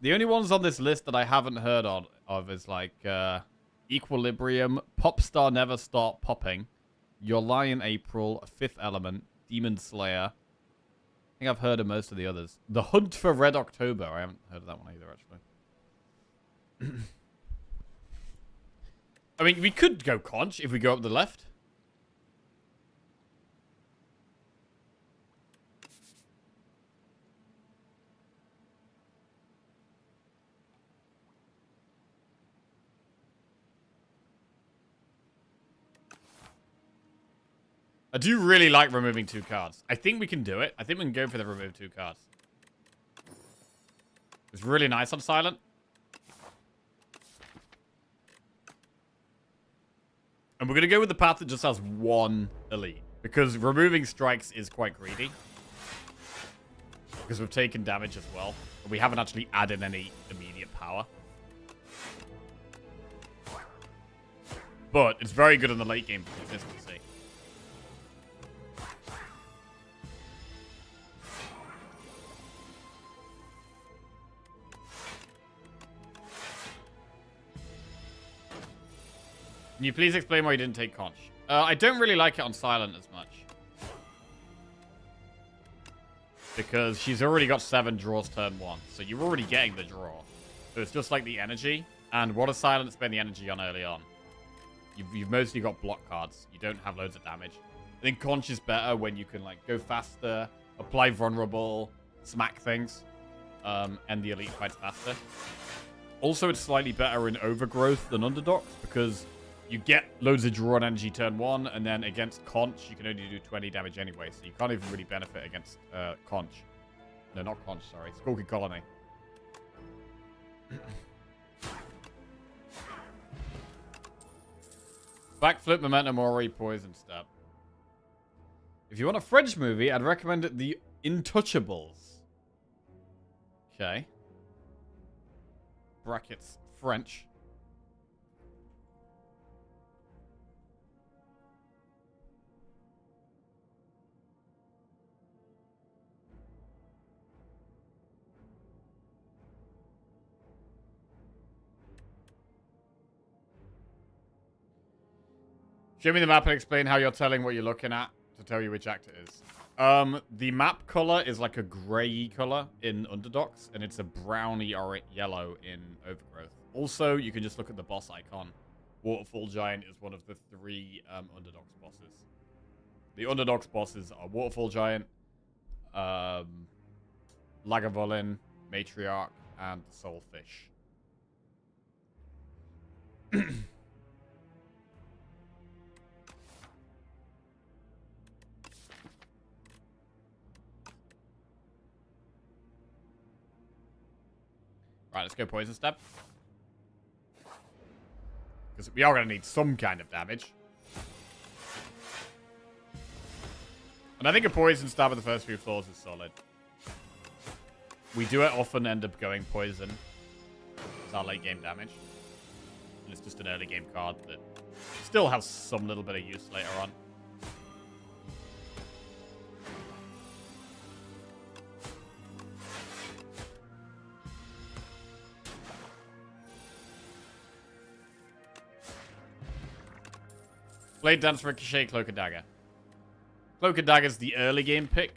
The only ones on this list that I haven't heard of is like Equilibrium, Popstar Never Stop Popping, Your Lie in April, Fifth Element, Demon Slayer. I think I've heard of most of the others. The Hunt for Red October. I haven't heard of that one either, actually. I mean, we could go Conch if we go up the left. I do really like removing 2 cards. I think we can do it. I think we can go for the remove 2 cards. It's really nice on silent. And we're going to go with the path that just has 1 elite. Because removing strikes is quite greedy. Because we've taken damage as well. And we haven't actually added any immediate power. But it's very good in the late game for consistency. Can you please explain why you didn't take Conch? I don't really like it on silent as much. Because she's already got 7 draws turn 1. So you're already getting the draw. So it's just like the energy. And what does silent spend the energy on early on? You've mostly got block cards. You don't have loads of damage. I think Conch is better when you can like go faster, apply vulnerable, smack things, and the elite fights faster. Also, it's slightly better in overgrowth than underdogs because you get loads of drawn energy turn 1, and then against Conch, you can only do 20 damage anyway, so you can't even really benefit against Conch. No, not Conch, sorry. Skulking Colony. Backflip, Momentum, or Poison Stab. If you want a French movie, I'd recommend The Intouchables. Okay. Brackets, French. Show me the map and explain how you're telling what you're looking at to tell you which act it is. The map color is like a grey color in Underdogs, and it's a browny or yellow in Overgrowth. Also, you can just look at the boss icon. Waterfall Giant is one of the 3 Underdogs bosses. The Underdogs bosses are Waterfall Giant, Lagavulin, Matriarch, and Soulfish. Right, let's go Poison Stab. Because we are going to need some kind of damage. And I think a Poison Stab at the first few floors is solid. We do it often end up going Poison. It's our late game damage. And it's just an early game card that still has some little bit of use later on. Blade Dance, Ricochet, Cloak and Dagger. Cloak and Dagger's the early game pick.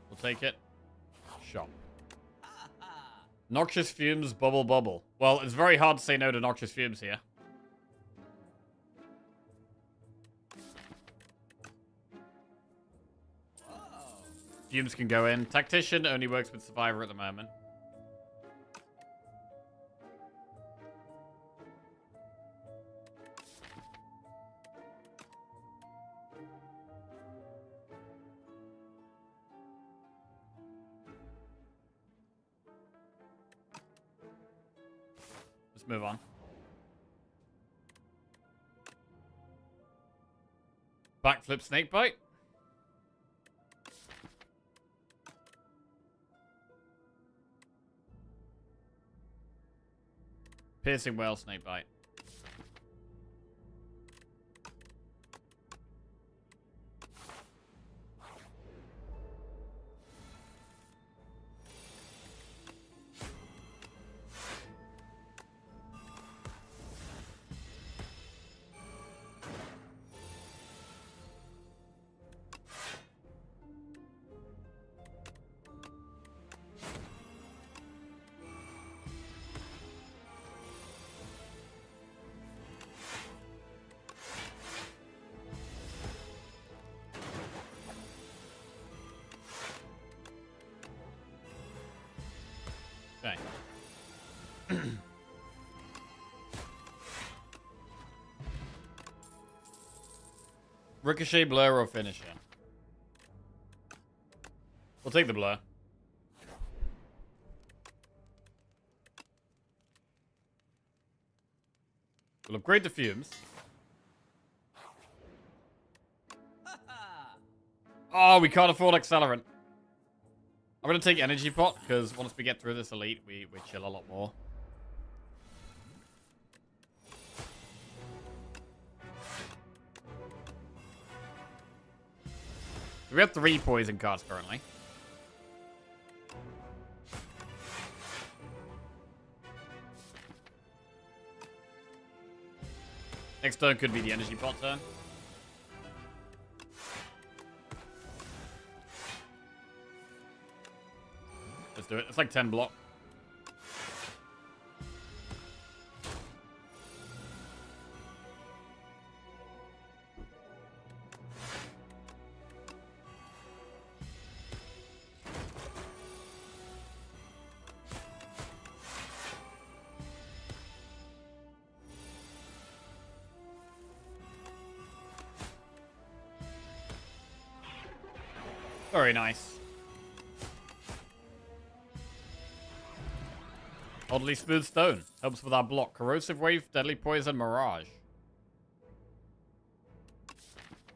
We'll take it. Shop. Noxious Fumes, Bubble Bubble. Well, it's very hard to say no to Noxious Fumes here. Fumes can go in. Tactician only works with Survivor at the moment. Let's move on. Backflip Snakebite. Piercing Whale Snakebite. Okay. Ricochet, Blur, or Finisher? We'll take the Blur. We'll upgrade the Fumes. Oh, we can't afford Accelerant. I'm going to take Energy Pot, because once we get through this Elite, we chill a lot more. We have 3 poison cards currently. Next turn could be the Energy Pot turn. Let's do it. It's like 10 block. Very nice. Oddly smooth stone. Helps with our block. Corrosive wave, deadly poison, mirage.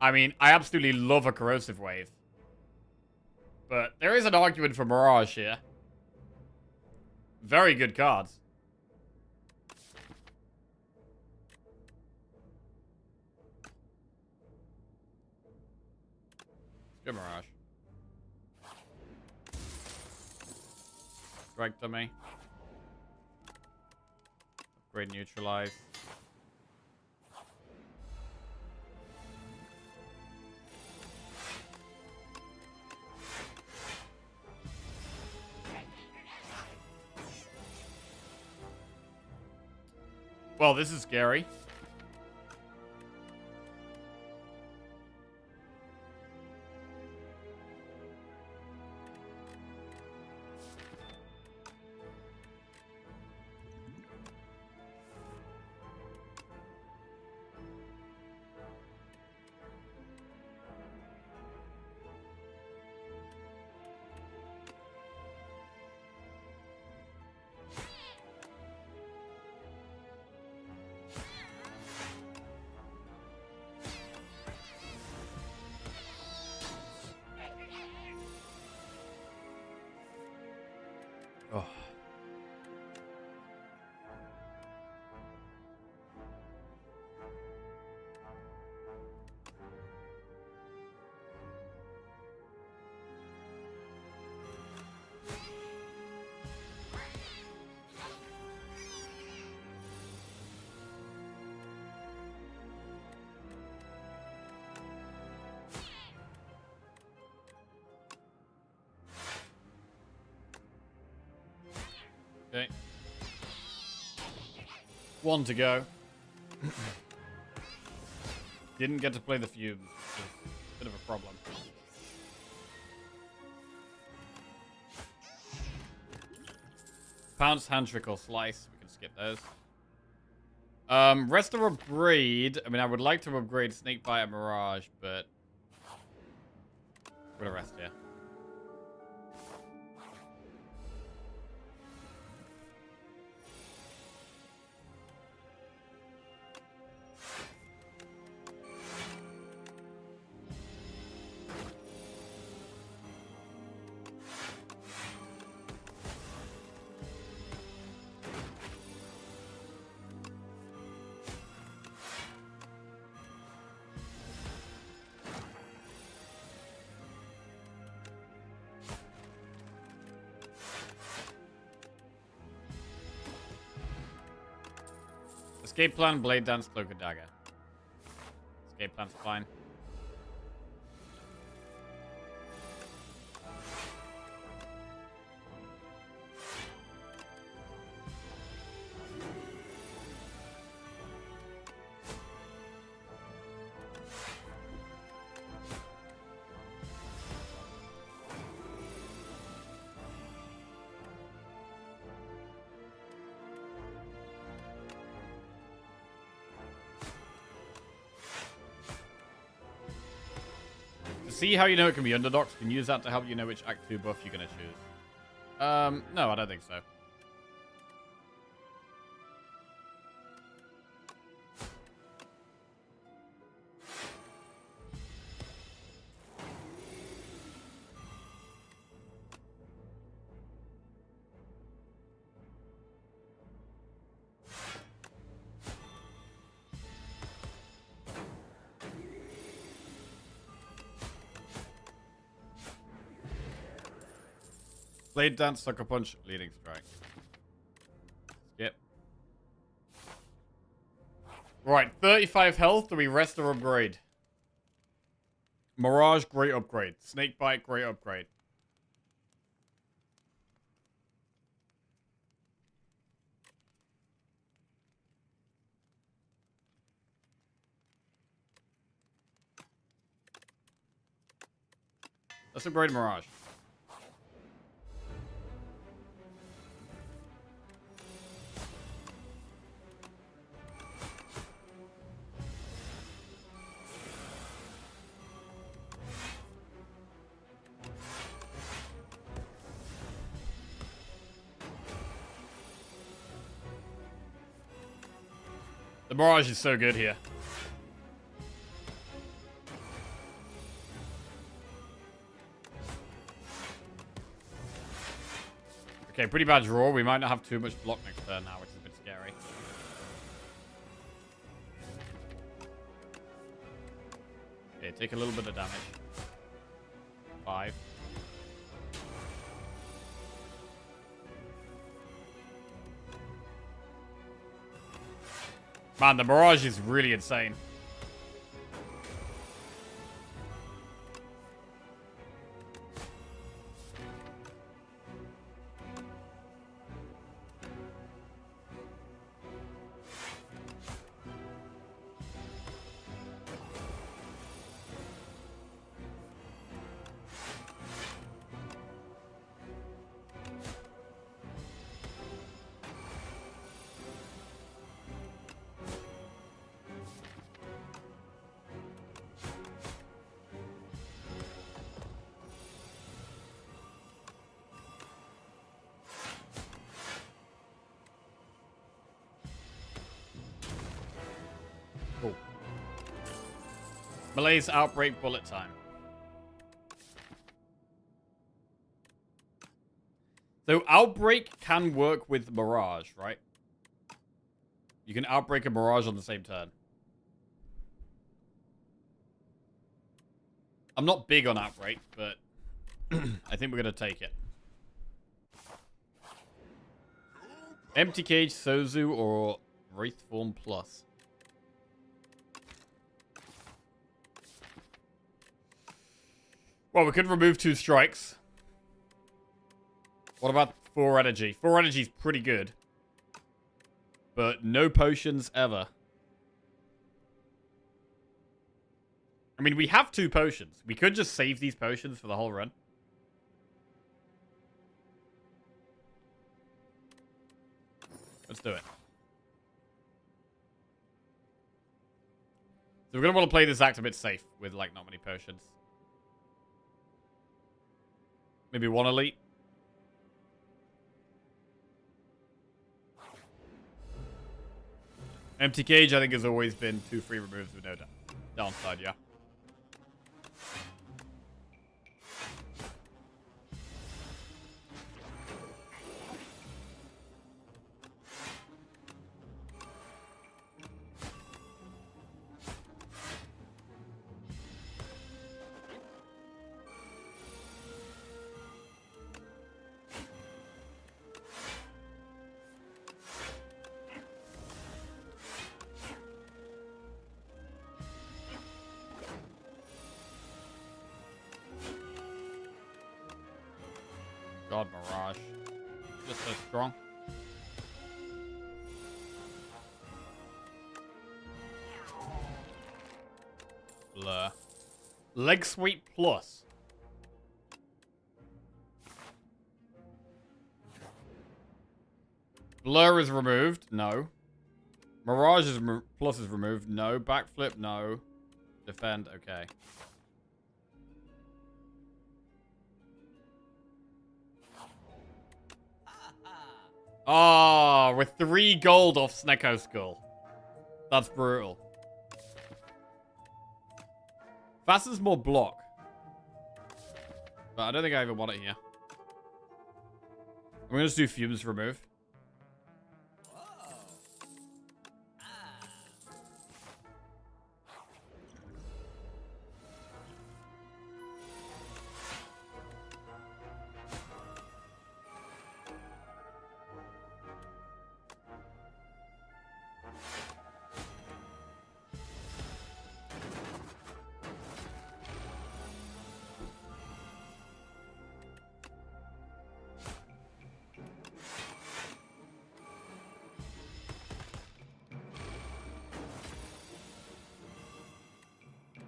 I mean, I absolutely love a corrosive wave. But there is an argument for mirage here. Very good cards. Good mirage. Strike to me. Upgrade neutralize. Well, this is scary. Oh. Okay. One to go. Didn't get to play the fumes. Bit of a problem. Pounce, hand trickle, slice. We can skip those. Rest of upgrade. I mean, I would like to upgrade Snakebite and Mirage, but we're gonna rest here. Escape plan, blade dance, cloak and dagger. Escape plan's fine. See how you know it can be underdogs? You can use that to help you know which Act 2 buff you're going to choose. No, I don't think so. Blade dance, sucker punch, leading strike. Skip. Right, 35 health. Do we rest or upgrade? Mirage, great upgrade. Snakebite, great upgrade. Let's upgrade Mirage. The Mirage is so good here. Okay, pretty bad draw. We might not have too much block next turn now, which is a bit scary. Okay, take a little bit of damage. 5. Man, the Mirage is really insane. Cool. Malaise Outbreak bullet time. So Outbreak can work with Mirage, right? You can Outbreak a Mirage on the same turn. I'm not big on Outbreak, but I think we're going to take it. Empty Cage, Sozu, or Wraithform Plus. Well, we could remove 2 strikes. What about 4 energy? 4 energy is pretty good. But no potions ever. I mean, we have 2 potions. We could just save these potions for the whole run. Let's do it. So we're going to want to play this act a bit safe with, like, not many potions. Maybe 1 elite. Empty Cage, I think, has always been 2 free removes with no downside, yeah. God, Mirage. Just so strong. Blur. Leg Sweep Plus. Blur is removed. No. Mirage is Plus is removed. No. Backflip. No. Defend. Okay. Ah, with 3 gold off Snecko Skull. That's brutal. Fast is more block. But I don't think I even want it here. I'm going to just do Fumes remove.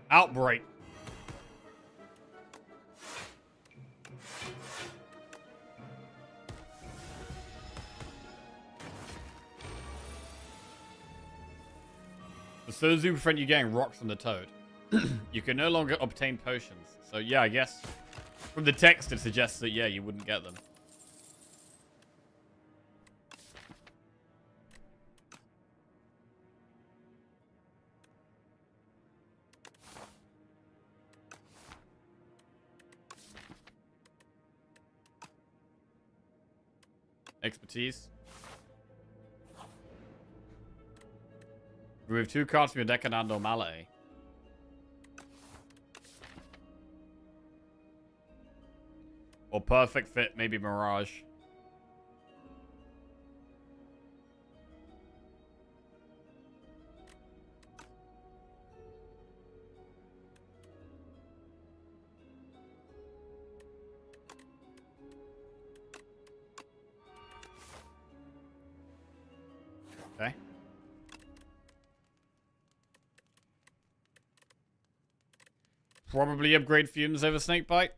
Outbreak. The Sozu prevent you getting rocks from the toad. You can no longer obtain potions. So yeah, I guess from the text it suggests that yeah, you wouldn't get them. expertise. Remove 2 cards from your deck and add normality. Or perfect fit, maybe Mirage. Okay. Probably upgrade Fumes over Snakebite.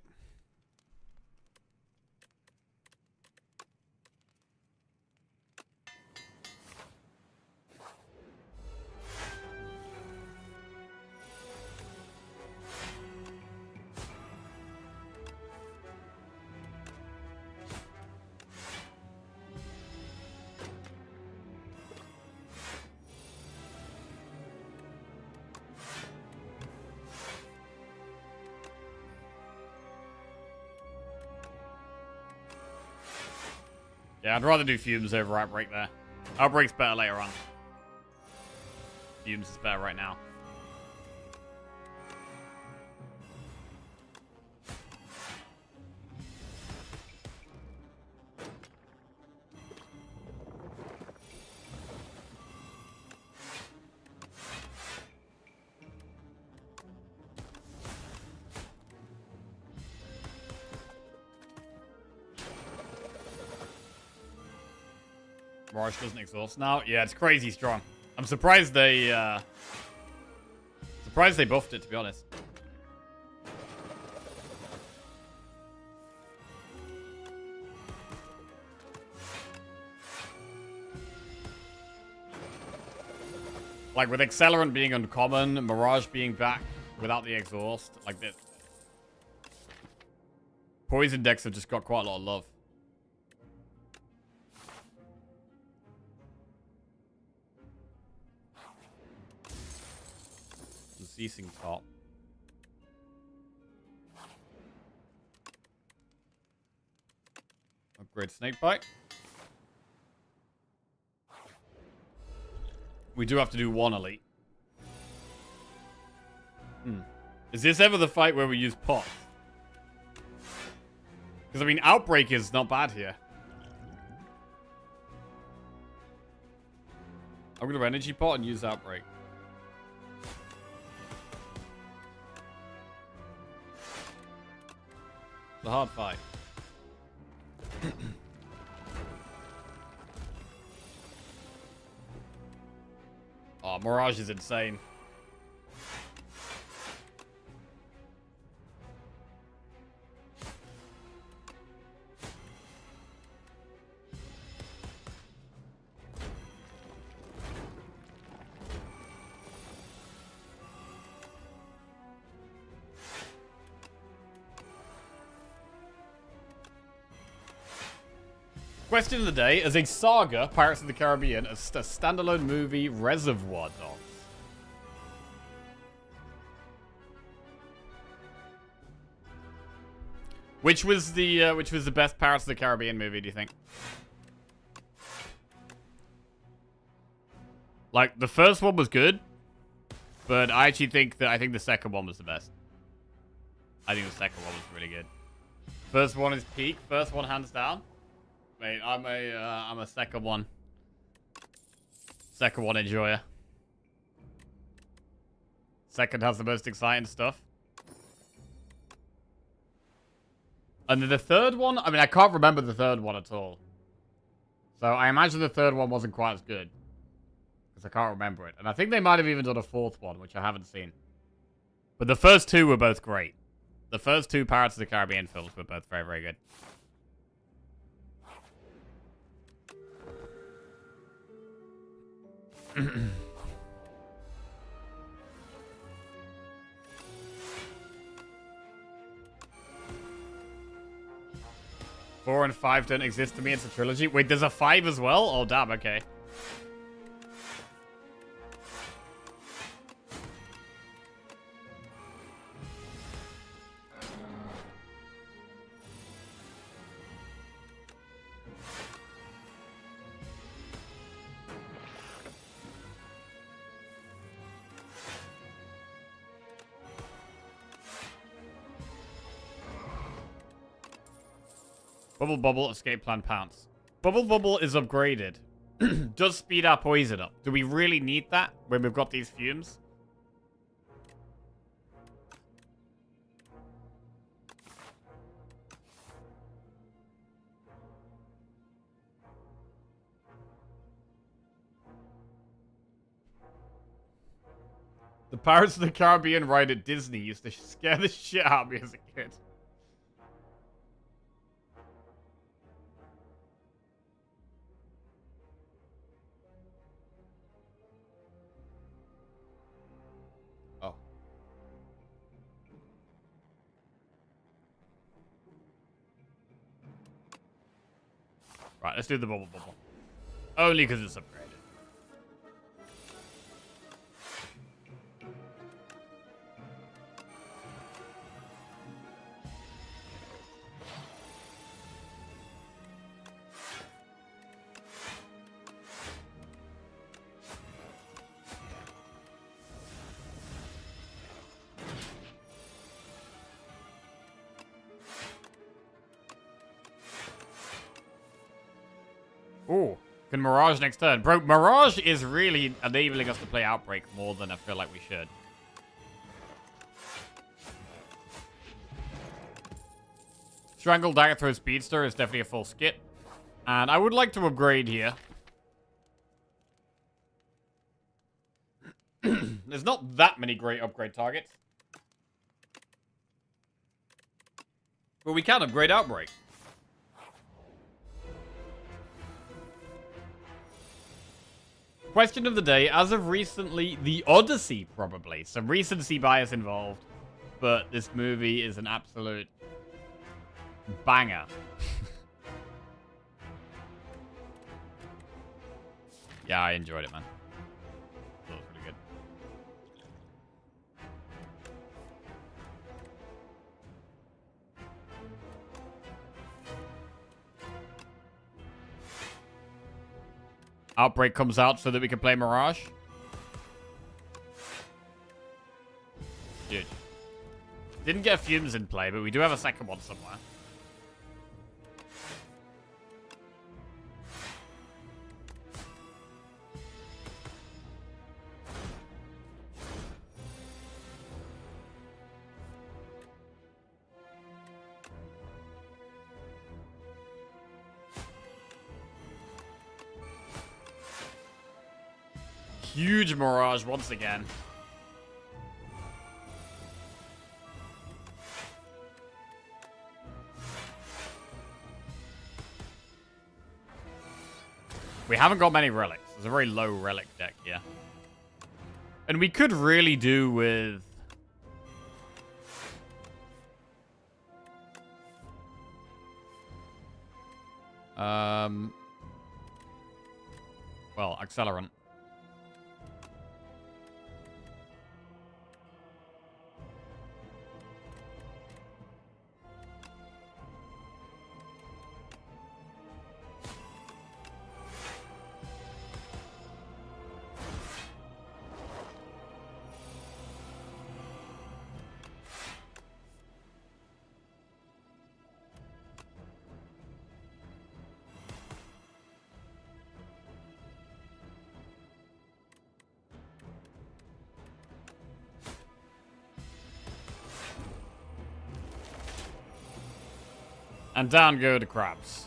Yeah, I'd rather do Fumes over Outbreak there. Outbreak's better later on. Fumes is better right now. Mirage doesn't exhaust now. Yeah, it's crazy strong. I'm surprised they buffed it, to be honest. Like with Accelerant being uncommon, Mirage being back without the exhaust, like this. Poison decks have just got quite a lot of love. Ceasing top. Upgrade Snakebite. We do have to do 1 elite. Is this ever the fight where we use pot? Because, I mean, Outbreak is not bad here. I'm going to energy pot and use Outbreak. It's a hard fight. Oh, Mirage is insane. Question of the day, as a saga, Pirates of the Caribbean, a standalone movie, Reservoir Dogs. Which was the best Pirates of the Caribbean movie, do you think? Like, the first one was good, but I actually think the second one was the best. I think the second one was really good. First one is peak, first one hands down. Mate, I'm a second one enjoyer. Second has the most exciting stuff. And then the third one, I mean, I can't remember the third one at all. So I imagine the third one wasn't quite as good. Because I can't remember it. And I think they might have even done a fourth one, which I haven't seen. But the first two were both great. The first two Pirates of the Caribbean films were both very, very good. 4 and 5 don't exist to me. It's a trilogy. Wait, there's a 5 as well? Oh, damn. Okay. Bubble Bubble, Escape Plan, Pounce. Bubble Bubble is upgraded. Does speed our poison up. Do we really need that when we've got these fumes? The Pirates of the Caribbean ride at Disney used to scare the shit out of me as a kid. Oh. Right, let's do the Bubble Bubble. Only because it's upgraded. Ooh, can Mirage next turn. Bro, Mirage is really enabling us to play Outbreak more than I feel like we should. Strangle Dagger Throw Speedster is definitely a full skip. And I would like to upgrade here. There's not that many great upgrade targets. But we can upgrade Outbreak. Question of the day, as of recently, the Odyssey, probably. Some recency bias involved. But this movie is an absolute banger. Yeah, I enjoyed it, man. That was pretty good. Outbreak comes out so that we can play Mirage. Dude. Didn't get Fumes in play, but we do have a second one somewhere. Huge Mirage once again. We haven't got many relics. There's a very low relic deck here. And we could really do with... well, Accelerant. And down go the crabs.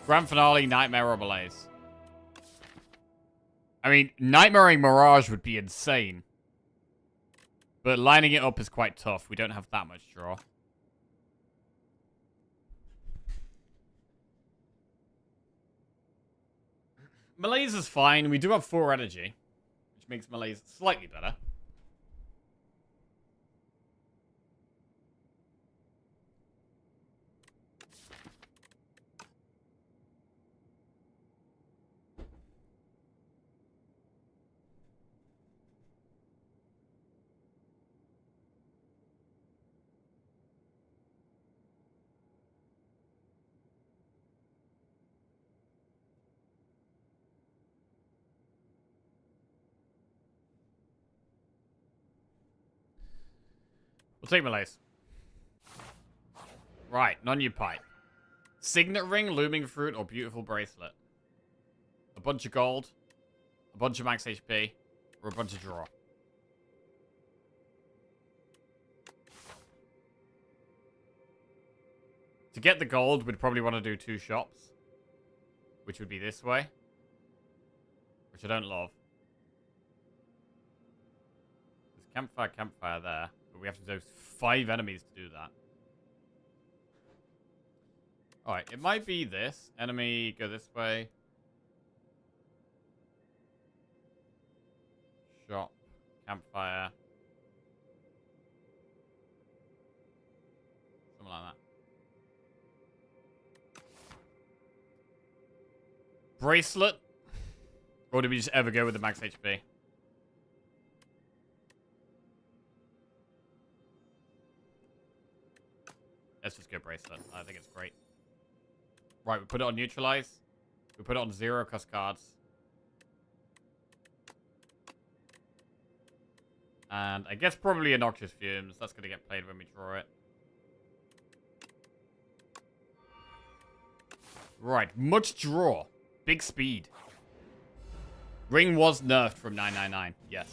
Grand finale, Nightmare or Blaze. I mean, Nightmaring Mirage would be insane. But lining it up is quite tough. We don't have that much draw. Malaise is fine. We do have 4 energy, which makes Malaise slightly better. We'll take Malaise. Right, non-new pipe. Signet ring, looming fruit, or beautiful bracelet. A bunch of gold, a bunch of max HP, or a bunch of draw. To get the gold, we'd probably want to do 2 shops. Which would be this way. Which I don't love. There's campfire there. But we have to do 5 enemies to do that. Alright, it might be this. Enemy, go this way. Shop. Campfire. Something like that. Bracelet? Or did we just ever go with the max HP? Let's just go bracelet. I think it's great. Right, we put it on neutralize. We put it on 0 cost cards. And I guess probably a Noxious Fumes. That's going to get played when we draw it. Right, much draw. Big speed. Ring was nerfed from 999. Yes.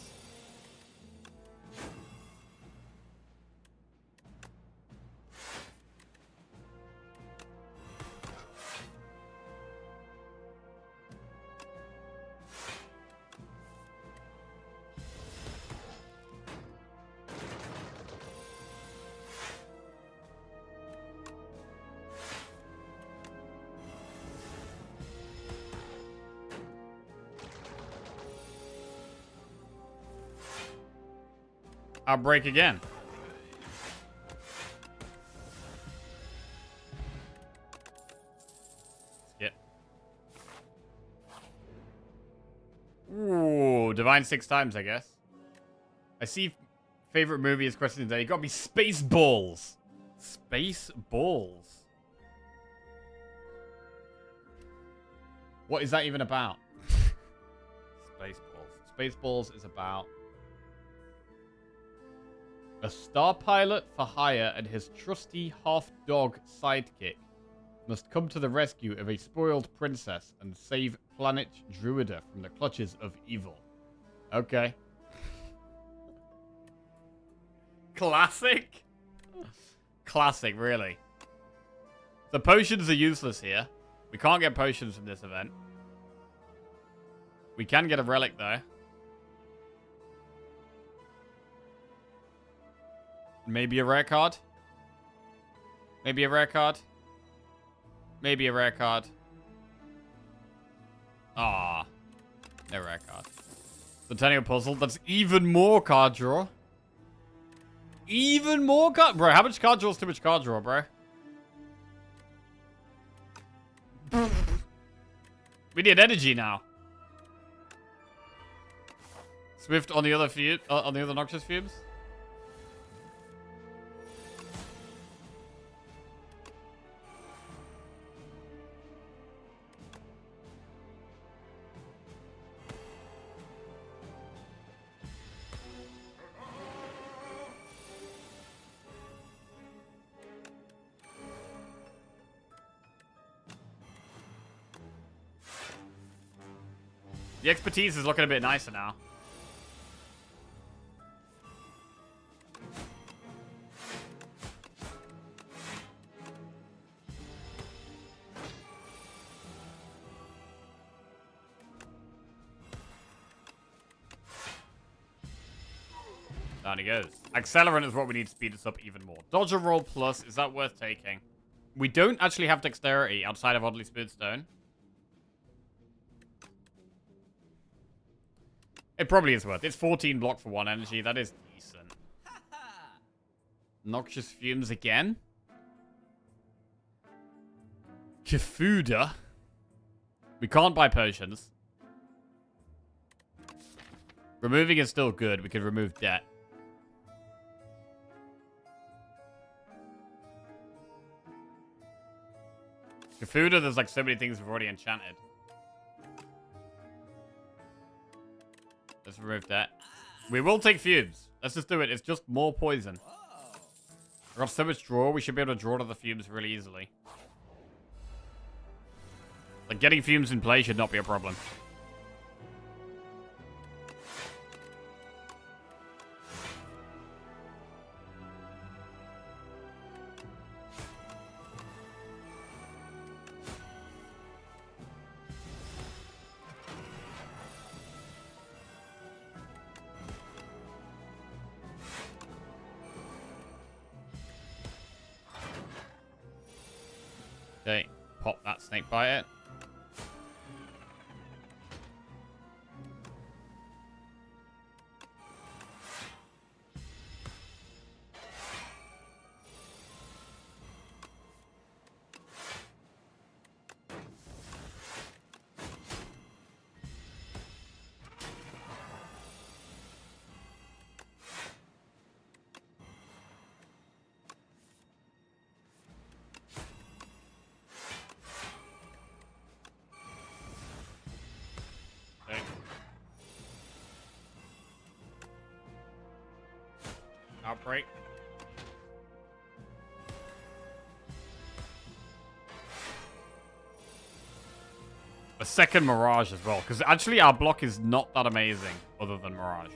I'll break again. Skip. Ooh, Divine 6 times, I guess. I see favorite movie is question today. You got me Spaceballs. Spaceballs. What is that even about? Spaceballs. Spaceballs is about a star pilot for hire and his trusty half-dog sidekick must come to the rescue of a spoiled princess and save planet Druida from the clutches of evil. Okay. Classic? Classic, really. The potions are useless here. We can't get potions from this event. We can get a relic, though. Maybe a rare card? Maybe a rare card? Maybe a rare card. Ah, no rare card. Centennial Puzzle, that's even more card draw. Even more card... Bro, how much card draw is too much card draw, bro? We need energy now. Swift on the other on the other Noxious Fumes. The expertise is looking a bit nicer now. Down he goes. Accelerant is what we need to speed this up even more. Dodger roll plus, is that worth taking? We don't actually have dexterity outside of Oddly Smooth Stone. It probably is worth. It's 14 block for 1 energy. That is decent. Noxious Fumes again. Kifuda. We can't buy potions. Removing is still good. We could remove debt. Kifuda, there's like so many things we've already enchanted. Let's remove that. We will take fumes. Let's just do it. It's just more poison. I got so much draw, we should be able to draw to the fumes really easily. Like, getting fumes in play should not be a problem. Okay, pop that snake bite it. Okay. Outbreak. A second Mirage as well, because actually our block is not that amazing other than Mirage.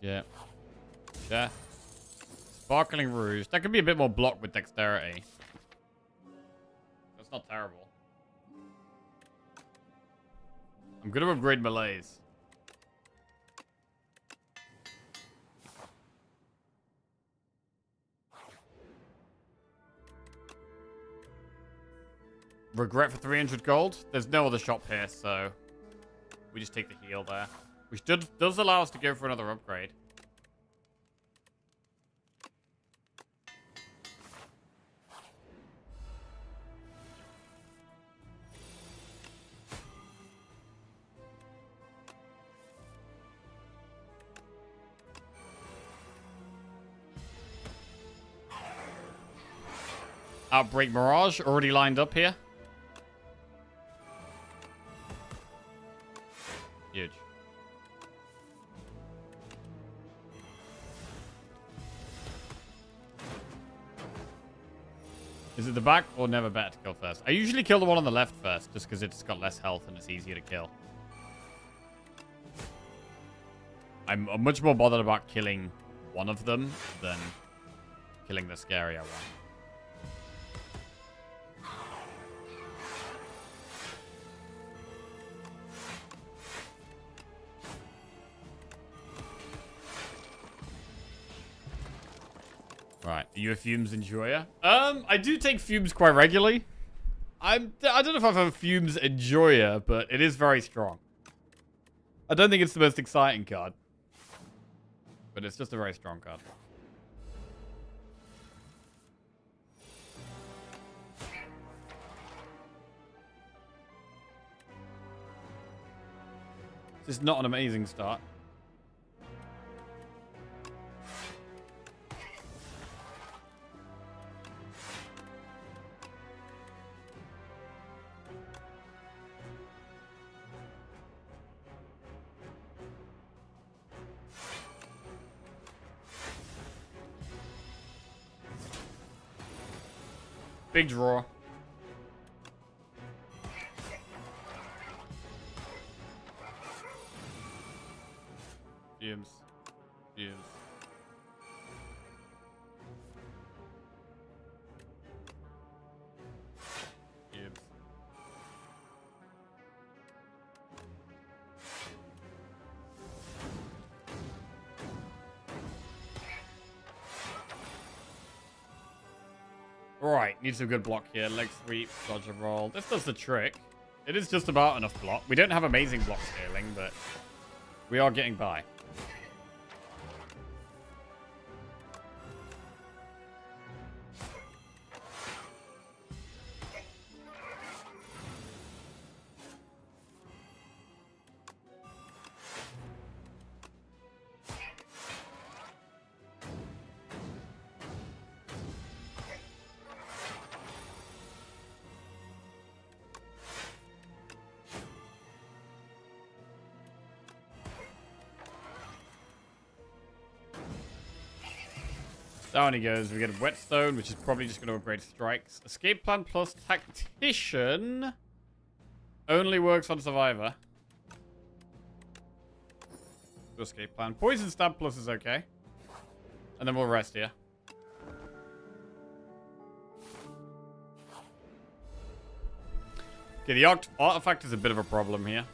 Skip. Death. Sparkling Rouge. That could be a bit more block with dexterity. That's not terrible. I'm gonna upgrade Malaise. Regret for 300 gold. There's no other shop here, so we just take the heal there. Which does allow us to go for another upgrade. Outbreak Mirage already lined up here. Huge. Is it the back or never better to kill first? I usually kill the one on the left first, just because it's got less health and it's easier to kill. I'm much more bothered about killing one of them than killing the scarier one. Right, are you a fumes enjoyer? I do take fumes quite regularly. I don't know if I'm a fumes enjoyer, but it is very strong. I don't think it's the most exciting card, but it's just a very strong card. This is not an amazing start. Big draw. Fumes. Fumes. Fumes. Right, need some good block here. Leg sweep, dodge and roll. This does the trick. It is just about enough block. We don't have amazing block scaling, but we are getting by. Down he goes. We get a whetstone, which is probably just going to upgrade strikes. Escape plan plus tactician only works on survivor. Escape plan. Poison stab plus is okay. And then we'll rest here. Okay, the artifact is a bit of a problem here.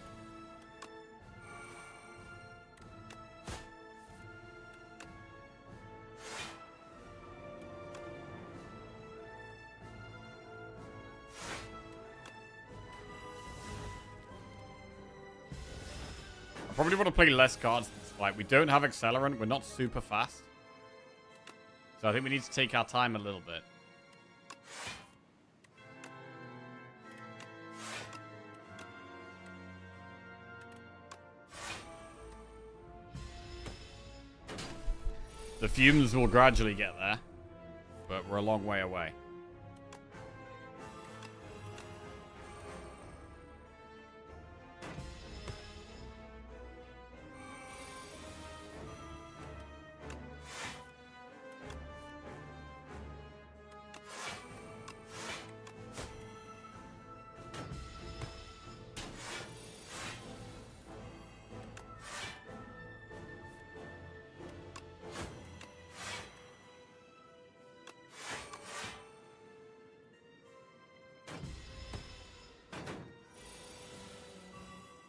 I probably want to play less cards in this fight. We don't have accelerant. We're not super fast. So I think we need to take our time a little bit. The fumes will gradually get there, but we're a long way away.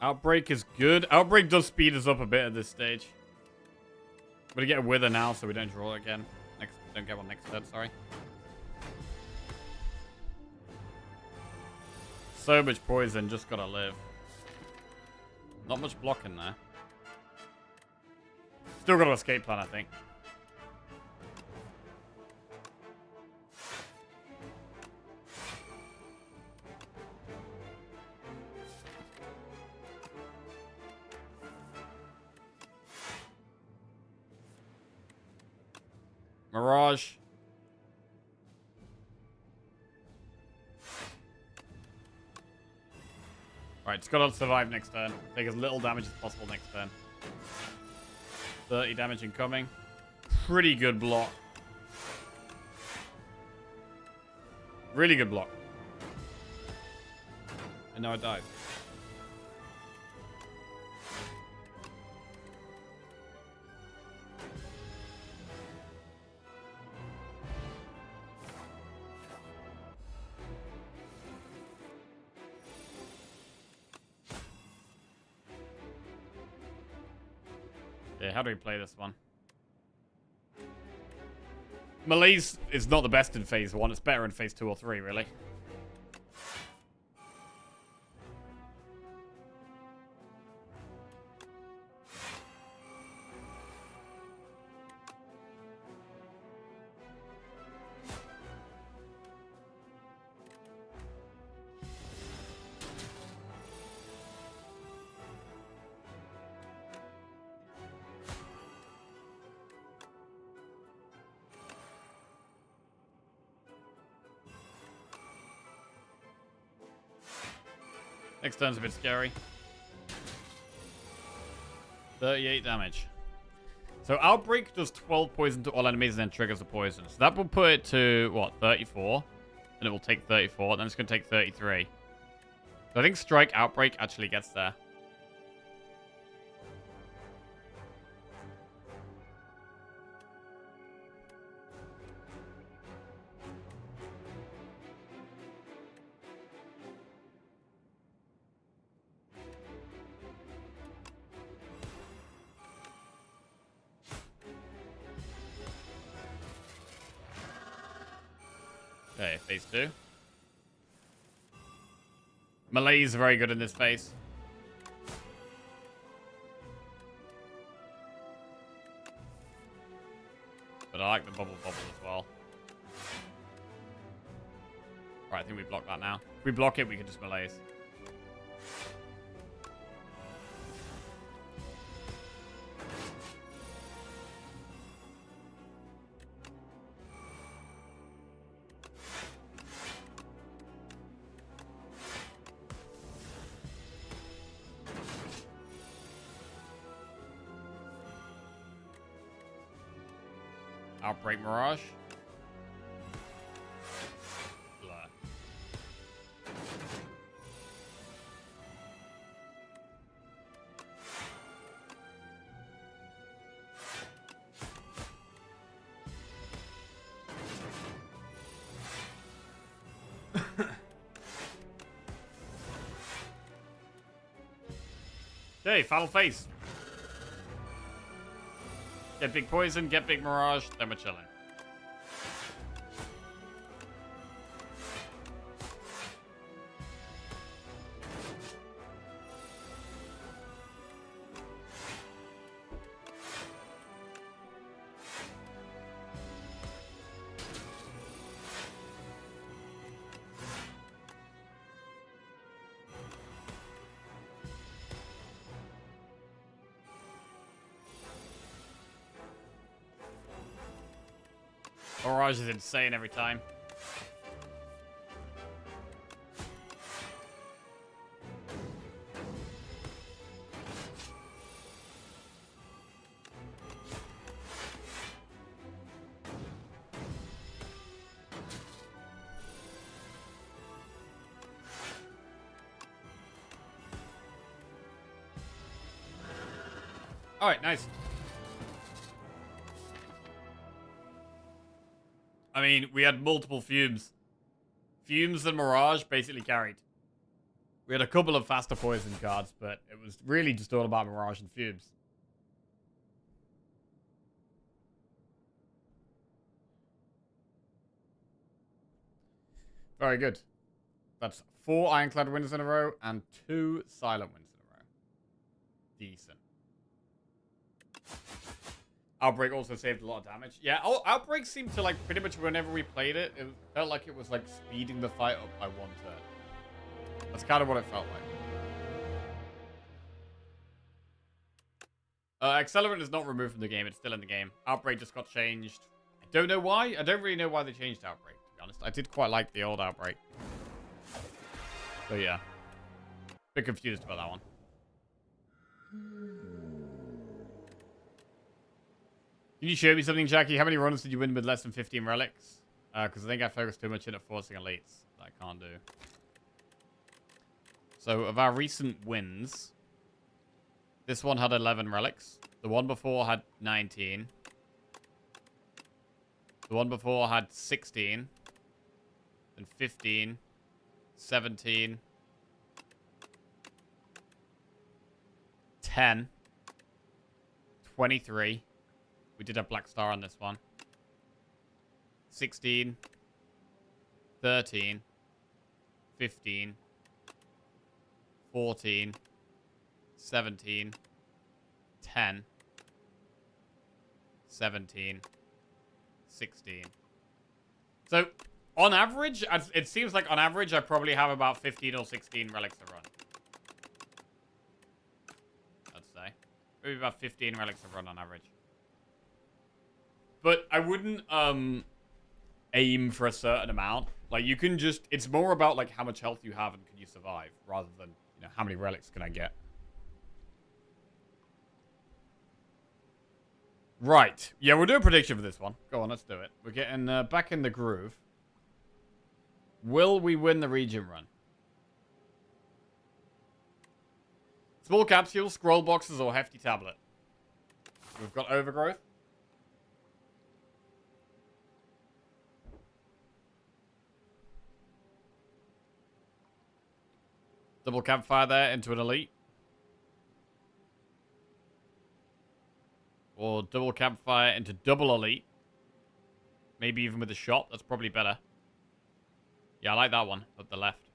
Outbreak is good. Outbreak does speed us up a bit at this stage. I'm gonna get a wither now so we don't draw again. Don't get one next turn, sorry. So much poison, just gotta live. Not much blocking there. Still got an escape plan, I think. Mirage. Alright, it's got to survive next turn. Take as little damage as possible next turn. 30 damage incoming. Pretty good block. Really good block. And now it dies. Yeah, how do we play this one? Malaise is not the best in phase 1. It's better in phase 2 or 3, really. Next turn's a bit scary. 38 damage. So Outbreak does 12 poison to all enemies and then triggers the poison. So that will put it to, what, 34? And it will take 34, and then it's going to take 33. So I think Strike Outbreak actually gets there. Okay, phase 2. Melee is very good in this phase. But I like the bubble as well. Right, I think we block that now. If we block it, we can just melees. Outbreak Mirage. Blur. Okay, Final Phase. Get big poison, get big mirage, then we're chilling. Mirage is insane every time. Alright, nice. I mean, we had multiple fumes. Fumes and Mirage basically carried. We had a couple of faster poison cards, but it was really just all about Mirage and Fumes. Very good. That's 4 Ironclad wins in a row and 2 Silent wins in a row. Decent. Outbreak also saved a lot of damage. Yeah, Outbreak seemed to, like, pretty much whenever we played it, it felt like it was, like, speeding the fight up by 1 turn. That's kind of what it felt like. Accelerant is not removed from the game. It's still in the game. Outbreak just got changed. I don't know why. I don't really know why they changed Outbreak, to be honest. I did quite like the old Outbreak. So, yeah. Bit confused about that one. Can you show me something, Jackie? How many runs did you win with less than 15 relics? Because I think I focused too much in at forcing elites that I can't do. So, of our recent wins, this one had 11 relics. The one before had 19. The one before had 16. Then 15. 17. 10. 23. We did have Black Star on this one. 16. 13. 15. 14. 17. 10. 17. 16. So, on average, it seems like on average, I probably have about 15 or 16 relics to run. I'd say. Maybe about 15 relics to run on average. But I wouldn't aim for a certain amount. Like, you can just... It's more about, like, how much health you have and can you survive, rather than, you know, how many relics can I get. Right. Yeah, we'll do a prediction for this one. Go on, let's do it. We're getting back in the groove. Will we win the region run? Small capsules, scroll boxes, or hefty tablet? We've got overgrowth. Double campfire there into an elite. Or double campfire into double elite. Maybe even with a shot. That's probably better. Yeah, I like that one at the left.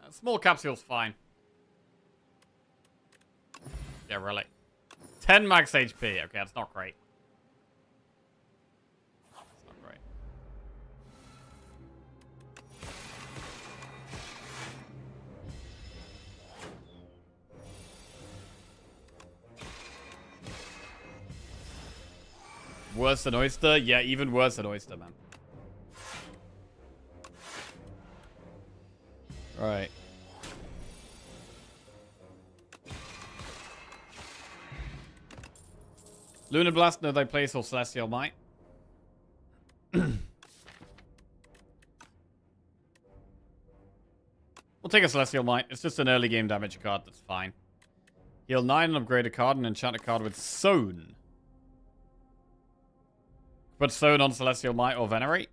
Small capsule's fine. Yeah, relic. 10 max HP. Okay, that's not great. That's not great. Worse than Oyster? Yeah, even worse than Oyster, man. Right. Lunar Blast, no thy place, or Celestial Might. We'll take a Celestial Might. It's just an early game damage card. That's fine. Heal 9 and upgrade a card and enchant a card with Sown. Put Sown on Celestial Might or Venerate.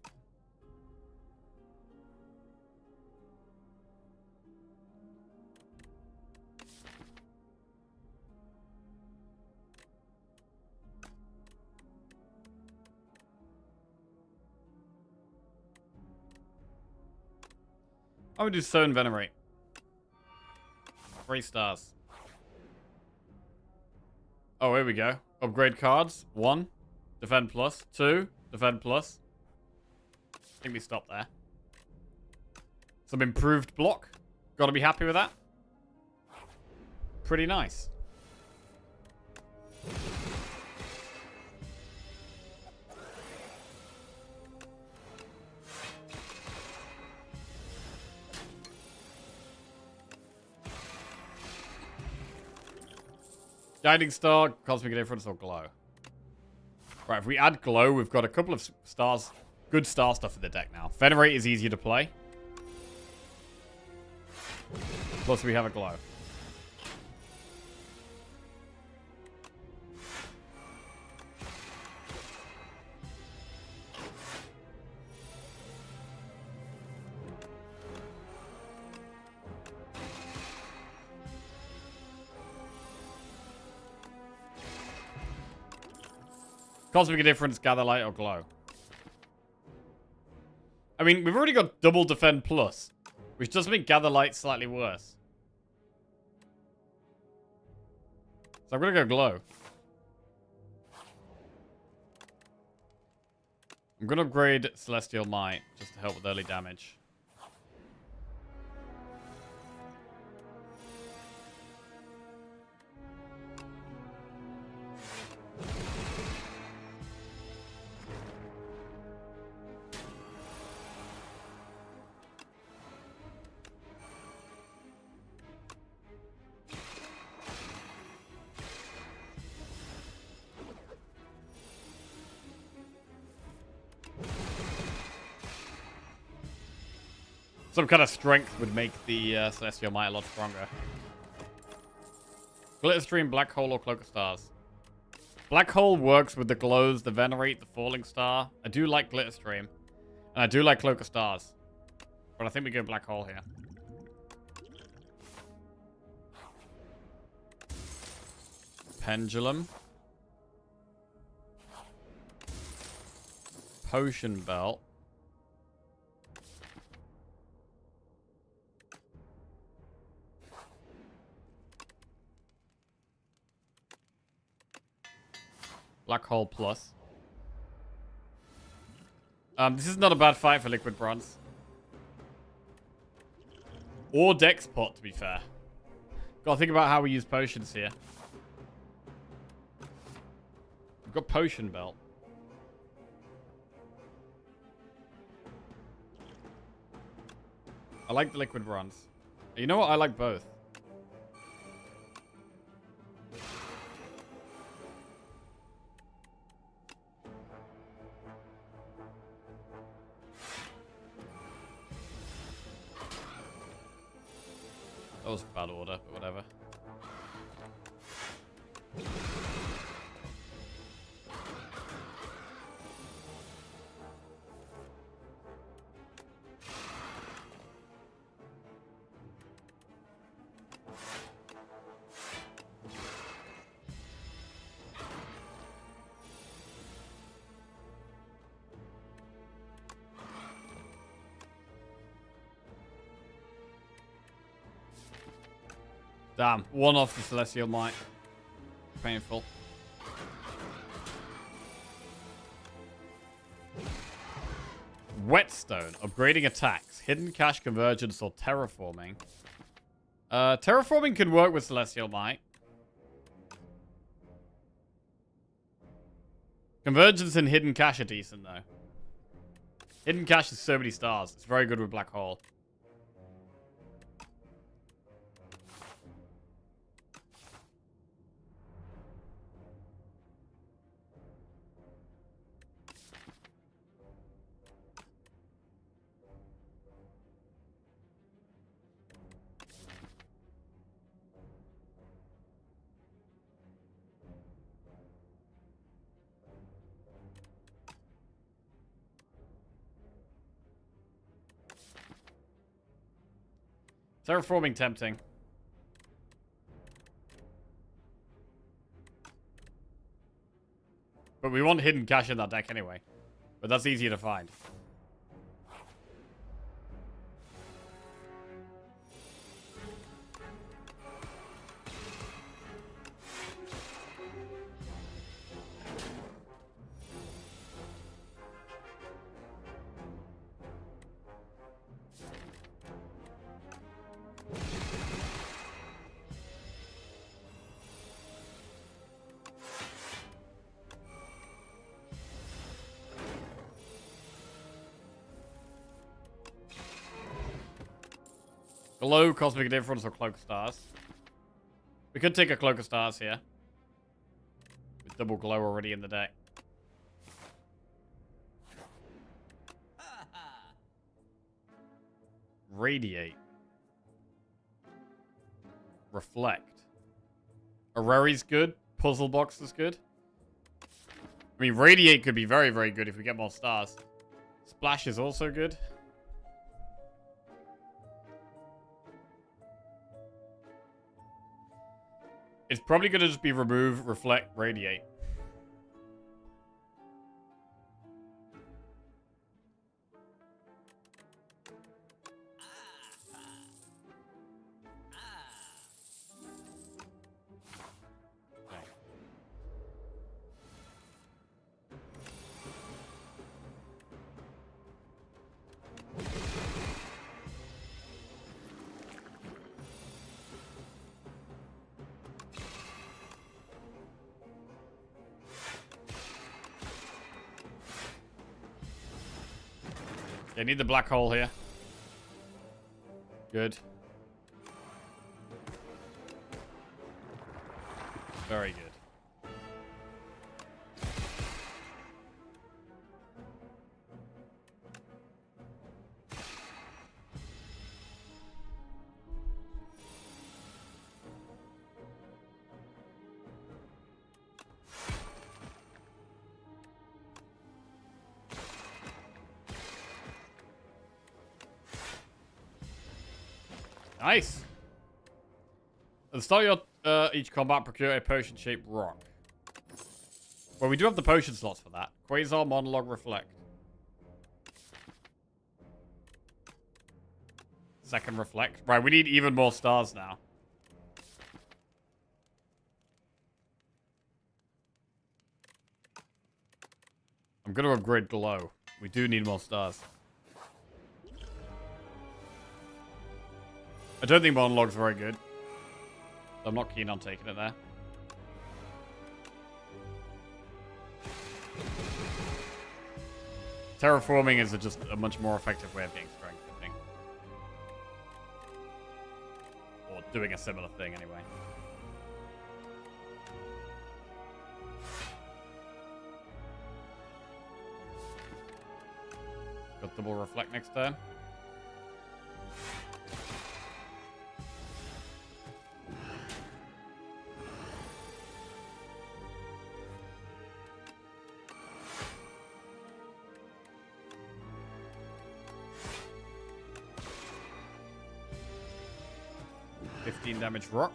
I would do Sown Venerate. 3 stars. Oh, here we go. Upgrade cards. 1. Defend plus. 2. Defend plus. I think we stop there. Some improved block. Gotta be happy with that. Pretty nice. Guiding Star, Cosmic Indifference, or Glow. Right, if we add Glow, we've got a couple of stars, good star stuff in the deck now. Venerate is easier to play. Plus we have a Glow. Cosmic Indifference, Gather Light, or Glow. I mean, we've already got double Defend Plus, which does make Gather Light slightly worse. So I'm going to go Glow. I'm going to upgrade Celestial Might, just to help with early damage. Some kind of strength would make the Celestial Might a lot stronger. Glitter Stream, Black Hole, or Cloak of Stars. Black Hole works with the Glows, the Venerate, the Falling Star. I do like Glitter Stream. And I do like Cloak of Stars. But I think we go Black Hole here. Pendulum. Potion Belt. Black Hole Plus. This is not a bad fight for Liquid Bronze. Or Dex Pot, to be fair. Gotta think about how we use potions here. We've got Potion Belt. I like the Liquid Bronze. You know what? I like both. That was a bad order, but whatever. Damn, one off the Celestial Might. Painful. Whetstone, upgrading attacks, hidden cache convergence, or terraforming. Terraforming can work with Celestial Might. Convergence and hidden cache are decent though. Hidden cache is so many stars. It's very good with Black Hole. Terraforming tempting. But we want hidden cash in that deck anyway. But that's easier to find. Glow, Cosmic Difference, or Cloak of Stars. We could take a Cloak of Stars here. With double glow already in the deck. Radiate. Reflect. Arari's good. Puzzle Box is good. I mean, Radiate could be very, very good if we get more stars. Splash is also good. It's probably going to just be remove, reflect, radiate. I need the black hole here. Good. Very good. Nice. At the start of your each combat, procure a potion-shaped rock. Well, we do have the potion slots for that. Quasar, Monologue, Reflect. Second Reflect. Right, we need even more stars now. I'm going to upgrade Glow. We do need more stars. I don't think Monologue's very good. So I'm not keen on taking it there. Terraforming is just a much more effective way of getting strength, I think. Or doing a similar thing, anyway. Got double reflect next turn. Damage rock.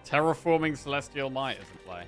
Terraforming Celestial Might is in play.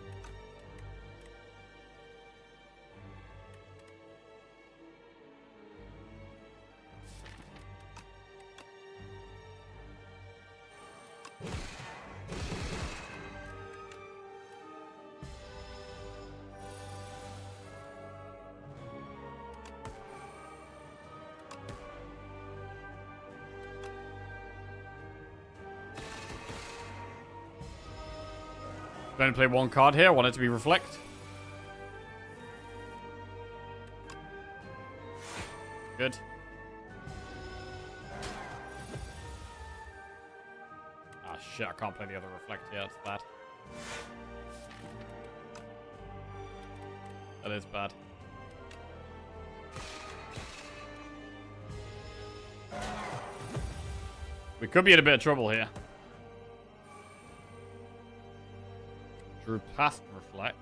Going to play one card here. I want it to be Reflect. Good. Ah, shit. I can't play the other Reflect here. That's bad. That is bad. We could be in a bit of trouble here. Drew past Reflect.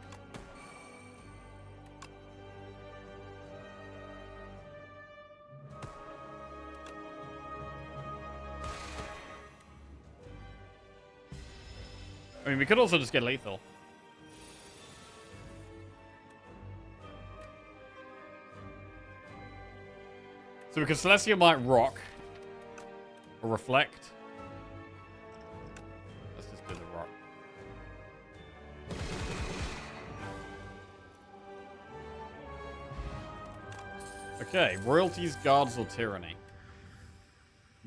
I mean, we could also just get lethal. So we could Celestial Might Rock. Or Reflect. Let's just do the Rock. Okay, Royalties, Guards, or Tyranny?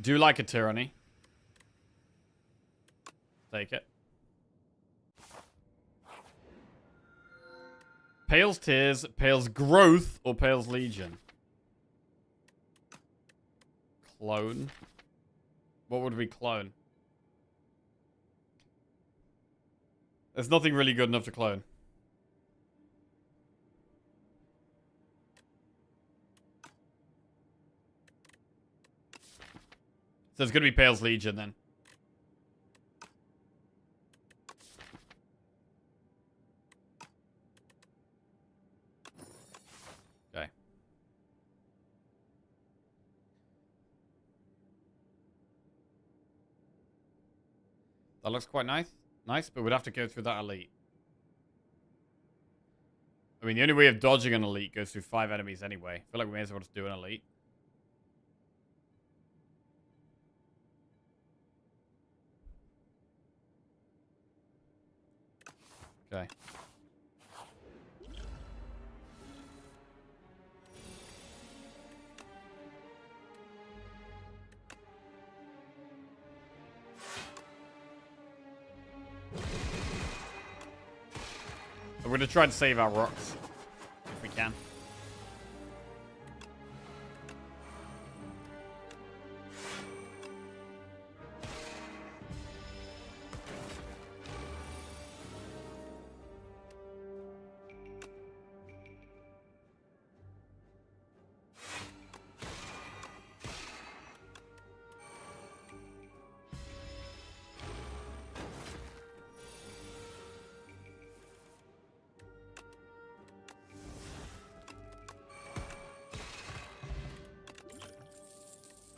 Do like a Tyranny. Take it. Pale's Tears, Pale's Growth, or Pale's Legion? Clone. What would we clone? There's nothing really good enough to clone. So it's going to be Pale's Legion then. Okay. That looks quite nice. Nice, but we'd have to go through that elite. I mean, the only way of dodging an elite goes through 5 enemies anyway. I feel like we may as well just do an elite. Okay. We're going to try and save our rocks. If we can.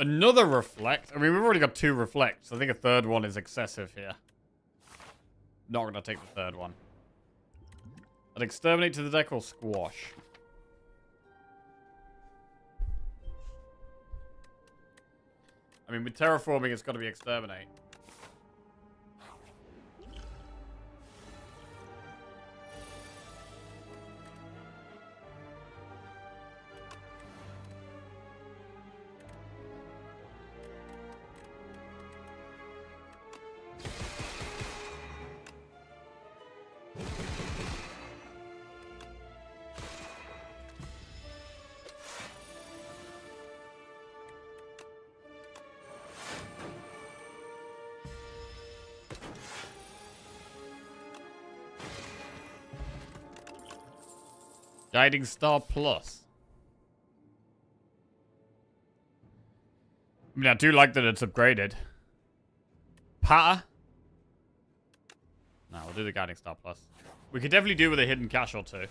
Another reflect? I mean, we've already got 2 reflects. I think a third one is excessive here. Not going to take the third one. An exterminate to the deck or squash? I mean, with terraforming, it's got to be exterminate. Guiding Star Plus. I mean, I do like that it's upgraded. Patter? No, we'll do the Guiding Star Plus. We could definitely do with a hidden cache or 2.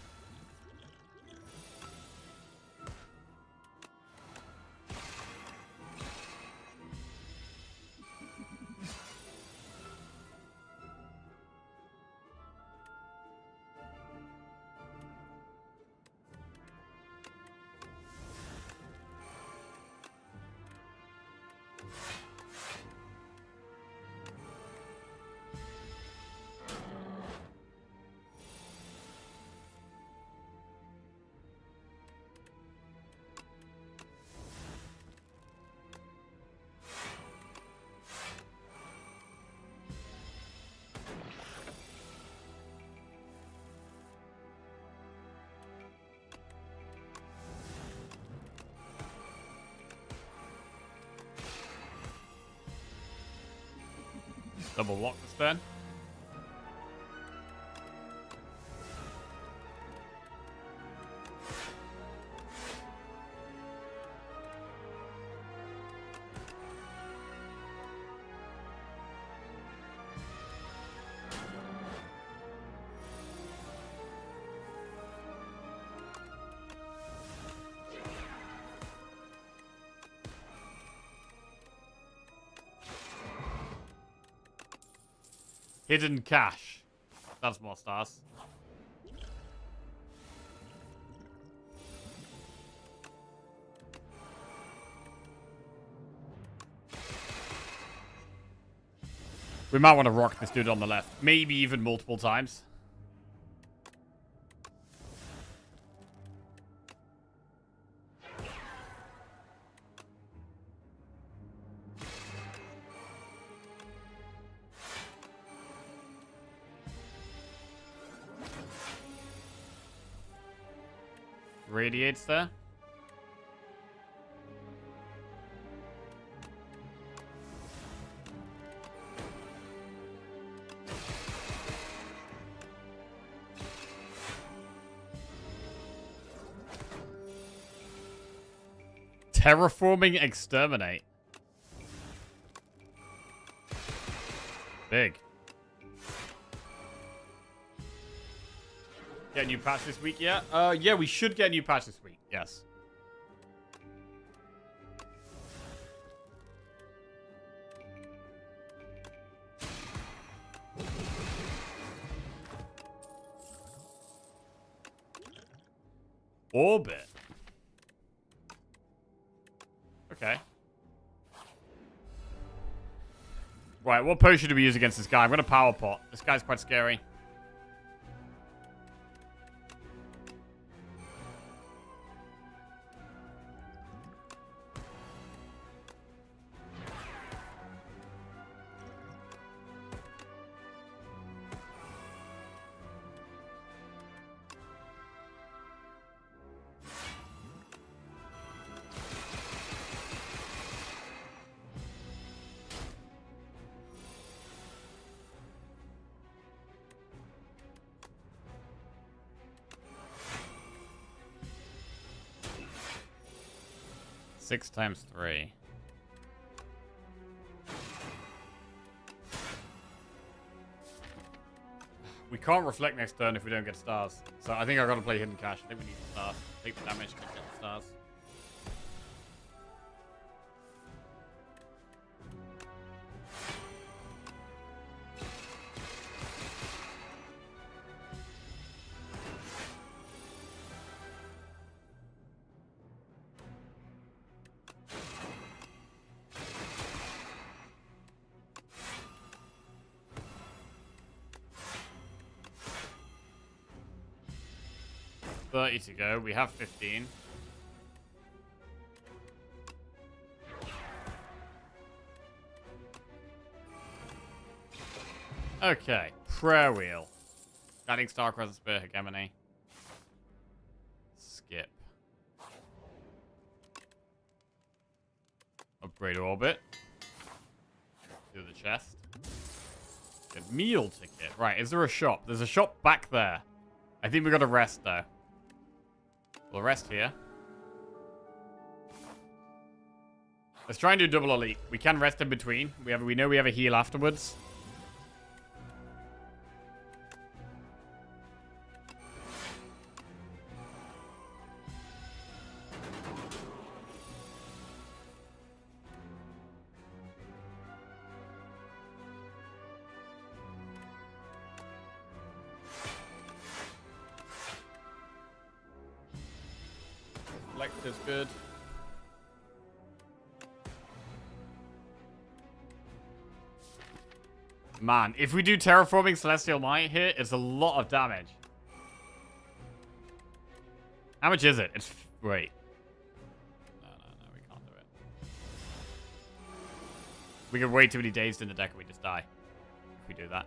Double lock this turn. Hidden cache. That's more stars. We might want to rock this dude on the left. Maybe even multiple times. Radiates there. Terraforming exterminate. Big. Get a new patch this week, yeah? Yeah, we should get a new patch this week, yes. Orbit. Okay. Right, what potion do we use against this guy? I'm going to power pot. This guy's quite scary. Six times 3. We can't reflect next turn if we don't get stars. So I think I've got to play hidden cache. I think we need the stars. Take the damage, get the stars. To go. We have 15. Okay. Prayer wheel. Guiding star, crescent spear, hegemony. Skip. Upgrade orbit. Do the chest. Good meal ticket. Right, is there a shop? There's a shop back there. I think we got to rest though. We'll rest here. Let's try and do double elite. We can rest in between. We know we have a heal afterwards. Is good. Man, if we do terraforming celestial might here, it's a lot of damage. How much is it? It's wait. No, we can't do it. We get way too many dazed in the deck and we just die. If we do that.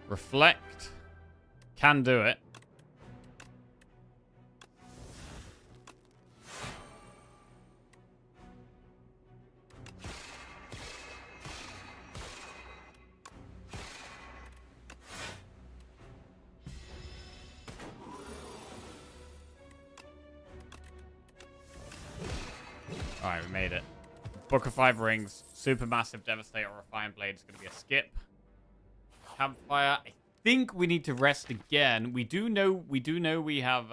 Reflect. Can do it. Alright, we made it. Book of Five Rings, Supermassive Devastator, or Fine Blade is going to be a skip. Campfire. I think we need to rest again. We do know we have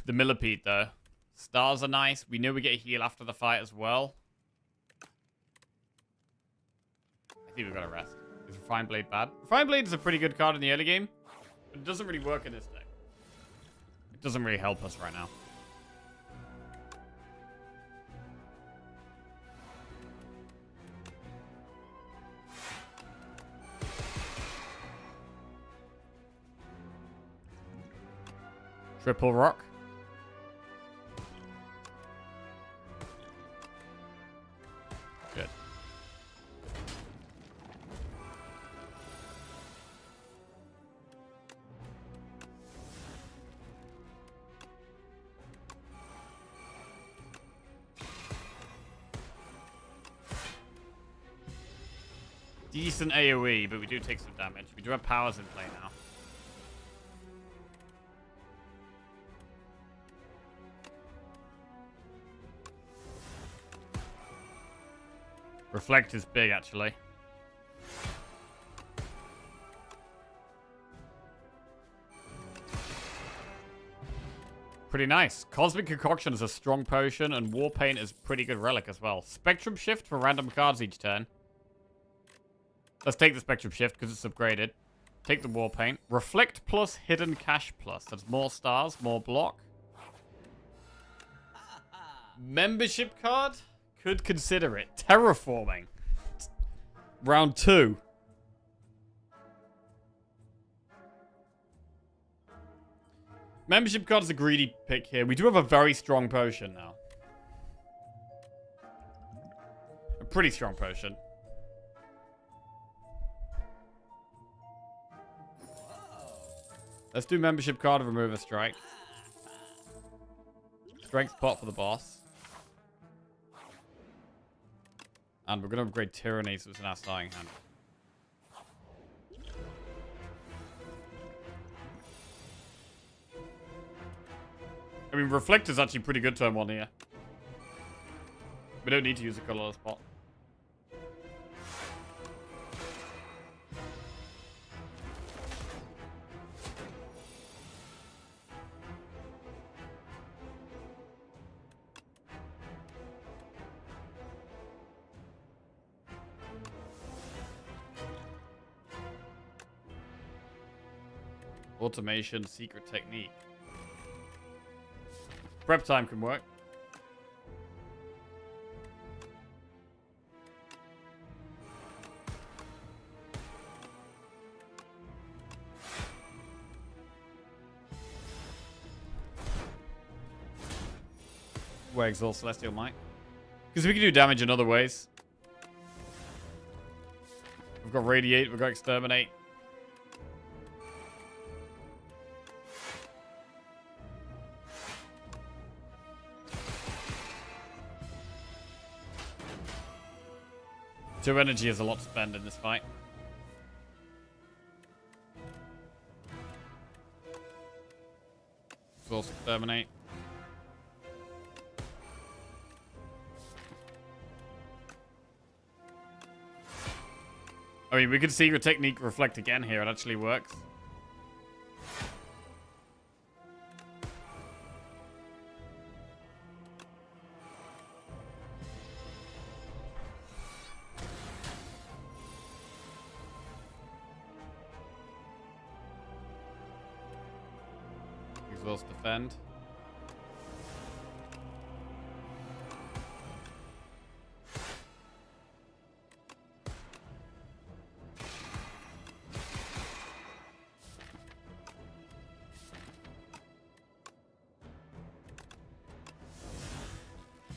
the Millipede though. Stars are nice. We know we get a heal after the fight as well. I think we've got to rest. Is Refine Blade bad? Refine Blade is a pretty good card in the early game, but it doesn't really work in this deck. It doesn't really help us right now. Triple Rock. Good. Decent AoE, but we do take some damage. We do have powers in play now. Reflect is big, actually. Pretty nice. Cosmic Concoction is a strong potion, and War Paint is pretty good relic as well. Spectrum Shift for random cards each turn. Let's take the Spectrum Shift because it's upgraded. Take the War Paint. Reflect plus Hidden Cash plus. That's more stars, more block. Membership card? Could consider it. Terraforming. Round 2. Membership card is a greedy pick here. We do have a very strong potion now. A pretty strong potion. Let's do membership card, remove a strike. Strength pot for the boss. And we're going to upgrade Tyranny, so it's in our starting hand. I mean, Reflect is actually pretty good turn 1 here. We don't need to use a colorless pot. Automation, secret technique. Prep time can work. We're Exhaust Celestial Might. Because we can do damage in other ways. We've got Radiate, we've got Exterminate. Two energy is a lot to spend in this fight. Exhaust Exterminate. I mean, we could see your technique reflect again here. It actually works. Exhaust Defend.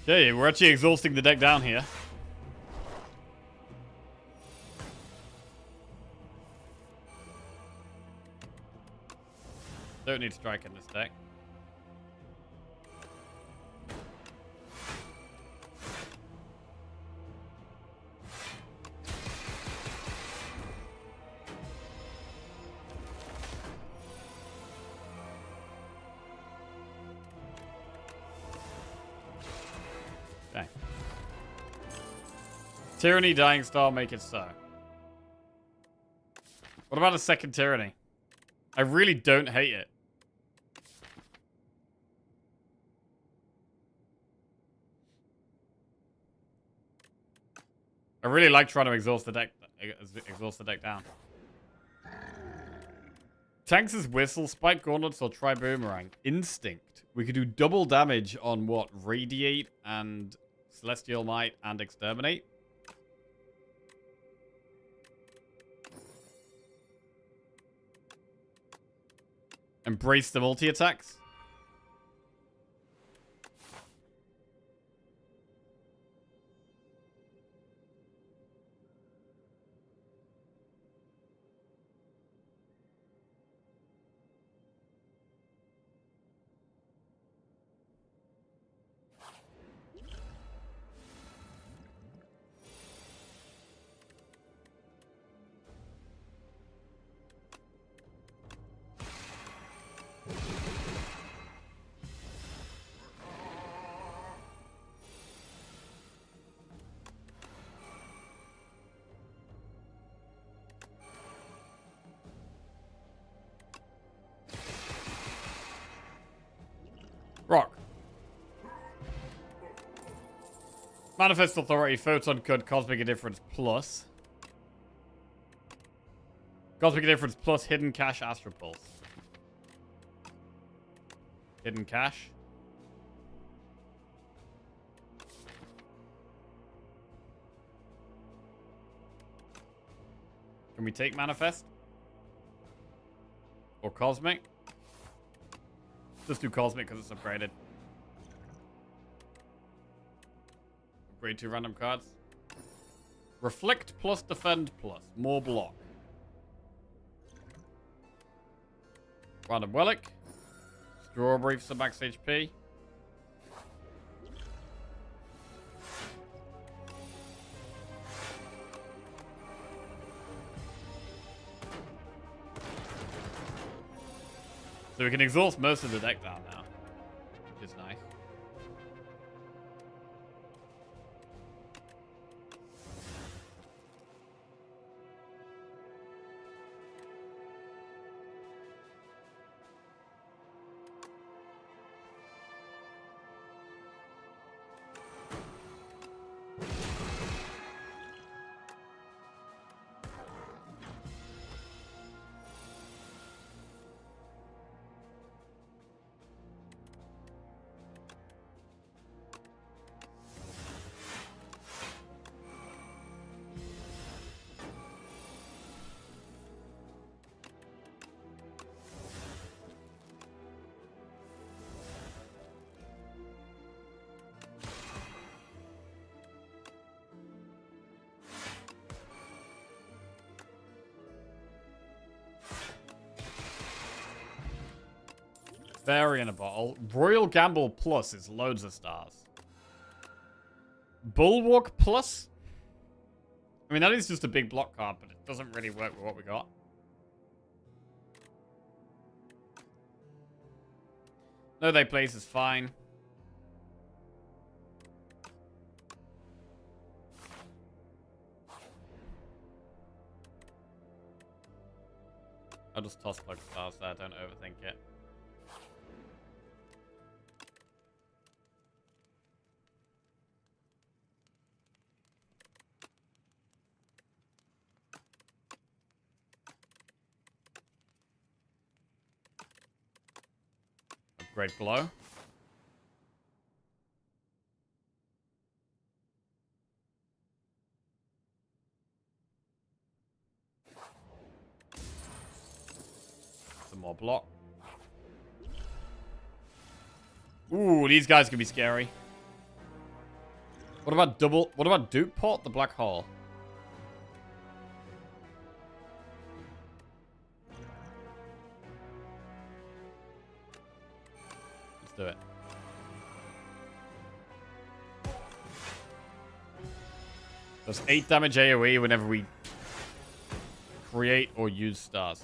Okay, we're actually exhausting the deck down here. Don't need strike in this deck. Okay. Tyranny, Dying Star, make it so. What about a second Tyranny? I really don't hate it. I really like trying to exhaust the deck down. Tanks' Whistle, Spike Gauntlets, or Try Boomerang. Instinct. We could do double damage on what? Radiate and Celestial Might and Exterminate. Embrace the multi-attacks. Rock. Manifest Authority, Photon Cut, Cosmic Indifference Plus. Cosmic Indifference Plus, Hidden Cache, Astral Pulse. Hidden Cache. Can we take Manifest? Or Cosmic? Let's do Cosmic because it's upgraded. Upgrade 2 random cards. Reflect plus Defend plus. More block. Random Relic. Strawberry for some max HP. So we can exhaust most of the deck down now, which is nice. Fairy in a bottle. Royal Gamble Plus is loads of stars. Bulwark Plus? I mean, that is just a big block card, but it doesn't really work with what we got. No, they place is fine. I'll just toss plug stars there, don't overthink it. Great blow. Some more block. Ooh, these guys can be scary. What about double? What about Dupe Pot, the black hole? Do it. Does 8 damage AoE whenever we create or use stars.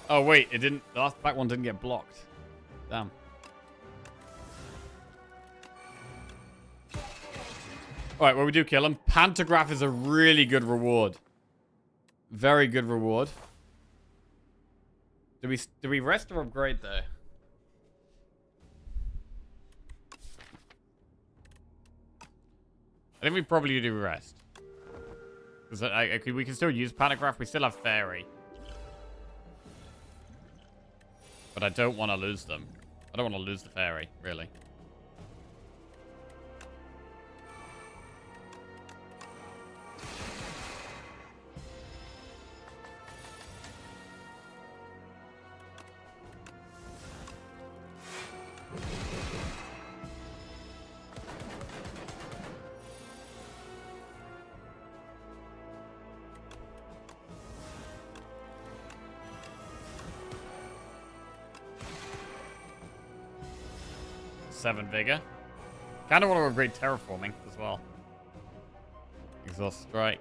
Oh, wait. It didn't... The last back one didn't get blocked. Damn. Alright, well, we do kill him. Pantograph is a really good reward. Very good reward. Do we rest or upgrade there? I think we probably do rest. Because we can still use Pantograph. We still have Fairy. But I don't want to lose them. I don't want to lose the Fairy, really. Seven vigor. Kind of want to upgrade terraforming as well. Exhaust strike.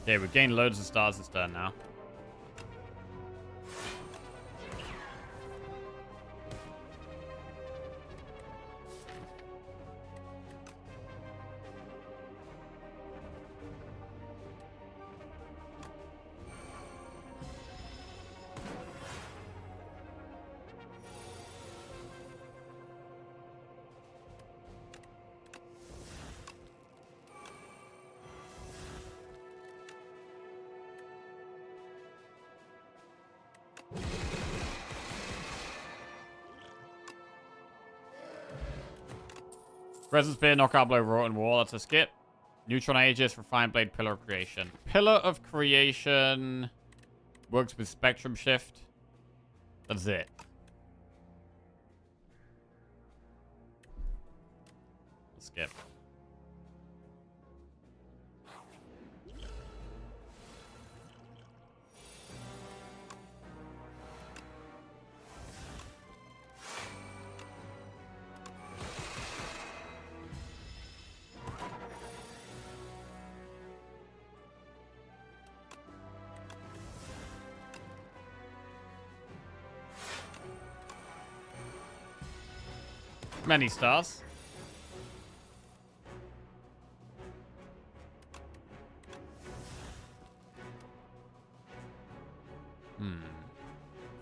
Okay, we've gained loads of stars this turn now. Presence Spear, Knockout Blow, Rotten Wall. That's a skip. Neutron Aegis, Refined Blade, Pillar of Creation. Pillar of Creation works with Spectrum Shift. That's it. Skip. Many stars.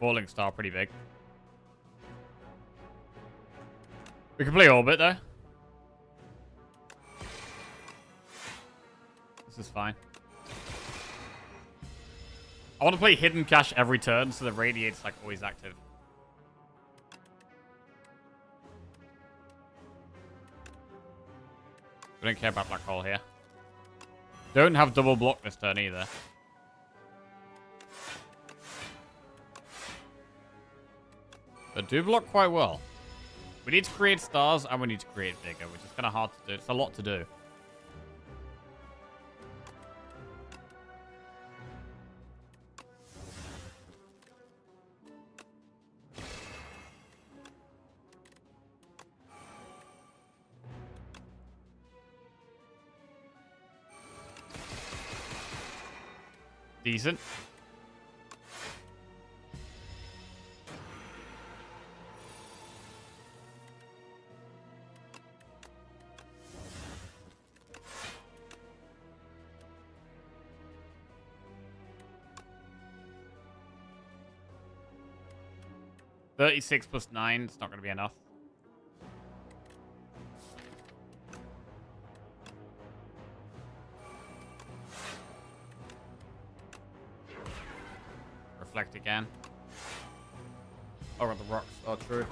Falling star, pretty big. We can play Orbit, though. This is fine. I want to play Hidden Cache every turn, so the Radiate's, like, always active. We don't care about Black Hole here. Don't have double block this turn either. But do block quite well. We need to create stars and we need to create vigor, which is kind of hard to do. It's a lot to do. Decent. $36 plus 9. It's not going to be enough. Reflect again. Oh, the rocks are true.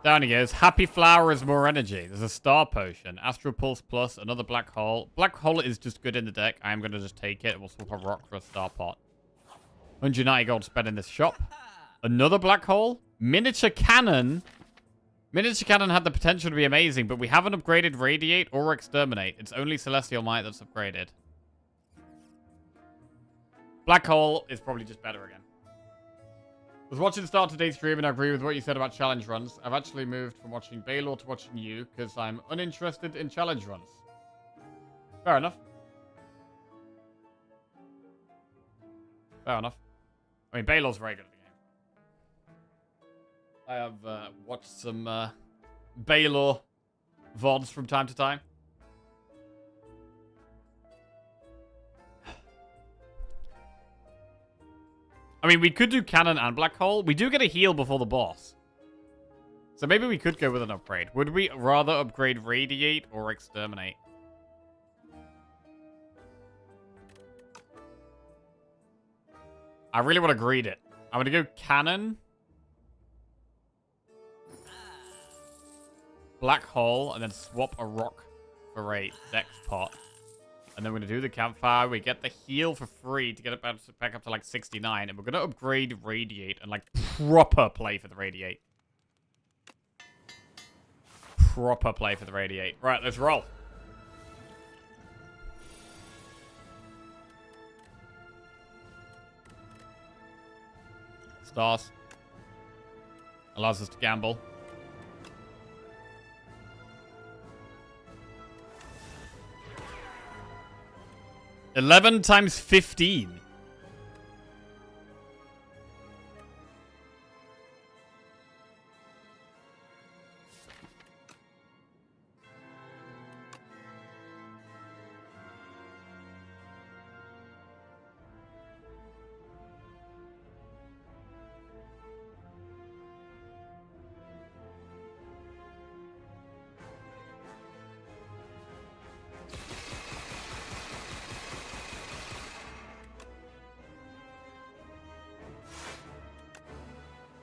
Down he goes. Happy Flower is more energy. There's a Star Potion. Astral Pulse Plus. Another Black Hole. Black Hole is just good in the deck. I am going to just take it. We'll swap a rock for a Star Pot. 190 gold spent in this shop. Another Black Hole. Miniature Cannon. Miniature Cannon had the potential to be amazing, but we haven't upgraded Radiate or Exterminate. It's only Celestial Might that's upgraded. Black Hole is probably just better again. Was watching the start of today's stream and I agree with what you said about challenge runs. I've actually moved from watching Baylor to watching you because I'm uninterested in challenge runs. Fair enough. Fair enough. I mean, Baylor's very good at the game. I have watched some Baylor VODs from time to time. I mean, we could do Cannon and Black Hole. We do get a heal before the boss. So maybe we could go with an upgrade. Would we rather upgrade Radiate or Exterminate? I really want to greed it. I'm going to go Cannon. Black Hole, and then swap a rock for a Dex pot. And then we're going to do the campfire. We get the heal for free to get it back up to like 69. And we're going to upgrade Radiate and like proper play for the Radiate. Proper play for the Radiate. Right, let's roll. Stars. Allows us to gamble. 11 times 15.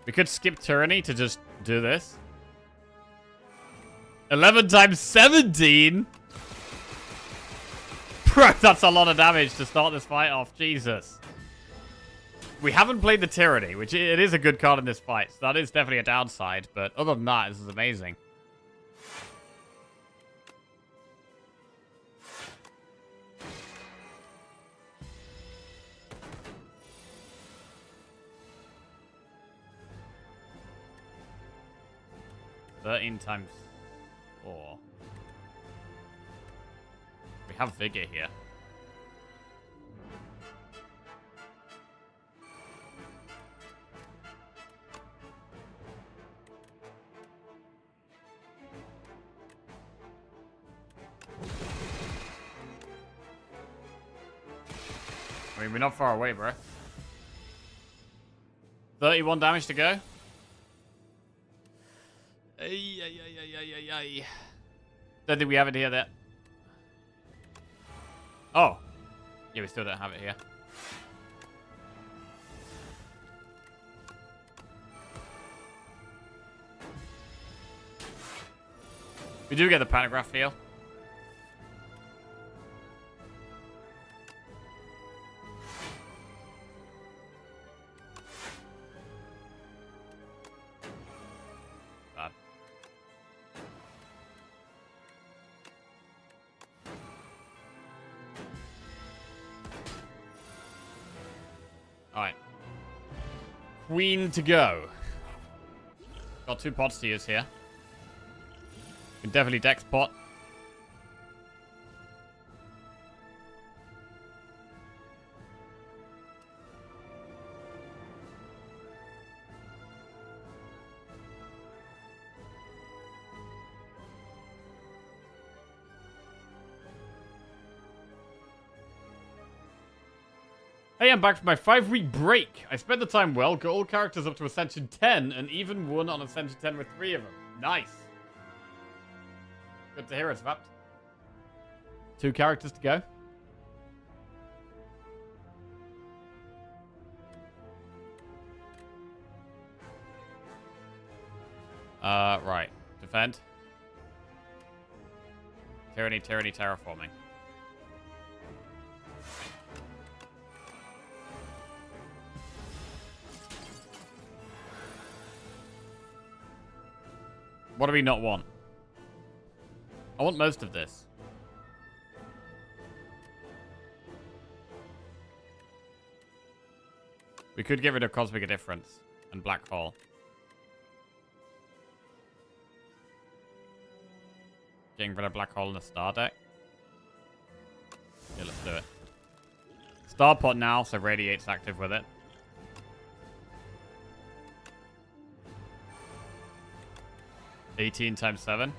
We could skip Tyranny to just do this. 11 times 17? Bro, that's a lot of damage to start this fight off. Jesus. We haven't played the Tyranny, which it is a good card in this fight. So that is definitely a downside. But other than that, this is amazing. Times 4. We have Vigor here. I mean, we're not far away, bro. 31 damage to go. Don't think we have it here yet. Oh. Yeah, we still don't have it here. We do get the pantograph feel. Alright. Queen to go. Got 2 pots to use here. Can definitely Dex pot. Hey, I'm back from my 5-week break. I spent the time well, got all characters up to Ascension 10, and even won on Ascension 10 with 3 of them. Nice. Good to hear it's vapped. 2 characters to go. Right. Defend. Tyranny, terraforming. What do we not want? I want most of this. We could get rid of Cosmic Difference. and black hole. Getting rid of black hole in the star deck. Yeah, let's do it. Star pot now, so radiate's active with it. $18 times 7.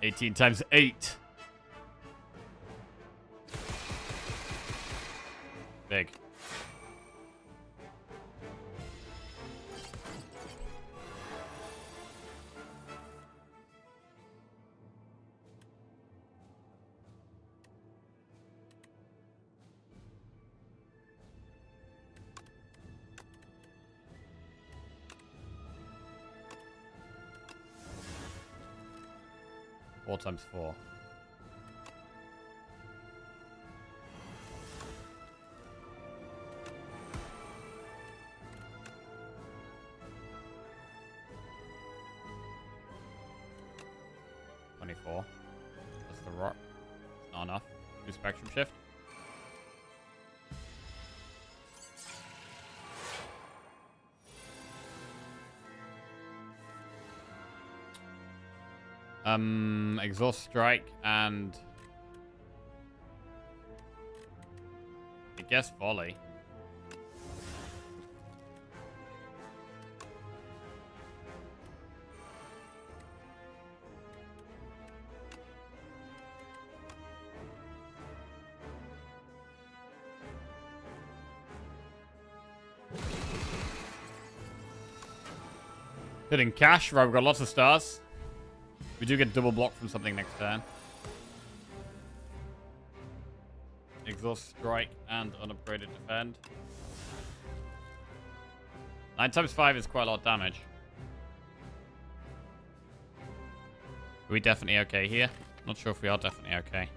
18 times 8. Big. Four times 4. That's the rock. It's not enough. Do spectrum shift. Exhaust strike and I guess volley. Hitting cash, right? We've got lots of stars. We do get double block from something next turn. Exhaust strike and unupgraded defend. 9 times 5 is quite a lot of damage. Are we definitely okay here? Not sure if we are definitely okay.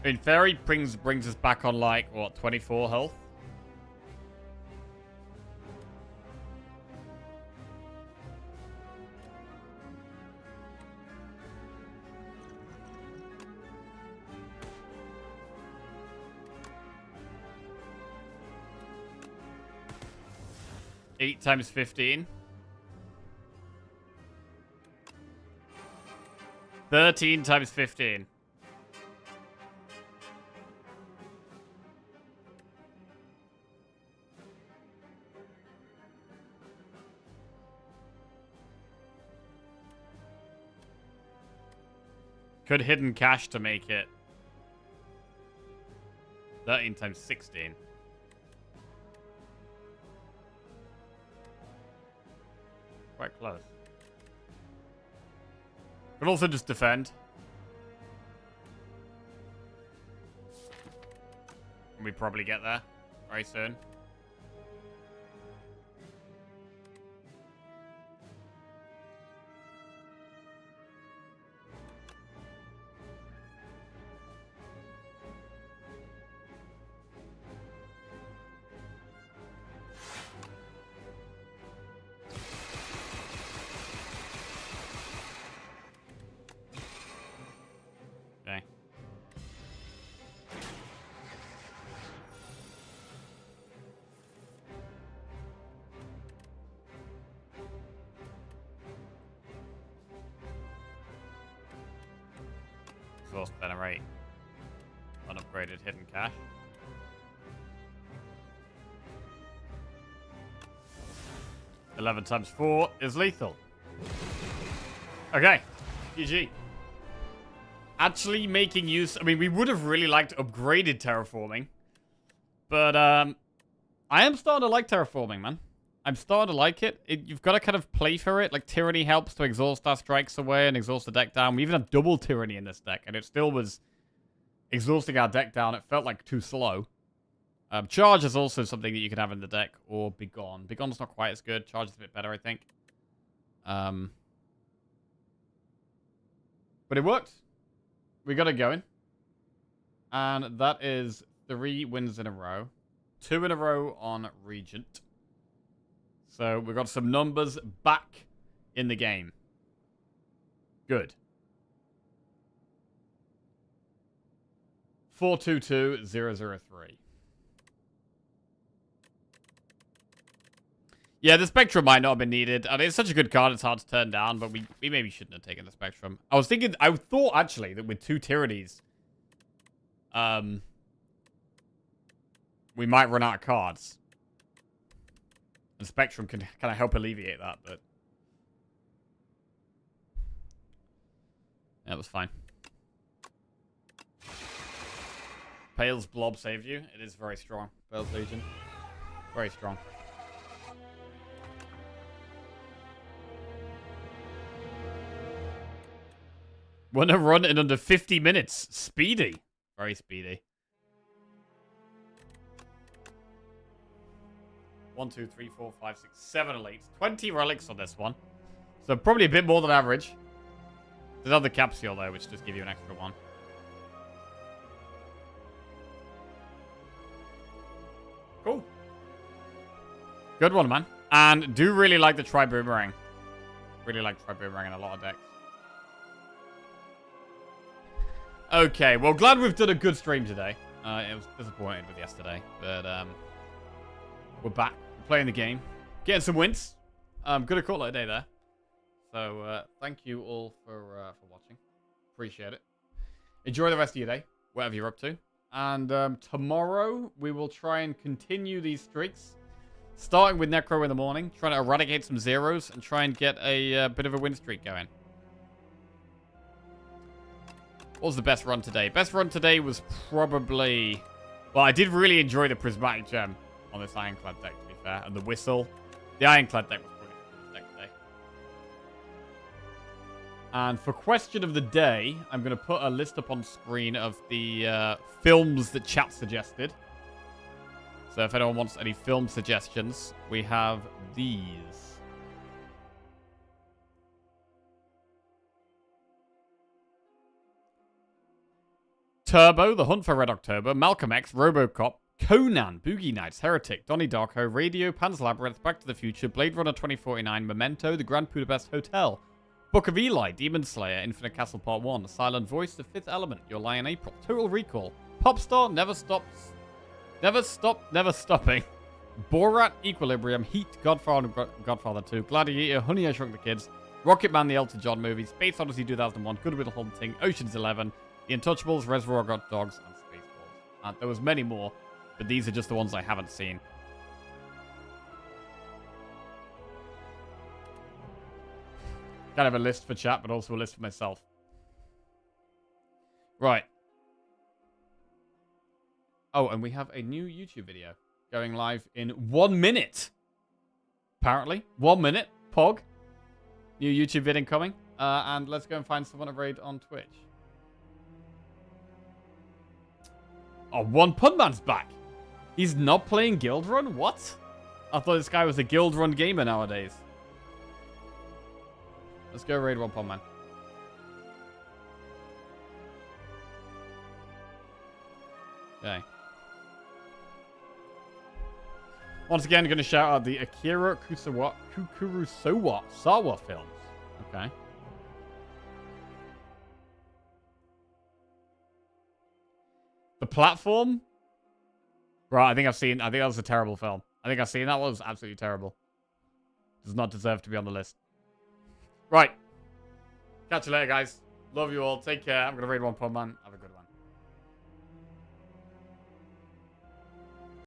In theory, brings us back on like, what, 24 health? Eight times 15. 13 times 15. Could hidden cash to make it 13 times 16. Quite close. Could also just defend. We probably get there very soon. Exhaust venerate. Unupgraded hidden cash. $11 times 4 is lethal. Okay. GG. Actually making use... I mean, we would have really liked upgraded terraforming. But, I am starting to like terraforming, man. I'm starting to like it. You've got to kind of play for it. Like, Tyranny helps to exhaust our strikes away and exhaust the deck down. We even have double Tyranny in this deck, and it still was exhausting our deck down. It felt like too slow. Charge is also something that you can have in the deck, or Begone. Begone's not quite as good. Charge is a bit better, I think. But it worked. We got it going. And that is 3 wins in a row. 2 in a row on Regent. So we've got some numbers back in the game. Good. 422003. Yeah, the Spectrum might not have been needed. I mean, it's such a good card, it's hard to turn down, but we maybe shouldn't have taken the Spectrum. I thought actually that with 2 Tyrannies, we might run out of cards. And Spectrum can kind of help alleviate that, but that was fine. Pale's Blob saved you. It is very strong. Pale's Legion. Very strong. Won a run in under 50 minutes. Speedy. Very speedy. 1, 2, 3, 4, 5, 6, 7 elites. 20 relics on this one. So probably a bit more than average. There's another capsule though, which just give you an extra one. Cool. Good one, man. And do really like the Tri-Boomerang. Really like Tri-Boomerang in a lot of decks. Okay, well, glad we've done a good stream today. It was disappointed with yesterday, but we're back. We're playing the game. Getting some wins. Good to call it a day there. So, thank you all for watching. Appreciate it. Enjoy the rest of your day, whatever you're up to. And tomorrow, we will try and continue these streaks. Starting with Necro in the morning, trying to eradicate some zeros, and try and get a bit of a win streak going. What was the best run today? Best run today was probably... Well, I did really enjoy the Prismatic Gem on this Ironclad deck, to be fair. And the Whistle. The Ironclad deck was probably the coolest deck today. And for question of the day, I'm going to put a list up on screen of the films that chat suggested. So if anyone wants any film suggestions, we have these. Turbo, The Hunt for Red October, Malcolm X, Robocop, Conan, Boogie Nights, Heretic, Donnie Darko, Radio, Pan's Labyrinth, Back to the Future, Blade Runner 2049, Memento, The Grand Budapest Hotel, Book of Eli, Demon Slayer, Infinite Castle Part 1, Silent Voice, The Fifth Element, Your Lie in April, Total Recall, Popstar, Never Stopping, Borat, Equilibrium, Heat, Godfather 2, Gladiator, Honey, I Shrunk the Kids, Rocketman, the Elton John movie, Space Odyssey 2001, Good Will Hunting, Ocean's 11, The Untouchables, Reservoir Dogs, and Spaceballs. There was many more, but these are just the ones I haven't seen. Kind of a list for chat, but also a list for myself. Right. Oh, and we have a new YouTube video going live in 1 minute. Apparently. 1 minute. Pog. New YouTube video coming. And let's go and find someone to raid on Twitch. Oh, One Punman's back. He's not playing Guild Run? What? I thought this guy was a Guild Run gamer nowadays. Let's go raid One Punman. Okay. Once again, I'm going to shout out the Akira Kurosawa films. Okay. The Platform? Right, I think that was a terrible film. I think I've seen that one. It was absolutely terrible. Does not deserve to be on the list. Right. Catch you later, guys. Love you all. Take care. I'm going to raid One Punman. Have a good one.